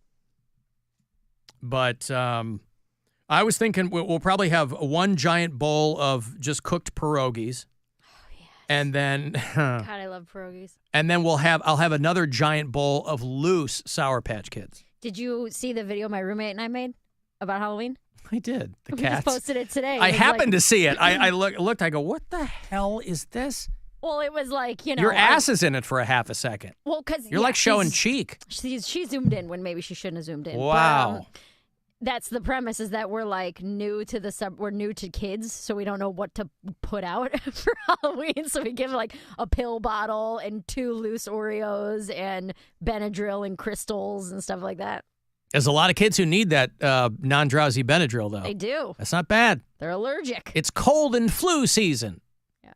[SPEAKER 9] But I was thinking we'll probably have one giant bowl of just cooked pierogies. Oh, yes. And then
[SPEAKER 10] God, I love pierogies.
[SPEAKER 9] And then I'll have another giant bowl of loose Sour Patch Kids.
[SPEAKER 10] Did you see the video my roommate and I made about Halloween?
[SPEAKER 9] I did. The
[SPEAKER 10] We
[SPEAKER 9] cats.
[SPEAKER 10] just posted it today.
[SPEAKER 9] I happened to see it. I looked, I go, what the hell is this?
[SPEAKER 10] Well, it was like,
[SPEAKER 9] Your ass is in it for a half a second.
[SPEAKER 10] Well, because
[SPEAKER 9] you're like showing cheek.
[SPEAKER 10] She zoomed in when maybe she shouldn't have zoomed in.
[SPEAKER 9] Wow.
[SPEAKER 10] But, that's the premise, is that we're like new to we're new to kids, so we don't know what to put out for Halloween. So we give like a pill bottle and 2 loose Oreos and Benadryl and crystals and stuff like that.
[SPEAKER 9] There's a lot of kids who need that non-drowsy Benadryl, though.
[SPEAKER 10] They do.
[SPEAKER 9] That's not bad.
[SPEAKER 10] They're allergic.
[SPEAKER 9] It's cold and flu season.
[SPEAKER 10] Yeah.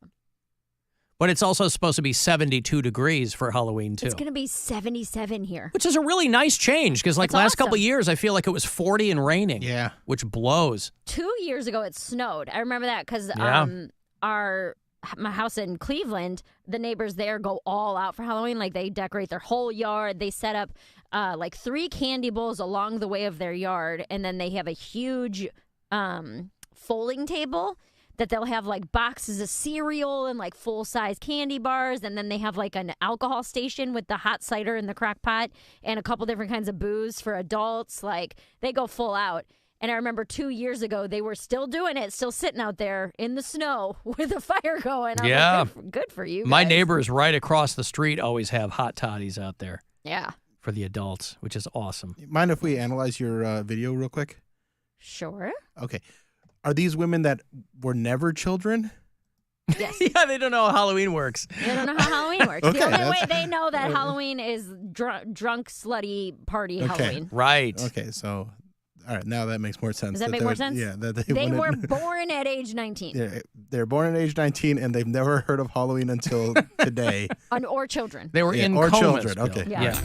[SPEAKER 9] But it's also supposed to be 72 degrees for Halloween, too.
[SPEAKER 10] It's going to be 77 here.
[SPEAKER 9] Which is a really nice change, because like
[SPEAKER 10] It's
[SPEAKER 9] last
[SPEAKER 10] awesome.
[SPEAKER 9] couple of years, I feel like it was 40 and raining.
[SPEAKER 4] Yeah.
[SPEAKER 9] Which blows.
[SPEAKER 10] 2 years ago, it snowed. I remember that because
[SPEAKER 9] Yeah.
[SPEAKER 10] my house in Cleveland, the neighbors there go all out for Halloween. Like, they decorate their whole yard. They set up like 3 candy bowls along the way of their yard, and then they have a huge folding table that they'll have like boxes of cereal and like full-size candy bars, and then they have like an alcohol station with the hot cider and the crock pot and a couple different kinds of booze for adults. Like, they go full out. And I remember 2 years ago, they were still doing it, still sitting out there in the snow with a fire going. I was
[SPEAKER 9] Yeah.
[SPEAKER 10] like, good for you
[SPEAKER 9] My
[SPEAKER 10] guys.
[SPEAKER 9] neighbors right across the street always have hot toddies out there.
[SPEAKER 10] Yeah.
[SPEAKER 9] For the adults, which is awesome.
[SPEAKER 4] Mind if we analyze your video real quick?
[SPEAKER 10] Sure.
[SPEAKER 4] Okay. Are these women that were never children?
[SPEAKER 10] Yes.
[SPEAKER 9] Yeah, they don't know how Halloween works.
[SPEAKER 10] They don't know how Halloween works.
[SPEAKER 4] Okay,
[SPEAKER 10] The only
[SPEAKER 4] that's-
[SPEAKER 10] way they know that Halloween is drunk, slutty party
[SPEAKER 4] Okay.
[SPEAKER 10] Halloween.
[SPEAKER 9] Right.
[SPEAKER 4] Okay, so all right, now that makes more sense.
[SPEAKER 10] Does that make
[SPEAKER 4] they
[SPEAKER 10] more
[SPEAKER 4] would-
[SPEAKER 10] sense?
[SPEAKER 4] Yeah, that
[SPEAKER 10] They
[SPEAKER 4] wouldn't-
[SPEAKER 10] were born at age 19.
[SPEAKER 4] Yeah, they're born at age 19 and they've never heard of Halloween until today.
[SPEAKER 10] Or children.
[SPEAKER 9] They were in
[SPEAKER 4] or
[SPEAKER 9] comas,
[SPEAKER 4] children.
[SPEAKER 9] Bill.
[SPEAKER 4] Okay.
[SPEAKER 10] Yeah.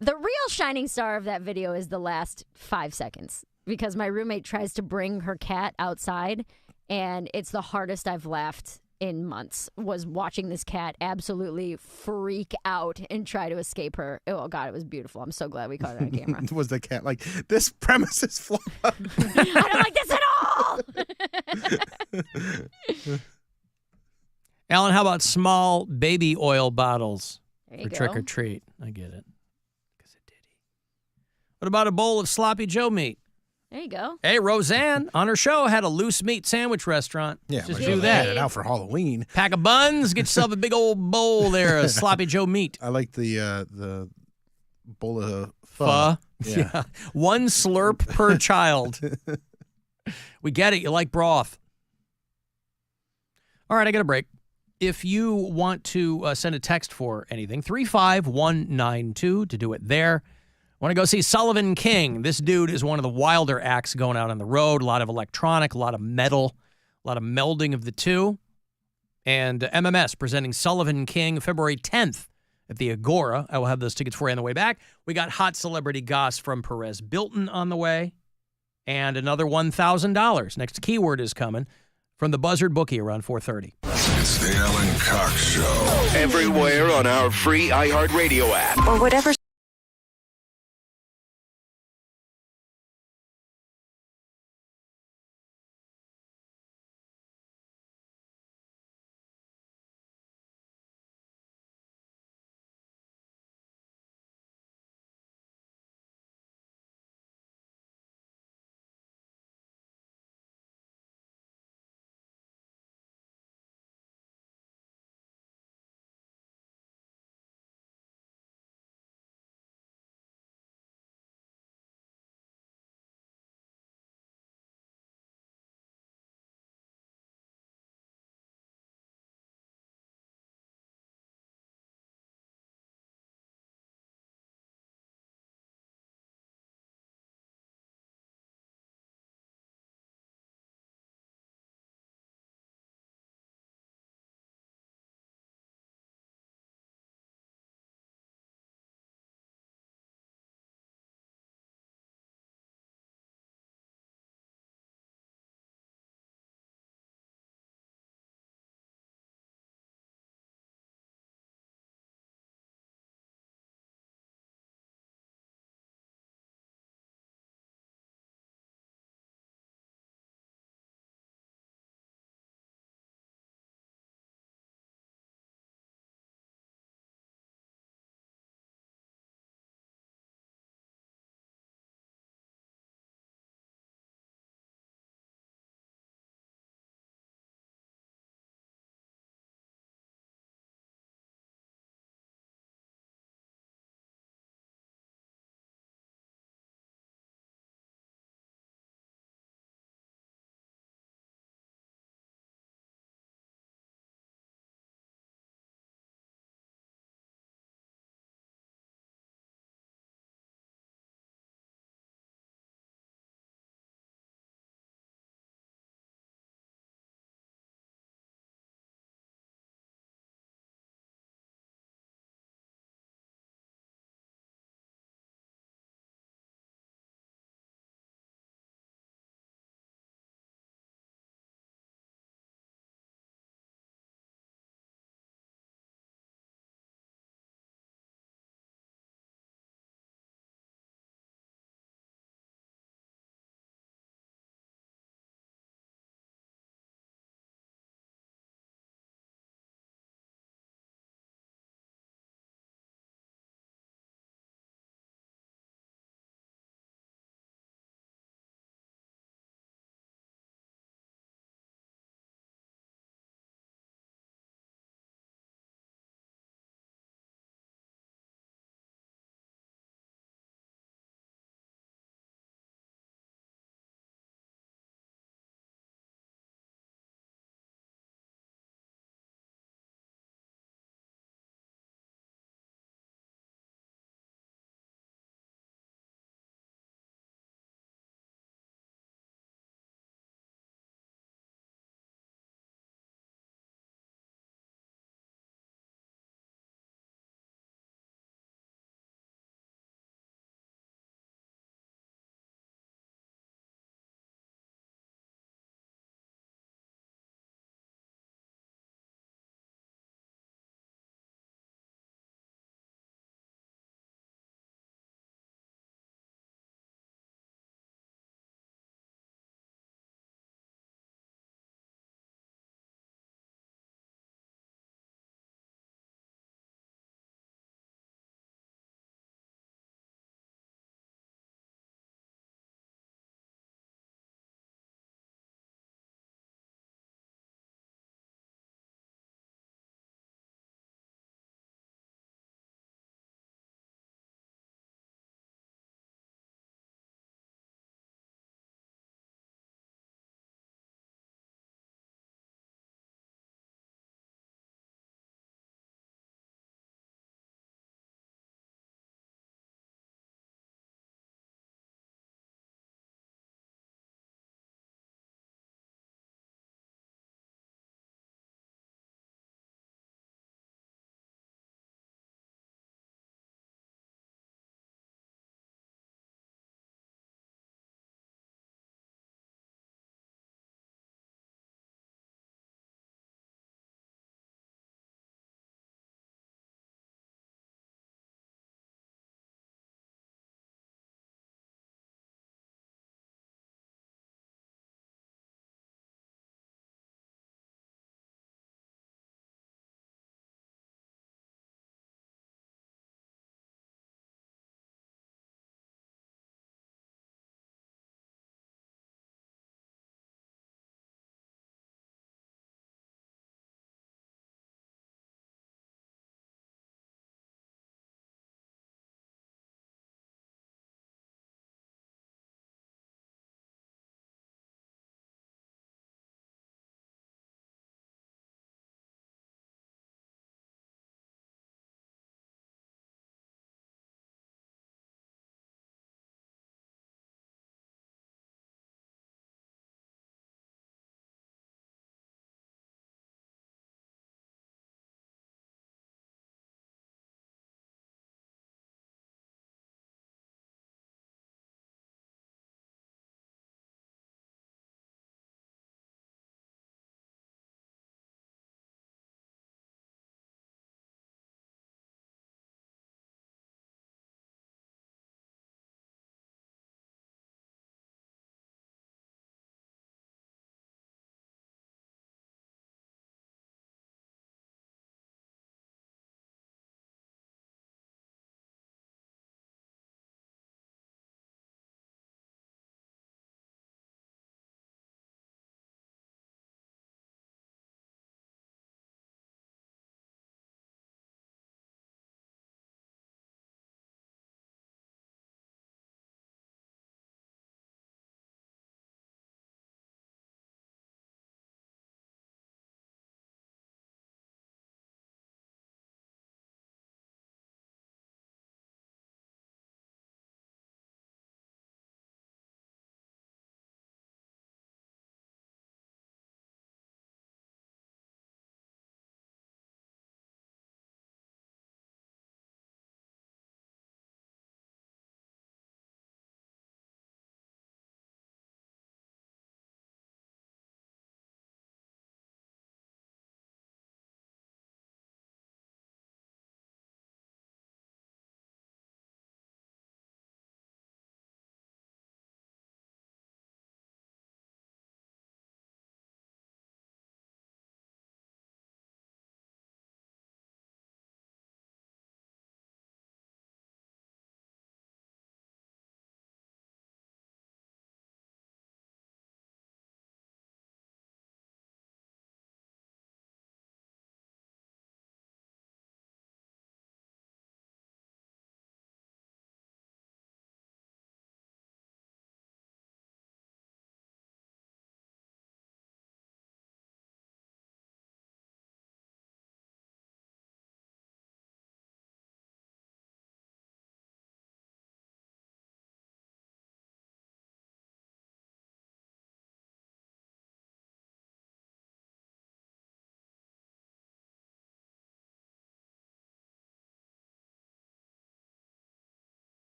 [SPEAKER 10] The real shining star of that video is the last 5 seconds, because my roommate tries to bring her cat outside, and it's the hardest I've laughed in months, was watching this cat absolutely freak out and try to escape her. Oh, God, it was beautiful. I'm so glad we caught it on camera.
[SPEAKER 4] Was the cat like, this premise is flawed?
[SPEAKER 10] I don't like this at all!
[SPEAKER 9] Alan, how about small baby oil bottles
[SPEAKER 10] There you
[SPEAKER 9] for
[SPEAKER 10] go.
[SPEAKER 9] trick or treat? I get it. What about a bowl of sloppy Joe meat?
[SPEAKER 10] There you go.
[SPEAKER 9] Hey, Roseanne on her show had a loose meat sandwich restaurant.
[SPEAKER 4] Yeah,
[SPEAKER 9] just
[SPEAKER 4] but
[SPEAKER 9] do
[SPEAKER 4] she
[SPEAKER 9] that.
[SPEAKER 4] had it out for Halloween.
[SPEAKER 9] Pack of buns, get yourself a big old bowl there of sloppy Joe meat.
[SPEAKER 4] I like the bowl of
[SPEAKER 9] Pho.
[SPEAKER 4] Yeah.
[SPEAKER 9] One slurp per child. We get it. You like broth. All right, I got a break. If you want to send a text for anything, 35192 to do it there. Want to go see Sullivan King. This dude is one of the wilder acts going out on the road. A lot of electronic, a lot of metal, a lot of melding of the two. And MMS presenting Sullivan King February 10th at the Agora. I will have those tickets for you on the way back. We got Hot Celebrity Goss from Perez Bilton on the way, and another $1,000. Next keyword is coming from the Buzzard Bookie around 4:30.
[SPEAKER 19] It's the Alan Cox Show.
[SPEAKER 5] Everywhere on our free iHeartRadio app.
[SPEAKER 13] Or whatever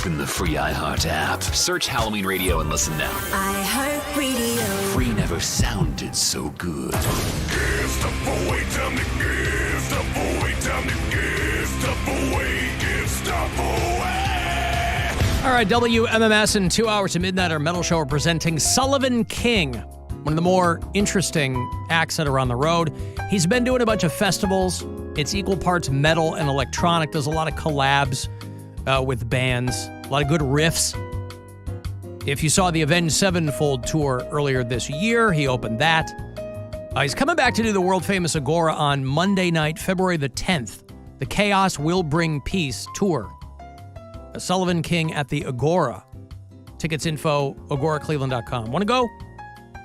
[SPEAKER 11] Open the free iHeart app. Search Halloween Radio and listen now.
[SPEAKER 2] iHeartRadio.
[SPEAKER 11] Free never sounded so good.
[SPEAKER 20] Give stuff away, time to give stuff away, time to give stuff away, give stuff away.
[SPEAKER 9] All right, WMMS in 2 hours to midnight, our metal show, are presenting Sullivan King, one of the more interesting acts that are on the road. He's been doing a bunch of festivals. It's equal parts metal and electronic. There's a lot of collabs with bands, a lot of good riffs. If you saw the Avenged Sevenfold tour earlier this year, he opened that. He's coming back to do the world-famous Agora on Monday night, February the 10th. The Chaos Will Bring Peace tour. Sullivan King at the Agora. Tickets info, agoracleveland.com. Want to go?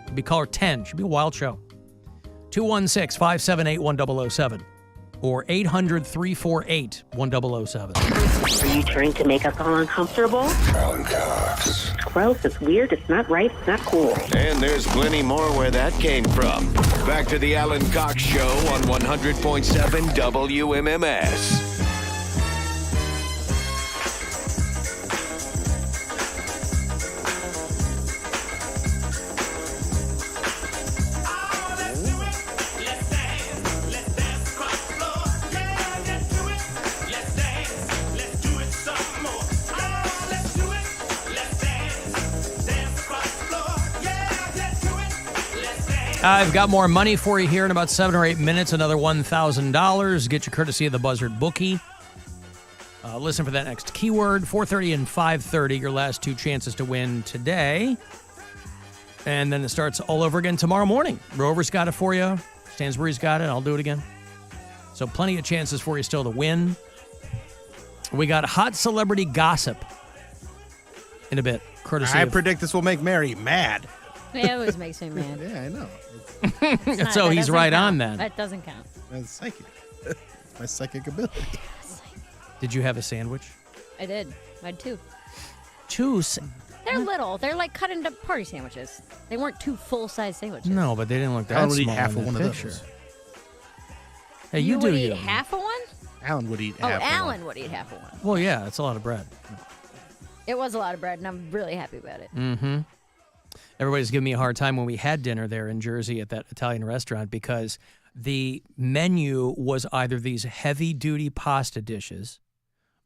[SPEAKER 9] It'll be caller 10. Should be a wild show. 216-578-1007 or 800-348-1007.
[SPEAKER 12] Are you trying to make us all uncomfortable?
[SPEAKER 19] Alan Cox.
[SPEAKER 12] It's gross, it's weird, it's not right, it's not cool.
[SPEAKER 5] And there's plenty more where that came from. Back to the Alan Cox Show on 100.7 WMMS.
[SPEAKER 9] I've got more money for you here in about 7 or 8 minutes, another $1,000. Get your courtesy of the Buzzard Bookie. Listen for that next keyword, 4:30 and 5:30, your last two chances to win today. And then it starts all over again tomorrow morning. Rover's got it for you. Stansbury's got it. I'll do it again. So plenty of chances for you still to win. We got hot celebrity gossip in a bit, courtesy
[SPEAKER 4] I
[SPEAKER 9] of...
[SPEAKER 4] predict this will make Mary mad.
[SPEAKER 10] It always makes me mad.
[SPEAKER 4] Yeah, I know.
[SPEAKER 9] So he's right
[SPEAKER 10] count.
[SPEAKER 9] on then.
[SPEAKER 10] That doesn't count.
[SPEAKER 4] That's psychic. My psychic ability.
[SPEAKER 9] Did you have a sandwich?
[SPEAKER 10] I did. I had two.
[SPEAKER 9] They're
[SPEAKER 10] little. They're like cut into party sandwiches. They weren't two full-size sandwiches.
[SPEAKER 9] No, but they didn't look that
[SPEAKER 4] Alan would
[SPEAKER 9] small
[SPEAKER 4] eat half
[SPEAKER 9] in
[SPEAKER 4] of
[SPEAKER 9] that
[SPEAKER 4] one of
[SPEAKER 9] picture.
[SPEAKER 4] those.
[SPEAKER 9] Hey, you
[SPEAKER 10] would
[SPEAKER 9] do
[SPEAKER 10] eat
[SPEAKER 9] you.
[SPEAKER 10] half of one?
[SPEAKER 4] Alan would eat
[SPEAKER 10] Oh,
[SPEAKER 4] half of
[SPEAKER 10] Alan would eat half of one.
[SPEAKER 9] Well, yeah, it's a lot of bread.
[SPEAKER 10] It was a lot of bread, and I'm really happy about it.
[SPEAKER 9] Mm-hmm. Everybody's giving me a hard time when we had dinner there in Jersey at that Italian restaurant because the menu was either these heavy-duty pasta dishes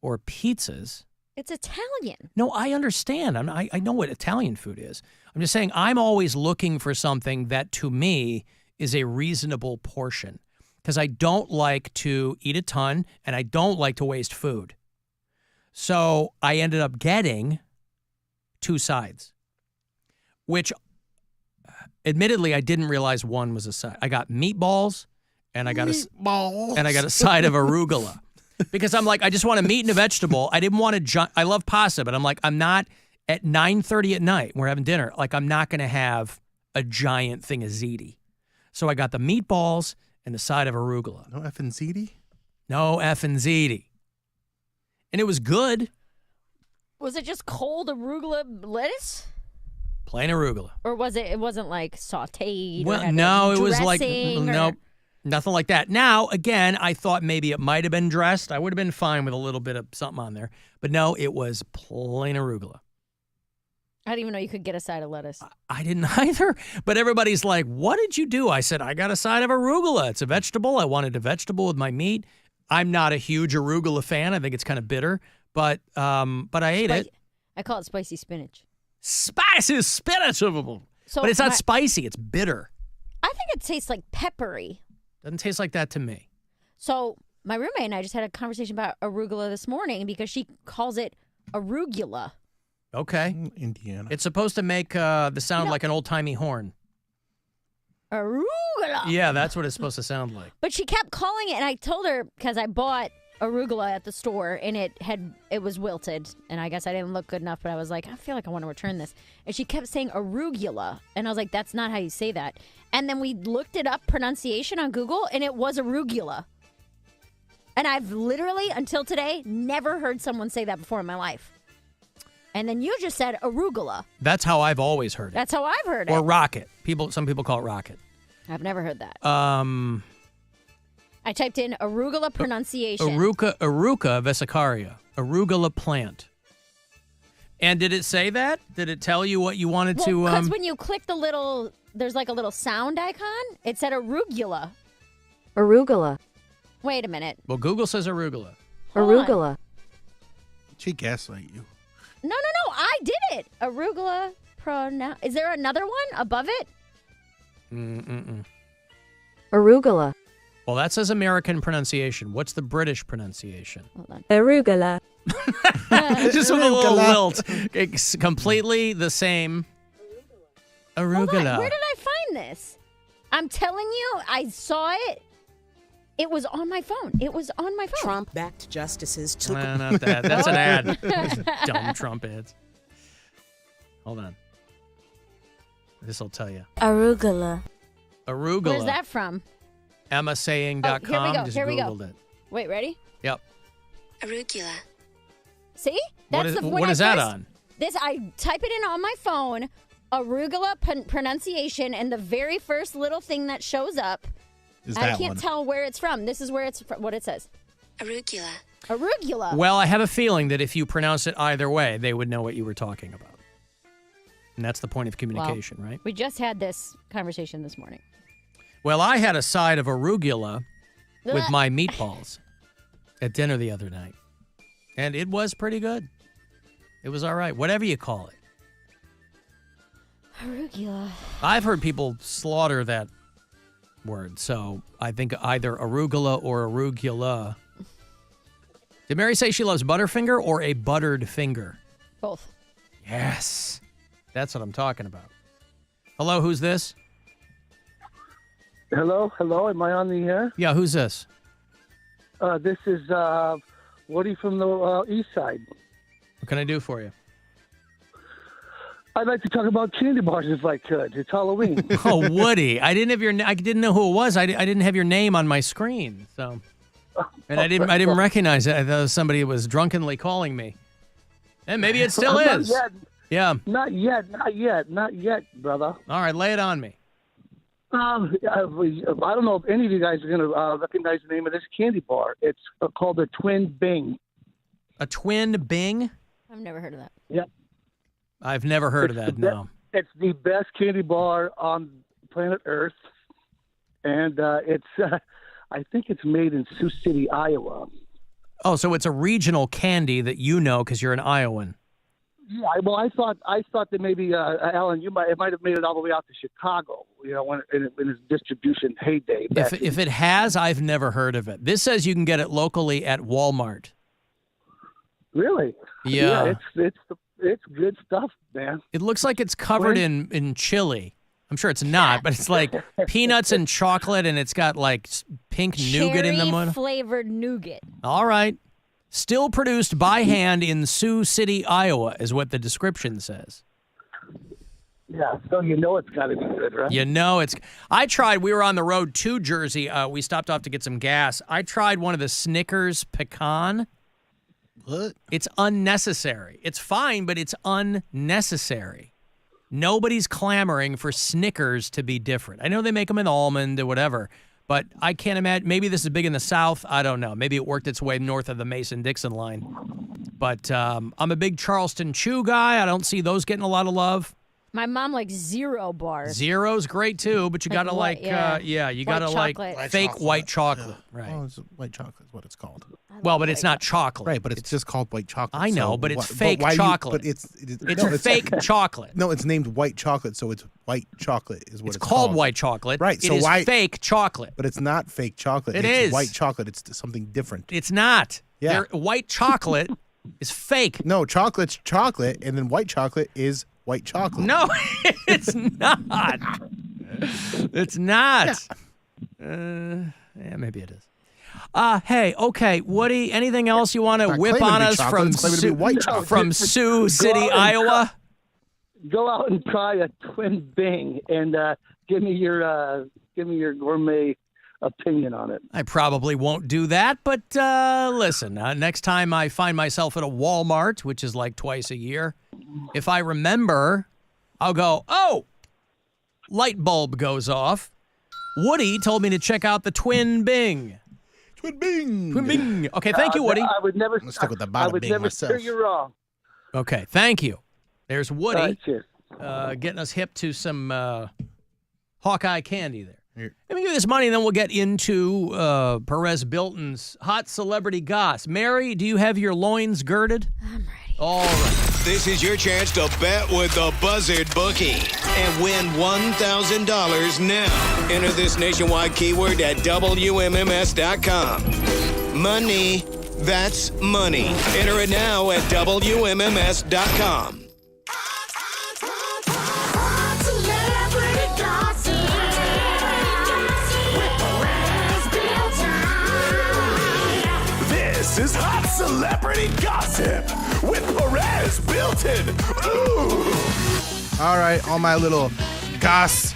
[SPEAKER 9] or pizzas.
[SPEAKER 10] It's Italian.
[SPEAKER 9] No, I understand. I know what Italian food is. I'm just saying I'm always looking for something that, to me, is a reasonable portion because I don't like to eat a ton and I don't like to waste food. So I ended up getting two sides, which admittedly I didn't realize one was a side. I got meatballs and I got a side of arugula. Because I'm like, I just want a meat and a vegetable. I didn't want to, I love pasta, but I'm like, I'm not at 9:30 at night, we're having dinner. Like, I'm not going to have a giant thing of ziti. So I got the meatballs and the side of arugula.
[SPEAKER 4] No effing ziti?
[SPEAKER 9] No effing ziti. And it was good.
[SPEAKER 10] Was it just cold arugula lettuce?
[SPEAKER 9] Plain arugula.
[SPEAKER 10] Or was it wasn't like sauteed?
[SPEAKER 9] Well,
[SPEAKER 10] or had
[SPEAKER 9] no,
[SPEAKER 10] like
[SPEAKER 9] it was like,
[SPEAKER 10] dressing or-
[SPEAKER 9] nope. Nothing like that. Now, again, I thought maybe it might have been dressed. I would have been fine with a little bit of something on there. But no, it was plain arugula.
[SPEAKER 10] I didn't even know you could get a side of lettuce.
[SPEAKER 9] I didn't either. But everybody's like, what did you do? I said, I got a side of arugula. It's a vegetable. I wanted a vegetable with my meat. I'm not a huge arugula fan. I think it's kind of bitter. But I ate it.
[SPEAKER 10] I call it spicy spinach.
[SPEAKER 9] Spicy spinach.
[SPEAKER 10] So
[SPEAKER 9] but it's not spicy. It's bitter.
[SPEAKER 10] I think it tastes like peppery.
[SPEAKER 9] Doesn't taste like that to me.
[SPEAKER 10] So my roommate and I just had a conversation about arugula this morning because she calls it arugula.
[SPEAKER 9] Okay.
[SPEAKER 4] Indiana.
[SPEAKER 9] It's supposed to make the sound like an old-timey horn.
[SPEAKER 10] Arugula.
[SPEAKER 9] Yeah, that's what it's supposed to sound like.
[SPEAKER 10] But she kept calling it, and I told her because I bought arugula at the store, and it was wilted, and I guess I didn't look good enough. But I was like, I feel like I want to return this, and she kept saying arugula, and I was like, that's not how you say that. And then we looked it up pronunciation on Google, and it was arugula. And I've literally until today never heard someone say that before in my life. And then you just said arugula.
[SPEAKER 9] That's how I've always heard it.
[SPEAKER 10] That's how I've heard it.
[SPEAKER 9] Or rocket. Some people call it rocket.
[SPEAKER 10] I've never heard that.
[SPEAKER 9] I
[SPEAKER 10] typed in arugula pronunciation.
[SPEAKER 9] Aruca vesicaria. Arugula plant. And did it say that? Did it tell you what you wanted to?
[SPEAKER 10] Because when you click the little, there's like a little sound icon. It said arugula.
[SPEAKER 3] Arugula.
[SPEAKER 10] Wait a minute.
[SPEAKER 9] Well, Google says arugula.
[SPEAKER 3] Arugula.
[SPEAKER 4] She gaslight you.
[SPEAKER 10] No. I did it. Arugula. Is there another one above it?
[SPEAKER 3] Arugula.
[SPEAKER 9] Well, that says American pronunciation. What's the British pronunciation?
[SPEAKER 10] Hold on.
[SPEAKER 3] Arugula.
[SPEAKER 9] Just with a little lilt. It's completely the same. Arugula.
[SPEAKER 10] Hold on. Where did I find this? I'm telling you, I saw it. It was on my phone.
[SPEAKER 14] Trump-backed justices took...
[SPEAKER 9] Not that. That's an ad. Those dumb Trump ads. Hold on. This will tell you.
[SPEAKER 3] Arugula.
[SPEAKER 9] Arugula.
[SPEAKER 10] Where's that from?
[SPEAKER 9] EmmaSaying.com. Just
[SPEAKER 10] Here we go.
[SPEAKER 9] Googled it.
[SPEAKER 10] Wait, ready?
[SPEAKER 9] Yep.
[SPEAKER 10] Arugula. See?
[SPEAKER 9] What is that on?
[SPEAKER 10] I type it in on my phone, arugula pronunciation, and the very first little thing that shows up, I can't tell where it's from. This is where what it says. Arugula. Arugula.
[SPEAKER 9] Well, I have a feeling that if you pronounce it either way, they would know what you were talking about. And that's the point of communication, right?
[SPEAKER 10] We just had this conversation this morning.
[SPEAKER 9] Well, I had a side of arugula with my meatballs at dinner the other night. And it was pretty good. It was all right. Whatever you call it.
[SPEAKER 10] Arugula.
[SPEAKER 9] I've heard people slaughter that word, so I think either arugula or arugula. Did Mary say she loves Butterfinger or a buttered finger?
[SPEAKER 10] Both.
[SPEAKER 9] Yes. That's what I'm talking about. Hello, who's this?
[SPEAKER 23] Hello. Am I on the air?
[SPEAKER 9] Yeah, who's this?
[SPEAKER 23] This is Woody from the East Side.
[SPEAKER 9] What can I do for you?
[SPEAKER 23] I'd like to talk about candy bars if I could. It's Halloween.
[SPEAKER 9] Oh, Woody! I didn't know who it was. I didn't have your name on my screen, so, and I didn't recognize it. I thought it was somebody who was drunkenly calling me, and maybe it still is.
[SPEAKER 23] Not yet.
[SPEAKER 9] Yeah.
[SPEAKER 23] Not yet, brother.
[SPEAKER 9] All right, lay it on me.
[SPEAKER 23] I don't know if any of you guys are going to recognize the name of this candy bar. It's called a Twin Bing.
[SPEAKER 9] A Twin Bing?
[SPEAKER 10] I've never heard of that.
[SPEAKER 23] Yep.
[SPEAKER 9] I've never heard of that, no.
[SPEAKER 23] It's the best candy bar on planet Earth. And I think it's made in Sioux City, Iowa.
[SPEAKER 9] Oh, so it's a regional candy that you know because you're an Iowan.
[SPEAKER 23] Yeah, well, I thought that maybe Alan, it might have made it all the way out to Chicago, when in its distribution heyday.
[SPEAKER 9] If it has, I've never heard of it. This says you can get it locally at Walmart.
[SPEAKER 23] Really?
[SPEAKER 9] Yeah.
[SPEAKER 23] It's good stuff, man.
[SPEAKER 9] It looks like it's covered in chili. I'm sure it's not, but it's like peanuts and chocolate, and it's got like pink nougat in the middle.
[SPEAKER 10] Cherry-flavored nougat.
[SPEAKER 9] All right. Still produced by hand in Sioux City, Iowa, is what the description says.
[SPEAKER 23] Yeah, so it's got to be good, right?
[SPEAKER 9] I tried, we were on the road to Jersey. We stopped off to get some gas. I tried one of the Snickers pecan.
[SPEAKER 4] What?
[SPEAKER 9] It's unnecessary. It's fine, but it's unnecessary. Nobody's clamoring for Snickers to be different. I know they make them in almond or whatever, but I can't imagine. Maybe this is big in the South. I don't know. Maybe it worked its way north of the Mason-Dixon line. But I'm a big Charleston Chew guy. I don't see those getting a lot of love.
[SPEAKER 10] My mom likes Zero bars.
[SPEAKER 9] Zero's great too, but you got to you got to like fake white chocolate.
[SPEAKER 4] Yeah.
[SPEAKER 9] Right.
[SPEAKER 4] Oh, it's white chocolate is what it's called.
[SPEAKER 9] Well, but it's not chocolate.
[SPEAKER 4] Right, but it's just called white chocolate.
[SPEAKER 9] I know, but it's fake chocolate.
[SPEAKER 4] But it's
[SPEAKER 9] fake chocolate.
[SPEAKER 4] No, it's named white chocolate, so it's white chocolate is what it's
[SPEAKER 9] called. White chocolate.
[SPEAKER 4] Right.
[SPEAKER 9] It
[SPEAKER 4] So
[SPEAKER 9] is
[SPEAKER 4] why
[SPEAKER 9] fake chocolate?
[SPEAKER 4] But it's not fake chocolate.
[SPEAKER 9] It
[SPEAKER 4] it's
[SPEAKER 9] is
[SPEAKER 4] white chocolate. It's something different.
[SPEAKER 9] It's not.
[SPEAKER 4] Yeah.
[SPEAKER 9] White chocolate is fake.
[SPEAKER 4] No, chocolate's chocolate, and then white chocolate is white chocolate.
[SPEAKER 9] No, it's not. It's not. Yeah, maybe it is. Hey, okay, Woody, anything else you want to whip on us from Sioux City, Iowa?
[SPEAKER 23] Go out and try a Twin Bing and give me your gourmet opinion on it.
[SPEAKER 9] I probably won't do that, but listen, next time I find myself at a Walmart, which is like twice a year, if I remember, I'll go, oh, light bulb goes off. Woody told me to check out the Twin Bing.
[SPEAKER 4] Twin Bing.
[SPEAKER 9] Twin Bing. Okay, thank you, Woody.
[SPEAKER 23] I would never
[SPEAKER 4] stick with the bada bing myself.
[SPEAKER 23] Steer you wrong.
[SPEAKER 9] Okay, thank you. There's Woody
[SPEAKER 23] All right, cheers.
[SPEAKER 9] getting us hip to some Hawkeye candy there. Let me give you this money, and then we'll get into Perez Bilton's hot celebrity goss. Mary, do you have your loins girded?
[SPEAKER 10] I'm ready.
[SPEAKER 9] All right.
[SPEAKER 5] This is your chance to bet with the Buzzard bookie and win $1,000 now. Enter this nationwide keyword at WMMS.com. Money, that's money. Enter it now at WMMS.com.
[SPEAKER 20] This is Hot Celebrity Gossip with Perez Bilton. Ooh.
[SPEAKER 4] All right, all my little goss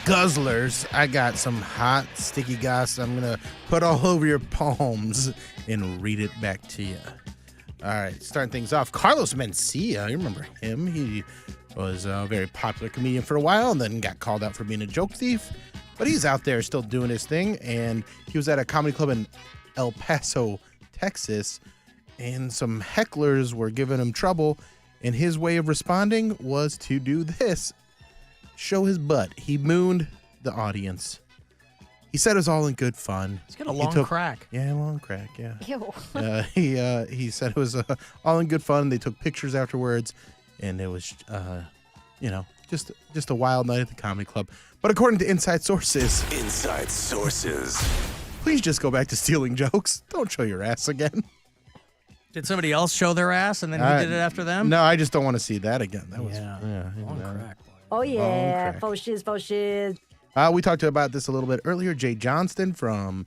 [SPEAKER 4] guzzlers, I got some hot, sticky goss I'm going to put all over your palms and read it back to you. All right, starting things off, Carlos Mencia, you remember him? He was a very popular comedian for a while and then got called out for being a joke thief. But he's out there still doing his thing, and he was at a comedy club in El Paso, Texas, and some hecklers were giving him trouble, and his way of responding was to do this. Show his butt. He mooned the audience. He said it was all in good fun.
[SPEAKER 9] He's got a long crack.
[SPEAKER 4] Yeah, long crack, yeah.
[SPEAKER 10] Ew.
[SPEAKER 4] He said it was all in good fun. They took pictures afterwards, and it was, just a wild night at the comedy club. But according to inside sources, please just go back to stealing jokes. Don't show your ass again.
[SPEAKER 9] Did somebody else show their ass and then he did it after them?
[SPEAKER 4] No, I just don't want to see that again. That was
[SPEAKER 9] long crack.
[SPEAKER 14] Oh, yeah. Faux shiz.
[SPEAKER 4] We talked about this a little bit earlier. Jay Johnston from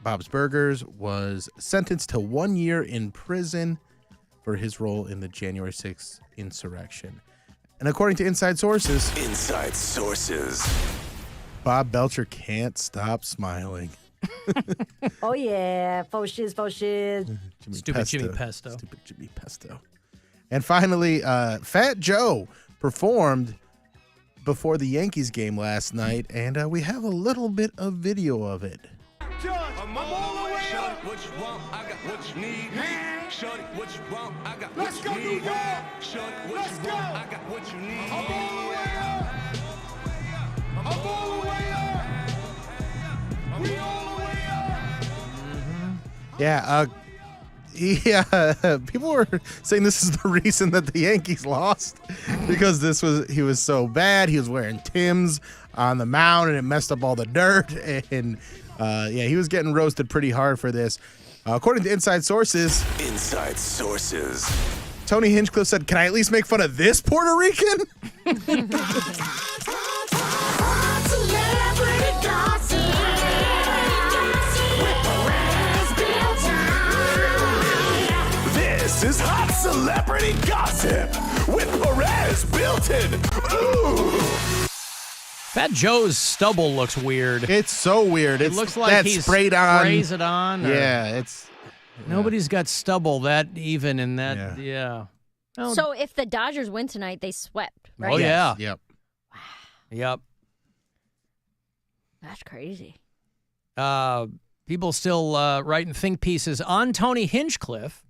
[SPEAKER 4] Bob's Burgers was sentenced to 1 year in prison for his role in the January 6th insurrection. And according to inside sources, Bob Belcher can't stop smiling.
[SPEAKER 14] Oh, yeah. Faux shiz.
[SPEAKER 9] Stupid Jimmy Pesto.
[SPEAKER 4] Stupid Jimmy Pesto. And finally, Fat Joe performed before the Yankees game last night, and we have a little bit of video of it.
[SPEAKER 20] I'm all the way up. What you want, I got what you need. Shorty, what you want, I got what you need. Let's go, New York. Shorty, what you want, I got what you need. I'm all the way up. I'm all the way up. We all the way up.
[SPEAKER 4] Yeah, people were saying this is the reason that the Yankees lost, because he was so bad. He was wearing Timbs on the mound, and it messed up all the dirt. And he was getting roasted pretty hard for this. According to inside sources, Tony Hinchcliffe said, "Can I at least make fun of this Puerto Rican?"
[SPEAKER 20] This is Hot Celebrity Gossip with Perez Bilton. Ooh.
[SPEAKER 9] Fat Joe's stubble looks weird.
[SPEAKER 4] It's so weird.
[SPEAKER 9] It
[SPEAKER 4] It's
[SPEAKER 9] looks like
[SPEAKER 4] that
[SPEAKER 9] he
[SPEAKER 4] sprayed on.
[SPEAKER 9] sprays it on.
[SPEAKER 4] Yeah,
[SPEAKER 9] nobody's got stubble that even in that. Yeah. Well,
[SPEAKER 10] So if the Dodgers win tonight, they swept, right?
[SPEAKER 9] Oh, yeah.
[SPEAKER 4] Yep.
[SPEAKER 9] Yep.
[SPEAKER 10] That's crazy.
[SPEAKER 9] People still writing think pieces on Tony Hinchcliffe.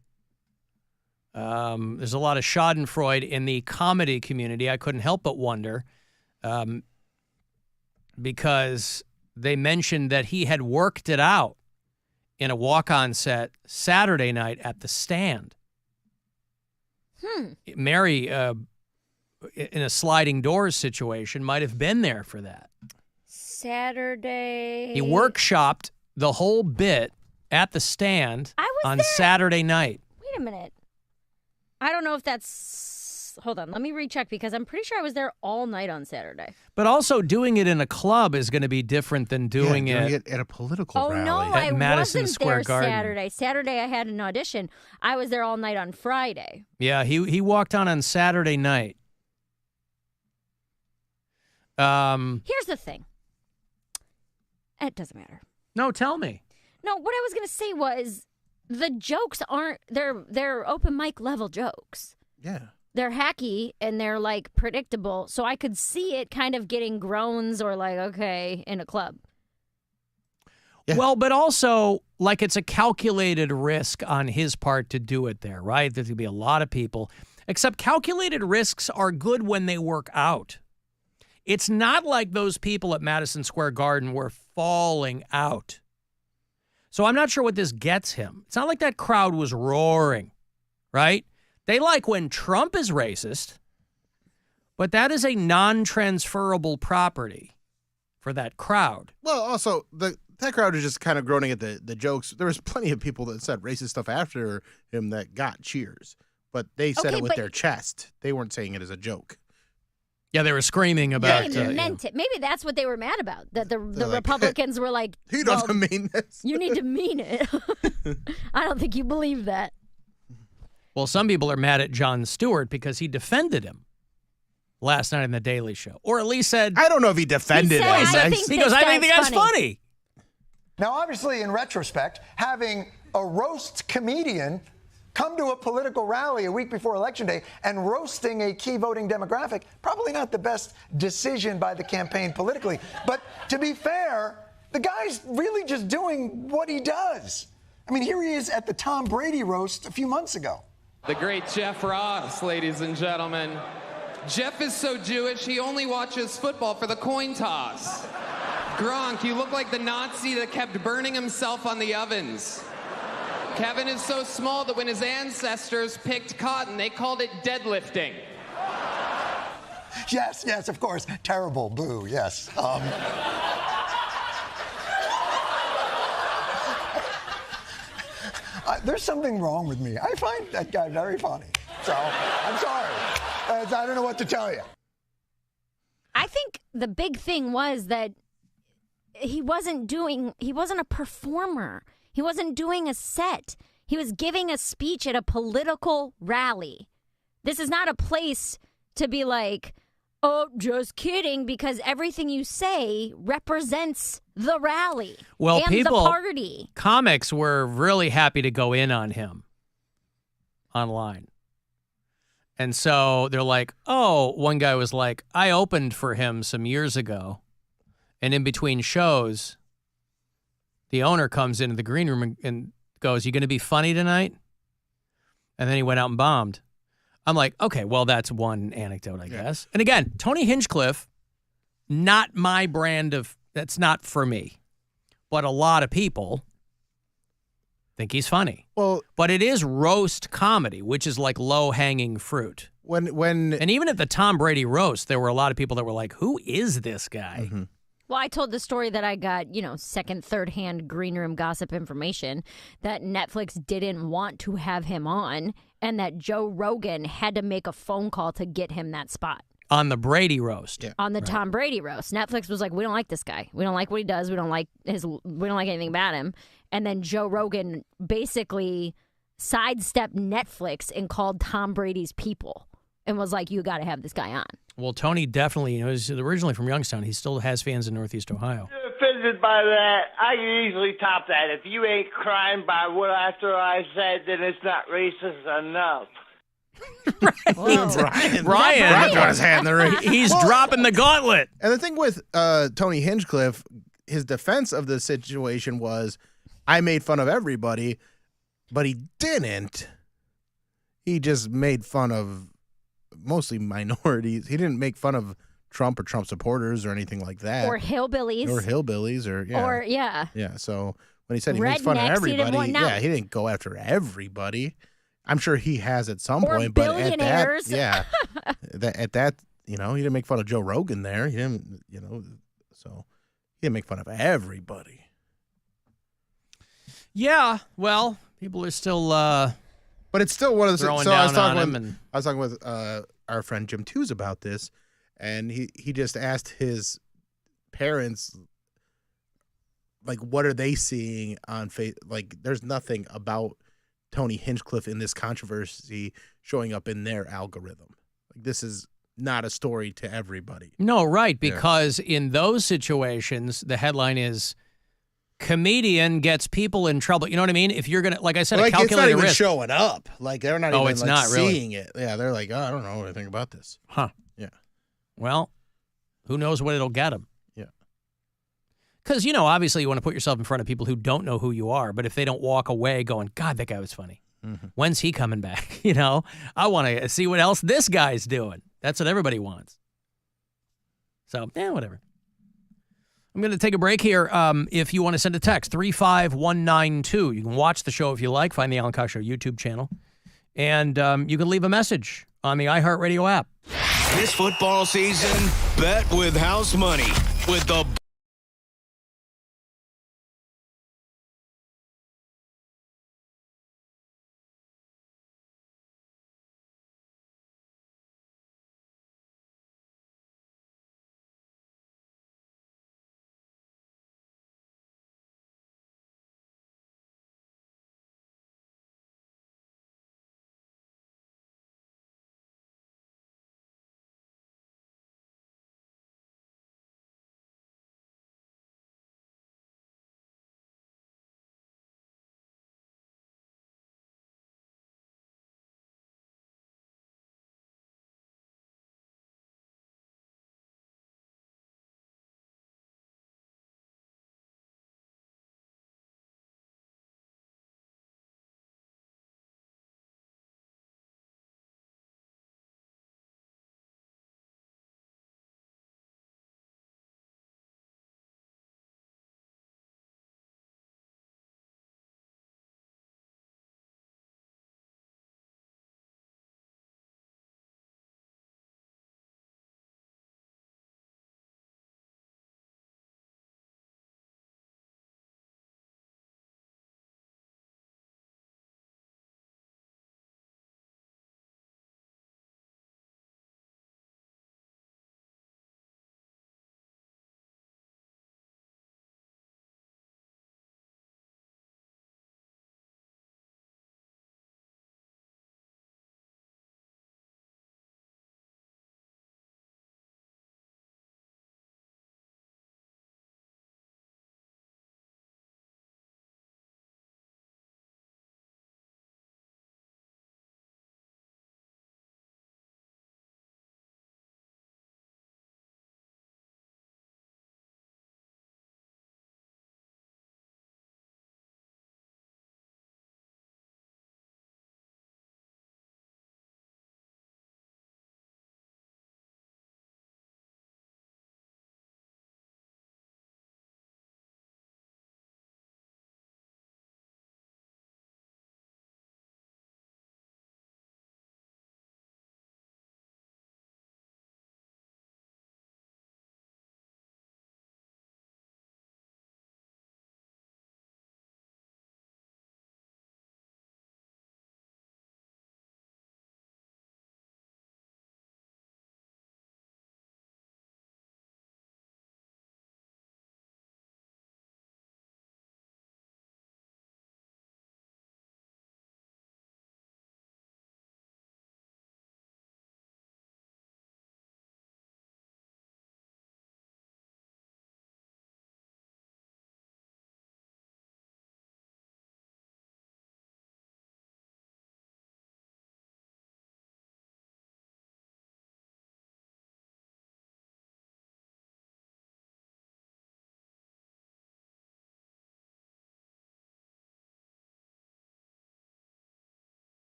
[SPEAKER 9] There's a lot of schadenfreude in the comedy community. I couldn't help but wonder, because they mentioned that he had worked it out in a walk-on set Saturday night at the Stand. Mary, in a sliding doors situation, might have been there for that.
[SPEAKER 10] Saturday.
[SPEAKER 9] He workshopped the whole bit at the Stand on Saturday night.
[SPEAKER 10] Wait a minute. I don't know if that's... Hold on. Let me recheck, because I'm pretty sure I was there all night on Saturday.
[SPEAKER 9] But also doing it in a club is going to be different than doing it
[SPEAKER 4] at a political
[SPEAKER 10] rally.
[SPEAKER 4] rally.
[SPEAKER 10] Oh, no, I
[SPEAKER 9] Madison
[SPEAKER 10] wasn't
[SPEAKER 9] Square
[SPEAKER 10] there
[SPEAKER 9] Garden.
[SPEAKER 10] Saturday. Saturday, I had an audition. I was there all night on Friday.
[SPEAKER 9] Yeah, he walked on Saturday night.
[SPEAKER 10] Here's the thing. It doesn't matter.
[SPEAKER 9] No, tell me.
[SPEAKER 10] No, what I was going to say was the jokes aren't, they're open mic level jokes.
[SPEAKER 4] Yeah.
[SPEAKER 10] They're hacky and they're like predictable. So I could see it kind of getting groans or like, okay, in a club.
[SPEAKER 9] Yeah. Well, but also like it's a calculated risk on his part to do it there, right? There's going to be a lot of people. Except calculated risks are good when they work out. It's not like those people at Madison Square Garden were falling out. So I'm not sure what this gets him. It's not like that crowd was roaring, right? They like when Trump is racist, but that is a non-transferable property for that crowd.
[SPEAKER 4] Well, also, that crowd is just kind of groaning at the jokes. There was plenty of people that said racist stuff after him that got cheers, but they said it with their chest. They weren't saying it as a joke.
[SPEAKER 9] Yeah, they were screaming about...
[SPEAKER 10] They meant it. Maybe that's what they were mad about, that the Republicans were like,
[SPEAKER 4] he doesn't mean this.
[SPEAKER 10] You need to mean it. I don't think you believe that.
[SPEAKER 9] Well, some people are mad at Jon Stewart because he defended him last night on The Daily Show. Or at least said...
[SPEAKER 4] I don't know if he defended him.
[SPEAKER 9] He goes, I think the guy's funny.
[SPEAKER 15] Now, obviously, in retrospect, having a roast comedian come to a political rally a week before Election Day and roasting a key voting demographic, probably not the best decision by the campaign politically. But to be fair, the guy's really just doing what he does. I mean, here he is at the Tom Brady roast a few months ago.
[SPEAKER 16] The great Jeff Ross, ladies and gentlemen. Jeff is so Jewish, he only watches football for the coin toss. Gronk, you look like the Nazi that kept burning himself on the ovens. Kevin is so small that when his ancestors picked cotton, they called it deadlifting.
[SPEAKER 15] Yes, of course. Terrible, boo, yes. There's something wrong with me. I find that guy very funny. So, I'm sorry. I don't know what to tell you.
[SPEAKER 10] I think the big thing was that he wasn't a performer. He wasn't doing a set. He was giving a speech at a political rally. This is not a place to be like, oh, just kidding, because everything you say represents the rally and the party.
[SPEAKER 9] Comics were really happy to go in on him online. And so they're like, oh, one guy was like, I opened for him some years ago. And in between shows, the owner comes into the green room and goes, you going to be funny tonight? And then he went out and bombed. I'm like, okay, well, that's one anecdote, I guess. And again, Tony Hinchcliffe, not my brand of, that's not for me. But a lot of people think he's funny.
[SPEAKER 4] Well,
[SPEAKER 9] but it is roast comedy, which is like low-hanging fruit. And even at the Tom Brady roast, there were a lot of people that were like, who is this guy?
[SPEAKER 4] Mm-hmm.
[SPEAKER 10] Well, I told the story that I got, second, third-hand green room gossip information that Netflix didn't want to have him on and that Joe Rogan had to make a phone call to get him that spot.
[SPEAKER 9] On the Brady roast.
[SPEAKER 4] Yeah.
[SPEAKER 10] On the Tom Brady roast. Netflix was like, we don't like this guy. We don't like what he does. We don't like anything about him. And then Joe Rogan basically sidestepped Netflix and called Tom Brady's people and was like, you got to have this guy on.
[SPEAKER 9] Well, Tony definitely, he's originally from Youngstown. He still has fans in Northeast Ohio.
[SPEAKER 17] Offended by that, I can easily top that. If you ain't crying by what after I said, then it's not racist enough.
[SPEAKER 4] Ryan got his hand in the ring.
[SPEAKER 9] He's dropping the gauntlet.
[SPEAKER 4] And the thing with Tony Hinchcliffe, his defense of the situation was, I made fun of everybody, but he didn't. He just made fun of mostly minorities. He didn't make fun of Trump or Trump supporters or anything like that.
[SPEAKER 10] Or hillbillies.
[SPEAKER 4] Yeah, so when he said he makes fun of everybody, he didn't go after everybody. I'm sure he has at some point, but at that, he didn't make fun of Joe Rogan there. He didn't, so he didn't make fun of everybody.
[SPEAKER 9] Yeah, well, people are still
[SPEAKER 4] but it's still one of the
[SPEAKER 9] throwing
[SPEAKER 4] so
[SPEAKER 9] down
[SPEAKER 4] I was talking with our friend Jim Tews about this, and he just asked his parents, like, what are they seeing on Facebook? Like, there's nothing about Tony Hinchcliffe in this controversy showing up in their algorithm. Like, this is not a story to everybody.
[SPEAKER 9] No, right, because in those situations, the headline is comedian gets people in trouble. You know what I mean? If you're going to, like I said, a calculated
[SPEAKER 4] it's not even
[SPEAKER 9] risk.
[SPEAKER 4] showing up. Like, they're not even
[SPEAKER 9] it's not
[SPEAKER 4] seeing
[SPEAKER 9] really.
[SPEAKER 4] it. Yeah, they're like, oh, I don't know anything about this.
[SPEAKER 9] Huh.
[SPEAKER 4] Yeah.
[SPEAKER 9] Well, who knows what it'll get them.
[SPEAKER 4] Yeah.
[SPEAKER 9] Because, obviously you want to put yourself in front of people who don't know who you are, but if they don't walk away going, God, that guy was funny.
[SPEAKER 4] Mm-hmm.
[SPEAKER 9] When's he coming back? I want to see what else this guy's doing. That's what everybody wants. So, whatever. I'm going to take a break here. If you want to send a text, 35192. You can watch the show if you like. Find the Alan Cox Show YouTube channel. And you can leave a message on the iHeartRadio app.
[SPEAKER 5] This football season, bet with house money with the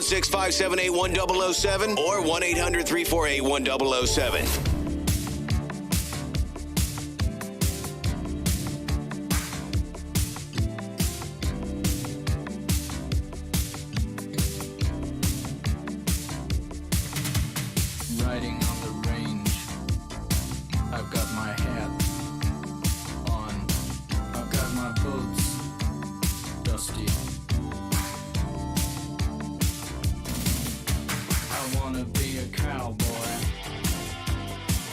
[SPEAKER 5] 416-578-1007 or 1-800-348-1007.
[SPEAKER 6] Riding on the range, I've got my hat on, I've got my boots dusty. I wanna be a cowboy,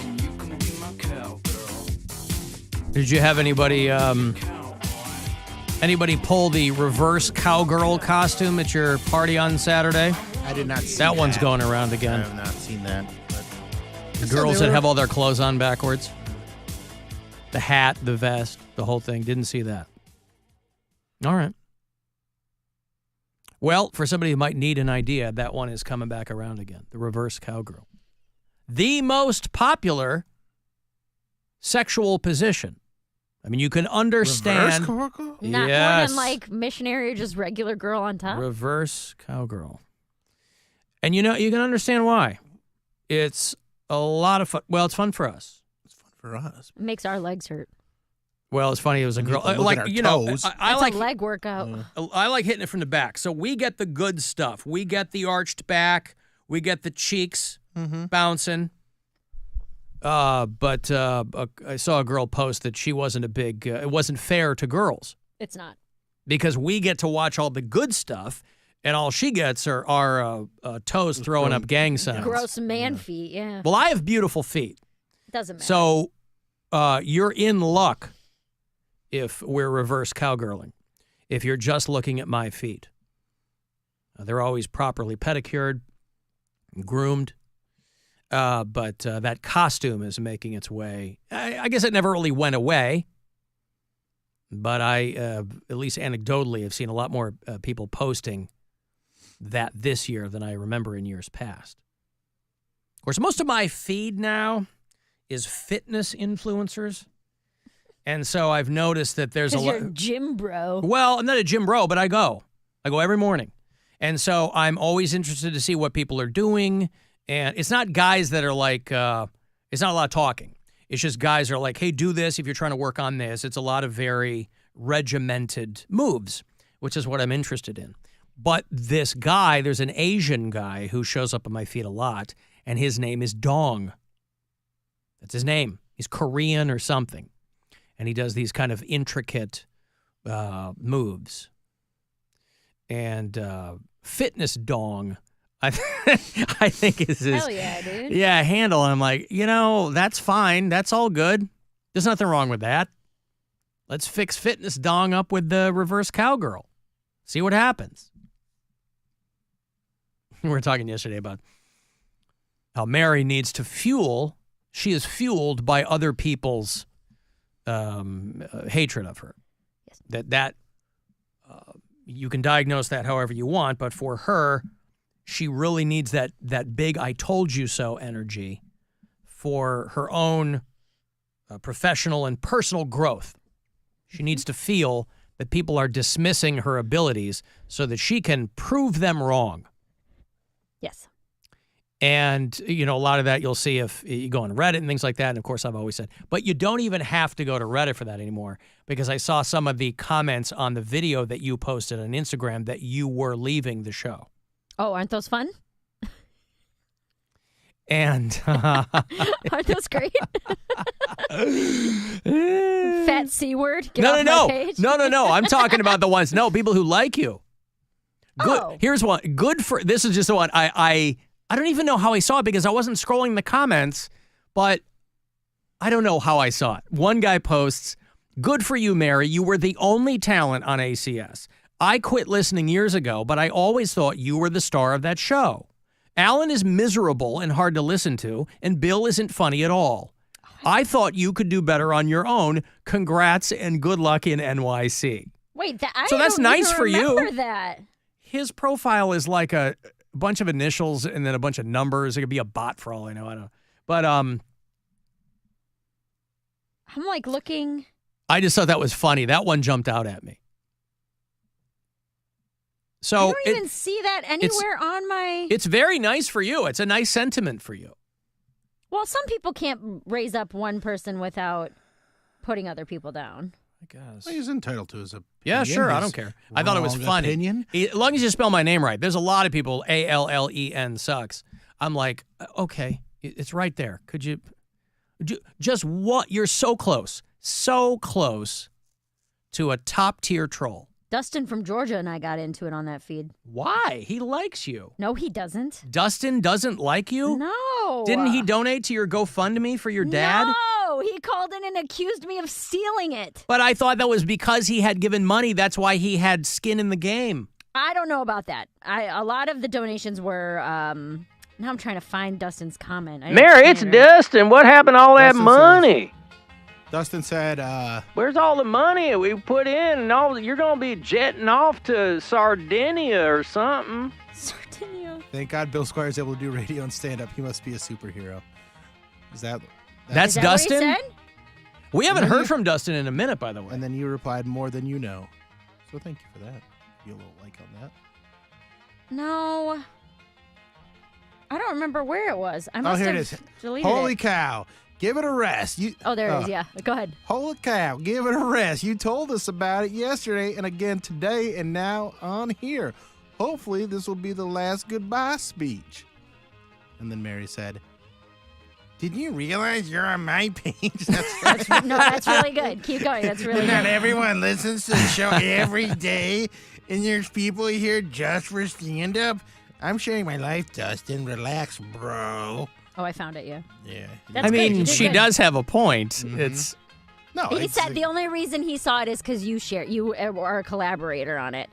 [SPEAKER 6] and you can be my cowgirl.
[SPEAKER 9] Did you have anybody pull the reverse cowgirl costume at your party on Saturday?
[SPEAKER 4] I did not see
[SPEAKER 9] that. That one's going around again.
[SPEAKER 4] I have not seen that.
[SPEAKER 9] The girls that have all their clothes on backwards. The hat, the vest, the whole thing. Didn't see that. All right. Well, for somebody who might need an idea, that one is coming back around again. The reverse cowgirl. The most popular sexual position. I mean, you can understand.
[SPEAKER 10] Not more than like missionary or just regular girl on top.
[SPEAKER 9] Reverse cowgirl. And you know, you can understand why. It's a lot of fun. Well, it's fun for us.
[SPEAKER 4] It's fun for us.
[SPEAKER 10] It makes our legs hurt.
[SPEAKER 9] Well, it's funny. It was a girl.
[SPEAKER 4] Like,
[SPEAKER 9] you know, I
[SPEAKER 10] It's
[SPEAKER 9] like
[SPEAKER 10] a leg workout.
[SPEAKER 9] I like hitting it from the back. So we get the good stuff. We get the arched back. We get the cheeks bouncing. But I saw a girl post that she wasn't a big. It wasn't fair to girls
[SPEAKER 10] It's not.
[SPEAKER 9] because we get to watch all the good stuff, and all she gets are our toes throwing up gang signs.
[SPEAKER 10] Gross man feet, yeah.
[SPEAKER 9] Well, I have beautiful feet.
[SPEAKER 10] Doesn't matter.
[SPEAKER 9] So you're in luck if we're reverse cowgirling. If you're just looking at my feet. They're always properly pedicured, groomed. But that costume is making its way. I guess it never really went away. But I, at least anecdotally, have seen a lot more people posting that this year than I remember in years past. Of course, most of my feed now is fitness influencers. And so I've noticed that there's a lot.
[SPEAKER 10] You're a gym bro.
[SPEAKER 9] Well, I'm not a gym bro, but I go. I go every morning. And so I'm always interested to see what people are doing. And it's not guys that are like, it's not a lot of talking. It's just guys that are like, hey, do this if you're trying to work on this. It's a lot of very regimented moves, which is what I'm interested in. But this guy, there's an Asian guy who shows up on my feed a lot, and his name is Dong. That's his name. He's Korean or something. And he does these kind of intricate moves. And Fitness Dong, I think is his.
[SPEAKER 10] Hell yeah, dude.
[SPEAKER 9] Yeah, handle. And I'm like, that's fine. That's all good. There's nothing wrong with that. Let's fix Fitness Dong up with the reverse cowgirl. See what happens. We were talking yesterday about how Mary needs to fuel. She is fueled by other people's hatred of her. Yes. That you can diagnose that however you want, but for her, she really needs that big I told you so energy for her own professional and personal growth. She needs to feel that people are dismissing her abilities so that she can prove them wrong.
[SPEAKER 10] Yes.
[SPEAKER 9] And, a lot of that you'll see if you go on Reddit and things like that. And, of course, I've always said, but you don't even have to go to Reddit for that anymore, because I saw some of the comments on the video that you posted on Instagram that you were leaving the show.
[SPEAKER 10] Oh, aren't those fun?
[SPEAKER 9] And
[SPEAKER 10] aren't those great? Fat C word. Get off
[SPEAKER 9] No.
[SPEAKER 10] my page.
[SPEAKER 9] No. I'm talking about the ones. No, people who like you. Good.
[SPEAKER 10] Oh.
[SPEAKER 9] Here's one. Good for. This is just the one. I don't even know how I saw it because I wasn't scrolling the comments, but I don't know how I saw it. One guy posts, "Good for you, Mary. You were the only talent on ACS. I quit listening years ago, but I always thought you were the star of that show. Alan is miserable and hard to listen to, and Bill isn't funny at all. I thought you could do better on your own. Congrats and good luck in NYC."
[SPEAKER 10] Wait,
[SPEAKER 9] So that's nice for you.
[SPEAKER 10] Remember that.
[SPEAKER 9] His profile is like a bunch of initials and then a bunch of numbers. It could be a bot for all I know. I don't know. But
[SPEAKER 10] I'm like looking.
[SPEAKER 9] I just thought that was funny. That one jumped out at me. So
[SPEAKER 10] I don't even see that anywhere on my...
[SPEAKER 9] It's very nice for you. It's a nice sentiment for you.
[SPEAKER 10] Well, some people can't raise up one person without putting other people down.
[SPEAKER 9] I guess.
[SPEAKER 4] Well, he's entitled to his opinion.
[SPEAKER 9] Yeah, sure. I don't care. I thought it was funny.
[SPEAKER 4] Opinion.
[SPEAKER 9] As long as you spell my name right. There's a lot of people, Allen sucks. I'm like, okay, it's right there. Could you... Just what? You're so close to a top-tier troll.
[SPEAKER 10] Dustin from Georgia and I got into it on that feed.
[SPEAKER 9] Why? He likes you.
[SPEAKER 10] No, he doesn't.
[SPEAKER 9] Dustin doesn't like you?
[SPEAKER 10] No.
[SPEAKER 9] Didn't he donate to your GoFundMe for your dad?
[SPEAKER 10] No, he called in and accused me of stealing it.
[SPEAKER 9] But I thought that was because he had given money. That's why he had skin in the game.
[SPEAKER 10] I don't know about that. A lot of the donations were... now I'm trying to find Dustin's comment.
[SPEAKER 9] Mary, it's Dustin. What happened to all that money?
[SPEAKER 4] Dustin said,
[SPEAKER 9] Where's all the money we put in? And all you're going to be jetting off to Sardinia or something.
[SPEAKER 10] Sardinia.
[SPEAKER 4] Thank God Bill Squire is able to do radio and stand-up. He must be a superhero. Is that
[SPEAKER 9] That's Dustin?
[SPEAKER 10] What he said?
[SPEAKER 9] We haven't heard from Dustin in a minute, by the way.
[SPEAKER 4] And then you replied, more than you know. So thank you for that. Give you a little like on that.
[SPEAKER 10] No. I don't remember where it was. I must
[SPEAKER 4] here it
[SPEAKER 10] have
[SPEAKER 4] is.
[SPEAKER 10] deleted
[SPEAKER 4] Holy
[SPEAKER 10] it.
[SPEAKER 4] cow. Give it a rest.
[SPEAKER 10] Oh, there it is. Yeah. Go ahead.
[SPEAKER 4] Holy cow. Give it a rest. You told us about it yesterday and again today and now on here. Hopefully this will be the last goodbye speech. And then Mary said, did you realize you're on my page?
[SPEAKER 10] That's really good. Keep going. That's really good.
[SPEAKER 4] Not everyone listens to the show every day, and there's people here just for stand-up. I'm sharing my life, Dustin. Relax, bro.
[SPEAKER 10] Oh, I found it, yeah.
[SPEAKER 4] Yeah.
[SPEAKER 10] That's
[SPEAKER 9] I mean,
[SPEAKER 10] good.
[SPEAKER 9] she does have a point. It's
[SPEAKER 4] no.
[SPEAKER 10] He said the only reason he saw it is because you are a collaborator on it.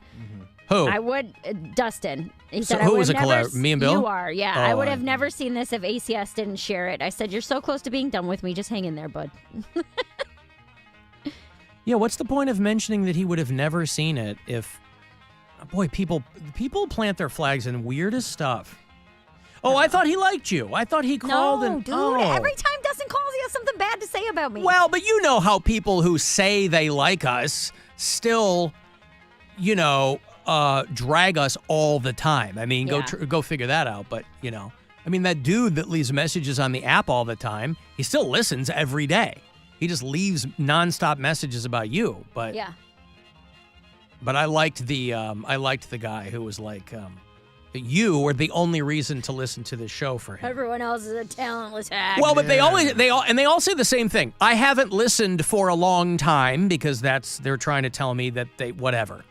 [SPEAKER 9] Who?
[SPEAKER 10] I would, Dustin. He
[SPEAKER 9] So
[SPEAKER 10] said,
[SPEAKER 9] who
[SPEAKER 10] I would
[SPEAKER 9] was
[SPEAKER 10] have
[SPEAKER 9] a
[SPEAKER 10] never
[SPEAKER 9] collab? Me and Bill?
[SPEAKER 10] You are, yeah.
[SPEAKER 9] Oh,
[SPEAKER 10] I would have never seen this if ACS didn't share it. I said, you're so close to being done with me. Just hang in there, bud.
[SPEAKER 9] Yeah, what's the point of mentioning that he would have never seen it if... Boy, people plant their flags in weirdest stuff. Oh, I thought he liked you. I thought he called
[SPEAKER 10] No,
[SPEAKER 9] and...
[SPEAKER 10] dude.
[SPEAKER 9] Oh.
[SPEAKER 10] Every time Dustin calls, he has something bad to say about me.
[SPEAKER 9] Well, but you know how people who say they like us still, drag us all the time. I mean, go figure that out. But, I mean, that dude that leaves messages on the app all the time, he still listens every day. He just leaves nonstop messages about you. But
[SPEAKER 10] yeah.
[SPEAKER 9] But I liked the guy who was like, you were the only reason to listen to this show for him.
[SPEAKER 10] Everyone else is a talentless hack.
[SPEAKER 9] Well, but they all say the same thing. I haven't listened for a long time because they're trying to tell me that they whatever.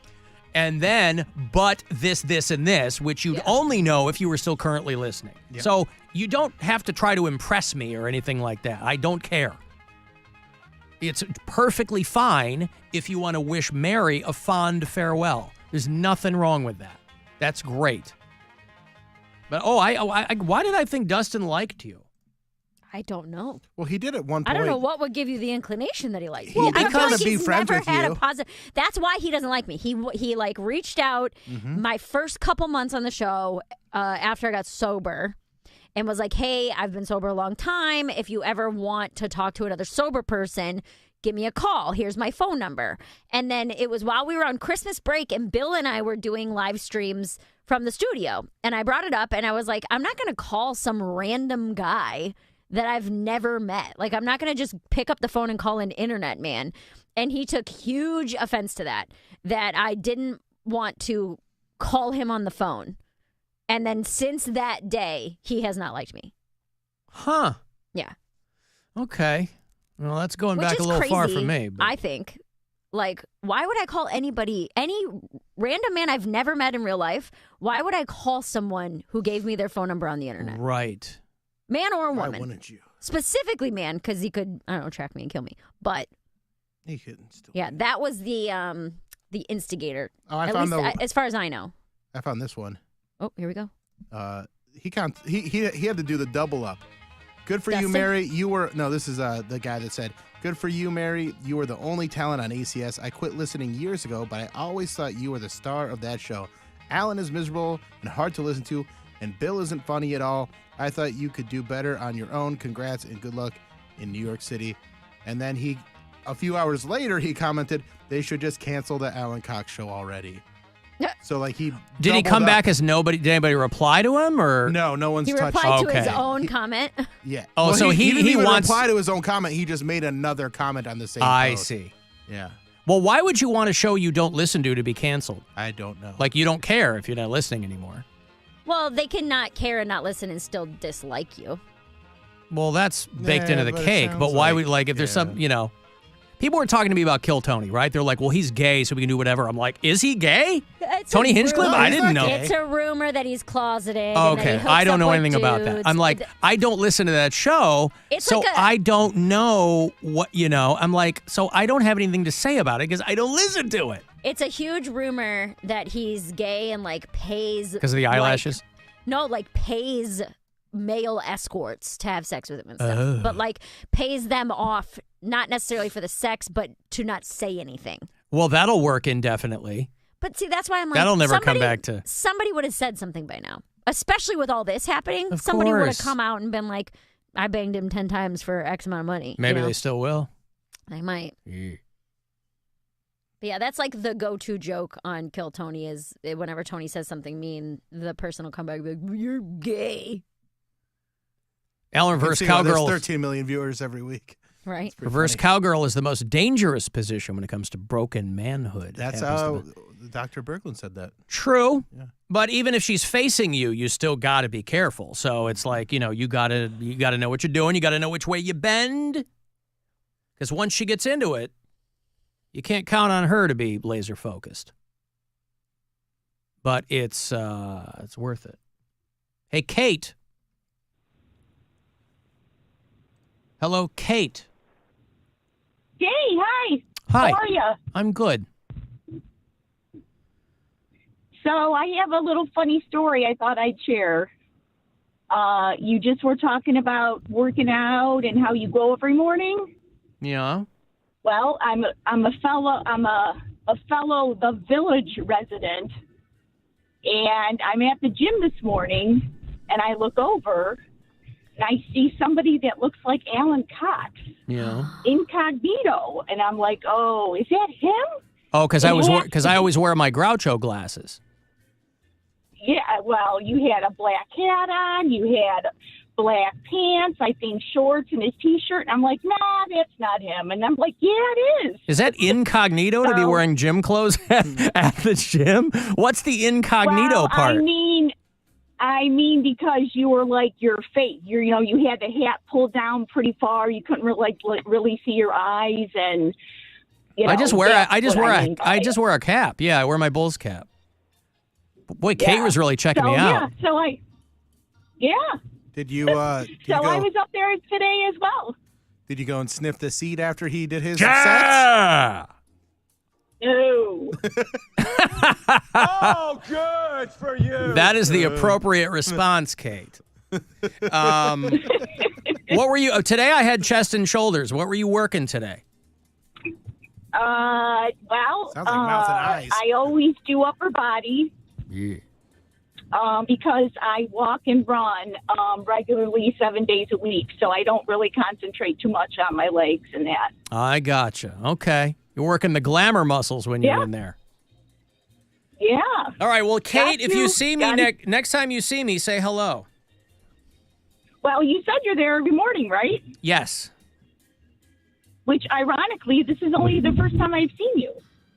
[SPEAKER 9] And then, but this, and this, which you'd only know if you were still currently listening.
[SPEAKER 4] Yeah.
[SPEAKER 9] So you don't have to try to impress me or anything like that. I don't care. It's perfectly fine if you want to wish Mary a fond farewell. There's nothing wrong with that. That's great. But, why did I think Dustin liked you?
[SPEAKER 10] I don't know.
[SPEAKER 4] Well, he did at one point.
[SPEAKER 10] I don't know what would give you the inclination that he liked
[SPEAKER 4] He
[SPEAKER 10] me.
[SPEAKER 4] did
[SPEAKER 10] I feel
[SPEAKER 4] kinda
[SPEAKER 10] like
[SPEAKER 4] be
[SPEAKER 10] he's
[SPEAKER 4] friends
[SPEAKER 10] never
[SPEAKER 4] with
[SPEAKER 10] had
[SPEAKER 4] you.
[SPEAKER 10] a positive. That's why he doesn't like me. He reached out my first couple months on the show after I got sober, and was like, "Hey, I've been sober a long time. If you ever want to talk to another sober person, give me a call. Here's my phone number." And then it was while we were on Christmas break, and Bill and I were doing live streams from the studio, and I brought it up, and I was like, I'm not going to call some random guy that I've never met. Like, I'm not going to just pick up the phone and call an internet man. And he took huge offense to that I didn't want to call him on the phone. And then since that day, he has not liked me.
[SPEAKER 9] Huh.
[SPEAKER 10] Yeah.
[SPEAKER 9] Okay. Well, that's going
[SPEAKER 10] Which
[SPEAKER 9] back a
[SPEAKER 10] is
[SPEAKER 9] little far
[SPEAKER 10] crazy,
[SPEAKER 9] for me. But.
[SPEAKER 10] I think. Like, why would I call anybody, any random man I've never met in real life, why would I call someone who gave me their phone number on the internet?
[SPEAKER 9] Right.
[SPEAKER 10] Man or woman?
[SPEAKER 4] Why wouldn't you?
[SPEAKER 10] Specifically man, because he could, I don't know, track me and kill me. But
[SPEAKER 4] he couldn't still.
[SPEAKER 10] Yeah, that was the instigator.
[SPEAKER 4] Oh, I
[SPEAKER 10] At
[SPEAKER 4] found
[SPEAKER 10] least, as far as I know.
[SPEAKER 4] I found this one.
[SPEAKER 10] Oh, here we go.
[SPEAKER 4] He had to do the double up. Good for you, Mary. This is the guy that said, good for you, Mary. You were the only talent on ACS. I quit listening years ago, but I always thought you were the star of that show. Alan is miserable and hard to listen to, and Bill isn't funny at all. I thought you could do better on your own. Congrats and good luck in New York City. And then a few hours later, he commented, they should just cancel the Alan Cox Show already. So like he
[SPEAKER 9] Did he come
[SPEAKER 4] doubled
[SPEAKER 9] back
[SPEAKER 4] up.
[SPEAKER 9] as nobody? Did anybody reply to him or?
[SPEAKER 4] No, no one's
[SPEAKER 10] He
[SPEAKER 4] touched.
[SPEAKER 10] replied to his
[SPEAKER 9] Okay.
[SPEAKER 10] own comment.
[SPEAKER 4] Yeah.
[SPEAKER 9] Oh,
[SPEAKER 4] Well,
[SPEAKER 9] so
[SPEAKER 4] he didn't
[SPEAKER 9] he
[SPEAKER 4] even
[SPEAKER 9] wants.
[SPEAKER 4] reply to his own comment. He just made another comment on the same.
[SPEAKER 9] I
[SPEAKER 4] post.
[SPEAKER 9] see.
[SPEAKER 4] Yeah.
[SPEAKER 9] Well, why would you want a show you don't listen to be canceled?
[SPEAKER 4] I don't know.
[SPEAKER 9] Like you don't care if you're not listening anymore.
[SPEAKER 10] Well, they can not care and not listen and still dislike you.
[SPEAKER 9] Well, that's baked
[SPEAKER 4] Yeah,
[SPEAKER 9] into the
[SPEAKER 4] but it
[SPEAKER 9] cake.
[SPEAKER 4] sounds
[SPEAKER 9] But why
[SPEAKER 4] like-
[SPEAKER 9] would like if there's
[SPEAKER 4] yeah.
[SPEAKER 9] some people were talking to me about Kill Tony, right? They're like, well, he's gay, so we can do whatever. I'm like, is he gay?
[SPEAKER 10] It's
[SPEAKER 9] Tony
[SPEAKER 10] a
[SPEAKER 9] Hinchcliffe?
[SPEAKER 10] rumor.
[SPEAKER 9] I didn't know.
[SPEAKER 10] It's a rumor that he's closeted. and that
[SPEAKER 9] Okay,
[SPEAKER 10] he hooks
[SPEAKER 9] I don't
[SPEAKER 10] up
[SPEAKER 9] know
[SPEAKER 10] with
[SPEAKER 9] anything about that.
[SPEAKER 10] dudes.
[SPEAKER 9] I'm like, I don't listen to that show,
[SPEAKER 10] It's
[SPEAKER 9] so
[SPEAKER 10] like
[SPEAKER 9] I don't know what I'm like, so I don't have anything to say about it because I don't listen to it.
[SPEAKER 10] It's a huge rumor that he's gay and like pays
[SPEAKER 9] Because of the eyelashes?
[SPEAKER 10] pays male escorts to have sex with him and stuff.
[SPEAKER 9] Oh.
[SPEAKER 10] But like pays them off, not necessarily for the sex, but to not say anything.
[SPEAKER 9] Well, that'll work indefinitely.
[SPEAKER 10] But see, that's why I'm like,
[SPEAKER 9] That'll never come
[SPEAKER 10] somebody-
[SPEAKER 9] back to-
[SPEAKER 10] Somebody would have said something by now, especially with all this happening.
[SPEAKER 9] Of
[SPEAKER 10] Somebody would have
[SPEAKER 9] course.
[SPEAKER 10] come out and been like, I banged him 10 times for X amount of money.
[SPEAKER 9] Maybe
[SPEAKER 10] you know?
[SPEAKER 9] they still will.
[SPEAKER 10] They might.
[SPEAKER 9] Yeah.
[SPEAKER 10] But yeah, that's like the go-to joke on Kill Tony is whenever Tony says something mean, the person will come back and be like, you're gay.
[SPEAKER 9] Alan
[SPEAKER 4] You can
[SPEAKER 9] Reverse
[SPEAKER 4] see why there's
[SPEAKER 9] Cowgirl.
[SPEAKER 4] 13 million viewers every week.
[SPEAKER 10] Right.
[SPEAKER 9] Reverse Cowgirl is the most dangerous position when it comes to broken manhood.
[SPEAKER 4] That's
[SPEAKER 9] Happens to
[SPEAKER 4] how Dr. Berglund said that.
[SPEAKER 9] True.
[SPEAKER 4] Yeah.
[SPEAKER 9] But even if she's facing you, you still got to be careful. So it's like, you got to know what you're doing. You got to know which way you bend. Because once she gets into it, you can't count on her to be laser focused. But it's worth it. Hey, Kate. Hello, Kate.
[SPEAKER 18] Hey, hi.
[SPEAKER 9] Hi.
[SPEAKER 18] How are you?
[SPEAKER 9] I'm good.
[SPEAKER 18] So I have a little funny story I thought I'd share. You just were talking about working out and how you go every morning.
[SPEAKER 9] Yeah.
[SPEAKER 18] Well, I'm a fellow The Village resident, and I'm at the gym this morning, and I look over, and I see somebody that looks like Alan Cox,
[SPEAKER 9] Yeah.
[SPEAKER 18] incognito, and I'm like, oh, is that him?
[SPEAKER 9] Oh, because I always wear my Groucho glasses.
[SPEAKER 18] Yeah, well, you had a black hat on, you had black pants, I think shorts and his T-shirt, and I'm like, nah, that's not him. And I'm like, yeah, it is.
[SPEAKER 9] Is that incognito to be
[SPEAKER 18] So-
[SPEAKER 9] wearing gym clothes at the gym? What's the incognito
[SPEAKER 18] well,
[SPEAKER 9] part?
[SPEAKER 18] I mean, because you were like your face. You had the hat pulled down pretty far. You couldn't really see your eyes, and
[SPEAKER 9] I just wear
[SPEAKER 18] mean by
[SPEAKER 9] I
[SPEAKER 18] it.
[SPEAKER 9] just wear a cap. Yeah, I wear my Bulls cap. Boy, Kate
[SPEAKER 18] Yeah.
[SPEAKER 9] was really checking me out.
[SPEAKER 18] Yeah.
[SPEAKER 4] Did you?
[SPEAKER 18] So I was up there today as well.
[SPEAKER 4] Did you go and sniff the seat after he did his
[SPEAKER 9] Yeah!
[SPEAKER 18] No.
[SPEAKER 20] Oh, good for you.
[SPEAKER 9] That is the appropriate response, Kate. What were you today? I had chest and shoulders. What were you working today?
[SPEAKER 18] Well,
[SPEAKER 4] Sounds like mouth and eyes.
[SPEAKER 18] I always do upper body.
[SPEAKER 9] Yeah.
[SPEAKER 18] Because I walk and run regularly 7 days a week, so I don't really concentrate too much on my legs and that.
[SPEAKER 9] I gotcha. Okay. You're working the glamour muscles when you're in there.
[SPEAKER 18] Yeah.
[SPEAKER 9] All right. Well, Kate,
[SPEAKER 18] Got
[SPEAKER 9] if you
[SPEAKER 18] you.
[SPEAKER 9] see me
[SPEAKER 18] Got it.
[SPEAKER 9] next time you see me, say hello.
[SPEAKER 18] Well, you said you're there every morning, right?
[SPEAKER 9] Yes.
[SPEAKER 18] Which, ironically, this is only the first time I've seen you.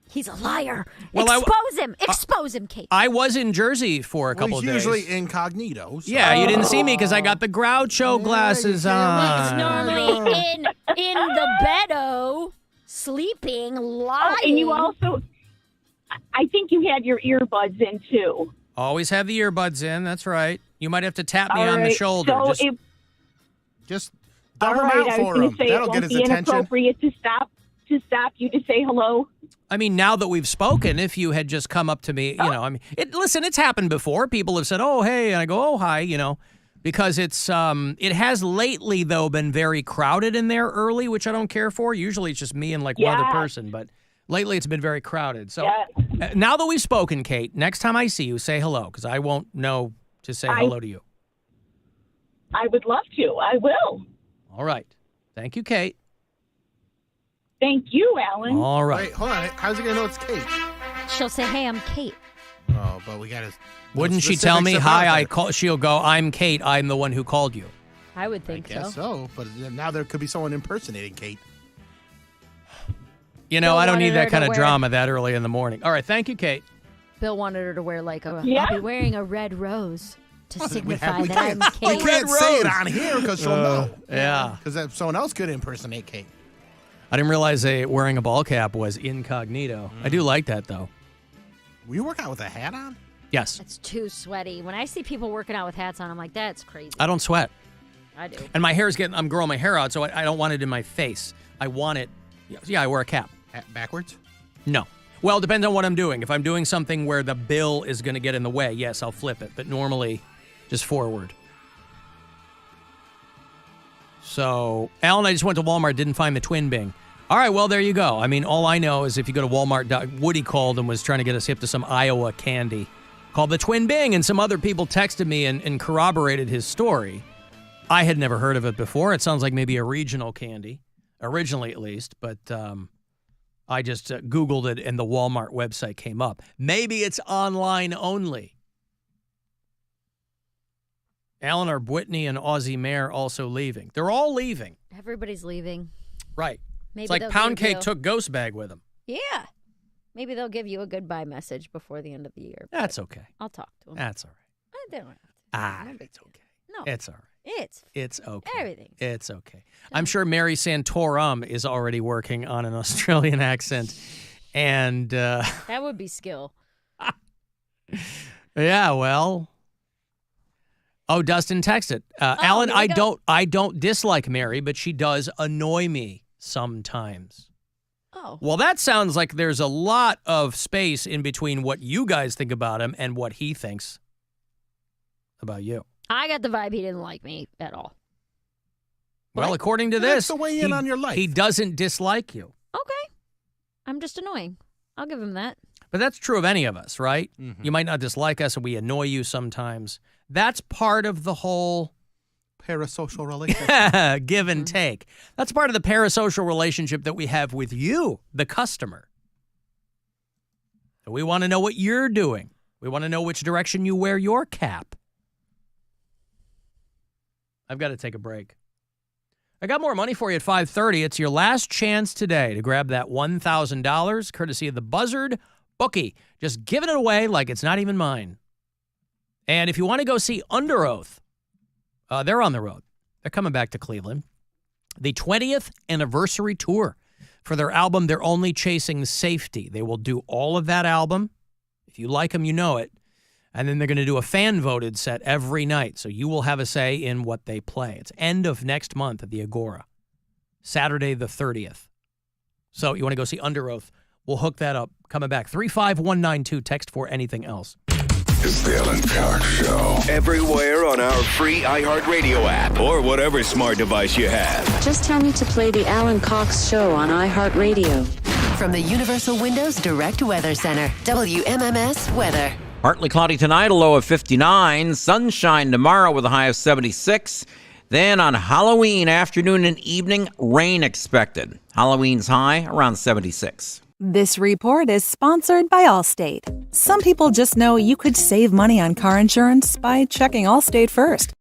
[SPEAKER 10] He's a liar.
[SPEAKER 9] Well,
[SPEAKER 10] Expose him. Expose him, Kate.
[SPEAKER 9] I was in Jersey for a couple of
[SPEAKER 4] he's
[SPEAKER 9] days.
[SPEAKER 4] usually incognito. So.
[SPEAKER 9] Yeah, you didn't see me because I got the Groucho glasses
[SPEAKER 10] He's
[SPEAKER 9] on.
[SPEAKER 10] normally in the beddo, sleeping, lying.
[SPEAKER 18] Oh, and you also, I think you had your earbuds in, too.
[SPEAKER 9] Always have the earbuds in. That's right. You might have to tap me
[SPEAKER 18] All
[SPEAKER 9] on the
[SPEAKER 18] right,
[SPEAKER 9] shoulder.
[SPEAKER 18] So
[SPEAKER 4] Just
[SPEAKER 18] all
[SPEAKER 4] dumb him
[SPEAKER 18] right,
[SPEAKER 4] out
[SPEAKER 18] I was
[SPEAKER 4] for
[SPEAKER 18] going
[SPEAKER 4] him.
[SPEAKER 18] to say
[SPEAKER 4] That'll
[SPEAKER 18] it
[SPEAKER 4] get
[SPEAKER 18] won't
[SPEAKER 4] his
[SPEAKER 18] be
[SPEAKER 4] attention.
[SPEAKER 18] inappropriate to stop you to say hello.
[SPEAKER 9] I mean, now that we've spoken, if you had just come up to me, I mean, listen, it's happened before. People have said, "Oh, hey," and I go, "Oh, hi," because it's it has lately though been very crowded in there early, which I don't care for. Usually it's just me and like one other person, but lately it's been very crowded. So now that we've spoken, Kate, next time I see you, say hello because I won't know to say hello to you.
[SPEAKER 18] I would love to. I will.
[SPEAKER 9] All right. Thank you, Kate.
[SPEAKER 18] Thank you, Alan.
[SPEAKER 9] All right.
[SPEAKER 4] Wait, hold on. How's he gonna know it's Kate?
[SPEAKER 10] She'll say, "Hey, I'm Kate."
[SPEAKER 4] Oh, but we got to.
[SPEAKER 9] Wouldn't she tell me, hi, I call? She'll go, I'm Kate. I'm the one who called you.
[SPEAKER 10] I would think
[SPEAKER 4] I guess so. But now there could be someone impersonating Kate.
[SPEAKER 9] You know,
[SPEAKER 10] Bill
[SPEAKER 9] I don't
[SPEAKER 10] wanted
[SPEAKER 9] need that
[SPEAKER 10] her
[SPEAKER 9] kind
[SPEAKER 10] to
[SPEAKER 9] of
[SPEAKER 10] wear-
[SPEAKER 9] drama that early in the morning. All right, thank you, Kate.
[SPEAKER 10] Bill wanted her to wear like a.
[SPEAKER 18] Yeah.
[SPEAKER 10] I'll be wearing a red rose to
[SPEAKER 4] We
[SPEAKER 10] signify
[SPEAKER 4] we
[SPEAKER 10] that I'm
[SPEAKER 4] can't, we
[SPEAKER 10] Kate.
[SPEAKER 4] can't say it on here because she'll know.
[SPEAKER 9] Yeah.
[SPEAKER 4] Because someone else could impersonate Kate.
[SPEAKER 9] I didn't realize wearing a ball cap was incognito. I do like that, though.
[SPEAKER 4] Will you work out with a hat on?
[SPEAKER 9] Yes.
[SPEAKER 10] It's too sweaty. When I see people working out with hats on, I'm like, that's crazy.
[SPEAKER 9] I don't sweat.
[SPEAKER 10] I do.
[SPEAKER 9] And my hair is I'm growing my hair out, so I don't want it in my face. I want it. Yeah, I wear a cap.
[SPEAKER 4] Hat backwards?
[SPEAKER 9] No. Well, it depends on what I'm doing. If I'm doing something where the bill is going to get in the way, yes, I'll flip it. But normally, just forward. So, Alan, I just went to Walmart, didn't find the twin Bing. All right, well, there you go. I mean, all I know is if you go to Walmart, Woody called and was trying to get us hip to some Iowa candy called the Twin Bing, and some other people texted me and corroborated his story. I had never heard of it before. It sounds like maybe a regional candy, originally at least, but I just Googled it and the Walmart website came up. Maybe it's online only. Alan, are Whitney and Aussie Mayor also leaving? They're all leaving.
[SPEAKER 10] Everybody's leaving.
[SPEAKER 9] Right.
[SPEAKER 10] Maybe
[SPEAKER 9] It's like
[SPEAKER 10] they'll
[SPEAKER 9] Pound
[SPEAKER 10] give
[SPEAKER 9] Cake
[SPEAKER 10] you-
[SPEAKER 9] took Ghost Bag with him.
[SPEAKER 10] Yeah. Maybe they'll give you a goodbye message before the end of the year. but
[SPEAKER 9] That's okay.
[SPEAKER 10] I'll talk to them.
[SPEAKER 9] That's all right.
[SPEAKER 10] They don't have to.
[SPEAKER 9] Ah,
[SPEAKER 10] No big
[SPEAKER 9] it's
[SPEAKER 10] deal.
[SPEAKER 9] okay.
[SPEAKER 10] No.
[SPEAKER 9] It's all right. It's okay.
[SPEAKER 10] Everything.
[SPEAKER 9] It's okay. I'm sure Mary Santora is already working on an Australian accent. And,
[SPEAKER 10] That would be skill.
[SPEAKER 9] yeah, well. Oh, Dustin texted. Alan,
[SPEAKER 10] here we go.
[SPEAKER 9] I don't dislike Mary, but she does annoy me sometimes.
[SPEAKER 10] Oh.
[SPEAKER 9] Well, that sounds like there's a lot of space in between what you guys think about him and what he thinks about you.
[SPEAKER 10] I got the vibe he didn't like me at all.
[SPEAKER 9] Well, according to
[SPEAKER 4] That's
[SPEAKER 9] this,
[SPEAKER 4] the way in on your life.
[SPEAKER 9] he doesn't dislike you.
[SPEAKER 10] Okay. I'm just annoying. I'll give him that.
[SPEAKER 9] But that's true of any of us, right?
[SPEAKER 4] Mm-hmm.
[SPEAKER 9] You might not dislike us and we annoy you sometimes. That's part of the whole
[SPEAKER 4] parasocial relationship.
[SPEAKER 9] give and take. That's part of the parasocial relationship that we have with you, the customer. We want to know what you're doing. We want to know which direction you wear your cap. I've got to take a break. I got more money for you at 5:30. It's your last chance today to grab that $1,000 courtesy of the Buzzard Bookie. Just giving it away like it's not even mine. And if you want to go see Under Oath, they're on the road. They're coming back to Cleveland. The 20th anniversary tour for their album, They're Only Chasing Safety. They will do all of that album. If you like them, you know it. And then they're going to do a fan-voted set every night, so you will have a say in what they play. It's end of next month at the Agora, Saturday the 30th. So you want to go see Under Oath, we'll hook that up. Coming back, 35192, text for anything else.
[SPEAKER 19] It's the Alan Cox Show.
[SPEAKER 5] Everywhere on our free iHeartRadio app or whatever smart device you have.
[SPEAKER 13] Just tell me to play the Alan Cox Show on iHeartRadio. From the Universal Windows Direct Weather Center, WMMS Weather.
[SPEAKER 1] Partly cloudy tonight, a low of 59. Sunshine tomorrow with a high of 76. Then on Halloween afternoon and evening, rain expected. Halloween's high around 76.
[SPEAKER 21] This report is sponsored by Allstate. Some people just know you could save money on car insurance by checking Allstate first.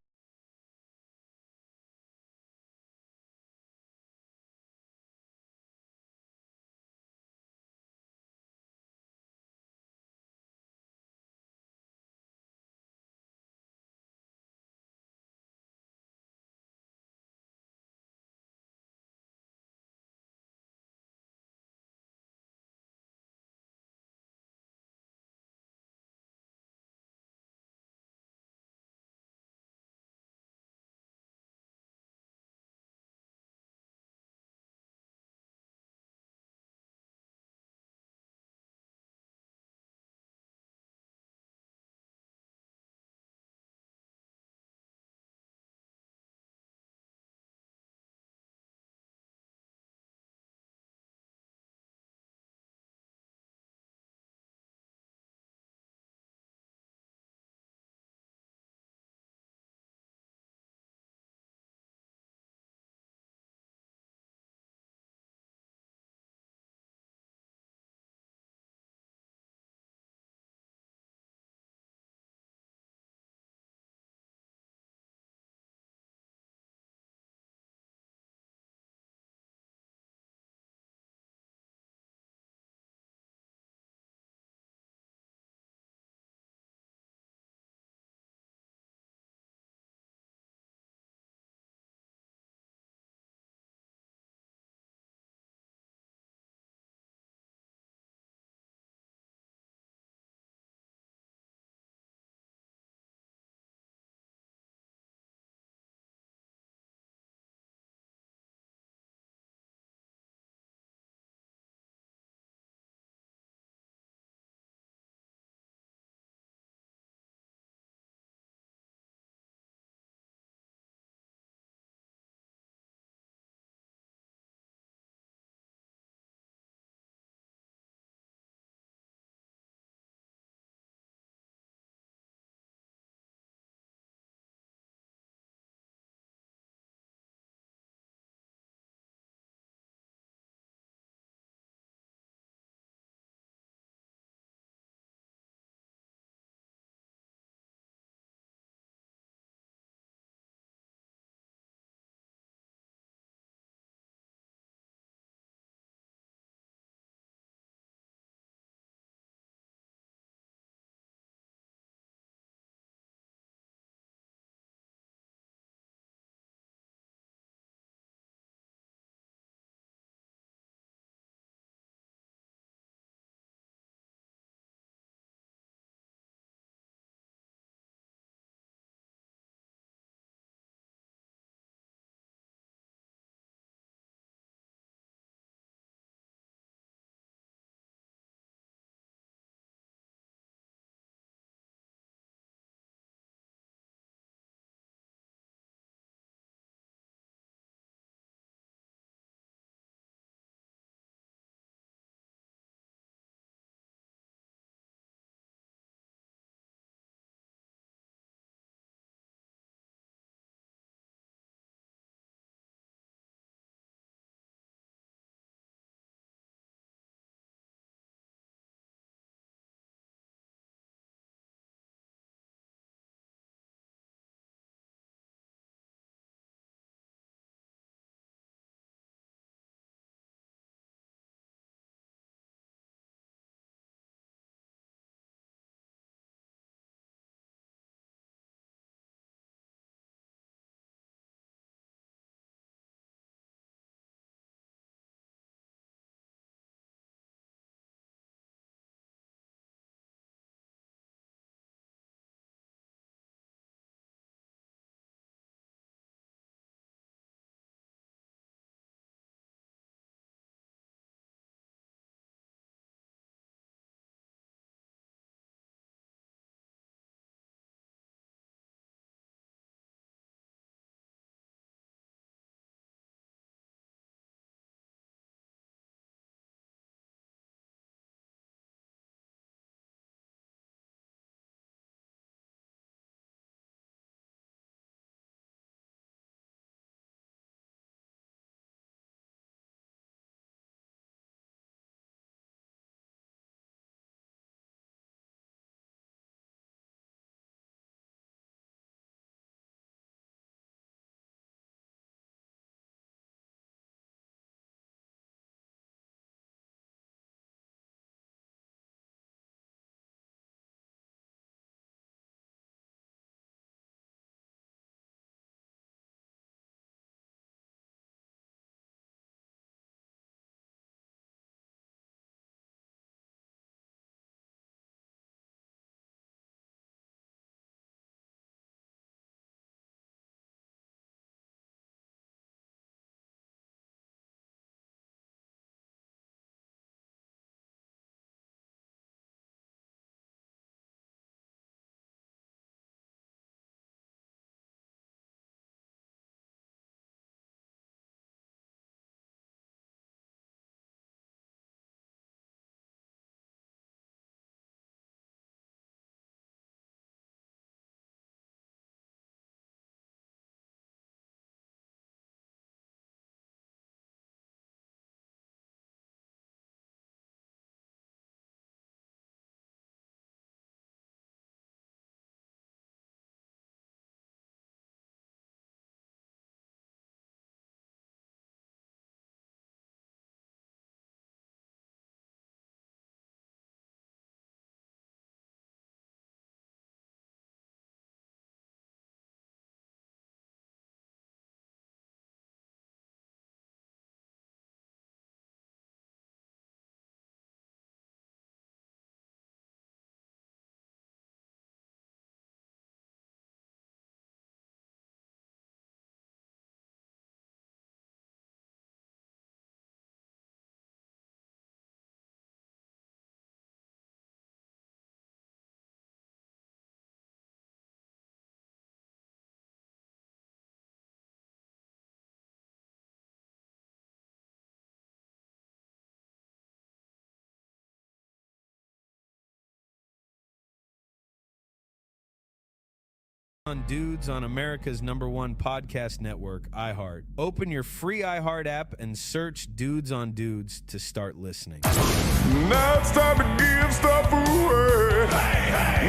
[SPEAKER 7] On Dudes on America's #1 podcast network, iHeart. Open your free iHeart app and search Dudes on Dudes to start listening.
[SPEAKER 20] Now it's time to give stuff away.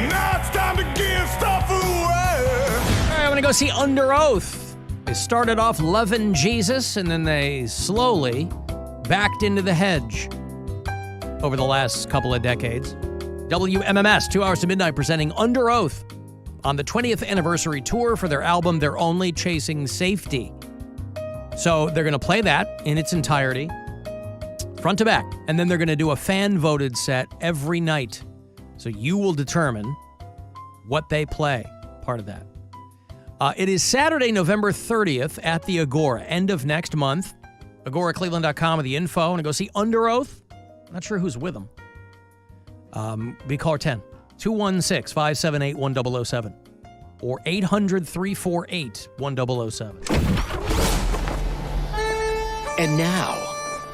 [SPEAKER 20] Now it's time to give stuff away.
[SPEAKER 9] All right, I'm going to go see Under Oath. They started off loving Jesus, and then they slowly backed into the hedge over the last couple of decades. WMMS, 2 hours to midnight, presenting Under Oath on the 20th anniversary tour for their album, They're Only Chasing Safety. So they're going to play that in its entirety, front to back, and then they're going to do a fan-voted set every night. So you will determine what they play, part of that. It is Saturday, November 30th at the Agora, end of next month. AgoraCleveland.com with the info, and go see Under Oath. Not sure who's with them. Be caller 10. 216-578-1007 or 800-348-1007.
[SPEAKER 5] And now,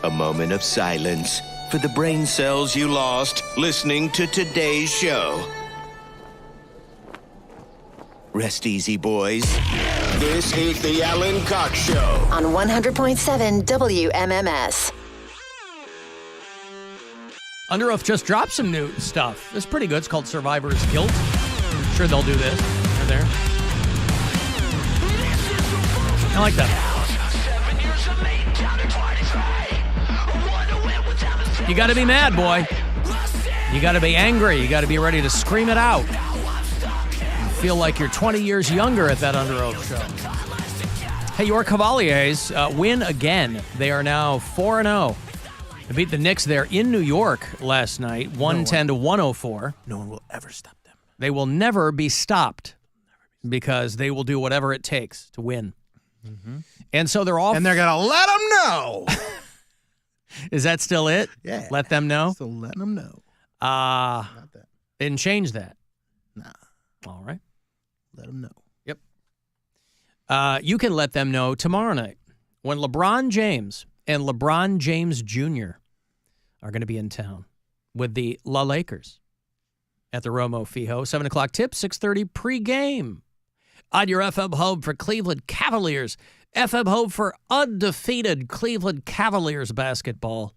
[SPEAKER 5] a moment of silence for the brain cells you lost listening to today's show. Rest easy, boys. This is the Alan Cox Show
[SPEAKER 13] on 100.7 WMMS.
[SPEAKER 9] Under Oath just dropped some new stuff. It's pretty good. It's called Survivor's Guilt. I'm sure they'll do this. They're there. I like that. You got to be mad, boy. You got to be angry. You got to be ready to scream it out. You feel like you're 20 years younger at that Under Oath show. Hey, your Cavaliers win again. They are now 4-0. They beat the Knicks there in New York last night, 110-104.
[SPEAKER 4] No one will ever stop them.
[SPEAKER 9] They will never be stopped because they will do whatever it takes to win.
[SPEAKER 4] Mm-hmm.
[SPEAKER 9] And so they're off.
[SPEAKER 4] And they're going to let them know.
[SPEAKER 9] Is that still it?
[SPEAKER 4] Yeah.
[SPEAKER 9] Let them know?
[SPEAKER 4] Still letting them know.
[SPEAKER 9] Not that. Didn't change that.
[SPEAKER 4] Nah.
[SPEAKER 9] All right.
[SPEAKER 4] Let them know.
[SPEAKER 9] Yep. You can let them know tomorrow night when LeBron James and LeBron James Jr. are going to be in town with the La Lakers at the Romo Fijo. 7 o'clock tip, 6:30 pregame. On your FM home for Cleveland Cavaliers. FM home for undefeated Cleveland Cavaliers basketball.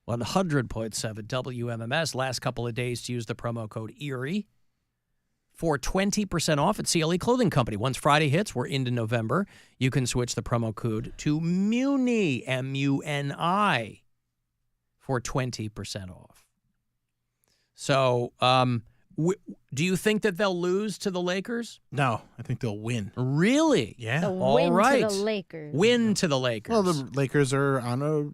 [SPEAKER 9] 100.7 WMMS. Last couple of days to use the promo code ERIE for 20% off at CLE Clothing Company. Once Friday hits, we're into November. You can switch the promo code to MUNI, M-U-N-I, for 20% off. So, do you think that they'll lose to the Lakers?
[SPEAKER 4] No, I think they'll win.
[SPEAKER 9] Really?
[SPEAKER 4] Yeah.
[SPEAKER 9] All
[SPEAKER 10] win
[SPEAKER 9] right.
[SPEAKER 10] to the Lakers.
[SPEAKER 9] Win to the Lakers.
[SPEAKER 4] Well, the Lakers are on a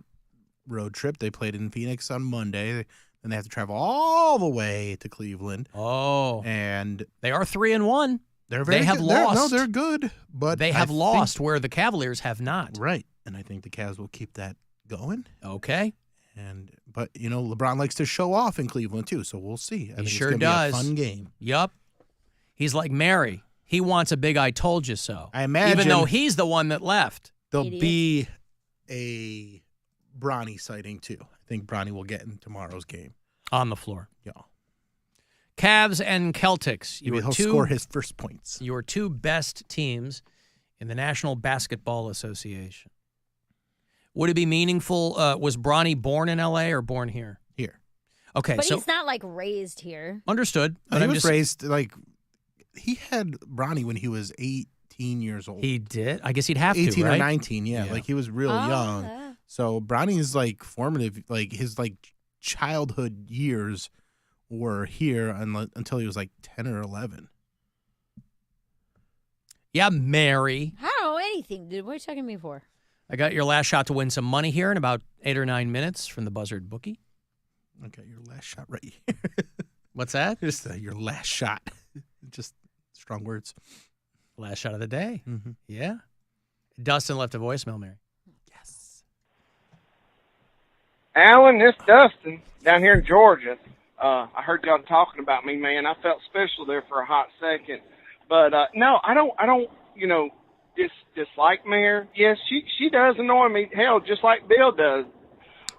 [SPEAKER 4] road trip. They played in Phoenix on Monday. Then they have to travel all the way to Cleveland.
[SPEAKER 9] Oh.
[SPEAKER 4] And
[SPEAKER 9] they are 3-1.
[SPEAKER 4] They're very
[SPEAKER 9] They have
[SPEAKER 4] good.
[SPEAKER 9] lost.
[SPEAKER 4] They're good, but
[SPEAKER 9] They have
[SPEAKER 4] I
[SPEAKER 9] lost
[SPEAKER 4] think,
[SPEAKER 9] where the Cavaliers have not.
[SPEAKER 4] right. And I think the Cavs will keep that going.
[SPEAKER 9] Okay.
[SPEAKER 4] But you know, LeBron likes to show off in Cleveland too, so we'll see. I think
[SPEAKER 9] sure
[SPEAKER 4] it's gonna
[SPEAKER 9] does.
[SPEAKER 4] Be a fun game.
[SPEAKER 9] Yup. He's like Mary. He wants a big I told you so.
[SPEAKER 4] I imagine,
[SPEAKER 9] even though he's the one that left.
[SPEAKER 4] There'll be a Bronny sighting too. I think Bronny will get in tomorrow's game.
[SPEAKER 9] On the floor.
[SPEAKER 4] Yeah.
[SPEAKER 9] Cavs and Celtics.
[SPEAKER 4] He'll score his first points.
[SPEAKER 9] Your two best teams in the National Basketball Association. Would it be meaningful? Was Bronny born in L.A. or born here?
[SPEAKER 4] Here.
[SPEAKER 9] Okay,
[SPEAKER 10] But
[SPEAKER 9] so
[SPEAKER 10] he's not like raised here.
[SPEAKER 9] understood.
[SPEAKER 4] He was raised like he had Bronny when he was 18 years old.
[SPEAKER 9] He did. I guess he'd have
[SPEAKER 4] 18
[SPEAKER 9] to, right?
[SPEAKER 4] or 19, yeah. Like he was real young. So Bronny's like formative, like his like childhood years were here until he was like 10 or 11.
[SPEAKER 9] Yeah, Mary.
[SPEAKER 10] I don't know anything, dude. What are you talking to me for?
[SPEAKER 9] I got your last shot to win some money here in about 8 or 9 minutes from the Buzzard bookie.
[SPEAKER 4] Okay, your last shot right here.
[SPEAKER 9] What's that?
[SPEAKER 4] Just your last shot. Just strong words.
[SPEAKER 9] Last shot of the day.
[SPEAKER 4] Mm-hmm.
[SPEAKER 9] Yeah. Dustin left a voicemail, Mary.
[SPEAKER 8] Alan, this Dustin down here in Georgia. I heard y'all talking about me, man. I felt special there for a hot second. But no, I don't, dislike Mayor. Yes, she does annoy me. Hell, just like Bill does.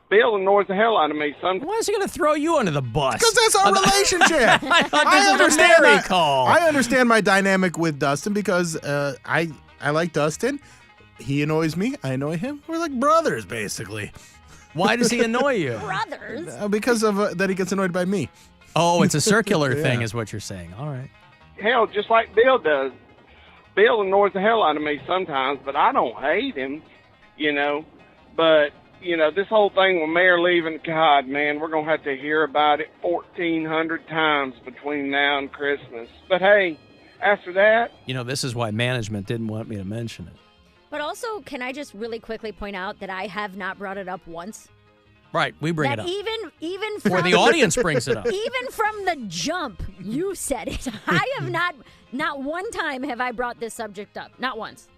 [SPEAKER 8] Bill annoys the hell out of me sometimes.
[SPEAKER 9] Why is he going to throw you under the bus?
[SPEAKER 4] Because that's our relationship.
[SPEAKER 9] I understand
[SPEAKER 4] that.
[SPEAKER 9] call.
[SPEAKER 4] I understand my dynamic with Dustin because I like Dustin. He annoys me. I annoy him. We're like brothers, basically.
[SPEAKER 9] Why does he annoy you?
[SPEAKER 10] Brothers.
[SPEAKER 4] Because of that he gets annoyed by me.
[SPEAKER 9] Oh, it's a circular thing
[SPEAKER 4] Yeah.
[SPEAKER 9] is what you're saying. All right.
[SPEAKER 8] Hell, just like Bill does. Bill annoys the hell out of me sometimes, but I don't hate him, you know. But, you know, this whole thing with Mayor leaving, God, man, we're going to have to hear about it 1,400 times between now and Christmas. But, hey, after that,
[SPEAKER 9] You know, this is why management didn't want me to mention it.
[SPEAKER 10] But also, can I just really quickly point out that I have not brought it up once?
[SPEAKER 9] Right, we bring
[SPEAKER 10] that
[SPEAKER 9] it up.
[SPEAKER 10] Even
[SPEAKER 9] Or
[SPEAKER 10] from
[SPEAKER 9] the audience brings it up.
[SPEAKER 10] Even from the jump, you said it. I have not one time have I brought this subject up. Not once.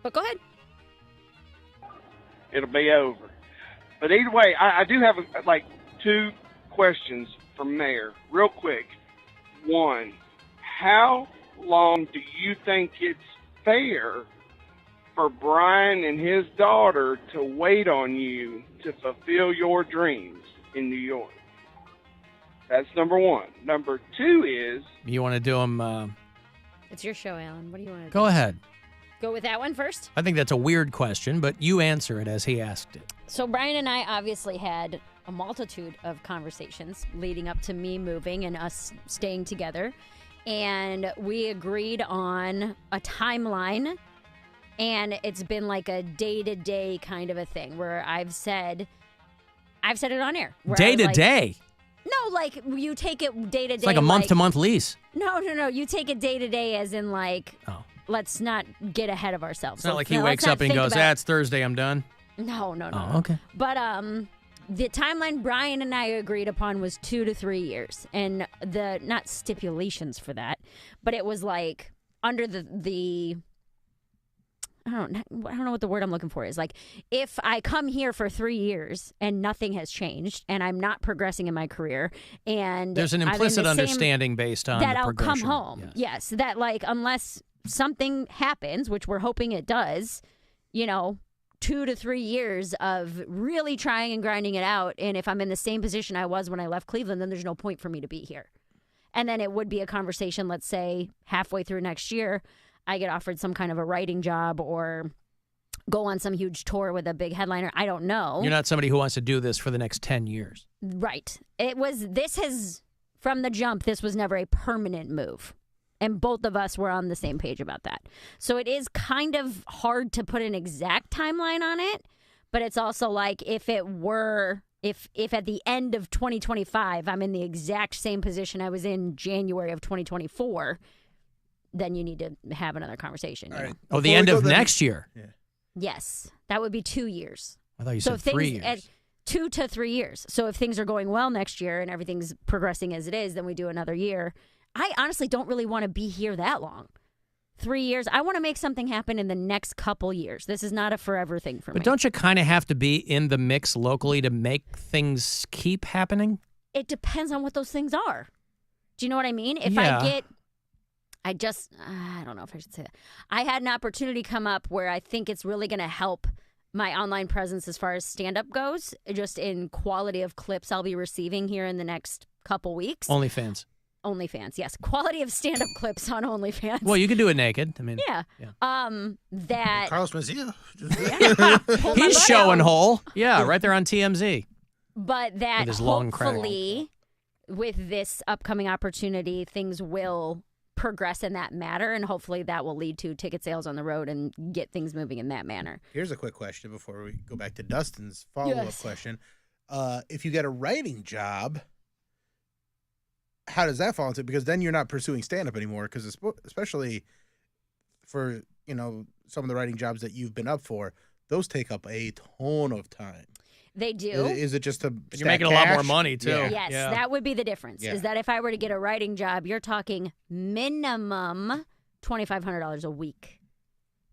[SPEAKER 10] But go ahead.
[SPEAKER 8] it'll be over. But either way, I do have, like, 2 questions for Mayor, real quick. One, how long do you think it's fair for Brian and his daughter to wait on you to fulfill your dreams in New York? That's number 1. Number 2 is...
[SPEAKER 9] You want to do them...
[SPEAKER 10] It's your show, Alan. What do you want to do?
[SPEAKER 9] Go ahead.
[SPEAKER 10] Go with that one first?
[SPEAKER 9] I think that's a weird question, but you answer it as he asked it.
[SPEAKER 10] So Brian and I obviously had a multitude of conversations leading up to me moving and us staying together. And we agreed on a timeline. And it's been like a day-to-day kind of a thing where I've said it on air.
[SPEAKER 9] Day-to-day?
[SPEAKER 10] No, like you take it day-to-day.
[SPEAKER 9] It's like a month-to-month lease.
[SPEAKER 10] No. You take it day-to-day as in like, let's not get ahead of ourselves.
[SPEAKER 9] It's not like he wakes up and goes, it's Thursday, I'm done.
[SPEAKER 10] No.
[SPEAKER 9] Oh, okay.
[SPEAKER 10] But the timeline Brian and I agreed upon was 2 to 3 years. And the, not stipulations for that, but it was like under the I don't know what the word I'm looking for is. Like, if I come here for 3 years and nothing has changed and I'm not progressing in my career and
[SPEAKER 9] there's an implicit understanding based on
[SPEAKER 10] that
[SPEAKER 9] the
[SPEAKER 10] I'll come
[SPEAKER 9] progression.
[SPEAKER 10] home. Yes, that like unless something happens, which we're hoping it does, 2 to 3 years of really trying and grinding it out. And if I'm in the same position I was when I left Cleveland, then there's no point for me to be here. And then it would be a conversation, let's say halfway through next year, I get offered some kind of a writing job or go on some huge tour with a big headliner. I don't know.
[SPEAKER 9] You're not somebody who wants to do this for the next 10 years.
[SPEAKER 10] Right. From the jump, this was never a permanent move. And both of us were on the same page about that. So it is kind of hard to put an exact timeline on it, but it's also like if at the end of 2025, I'm in the exact same position I was in January of 2024, then you need to have another conversation.
[SPEAKER 9] Right. Oh, the end of next year?
[SPEAKER 4] Yeah.
[SPEAKER 10] Yes. That would be 2 years.
[SPEAKER 9] I thought you said 3 years.
[SPEAKER 10] At 2 to 3 years. So if things are going well next year and everything's progressing as it is, then we do another year. I honestly don't really want to be here that long. 3 years. I want to make something happen in the next couple years. This is not a forever thing for me.
[SPEAKER 9] But don't you kind of have to be in the mix locally to make things keep happening?
[SPEAKER 10] It depends on what those things are. Do you know what I mean? If I don't know if I should say that. I had an opportunity come up where I think it's really going to help my online presence as far as stand-up goes, just in quality of clips I'll be receiving here in the next couple weeks.
[SPEAKER 9] OnlyFans,
[SPEAKER 10] yes. Quality of stand-up clips on OnlyFans.
[SPEAKER 9] Well, you can do it naked. I mean,
[SPEAKER 10] yeah. That
[SPEAKER 4] Carlos Mencia.
[SPEAKER 9] He's showing whole. Yeah, right there on TMZ.
[SPEAKER 10] But that
[SPEAKER 9] with his long
[SPEAKER 10] hopefully, with this upcoming opportunity, things will progress in that matter, and hopefully that will lead to ticket sales on the road and get things moving in that manner.
[SPEAKER 4] Here's a quick question before we go back to Dustin's follow-up question. If you get a writing job, how does that fall into it? Because then you're not pursuing stand-up anymore, because especially for, some of the writing jobs that you've been up for, those take up a ton of time.
[SPEAKER 10] They do.
[SPEAKER 4] Is it just
[SPEAKER 9] you're making a lot more money, too.
[SPEAKER 4] Yeah.
[SPEAKER 10] Yes, that would be the difference.
[SPEAKER 4] Yeah.
[SPEAKER 10] Is that if I were to get a writing job, you're talking minimum $2,500 a week.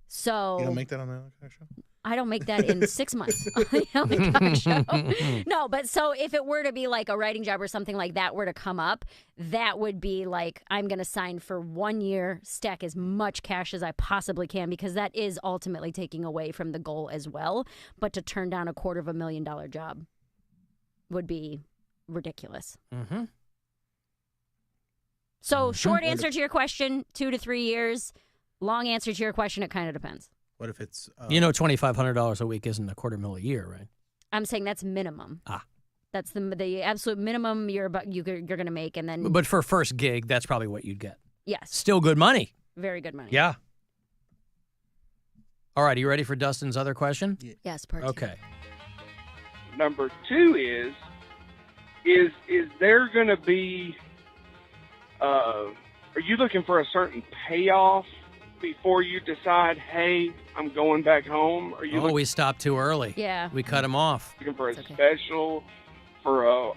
[SPEAKER 10] So
[SPEAKER 4] you don't make that on the other show?
[SPEAKER 10] I don't make that in 6 months on the Alan Cox Show. No, but so if it were to be like a writing job or something like that were to come up, that would be like, I'm going to sign for 1 year, stack as much cash as I possibly can, because that is ultimately taking away from the goal as well. But to turn down a $250,000 job would be ridiculous.
[SPEAKER 9] Mm-hmm.
[SPEAKER 10] So short answer to your question, 2 to 3 years. Long answer to your question, it kind of depends.
[SPEAKER 4] What if it's...
[SPEAKER 9] $2,500 a week isn't $250,000 a year, right?
[SPEAKER 10] I'm saying that's minimum.
[SPEAKER 9] Ah.
[SPEAKER 10] That's the absolute minimum you're going to make, and then...
[SPEAKER 9] But for a first gig, that's probably what you'd get.
[SPEAKER 10] Yes.
[SPEAKER 9] Still good money.
[SPEAKER 10] Very good money.
[SPEAKER 9] Yeah. All right, are you ready for Dustin's other question?
[SPEAKER 10] Yes, part two.
[SPEAKER 9] Okay.
[SPEAKER 8] Number 2 is there going to be... are you looking for a certain payoff before you decide, hey, I'm going back home? Are you
[SPEAKER 9] we stopped too early.
[SPEAKER 10] Yeah.
[SPEAKER 9] We cut him off.
[SPEAKER 8] looking for a special, for a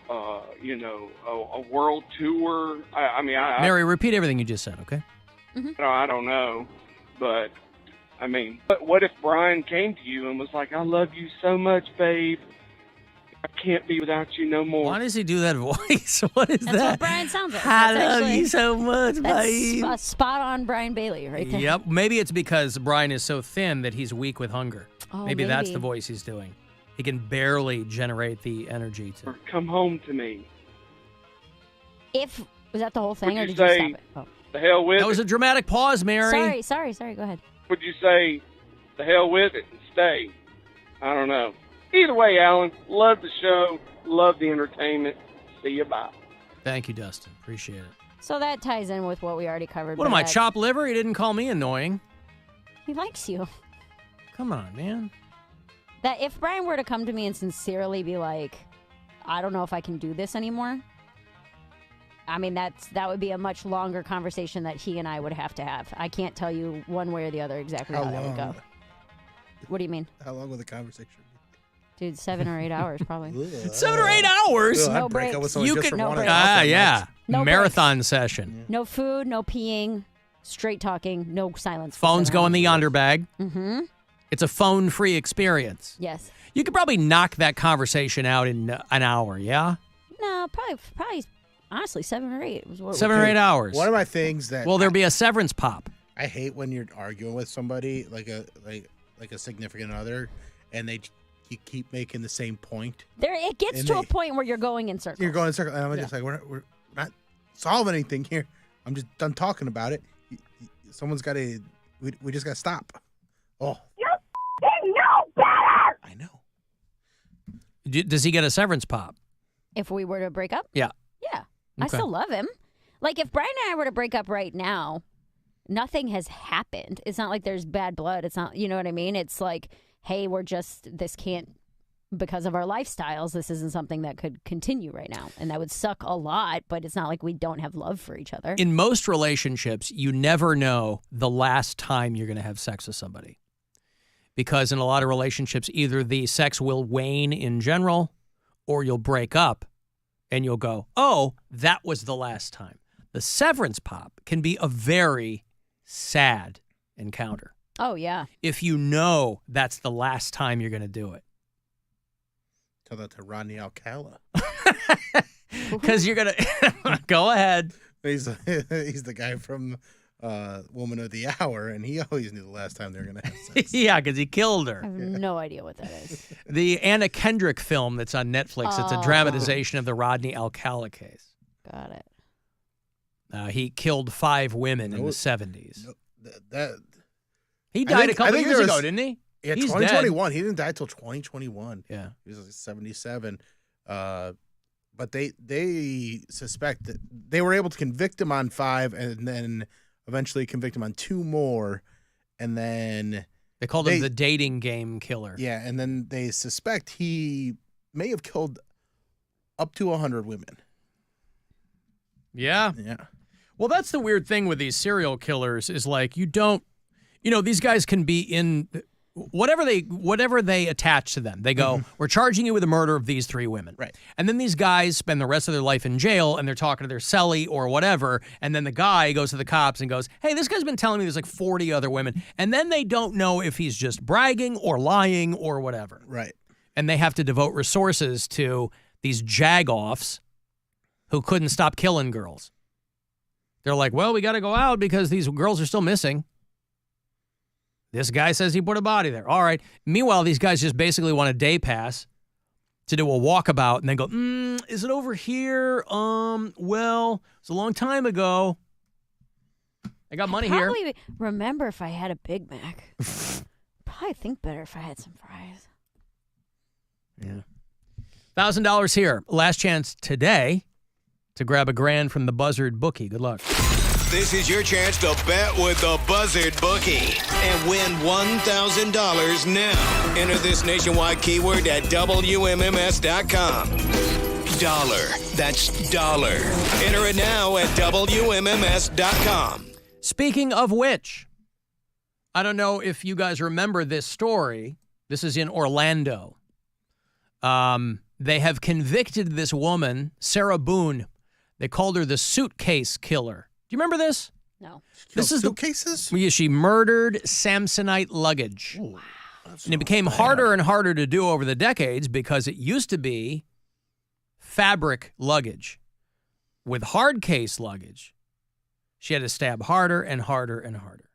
[SPEAKER 8] world tour? I mean,
[SPEAKER 9] Mary, repeat everything you just said, okay?
[SPEAKER 8] I don't know, but I mean, but what if Brian came to you and was like, I love you so much, babe. I can't be without you no more.
[SPEAKER 9] Why does he do that voice? What is
[SPEAKER 10] That's
[SPEAKER 9] that?
[SPEAKER 10] what Brian sounds like.
[SPEAKER 9] I
[SPEAKER 10] That's
[SPEAKER 9] love
[SPEAKER 10] actually-
[SPEAKER 9] you so much, babe.
[SPEAKER 10] That's spot on Brian Bailey right there.
[SPEAKER 9] Yep. Maybe it's because Brian is so thin that he's weak with hunger.
[SPEAKER 10] Oh,
[SPEAKER 9] maybe that's
[SPEAKER 10] maybe.
[SPEAKER 9] the voice he's doing. He can barely generate the energy to.
[SPEAKER 8] Come home to me.
[SPEAKER 10] Was that the whole thing,
[SPEAKER 8] Would
[SPEAKER 10] or
[SPEAKER 8] you
[SPEAKER 10] did you
[SPEAKER 8] say,
[SPEAKER 10] stop it? Oh.
[SPEAKER 8] the hell with
[SPEAKER 9] That
[SPEAKER 8] it?
[SPEAKER 9] was a dramatic pause, Mary.
[SPEAKER 10] Sorry. Go ahead.
[SPEAKER 8] Would you say, the hell with it and stay? I don't know. Either way, Alan, love the show, love the entertainment. See you, bye.
[SPEAKER 9] Thank you, Dustin. Appreciate it.
[SPEAKER 10] So that ties in with what we already covered.
[SPEAKER 9] What am I,
[SPEAKER 10] but
[SPEAKER 9] chopped liver? He didn't call me annoying.
[SPEAKER 10] He likes you.
[SPEAKER 9] Come on, man.
[SPEAKER 10] That if Brian were to come to me and sincerely be like, I don't know if I can do this anymore, I mean, that would be a much longer conversation that he and I would have to have. I can't tell you one way or the other exactly how that would go. What do you mean?
[SPEAKER 4] How long will the conversation
[SPEAKER 10] Dude, 7 or 8 hours probably.
[SPEAKER 9] 7 or 8 hours?
[SPEAKER 10] No breaks.
[SPEAKER 9] You could,
[SPEAKER 10] no breaks.
[SPEAKER 9] yeah.
[SPEAKER 10] No
[SPEAKER 9] Marathon session.
[SPEAKER 10] No food, no peeing, straight talking, no silence. for
[SPEAKER 9] Phones
[SPEAKER 10] 7
[SPEAKER 9] go in the
[SPEAKER 10] hours.
[SPEAKER 9] yonder bag.
[SPEAKER 10] Mm-hmm.
[SPEAKER 9] It's a phone-free experience.
[SPEAKER 10] Yes.
[SPEAKER 9] You could probably knock that conversation out in an hour, yeah?
[SPEAKER 10] No, probably, honestly, 7 or 8 was what.
[SPEAKER 9] 7 or 8 hours.
[SPEAKER 4] One of my things that
[SPEAKER 9] Will there be a severance pop?
[SPEAKER 4] I hate when you're arguing with somebody like a significant other, and you keep making the same point.
[SPEAKER 10] It gets to a point where you're going in circles.
[SPEAKER 4] You're going in circles, and I'm just like, we're not solving anything here. I'm just done talking about it. Someone's got to. We just got to stop. Oh,
[SPEAKER 18] You know better!
[SPEAKER 4] I know.
[SPEAKER 9] Does he get a severance pop?
[SPEAKER 10] If we were to break up?
[SPEAKER 9] Yeah.
[SPEAKER 10] Yeah. I
[SPEAKER 9] Okay.
[SPEAKER 10] still love him. Like, if Brian and I were to break up right now, nothing has happened. It's not like there's bad blood. It's not, you know what I mean? It's like, hey, this can't, because of our lifestyles, this isn't something that could continue right now. And that would suck a lot, but it's not like we don't have love for each other.
[SPEAKER 9] In most relationships, you never know the last time you're going to have sex with somebody. Because in a lot of relationships, either the sex will wane in general, or you'll break up and you'll go, oh, that was the last time. The severance pop can be a very sad encounter.
[SPEAKER 10] Oh, yeah.
[SPEAKER 9] If you know that's the last time you're going to do it.
[SPEAKER 4] Tell that to Rodney Alcala.
[SPEAKER 9] Because you're going to... Go ahead.
[SPEAKER 4] He's the guy from Woman of the Hour, and he always knew the last time they were going to have sex.
[SPEAKER 9] Yeah, because he killed her.
[SPEAKER 10] I have no idea what that is.
[SPEAKER 9] The Anna Kendrick film that's on Netflix. It's a dramatization of the Rodney Alcala case.
[SPEAKER 10] Got it.
[SPEAKER 9] He killed 5 women in the 70s. He died a couple years ago, didn't he?
[SPEAKER 4] Yeah,
[SPEAKER 9] He's
[SPEAKER 4] 2021. He didn't die till 2021.
[SPEAKER 9] Yeah.
[SPEAKER 4] He was like 77. But they suspect that they were able to convict him on 5 and then eventually convict him on 2 more. And then
[SPEAKER 9] They called him the dating game killer.
[SPEAKER 4] Yeah, and then they suspect he may have killed up to 100 women.
[SPEAKER 9] Yeah.
[SPEAKER 4] Yeah.
[SPEAKER 9] Well, that's the weird thing with these serial killers is like these guys can be in whatever they attach to them. They go, we're charging you with the murder of these 3 women.
[SPEAKER 4] Right.
[SPEAKER 9] And then these guys spend the rest of their life in jail, and they're talking to their cellie or whatever, and then the guy goes to the cops and goes, hey, this guy's been telling me there's like 40 other women. And then they don't know if he's just bragging or lying or whatever.
[SPEAKER 4] Right.
[SPEAKER 9] And they have to devote resources to these jagoffs who couldn't stop killing girls. They're like, well, we got to go out because these girls are still missing. This guy says he put a body there. All right. Meanwhile, these guys just basically want a day pass to do a walkabout and then go, is it over here? Well, it's a long time ago. I got money here.
[SPEAKER 10] Probably remember if I had a Big Mac. Probably think better if I had some fries.
[SPEAKER 9] Yeah. $1,000 here. Last chance today to grab $1,000 from the Buzzard bookie. Good luck.
[SPEAKER 5] This is your chance to bet with the Buzzard bookie and win $1,000 now. Enter this nationwide keyword at WMMS.com. Dollar. That's dollar. Enter it now at WMMS.com.
[SPEAKER 9] Speaking of which, I don't know if you guys remember this story. This is in Orlando. They have convicted this woman, Sarah Boone. They called her the suitcase killer. Do you remember this?
[SPEAKER 10] No.
[SPEAKER 9] This is
[SPEAKER 4] suitcases?
[SPEAKER 9] She murdered Samsonite luggage.
[SPEAKER 4] Ooh,
[SPEAKER 9] and it became harder and harder to do over the decades because it used to be fabric luggage. With hard case luggage, she had to stab harder and harder and harder.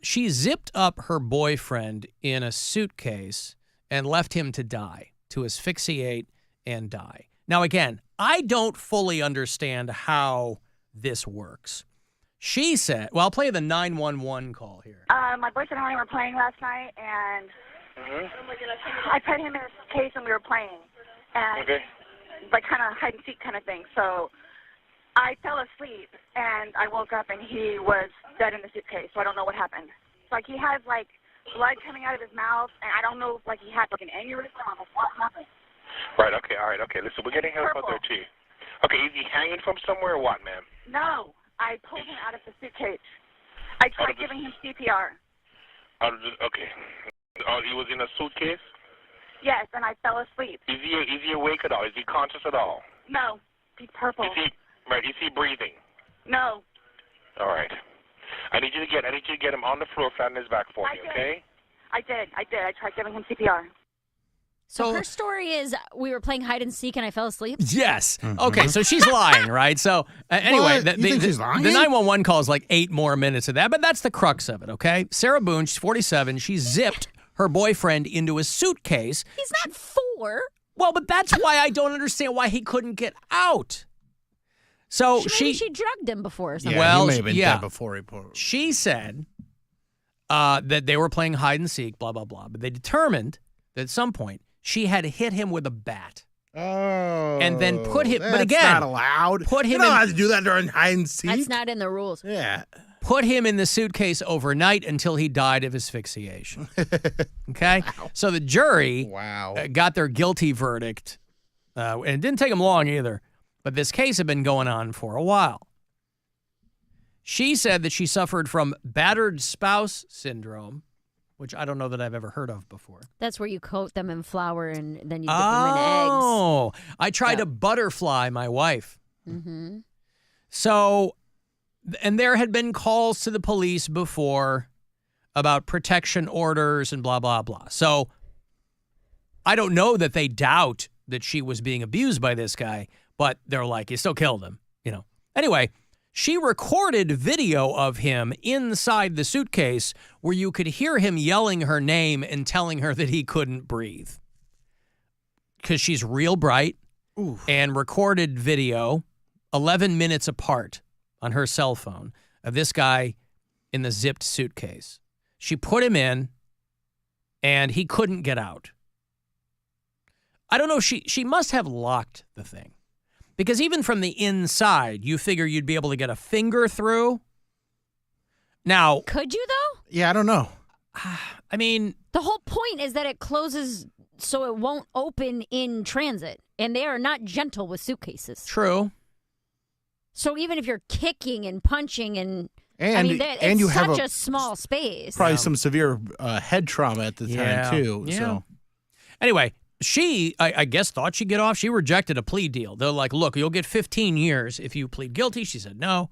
[SPEAKER 9] She zipped up her boyfriend in a suitcase and left him to die, to asphyxiate and die. Now, again, I don't fully understand how this works. She said, well, I'll play the 911 call here.
[SPEAKER 2] My boyfriend and I were playing last night, and I put him in his case and we were playing. And like kind of hide and seek kind of thing. So I fell asleep, and I woke up, and he was dead in the suitcase, so I don't know what happened. Like, he has, like, blood coming out of his mouth, and I don't know if, like, he had, like, an aneurysm or what happened.
[SPEAKER 11] Right, okay, all right, okay. Listen, we're getting help out there, too. Okay, is he hanging from somewhere or what, ma'am?
[SPEAKER 2] No, I pulled him out of the suitcase. I tried giving him CPR.
[SPEAKER 11] Okay. Oh, he was in a suitcase?
[SPEAKER 2] Yes, and I fell asleep.
[SPEAKER 11] Is he awake at all? Is he conscious at all?
[SPEAKER 2] No, he's purple.
[SPEAKER 11] Is he breathing?
[SPEAKER 2] No.
[SPEAKER 11] All right. I need you to get him on the floor, flat on his back for me, okay?
[SPEAKER 2] I did. I tried giving him CPR.
[SPEAKER 10] So her story is we were playing hide and seek and I fell asleep?
[SPEAKER 9] Yes. Okay, so she's lying, right? So anyway,
[SPEAKER 4] What? You think she's lying?
[SPEAKER 9] The 911 call is like 8 more minutes of that, but that's the crux of it, okay? Sarah Boone, she's 47. She zipped her boyfriend into a suitcase.
[SPEAKER 10] He's not 4.
[SPEAKER 9] Well, but that's why I don't understand why he couldn't get out. So
[SPEAKER 10] Maybe she drugged him before or something.
[SPEAKER 9] Well,
[SPEAKER 4] he may have been dead before he poured.
[SPEAKER 9] She said that they were playing hide and seek, blah, blah, blah. But they determined that at some point she had hit him with a bat.
[SPEAKER 4] Oh.
[SPEAKER 9] And then put him,
[SPEAKER 4] that's
[SPEAKER 9] but again,
[SPEAKER 4] not allowed.
[SPEAKER 9] Put him
[SPEAKER 4] you don't
[SPEAKER 9] in,
[SPEAKER 4] have to do that during hide and seek.
[SPEAKER 10] That's not in the rules.
[SPEAKER 4] Yeah.
[SPEAKER 9] Put him in the suitcase overnight until he died of asphyxiation. Okay? Wow. So the jury got their guilty verdict, and it didn't take them long either, but this case had been going on for a while. She said that she suffered from battered spouse syndrome, which I don't know that I've ever heard of before.
[SPEAKER 10] That's where you coat them in flour and then you dip them in eggs.
[SPEAKER 9] Oh, I tried to butterfly my wife.
[SPEAKER 10] Mm-hmm.
[SPEAKER 9] So, and there had been calls to the police before about protection orders and blah, blah, blah. So I don't know that they doubt that she was being abused by this guy, but they're like, you still killed him, you know. Anyway, she recorded video of him inside the suitcase where you could hear him yelling her name and telling her that he couldn't breathe. Because she's real bright. And recorded video 11 minutes apart on her cell phone of this guy in the zipped suitcase. She put him in, and he couldn't get out. I don't know. She must have locked the thing. Because even from the inside, you figure you'd be able to get a finger through. Now,
[SPEAKER 10] could you, though?
[SPEAKER 4] Yeah, I don't know.
[SPEAKER 9] I mean,
[SPEAKER 10] the whole point is that it closes so it won't open in transit. And they are not gentle with suitcases.
[SPEAKER 9] True.
[SPEAKER 10] So even if you're kicking and punching and
[SPEAKER 4] And
[SPEAKER 10] it's
[SPEAKER 4] you have
[SPEAKER 10] such a small space.
[SPEAKER 4] Probably some severe head trauma at the time too.
[SPEAKER 9] Yeah.
[SPEAKER 4] So
[SPEAKER 9] anyway, she, I guess, thought she'd get off. She rejected a plea deal. They're like, look, you'll get 15 years if you plead guilty. She said no.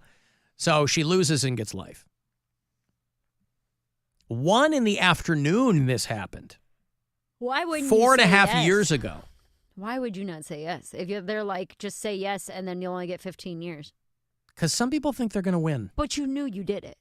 [SPEAKER 9] So she loses and gets life. 1 PM this happened.
[SPEAKER 10] Why wouldn't
[SPEAKER 9] 4.5 years ago.
[SPEAKER 10] Why would you not say yes? If they're like, just say yes and then you'll only get 15 years.
[SPEAKER 9] Because some people think they're going to win.
[SPEAKER 10] But you knew you did it.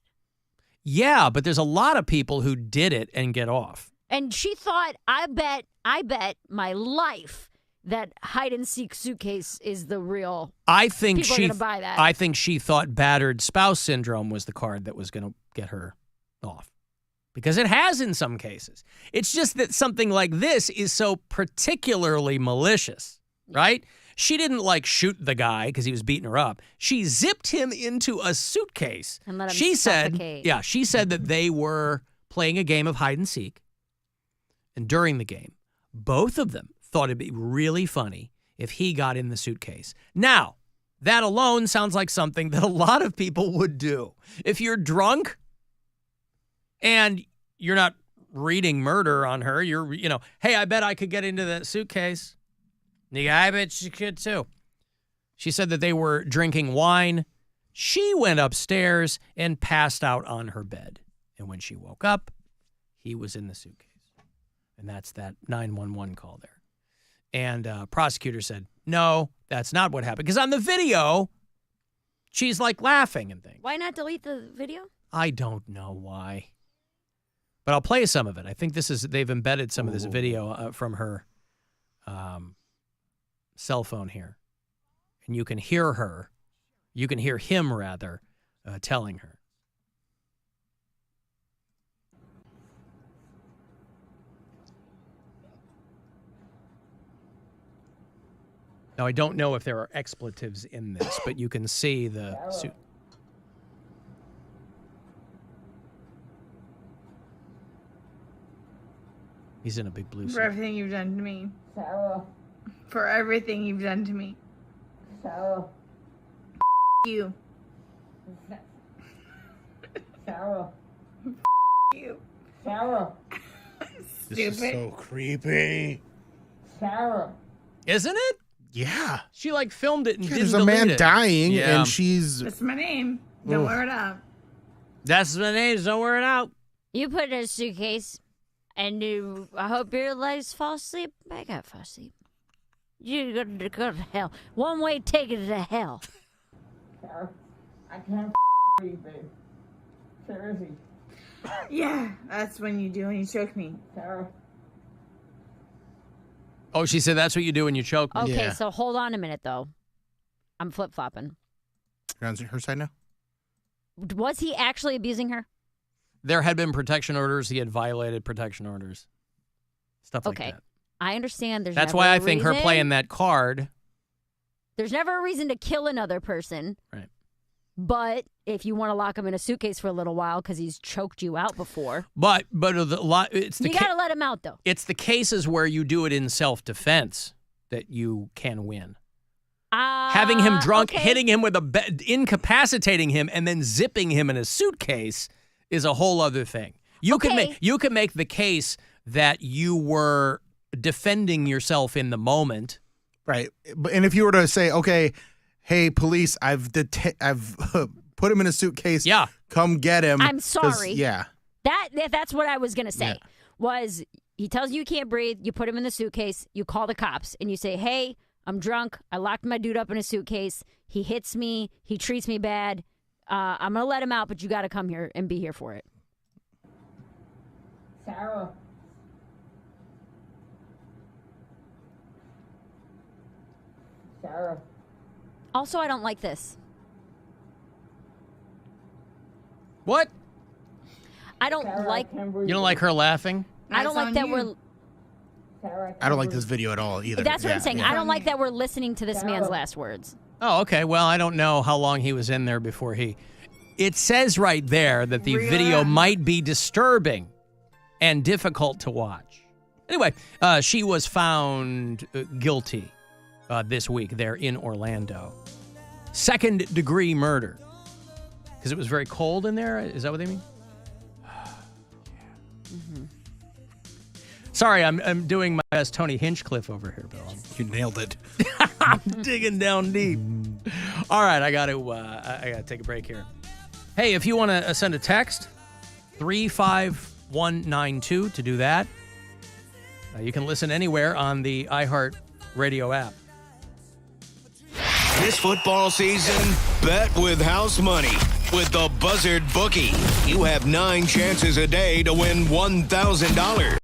[SPEAKER 9] Yeah, but there's a lot of people who did it and get off.
[SPEAKER 10] And she thought, I bet my life that hide and seek suitcase is the real.
[SPEAKER 9] I think
[SPEAKER 10] people are gonna buy that.
[SPEAKER 9] I think she thought battered spouse syndrome was the card that was going to get her off. Because it has in some cases. It's just that something like this is so particularly malicious, right? She didn't like shoot the guy because he was beating her up. She zipped him into a suitcase.
[SPEAKER 10] And let him
[SPEAKER 9] she
[SPEAKER 10] suffocate.
[SPEAKER 9] she said that they were playing a game of hide and seek. And during the game, both of them thought it'd be really funny if he got in the suitcase. Now, that alone sounds like something that a lot of people would do. If you're drunk and you're not reading murder on her, you're, hey, I bet I could get into that suitcase. Yeah, I bet she could too. She said that they were drinking wine. She went upstairs and passed out on her bed. And when she woke up, he was in the suitcase. And that's that 911 call there. And prosecutor said, no, that's not what happened. Because on the video, she's like laughing and things.
[SPEAKER 10] Why not delete the video?
[SPEAKER 9] I don't know why. But I'll play some of it. I think they've embedded some of this video from her cell phone here. And you can hear him rather, telling her. Now, I don't know if there are expletives in this, but you can see the suit. He's in a big blue
[SPEAKER 3] For
[SPEAKER 9] suit.
[SPEAKER 3] everything you've done to me.
[SPEAKER 14] Sarah.
[SPEAKER 3] For everything you've done to me.
[SPEAKER 14] Sarah.
[SPEAKER 3] You.
[SPEAKER 14] Sarah.
[SPEAKER 3] You.
[SPEAKER 14] Sarah.
[SPEAKER 4] this is so creepy.
[SPEAKER 14] Sarah.
[SPEAKER 9] Isn't it?
[SPEAKER 4] Yeah.
[SPEAKER 9] She like filmed it and didn't
[SPEAKER 4] There's a
[SPEAKER 9] delete
[SPEAKER 4] man
[SPEAKER 9] it.
[SPEAKER 4] dying,
[SPEAKER 9] Yeah.
[SPEAKER 4] and she's.
[SPEAKER 3] That's my name. Don't wear it out.
[SPEAKER 9] That's my name. Don't wear it out.
[SPEAKER 10] You put it in a suitcase, and I hope your legs fall asleep. I got fall asleep. You're going to go to hell. One way ticket to hell.
[SPEAKER 14] Sarah. I can't breathe, babe. Seriously.
[SPEAKER 3] Yeah, that's when you do when you choke me.
[SPEAKER 14] Sarah.
[SPEAKER 9] Oh, she said that's what you do when you choke me.
[SPEAKER 10] Okay, so hold on a minute, though. I'm flip-flopping.
[SPEAKER 4] You're on her side now?
[SPEAKER 10] Was he actually abusing her?
[SPEAKER 9] There had been protection orders. He had violated protection orders. Stuff like that.
[SPEAKER 10] I understand.
[SPEAKER 9] That's why I think her playing that card.
[SPEAKER 10] There's never a reason to kill another person.
[SPEAKER 9] Right.
[SPEAKER 10] But if you want to lock him in a suitcase for a little while because he's choked you out before.
[SPEAKER 9] But it's the
[SPEAKER 10] you got to let him out, though.
[SPEAKER 9] It's the cases where you do it in self-defense that you can win. Having him drunk, hitting him with incapacitating him, and then zipping him in a suitcase is a whole other thing. You can make the case that you were defending yourself in the moment.
[SPEAKER 4] Right. And if you were to say, okay, hey, police, I've put him in a suitcase.
[SPEAKER 9] Yeah.
[SPEAKER 4] Come get him.
[SPEAKER 10] I'm sorry.
[SPEAKER 4] Yeah.
[SPEAKER 10] That's what I was going to say. Was he tells you can't breathe, you put him in the suitcase, you call the cops, and you say, hey, I'm drunk. I locked my dude up in a suitcase. He hits me. He treats me bad. I'm going to let him out, but you got to come here and be here for it.
[SPEAKER 14] Sarah. Sarah.
[SPEAKER 10] Also, I don't like this.
[SPEAKER 9] What?
[SPEAKER 10] I don't like.
[SPEAKER 9] You don't like her laughing?
[SPEAKER 10] I don't like that we're.
[SPEAKER 4] I don't like this video at all either.
[SPEAKER 10] That's what I'm saying. I don't like that we're listening to this man's last words.
[SPEAKER 9] Oh, okay. Well, I don't know how long he was in there before he. It says right there that the video might be disturbing and difficult to watch. Anyway, she was found guilty this week there in Orlando. Second-degree murder. Because it was very cold in there? Is that what they mean? Sorry, I'm doing my best Tony Hinchcliffe over here, Bill.
[SPEAKER 4] You nailed it.
[SPEAKER 9] I'm digging down deep. All right, I got to take a break here. Hey, if you want to send a text, 35192 to do that. You can listen anywhere on the iHeart Radio app.
[SPEAKER 5] This football season, bet with house money with the Buzzard Bookie. You have 9 chances a day to win $1,000.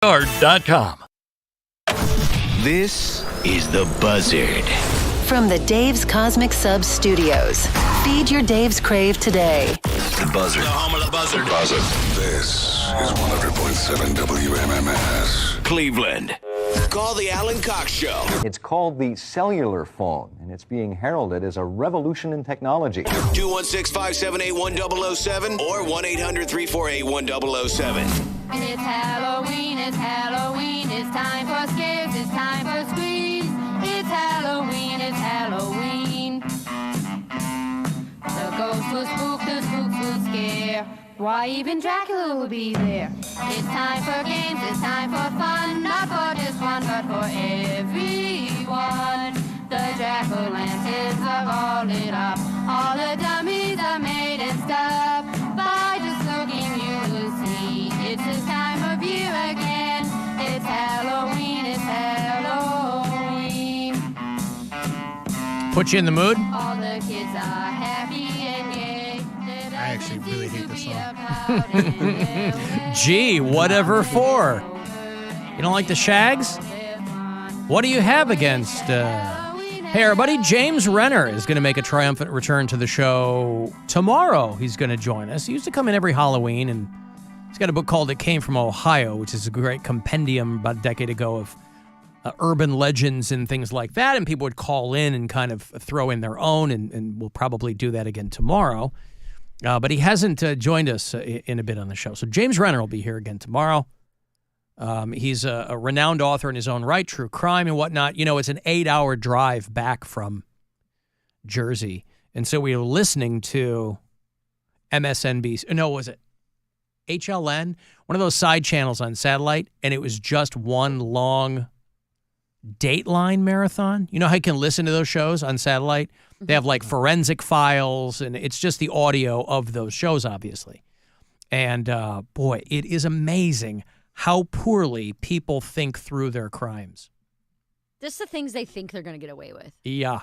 [SPEAKER 12] iHeart.com.
[SPEAKER 5] This is The Buzzard.
[SPEAKER 13] From the Dave's Cosmic Sub Studios. Feed your Dave's Crave today.
[SPEAKER 19] The Buzzard.
[SPEAKER 5] The home of the Buzzard.
[SPEAKER 19] Buzzard. This is 100.7 WMMS.
[SPEAKER 5] Cleveland. Call the Alan Cox Show.
[SPEAKER 22] It's called the cellular phone, and it's being heralded as a revolution in technology.
[SPEAKER 5] 216-578-1007 or 1-800-348-1007.
[SPEAKER 23] It's Halloween, it's Halloween, it's time for scares, it's time for screams. It's Halloween, it's Halloween. The ghosts will spook, the spooks will scare. Why even Dracula will be there. It's time for games, it's time for fun. Not for just one, but for everyone. The jack-o'-lanterns are all lit up. All the dummies are made and stuff. By just looking you will see it's this time of year again. It's Halloween, it's Halloween.
[SPEAKER 9] Put you in the mood?
[SPEAKER 23] All the kids are happy and gay.
[SPEAKER 4] I actually really hate this song.
[SPEAKER 9] Gee, whatever for? You don't like the Shags? What do you have against... Hey, everybody, James Renner is going to make a triumphant return to the show tomorrow. He's going to join us. He used to come in every Halloween, and he's got a book called It Came From Ohio, which is a great compendium about a decade ago of urban legends and things like that, and people would call in and kind of throw in their own, and we'll probably do that again tomorrow. But he hasn't joined us in a bit on the show. So James Renner will be here again tomorrow. He's a renowned author in his own right, true crime and whatnot. You know, it's an 8-hour drive back from Jersey. And so we were listening to MSNBC. No, was it HLN? One of those side channels on satellite. And it was just one long Dateline marathon. You know how you can listen to those shows on satellite? They have like forensic files, and it's just the audio of those shows, obviously. And boy, it is amazing how poorly people think through their crimes.
[SPEAKER 10] Just the things they think they're going to get away with.
[SPEAKER 9] Yeah.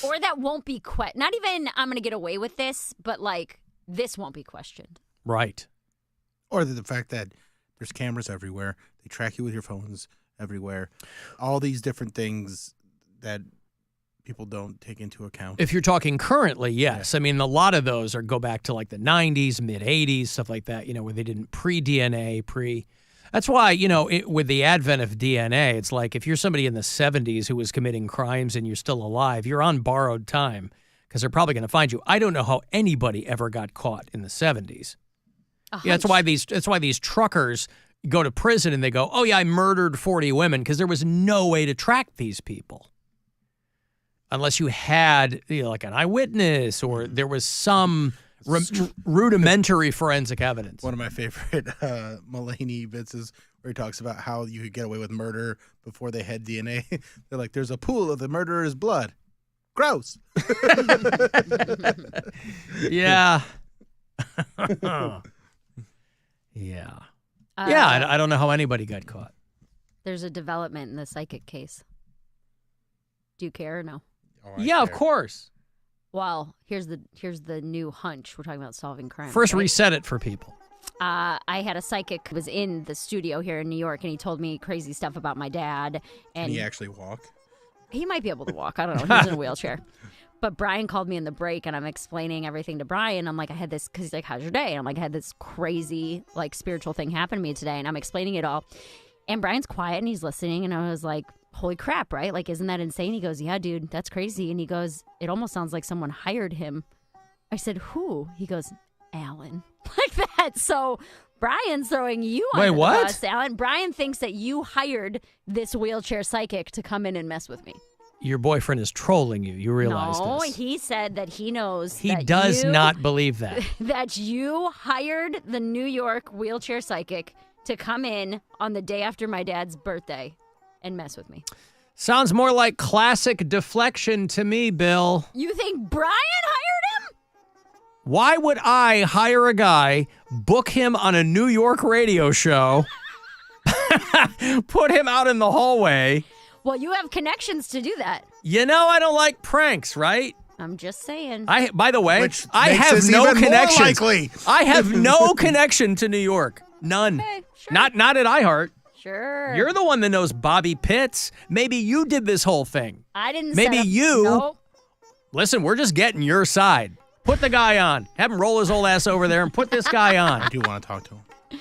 [SPEAKER 10] Or that won't be not even I'm going to get away with this, but like this won't be questioned.
[SPEAKER 9] Right.
[SPEAKER 4] Or the fact that there's cameras everywhere. They track you with your phones everywhere. All these different things that people don't take into account.
[SPEAKER 9] If you're talking currently, yes. Yeah. I mean, a lot of those go back to like the 90s, mid-80s, stuff like that, you know, where they didn't pre-DNA, That's why, you know, with the advent of DNA, it's like if you're somebody in the 70s who was committing crimes and you're still alive, you're on borrowed time because they're probably going to find you. I don't know how anybody ever got caught in the 70s. Yeah, that's why these truckers go to prison and they go, oh, yeah, I murdered 40 women because there was no way to track these people. Unless you had, you know, like an eyewitness or there was some rudimentary forensic evidence.
[SPEAKER 4] One of my favorite Mulaney bits is where he talks about how you could get away with murder before they had DNA. They're like, there's a pool of the murderer's blood. Gross.
[SPEAKER 9] Yeah. Yeah. I don't know how anybody got caught.
[SPEAKER 10] There's a development in the psychic case. Do you care or no?
[SPEAKER 9] Yeah, of course.
[SPEAKER 10] Well, here's the new hunch. We're talking about solving crime.
[SPEAKER 9] First, reset it for people.
[SPEAKER 10] I had a psychic who was in the studio here in New York, and he told me crazy stuff about my dad. And
[SPEAKER 4] can he actually walk?
[SPEAKER 10] He might be able to walk. I don't know. He's in a wheelchair. But Brian called me in the break, and I'm explaining everything to Brian. I'm like, I had this, because he's like, how's your day? And I'm like, I had this crazy, like, spiritual thing happen to me today, and I'm explaining it all. And Brian's quiet, and he's listening, and I was like, holy crap, right? Like, isn't that insane? He goes, yeah, dude, that's crazy. And he goes, it almost sounds like someone hired him. I said, who? He goes, Alan. Like that. So Brian's throwing you on the bus, Alan. Brian thinks that you hired this wheelchair psychic to come in and mess with me.
[SPEAKER 9] Your boyfriend is trolling you. You realize
[SPEAKER 10] no,
[SPEAKER 9] this.
[SPEAKER 10] He said that he knows
[SPEAKER 9] He does not believe that.
[SPEAKER 10] That you hired the New York wheelchair psychic to come in on the day after my dad's birthday and mess with me.
[SPEAKER 9] Sounds more like classic deflection to me, Bill.
[SPEAKER 10] You think Brian hired him?
[SPEAKER 9] Why would I hire a guy, book him on a New York radio show, put him out in the hallway?
[SPEAKER 10] Well, you have connections to do that.
[SPEAKER 9] You know I don't like pranks, right?
[SPEAKER 10] I'm just saying.
[SPEAKER 9] By the way, I have no connection. I have no connection to New York. None.
[SPEAKER 10] Okay, sure.
[SPEAKER 9] Not at iHeart.
[SPEAKER 10] Sure.
[SPEAKER 9] You're the one that knows Bobby Pitts. Maybe you did this whole thing.
[SPEAKER 10] I didn't.
[SPEAKER 9] Maybe
[SPEAKER 10] set up,
[SPEAKER 9] you.
[SPEAKER 10] Nope.
[SPEAKER 9] Listen, we're just getting your side. Put the guy on. Have him roll his old ass over there and put this guy on.
[SPEAKER 4] I do want to talk to him.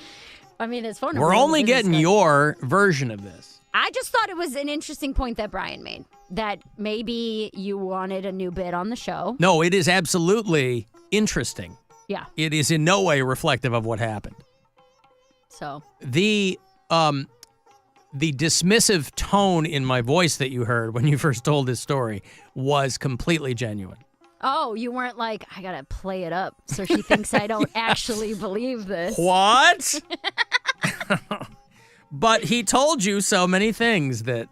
[SPEAKER 10] I mean, his phone number.
[SPEAKER 9] We're
[SPEAKER 10] was
[SPEAKER 9] only
[SPEAKER 10] in his
[SPEAKER 9] getting
[SPEAKER 10] stuff.
[SPEAKER 9] your version of this.
[SPEAKER 10] I just thought it was an interesting point that Brian made, that maybe you wanted a new bit on the show.
[SPEAKER 9] No, it is absolutely interesting.
[SPEAKER 10] Yeah.
[SPEAKER 9] It is in no way reflective of what happened.
[SPEAKER 10] So.
[SPEAKER 9] The dismissive tone in my voice that you heard when you first told this story was completely genuine.
[SPEAKER 10] Oh, you weren't like, I gotta play it up so she thinks I don't actually believe this.
[SPEAKER 9] What? But he told you so many things that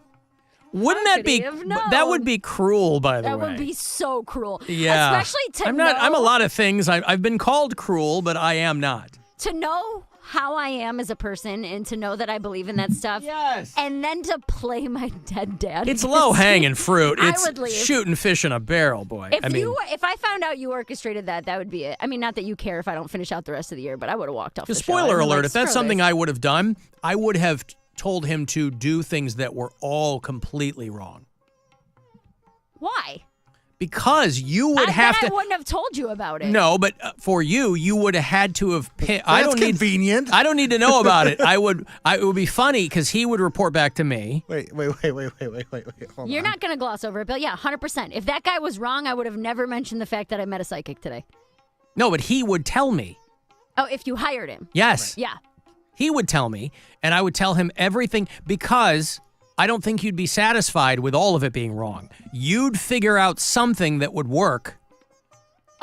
[SPEAKER 9] wouldn't
[SPEAKER 10] How
[SPEAKER 9] that
[SPEAKER 10] could
[SPEAKER 9] be
[SPEAKER 10] he have known?
[SPEAKER 9] that would be cruel, by the
[SPEAKER 10] That
[SPEAKER 9] way.
[SPEAKER 10] would be so cruel.
[SPEAKER 9] Yeah.
[SPEAKER 10] Especially to
[SPEAKER 9] I'm a
[SPEAKER 10] know-
[SPEAKER 9] lot of things. I've been called cruel, but I am not.
[SPEAKER 10] To know how I am as a person and to know that I believe in that stuff.
[SPEAKER 9] Yes.
[SPEAKER 10] And then to play my dead dad.
[SPEAKER 9] It's low hanging fruit.
[SPEAKER 10] I
[SPEAKER 9] It's
[SPEAKER 10] would leave.
[SPEAKER 9] shooting fish in a barrel, boy.
[SPEAKER 10] If I found out you orchestrated that would be it. I mean, not that you care if I don't finish out the rest of the year, but I would have walked off the show.
[SPEAKER 9] Spoiler
[SPEAKER 10] I'd be
[SPEAKER 9] alert,
[SPEAKER 10] like,
[SPEAKER 9] if that's
[SPEAKER 10] "Screw
[SPEAKER 9] something
[SPEAKER 10] this."
[SPEAKER 9] I would have done, I would have told him to do things that were all completely wrong.
[SPEAKER 10] Why?
[SPEAKER 9] Because you would have
[SPEAKER 10] I
[SPEAKER 9] to.
[SPEAKER 10] wouldn't have told you about it.
[SPEAKER 9] No, but for you would have had to have. I
[SPEAKER 4] That's
[SPEAKER 9] don't need
[SPEAKER 4] convenient.
[SPEAKER 9] I don't need to know about it. It would be funny because he would report back to me.
[SPEAKER 4] Wait. Hold
[SPEAKER 10] You're
[SPEAKER 4] on.
[SPEAKER 10] not going to gloss over it, but yeah, 100%. If that guy was wrong, I would have never mentioned the fact that I met a psychic today.
[SPEAKER 9] No, but he would tell me.
[SPEAKER 10] Oh, if you hired him.
[SPEAKER 9] Yes.
[SPEAKER 10] Yeah.
[SPEAKER 9] He would tell me, and I would tell him everything because I don't think you'd be satisfied with all of it being wrong. You'd figure out something that would work.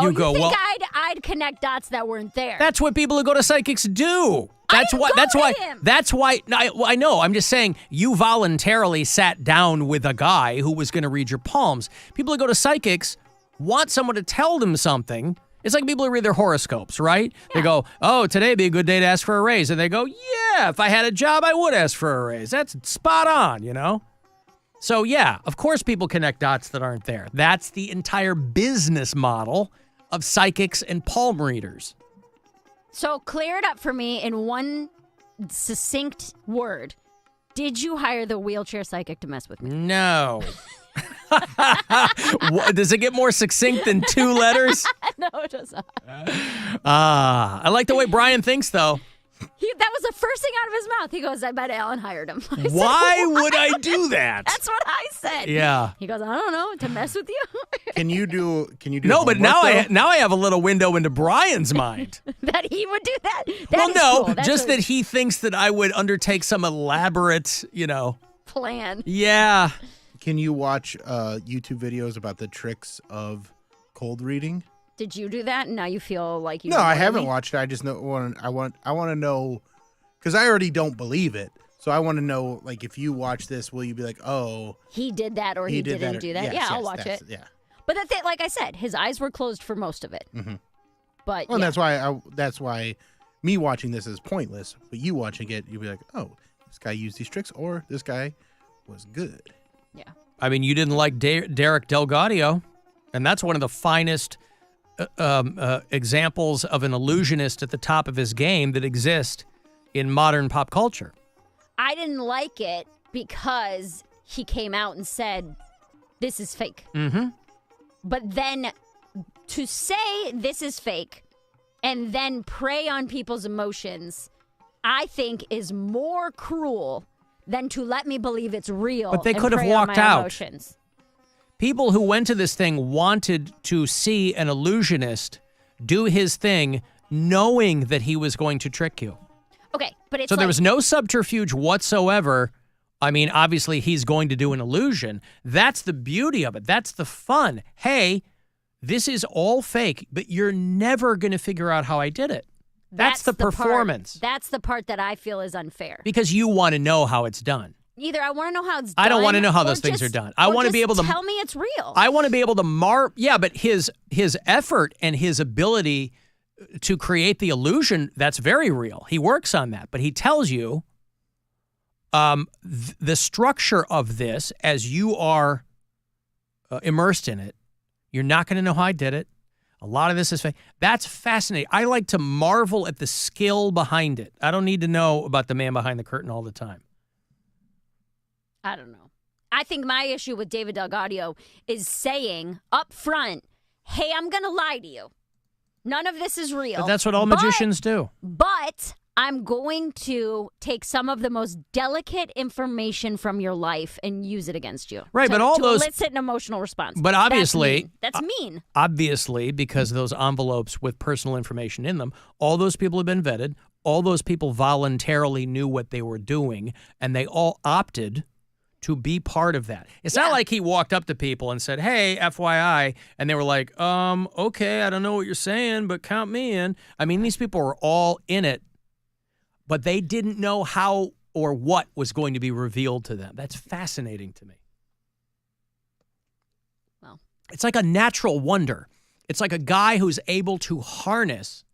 [SPEAKER 10] You
[SPEAKER 9] go,
[SPEAKER 10] think
[SPEAKER 9] well,
[SPEAKER 10] I'd connect dots that weren't there?
[SPEAKER 9] that's what people who go to psychics do. That's
[SPEAKER 10] didn't
[SPEAKER 9] why.
[SPEAKER 10] go
[SPEAKER 9] That's
[SPEAKER 10] to
[SPEAKER 9] why.
[SPEAKER 10] him.
[SPEAKER 9] That's why. I know. I'm just saying. You voluntarily sat down with a guy who was going to read your palms. People who go to psychics want someone to tell them something. It's like people who read their horoscopes, right? Yeah. They go, "Oh, today would be a good day to ask for a raise," and they go, "Yeah, if I had a job, I would ask for a raise." That's spot on, you know. So yeah, of course, people connect dots that aren't there. That's the entire business model of psychics and palm readers.
[SPEAKER 10] So clear it up for me in one succinct word. Did you hire the wheelchair psychic to mess with me?
[SPEAKER 9] No. Does it get more succinct than 2 letters?
[SPEAKER 10] No, it does not.
[SPEAKER 9] I like the way Brian thinks, though.
[SPEAKER 10] That was the first thing out of his mouth. He goes, I bet Alan hired him. I said,
[SPEAKER 9] Why would I do that?
[SPEAKER 10] That's what I said.
[SPEAKER 9] Yeah.
[SPEAKER 10] He goes, I don't know, to mess with you.
[SPEAKER 4] Can you do?
[SPEAKER 9] No, but now
[SPEAKER 4] homework, though?
[SPEAKER 9] I have a little window into Brian's mind.
[SPEAKER 10] That he would do that?
[SPEAKER 9] Well,
[SPEAKER 10] is
[SPEAKER 9] no,
[SPEAKER 10] cool. That's
[SPEAKER 9] just
[SPEAKER 10] a
[SPEAKER 9] that he thinks that I would undertake some elaborate,
[SPEAKER 10] plan.
[SPEAKER 9] Yeah.
[SPEAKER 4] Can you watch YouTube videos about the tricks of cold reading?
[SPEAKER 10] Did you do that? And now you feel like you?
[SPEAKER 4] No, I
[SPEAKER 10] avoided
[SPEAKER 4] haven't
[SPEAKER 10] me?
[SPEAKER 4] watched it. I just know. I want to know because I already don't believe it. So I want to know, like, if you watch this, will you be like, oh,
[SPEAKER 10] He did that, or he
[SPEAKER 4] did
[SPEAKER 10] didn't
[SPEAKER 4] that, or-
[SPEAKER 10] do that?
[SPEAKER 4] yes,
[SPEAKER 10] Yeah, I'll
[SPEAKER 4] yes,
[SPEAKER 10] watch
[SPEAKER 4] that's-
[SPEAKER 10] it.
[SPEAKER 4] Yeah.
[SPEAKER 10] But the thing, like I said, his eyes were closed for most of it.
[SPEAKER 4] Mm-hmm.
[SPEAKER 10] But
[SPEAKER 4] Well,
[SPEAKER 10] yeah.
[SPEAKER 4] that's why me watching this is pointless. But you watching it, you'll be like, oh, this guy used these tricks, or this guy was good.
[SPEAKER 10] Yeah.
[SPEAKER 9] I mean, you didn't like Derek Delgadio, and that's one of the finest examples of an illusionist at the top of his game that exist in modern pop culture.
[SPEAKER 10] I didn't like it because he came out and said, this is fake.
[SPEAKER 9] Mm-hmm.
[SPEAKER 10] But then to say this is fake and then prey on people's emotions, I think is more cruel than to let me believe it's real.
[SPEAKER 9] But they
[SPEAKER 10] and
[SPEAKER 9] could have
[SPEAKER 10] prey on
[SPEAKER 9] walked
[SPEAKER 10] my
[SPEAKER 9] out.
[SPEAKER 10] Emotions.
[SPEAKER 9] People who went to this thing wanted to see an illusionist do his thing, knowing that he was going to trick you.
[SPEAKER 10] Okay, but it's
[SPEAKER 9] So
[SPEAKER 10] like,
[SPEAKER 9] there was no subterfuge whatsoever. I mean, obviously, he's going to do an illusion. That's the beauty of it. That's the fun. Hey, this is all fake, but you're never going to figure out how I did it. That's the performance.
[SPEAKER 10] That's the part that I feel is unfair.
[SPEAKER 9] Because you want to know how it's done.
[SPEAKER 10] Either I want to know how it's done.
[SPEAKER 9] I don't want to know how
[SPEAKER 10] or
[SPEAKER 9] those things
[SPEAKER 10] just-
[SPEAKER 9] are done. I
[SPEAKER 10] or
[SPEAKER 9] want to be
[SPEAKER 10] just
[SPEAKER 9] able to
[SPEAKER 10] tell me it's real.
[SPEAKER 9] I want to be able to Yeah, but his effort and his ability to create the illusion, that's very real. He works on that, but he tells you the structure of this as you are immersed in it. You're not going to know how I did it. A lot of this is fake. That's fascinating. I like to marvel at the skill behind it. I don't need to know about the man behind the curtain all the time.
[SPEAKER 10] I don't know. I think my issue with David Delgadio is saying up front, hey, I'm going to lie to you. None of this is real.
[SPEAKER 9] But that's what all magicians do.
[SPEAKER 10] But I'm going to take some of the most delicate information from your life and use it against you.
[SPEAKER 9] Right, but all
[SPEAKER 10] to
[SPEAKER 9] those
[SPEAKER 10] elicit an emotional response.
[SPEAKER 9] But obviously,
[SPEAKER 10] that's mean.
[SPEAKER 9] Obviously, because those envelopes with personal information in them, all those people have been vetted. All those people voluntarily knew what they were doing, and they all opted to be part of that. It's not like he walked up to people and said, hey, FYI, and they were like, okay, I don't know what you're saying, but count me in. I mean, these people were all in it, but they didn't know how or what was going to be revealed to them. That's fascinating to me.
[SPEAKER 10] Well,
[SPEAKER 9] it's like a natural wonder. It's like a guy who's able to harness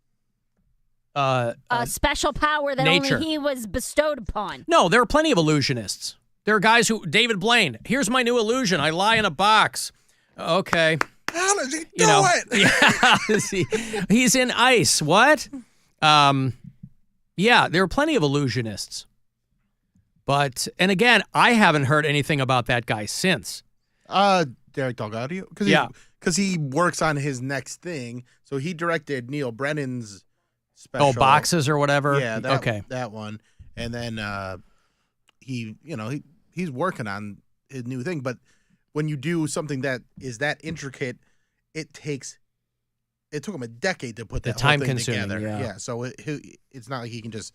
[SPEAKER 10] a special power that
[SPEAKER 9] nature.
[SPEAKER 10] only he was bestowed upon.
[SPEAKER 9] No, there are plenty of illusionists. There are guys who, David Blaine, here's my new illusion. I lie in a box. Okay.
[SPEAKER 4] How does he do it?
[SPEAKER 9] Yeah, he's in ice. What? Yeah, there are plenty of illusionists. But, and again, I haven't heard anything about that guy since.
[SPEAKER 4] Derek Delgadio? Because he works on his next thing. So he directed Neil Brennan's special.
[SPEAKER 9] Oh, Boxes or whatever?
[SPEAKER 4] Yeah,
[SPEAKER 9] okay.
[SPEAKER 4] That one. And then he's working on his new thing. But when you do something that is that intricate, it took him a decade to put that whole thing together. Yeah. So it's not like he can just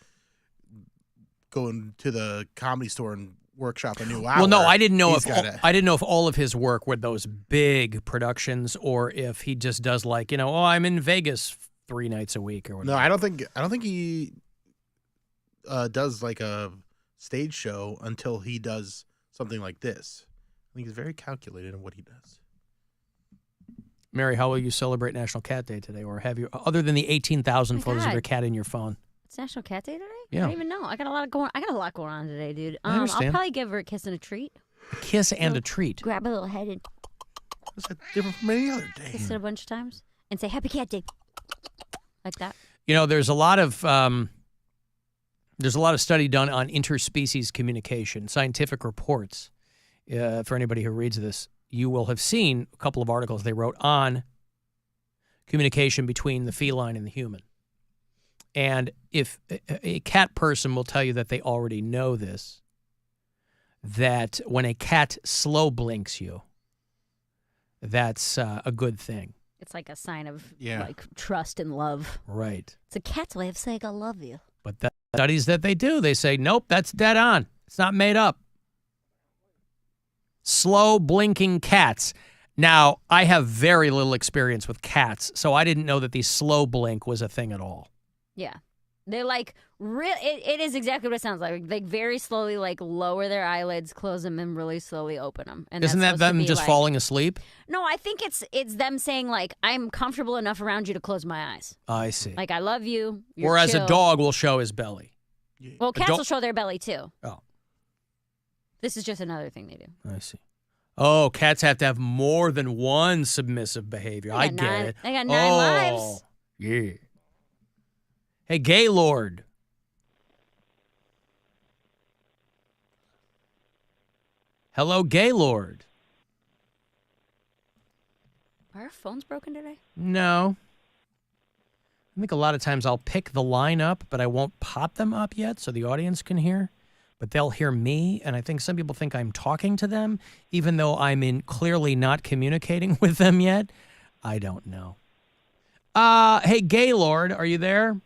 [SPEAKER 4] go into the Comedy Store and workshop a new hour.
[SPEAKER 9] Well, no, I didn't know if all of his work were those big productions or if he just does like, I'm in Vegas 3 nights a week or whatever.
[SPEAKER 4] No, I don't think he does like a stage show until he does something like this. I think he's very calculated in what he does.
[SPEAKER 9] Mary, how will you celebrate National Cat Day today? Or have you, other than the 18,000 photos of your cat in your phone?
[SPEAKER 10] It's National Cat Day today?
[SPEAKER 9] Yeah.
[SPEAKER 10] I don't even know. I got a lot going on today, dude.
[SPEAKER 9] I understand.
[SPEAKER 10] I'll probably give her a kiss and a treat.
[SPEAKER 9] A kiss and a treat.
[SPEAKER 10] Grab a little head and
[SPEAKER 4] What's that different from any other day?
[SPEAKER 10] kiss it a bunch of times and say Happy Cat Day. Like that.
[SPEAKER 9] There's a lot of study done on interspecies communication, scientific reports. For anybody who reads this, you will have seen a couple of articles they wrote on communication between the feline and the human. And if a cat person will tell you that they already know this, that when a cat slow blinks you, that's a good thing.
[SPEAKER 10] It's like a sign of like trust and love.
[SPEAKER 9] Right.
[SPEAKER 10] It's a cat's way of saying I love you.
[SPEAKER 9] But the studies that they do, they say, nope, that's dead on. It's not made up. Slow blinking cats. Now, I have very little experience with cats, so I didn't know that the slow blink was a thing at all.
[SPEAKER 10] Yeah. They're like, it is exactly what it sounds like. They very slowly like lower their eyelids, close them, and really slowly open them. And
[SPEAKER 9] isn't that them just falling asleep?
[SPEAKER 10] No, I think it's them saying like, I'm comfortable enough around you to close my eyes.
[SPEAKER 9] I see.
[SPEAKER 10] Like, I love you. You're
[SPEAKER 9] Whereas
[SPEAKER 10] chill.
[SPEAKER 9] a dog will show his belly.
[SPEAKER 10] Well, cats will show their belly too.
[SPEAKER 9] Oh.
[SPEAKER 10] This is just another thing they do.
[SPEAKER 9] I see. Oh, cats have to have more than one submissive behavior. I get it.
[SPEAKER 10] They got 9 lives.
[SPEAKER 9] Yeah. Hey, Gaylord. Hello, Gaylord.
[SPEAKER 10] Are our phones broken today?
[SPEAKER 9] No. I think a lot of times I'll pick the line up, but I won't pop them up yet so the audience can hear. But they'll hear me, and I think some people think I'm talking to them, even though I'm clearly not communicating with them yet. I don't know. Hey, Gaylord, are you there?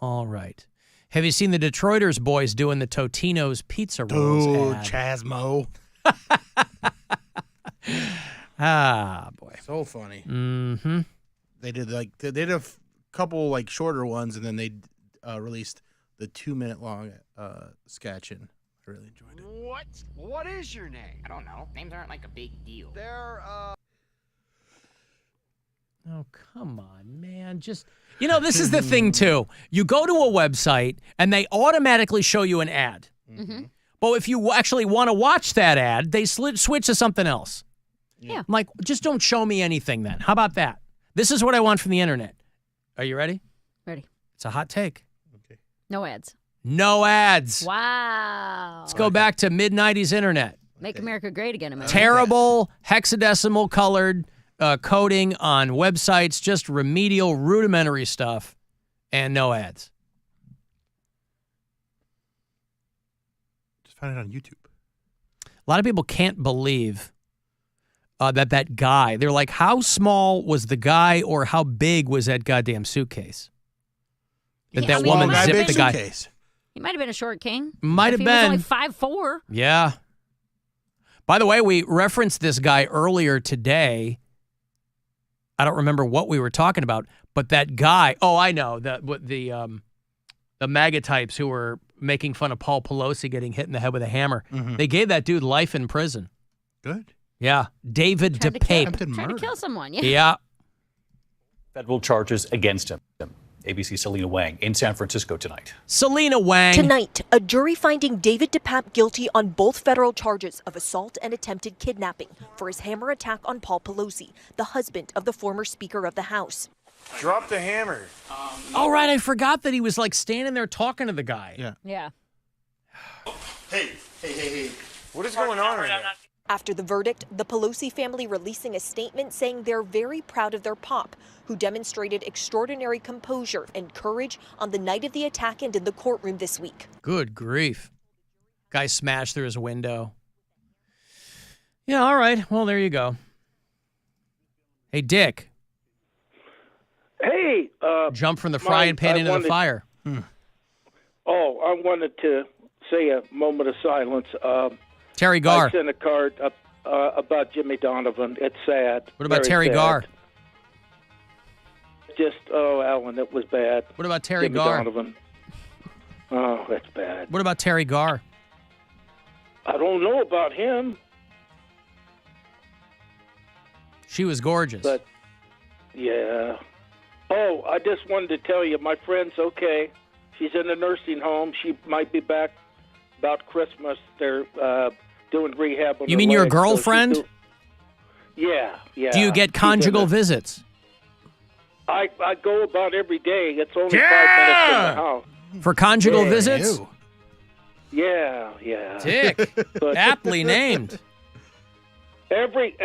[SPEAKER 9] All right. Have you seen the Detroiters boys doing the Totino's Pizza Rolls ad?
[SPEAKER 4] Chasmo.
[SPEAKER 9] Boy.
[SPEAKER 4] So funny.
[SPEAKER 9] Mm-hmm.
[SPEAKER 4] They did a couple like shorter ones, and then they released the 2-minute long sketch, and I really enjoyed it.
[SPEAKER 12] What is your name? I don't know. Names aren't like a big deal. They're
[SPEAKER 9] Oh, come on, man. Just, this is the thing, too. You go to a website, and they automatically show you an ad.
[SPEAKER 10] Mm-hmm.
[SPEAKER 9] But if you actually want to watch that ad, they switch to something else.
[SPEAKER 10] Yeah.
[SPEAKER 9] I'm like, just don't show me anything then. How about that? This is what I want from the internet. Are you ready?
[SPEAKER 10] Ready.
[SPEAKER 9] It's a hot take.
[SPEAKER 10] No ads.
[SPEAKER 9] No ads.
[SPEAKER 10] Wow.
[SPEAKER 9] Let's go back to mid-90s internet.
[SPEAKER 10] Make America great again, America.
[SPEAKER 9] Terrible hexadecimal colored coding on websites, just remedial, rudimentary stuff, and no ads.
[SPEAKER 4] Just find it on YouTube.
[SPEAKER 9] A lot of people can't believe that guy, they're like, how small was the guy or how big was that goddamn suitcase? That woman zipped the guy.
[SPEAKER 4] Suitcase.
[SPEAKER 10] He might have been a short king.
[SPEAKER 9] Might have
[SPEAKER 10] He
[SPEAKER 9] been.
[SPEAKER 10] was only 5'4".
[SPEAKER 9] Yeah. By the way, we referenced this guy earlier today. I don't remember what we were talking about, but that guy, I know, the MAGA types who were making fun of Paul Pelosi getting hit in the head with a hammer.
[SPEAKER 4] Mm-hmm.
[SPEAKER 9] They gave that dude life in prison.
[SPEAKER 4] Good.
[SPEAKER 9] Yeah. David DePape.
[SPEAKER 10] Trying to kill someone.
[SPEAKER 9] Yeah.
[SPEAKER 15] Federal charges against him. ABC Selena Wang in San Francisco tonight.
[SPEAKER 9] Selena Wang.
[SPEAKER 16] Tonight, a jury finding David DePape guilty on both federal charges of assault and attempted kidnapping for his hammer attack on Paul Pelosi, the husband of the former Speaker of the House.
[SPEAKER 17] Drop the hammer.
[SPEAKER 9] All right, I forgot that he was like standing there talking to the guy.
[SPEAKER 4] Yeah.
[SPEAKER 10] Yeah.
[SPEAKER 17] Hey. What is going on right now?
[SPEAKER 16] After the verdict, the Pelosi family releasing a statement saying they're very proud of their pop, who demonstrated extraordinary composure and courage on the night of the attack and in the courtroom this week.
[SPEAKER 9] Good grief. Guy smashed through his window. Yeah, all right. Well, there you go. Hey, Dick.
[SPEAKER 24] Hey.
[SPEAKER 9] Jump from the frying pan into the fire.
[SPEAKER 24] Oh, I wanted to say a moment of silence.
[SPEAKER 9] Terry Garr.
[SPEAKER 24] I sent a card about Jimmy Donovan. It's sad.
[SPEAKER 9] What about
[SPEAKER 24] Very
[SPEAKER 9] Terry
[SPEAKER 24] sad.
[SPEAKER 9] Garr?
[SPEAKER 24] Just, Alan, it was bad.
[SPEAKER 9] What about Terry
[SPEAKER 24] Jimmy
[SPEAKER 9] Garr?
[SPEAKER 24] Donovan. Oh, that's bad.
[SPEAKER 9] What about Terry Garr?
[SPEAKER 24] I don't know about him.
[SPEAKER 9] She was gorgeous.
[SPEAKER 24] But, yeah. Oh, I just wanted to tell you, my friend's okay. She's in a nursing home. She might be back about Christmas. They're doing rehab on
[SPEAKER 9] You
[SPEAKER 24] her
[SPEAKER 9] mean your
[SPEAKER 24] leg, so
[SPEAKER 9] girlfriend?
[SPEAKER 24] she's Yeah.
[SPEAKER 9] Do you get conjugal visits?
[SPEAKER 24] I go about every day. It's only 5 minutes from the house.
[SPEAKER 9] For conjugal visits?
[SPEAKER 24] Yeah.
[SPEAKER 9] Dick. Aptly named.
[SPEAKER 24] Every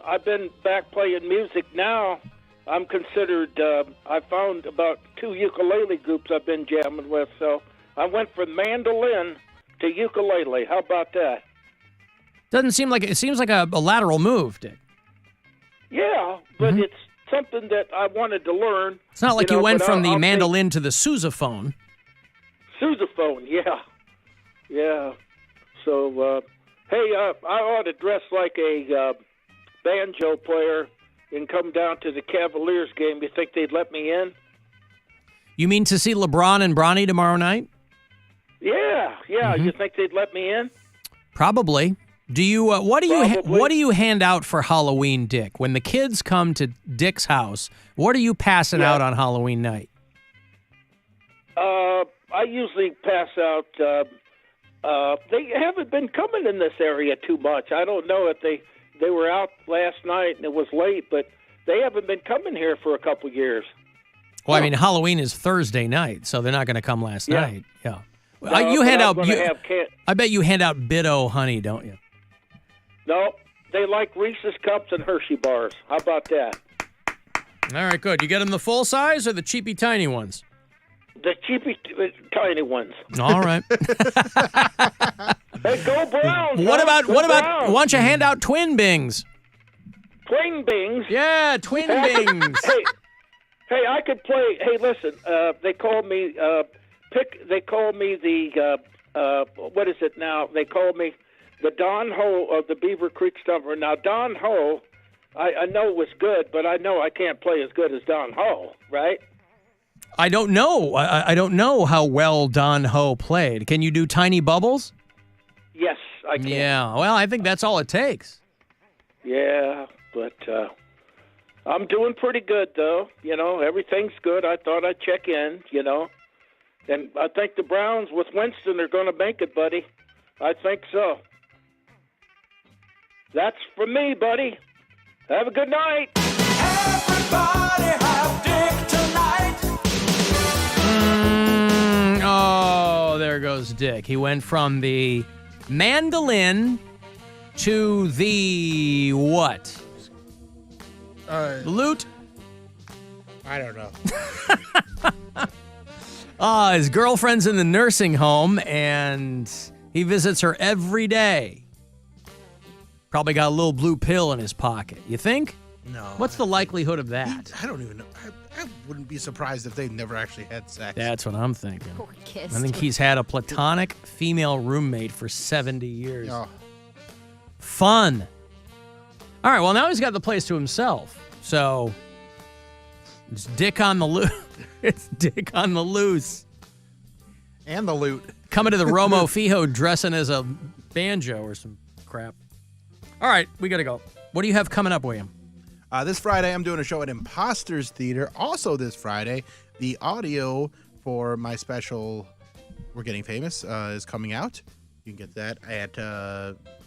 [SPEAKER 24] I've been back playing music now. I'm considered, I found about 2 ukulele groups I've been jamming with, so I went from mandolin to ukulele. How about that?
[SPEAKER 9] Doesn't seem like it seems like a lateral move, Dick.
[SPEAKER 24] Yeah, but it's something that I wanted to learn.
[SPEAKER 9] It's not like you went
[SPEAKER 24] but
[SPEAKER 9] from the
[SPEAKER 24] I'll
[SPEAKER 9] mandolin to the sousaphone.
[SPEAKER 24] Sousaphone, yeah. So, hey, I ought to dress like a banjo player and come down to the Cavaliers game. You think they'd let me in?
[SPEAKER 9] You mean to see LeBron and Bronny tomorrow night?
[SPEAKER 24] Yeah. You think they'd let me in?
[SPEAKER 9] Probably. Do you? What do you hand out for Halloween, Dick? When the kids come to Dick's house, what are you passing out on Halloween night?
[SPEAKER 24] I usually pass out. They haven't been coming in this area too much. I don't know if they were out last night and it was late, but they haven't been coming here for a couple years.
[SPEAKER 9] Well, I mean, Halloween is Thursday night, so they're not going to come last night. Yeah.
[SPEAKER 24] No,
[SPEAKER 9] You
[SPEAKER 24] but
[SPEAKER 9] hand
[SPEAKER 24] I'm
[SPEAKER 9] out.
[SPEAKER 24] gonna have
[SPEAKER 9] I bet you hand out Bit-O honey, don't you?
[SPEAKER 24] No, they like Reese's Cups and Hershey bars. How about that?
[SPEAKER 9] All right, good. You get them the full size or the cheapy tiny ones?
[SPEAKER 24] The cheapy tiny ones.
[SPEAKER 9] All right.
[SPEAKER 24] Hey, go Browns!
[SPEAKER 9] What about
[SPEAKER 24] Browns.
[SPEAKER 9] why don't you hand out twin bings?
[SPEAKER 24] Twin bings?
[SPEAKER 9] Yeah, twin bings.
[SPEAKER 24] Hey, I could play. Hey, listen. They call me They call me the what is it now? They call me the Don Ho of the Beaver Creek Stumper. Now, Don Ho, I know was good, but I know I can't play as good as Don Ho, right?
[SPEAKER 9] I don't know. I don't know how well Don Ho played. Can you do Tiny Bubbles?
[SPEAKER 24] Yes, I can.
[SPEAKER 9] Yeah, well, I think that's all it takes.
[SPEAKER 24] Yeah, but I'm doing pretty good, though. You know, everything's good. I thought I'd check in, you know. And I think the Browns with Winston are going to make it, buddy. I think so. That's for me, buddy. Have a good night.
[SPEAKER 20] Everybody have dick tonight.
[SPEAKER 9] Oh, there goes Dick. He went from the mandolin to the what? Lute?
[SPEAKER 4] I don't know.
[SPEAKER 9] His girlfriend's in the nursing home, and he visits her every day. Probably got a little blue pill in his pocket. You think?
[SPEAKER 4] No.
[SPEAKER 9] What's the likelihood of that?
[SPEAKER 4] I don't even know. I wouldn't be surprised if they never actually had sex.
[SPEAKER 9] That's what I'm thinking.
[SPEAKER 10] Or kissed.
[SPEAKER 9] I think he's had a platonic female roommate for 70 years.
[SPEAKER 4] Oh.
[SPEAKER 9] Fun. All right, well, now he's got the place to himself. So it's Dick on the loose. It's Dick on the loose.
[SPEAKER 4] And the loot.
[SPEAKER 9] Coming to the Romo Fijo dressing as a banjo or some crap. All right, we got to go. What do you have coming up, William?
[SPEAKER 4] This Friday, I'm doing a show at Imposters Theater. Also this Friday, the audio for my special, We're Getting Famous, is coming out. You can get that at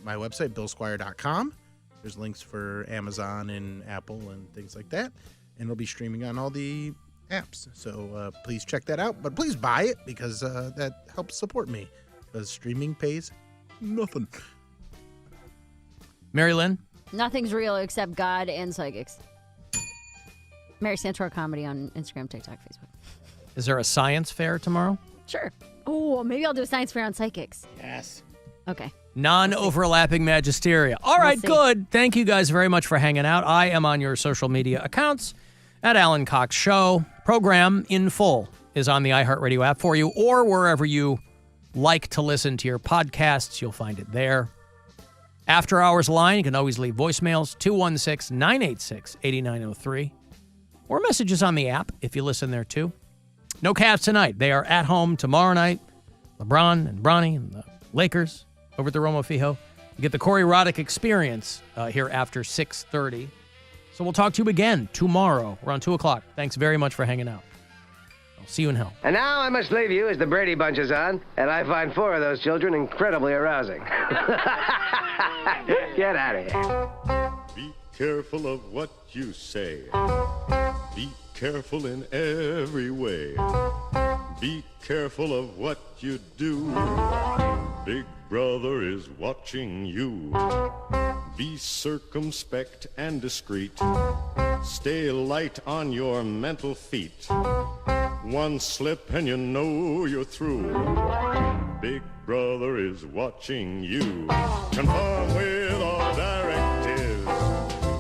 [SPEAKER 4] my website, billsquire.com. There's links for Amazon and Apple and things like that. And it'll be streaming on all the apps. So please check that out. But please buy it because that helps support me. Because streaming pays nothing.
[SPEAKER 9] Mary Lynn?
[SPEAKER 10] Nothing's real except God and psychics. Mary Santora Comedy on Instagram, TikTok, Facebook.
[SPEAKER 9] Is there a science fair tomorrow?
[SPEAKER 10] Sure. Oh, maybe I'll do a science fair on psychics.
[SPEAKER 4] Yes.
[SPEAKER 10] Okay.
[SPEAKER 9] Non-overlapping magisteria. All right, good. Thank you guys very much for hanging out. I am on your social media accounts at Alan Cox Show. Program in full is on the iHeartRadio app for you or wherever you like to listen to your podcasts. You'll find it there. After Hours line, you can always leave voicemails, 216-986-8903, or messages on the app if you listen there too. No Cavs tonight. They are at home tomorrow night. LeBron and Bronny and the Lakers over at the Romo Fijo. You get the Corey Roddick experience here after 6:30. So we'll talk to you again tomorrow around 2 o'clock. Thanks very much for hanging out. I'll see you in hell.
[SPEAKER 1] And now I must leave you as the Brady Bunch is on, and I find 4 of those children incredibly arousing. Get out of here.
[SPEAKER 6] Be careful of what you say. Be careful in every way. Be careful of what you do. Big Brother is watching you. Be circumspect and discreet. Stay light on your mental feet. One slip and you know you're through. Big Brother is watching you. Conform with all directives.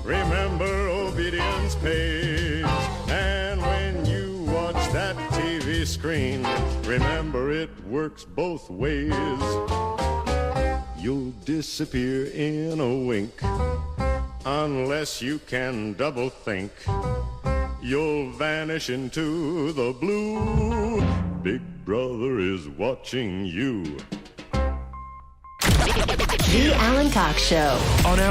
[SPEAKER 6] Remember, obedience pays. And when you watch that TV screen, remember it works both ways. You'll disappear in a wink unless you can double think. You'll vanish into the blue. Big Brother is watching you.
[SPEAKER 13] The Alan Cox Show.
[SPEAKER 5] On our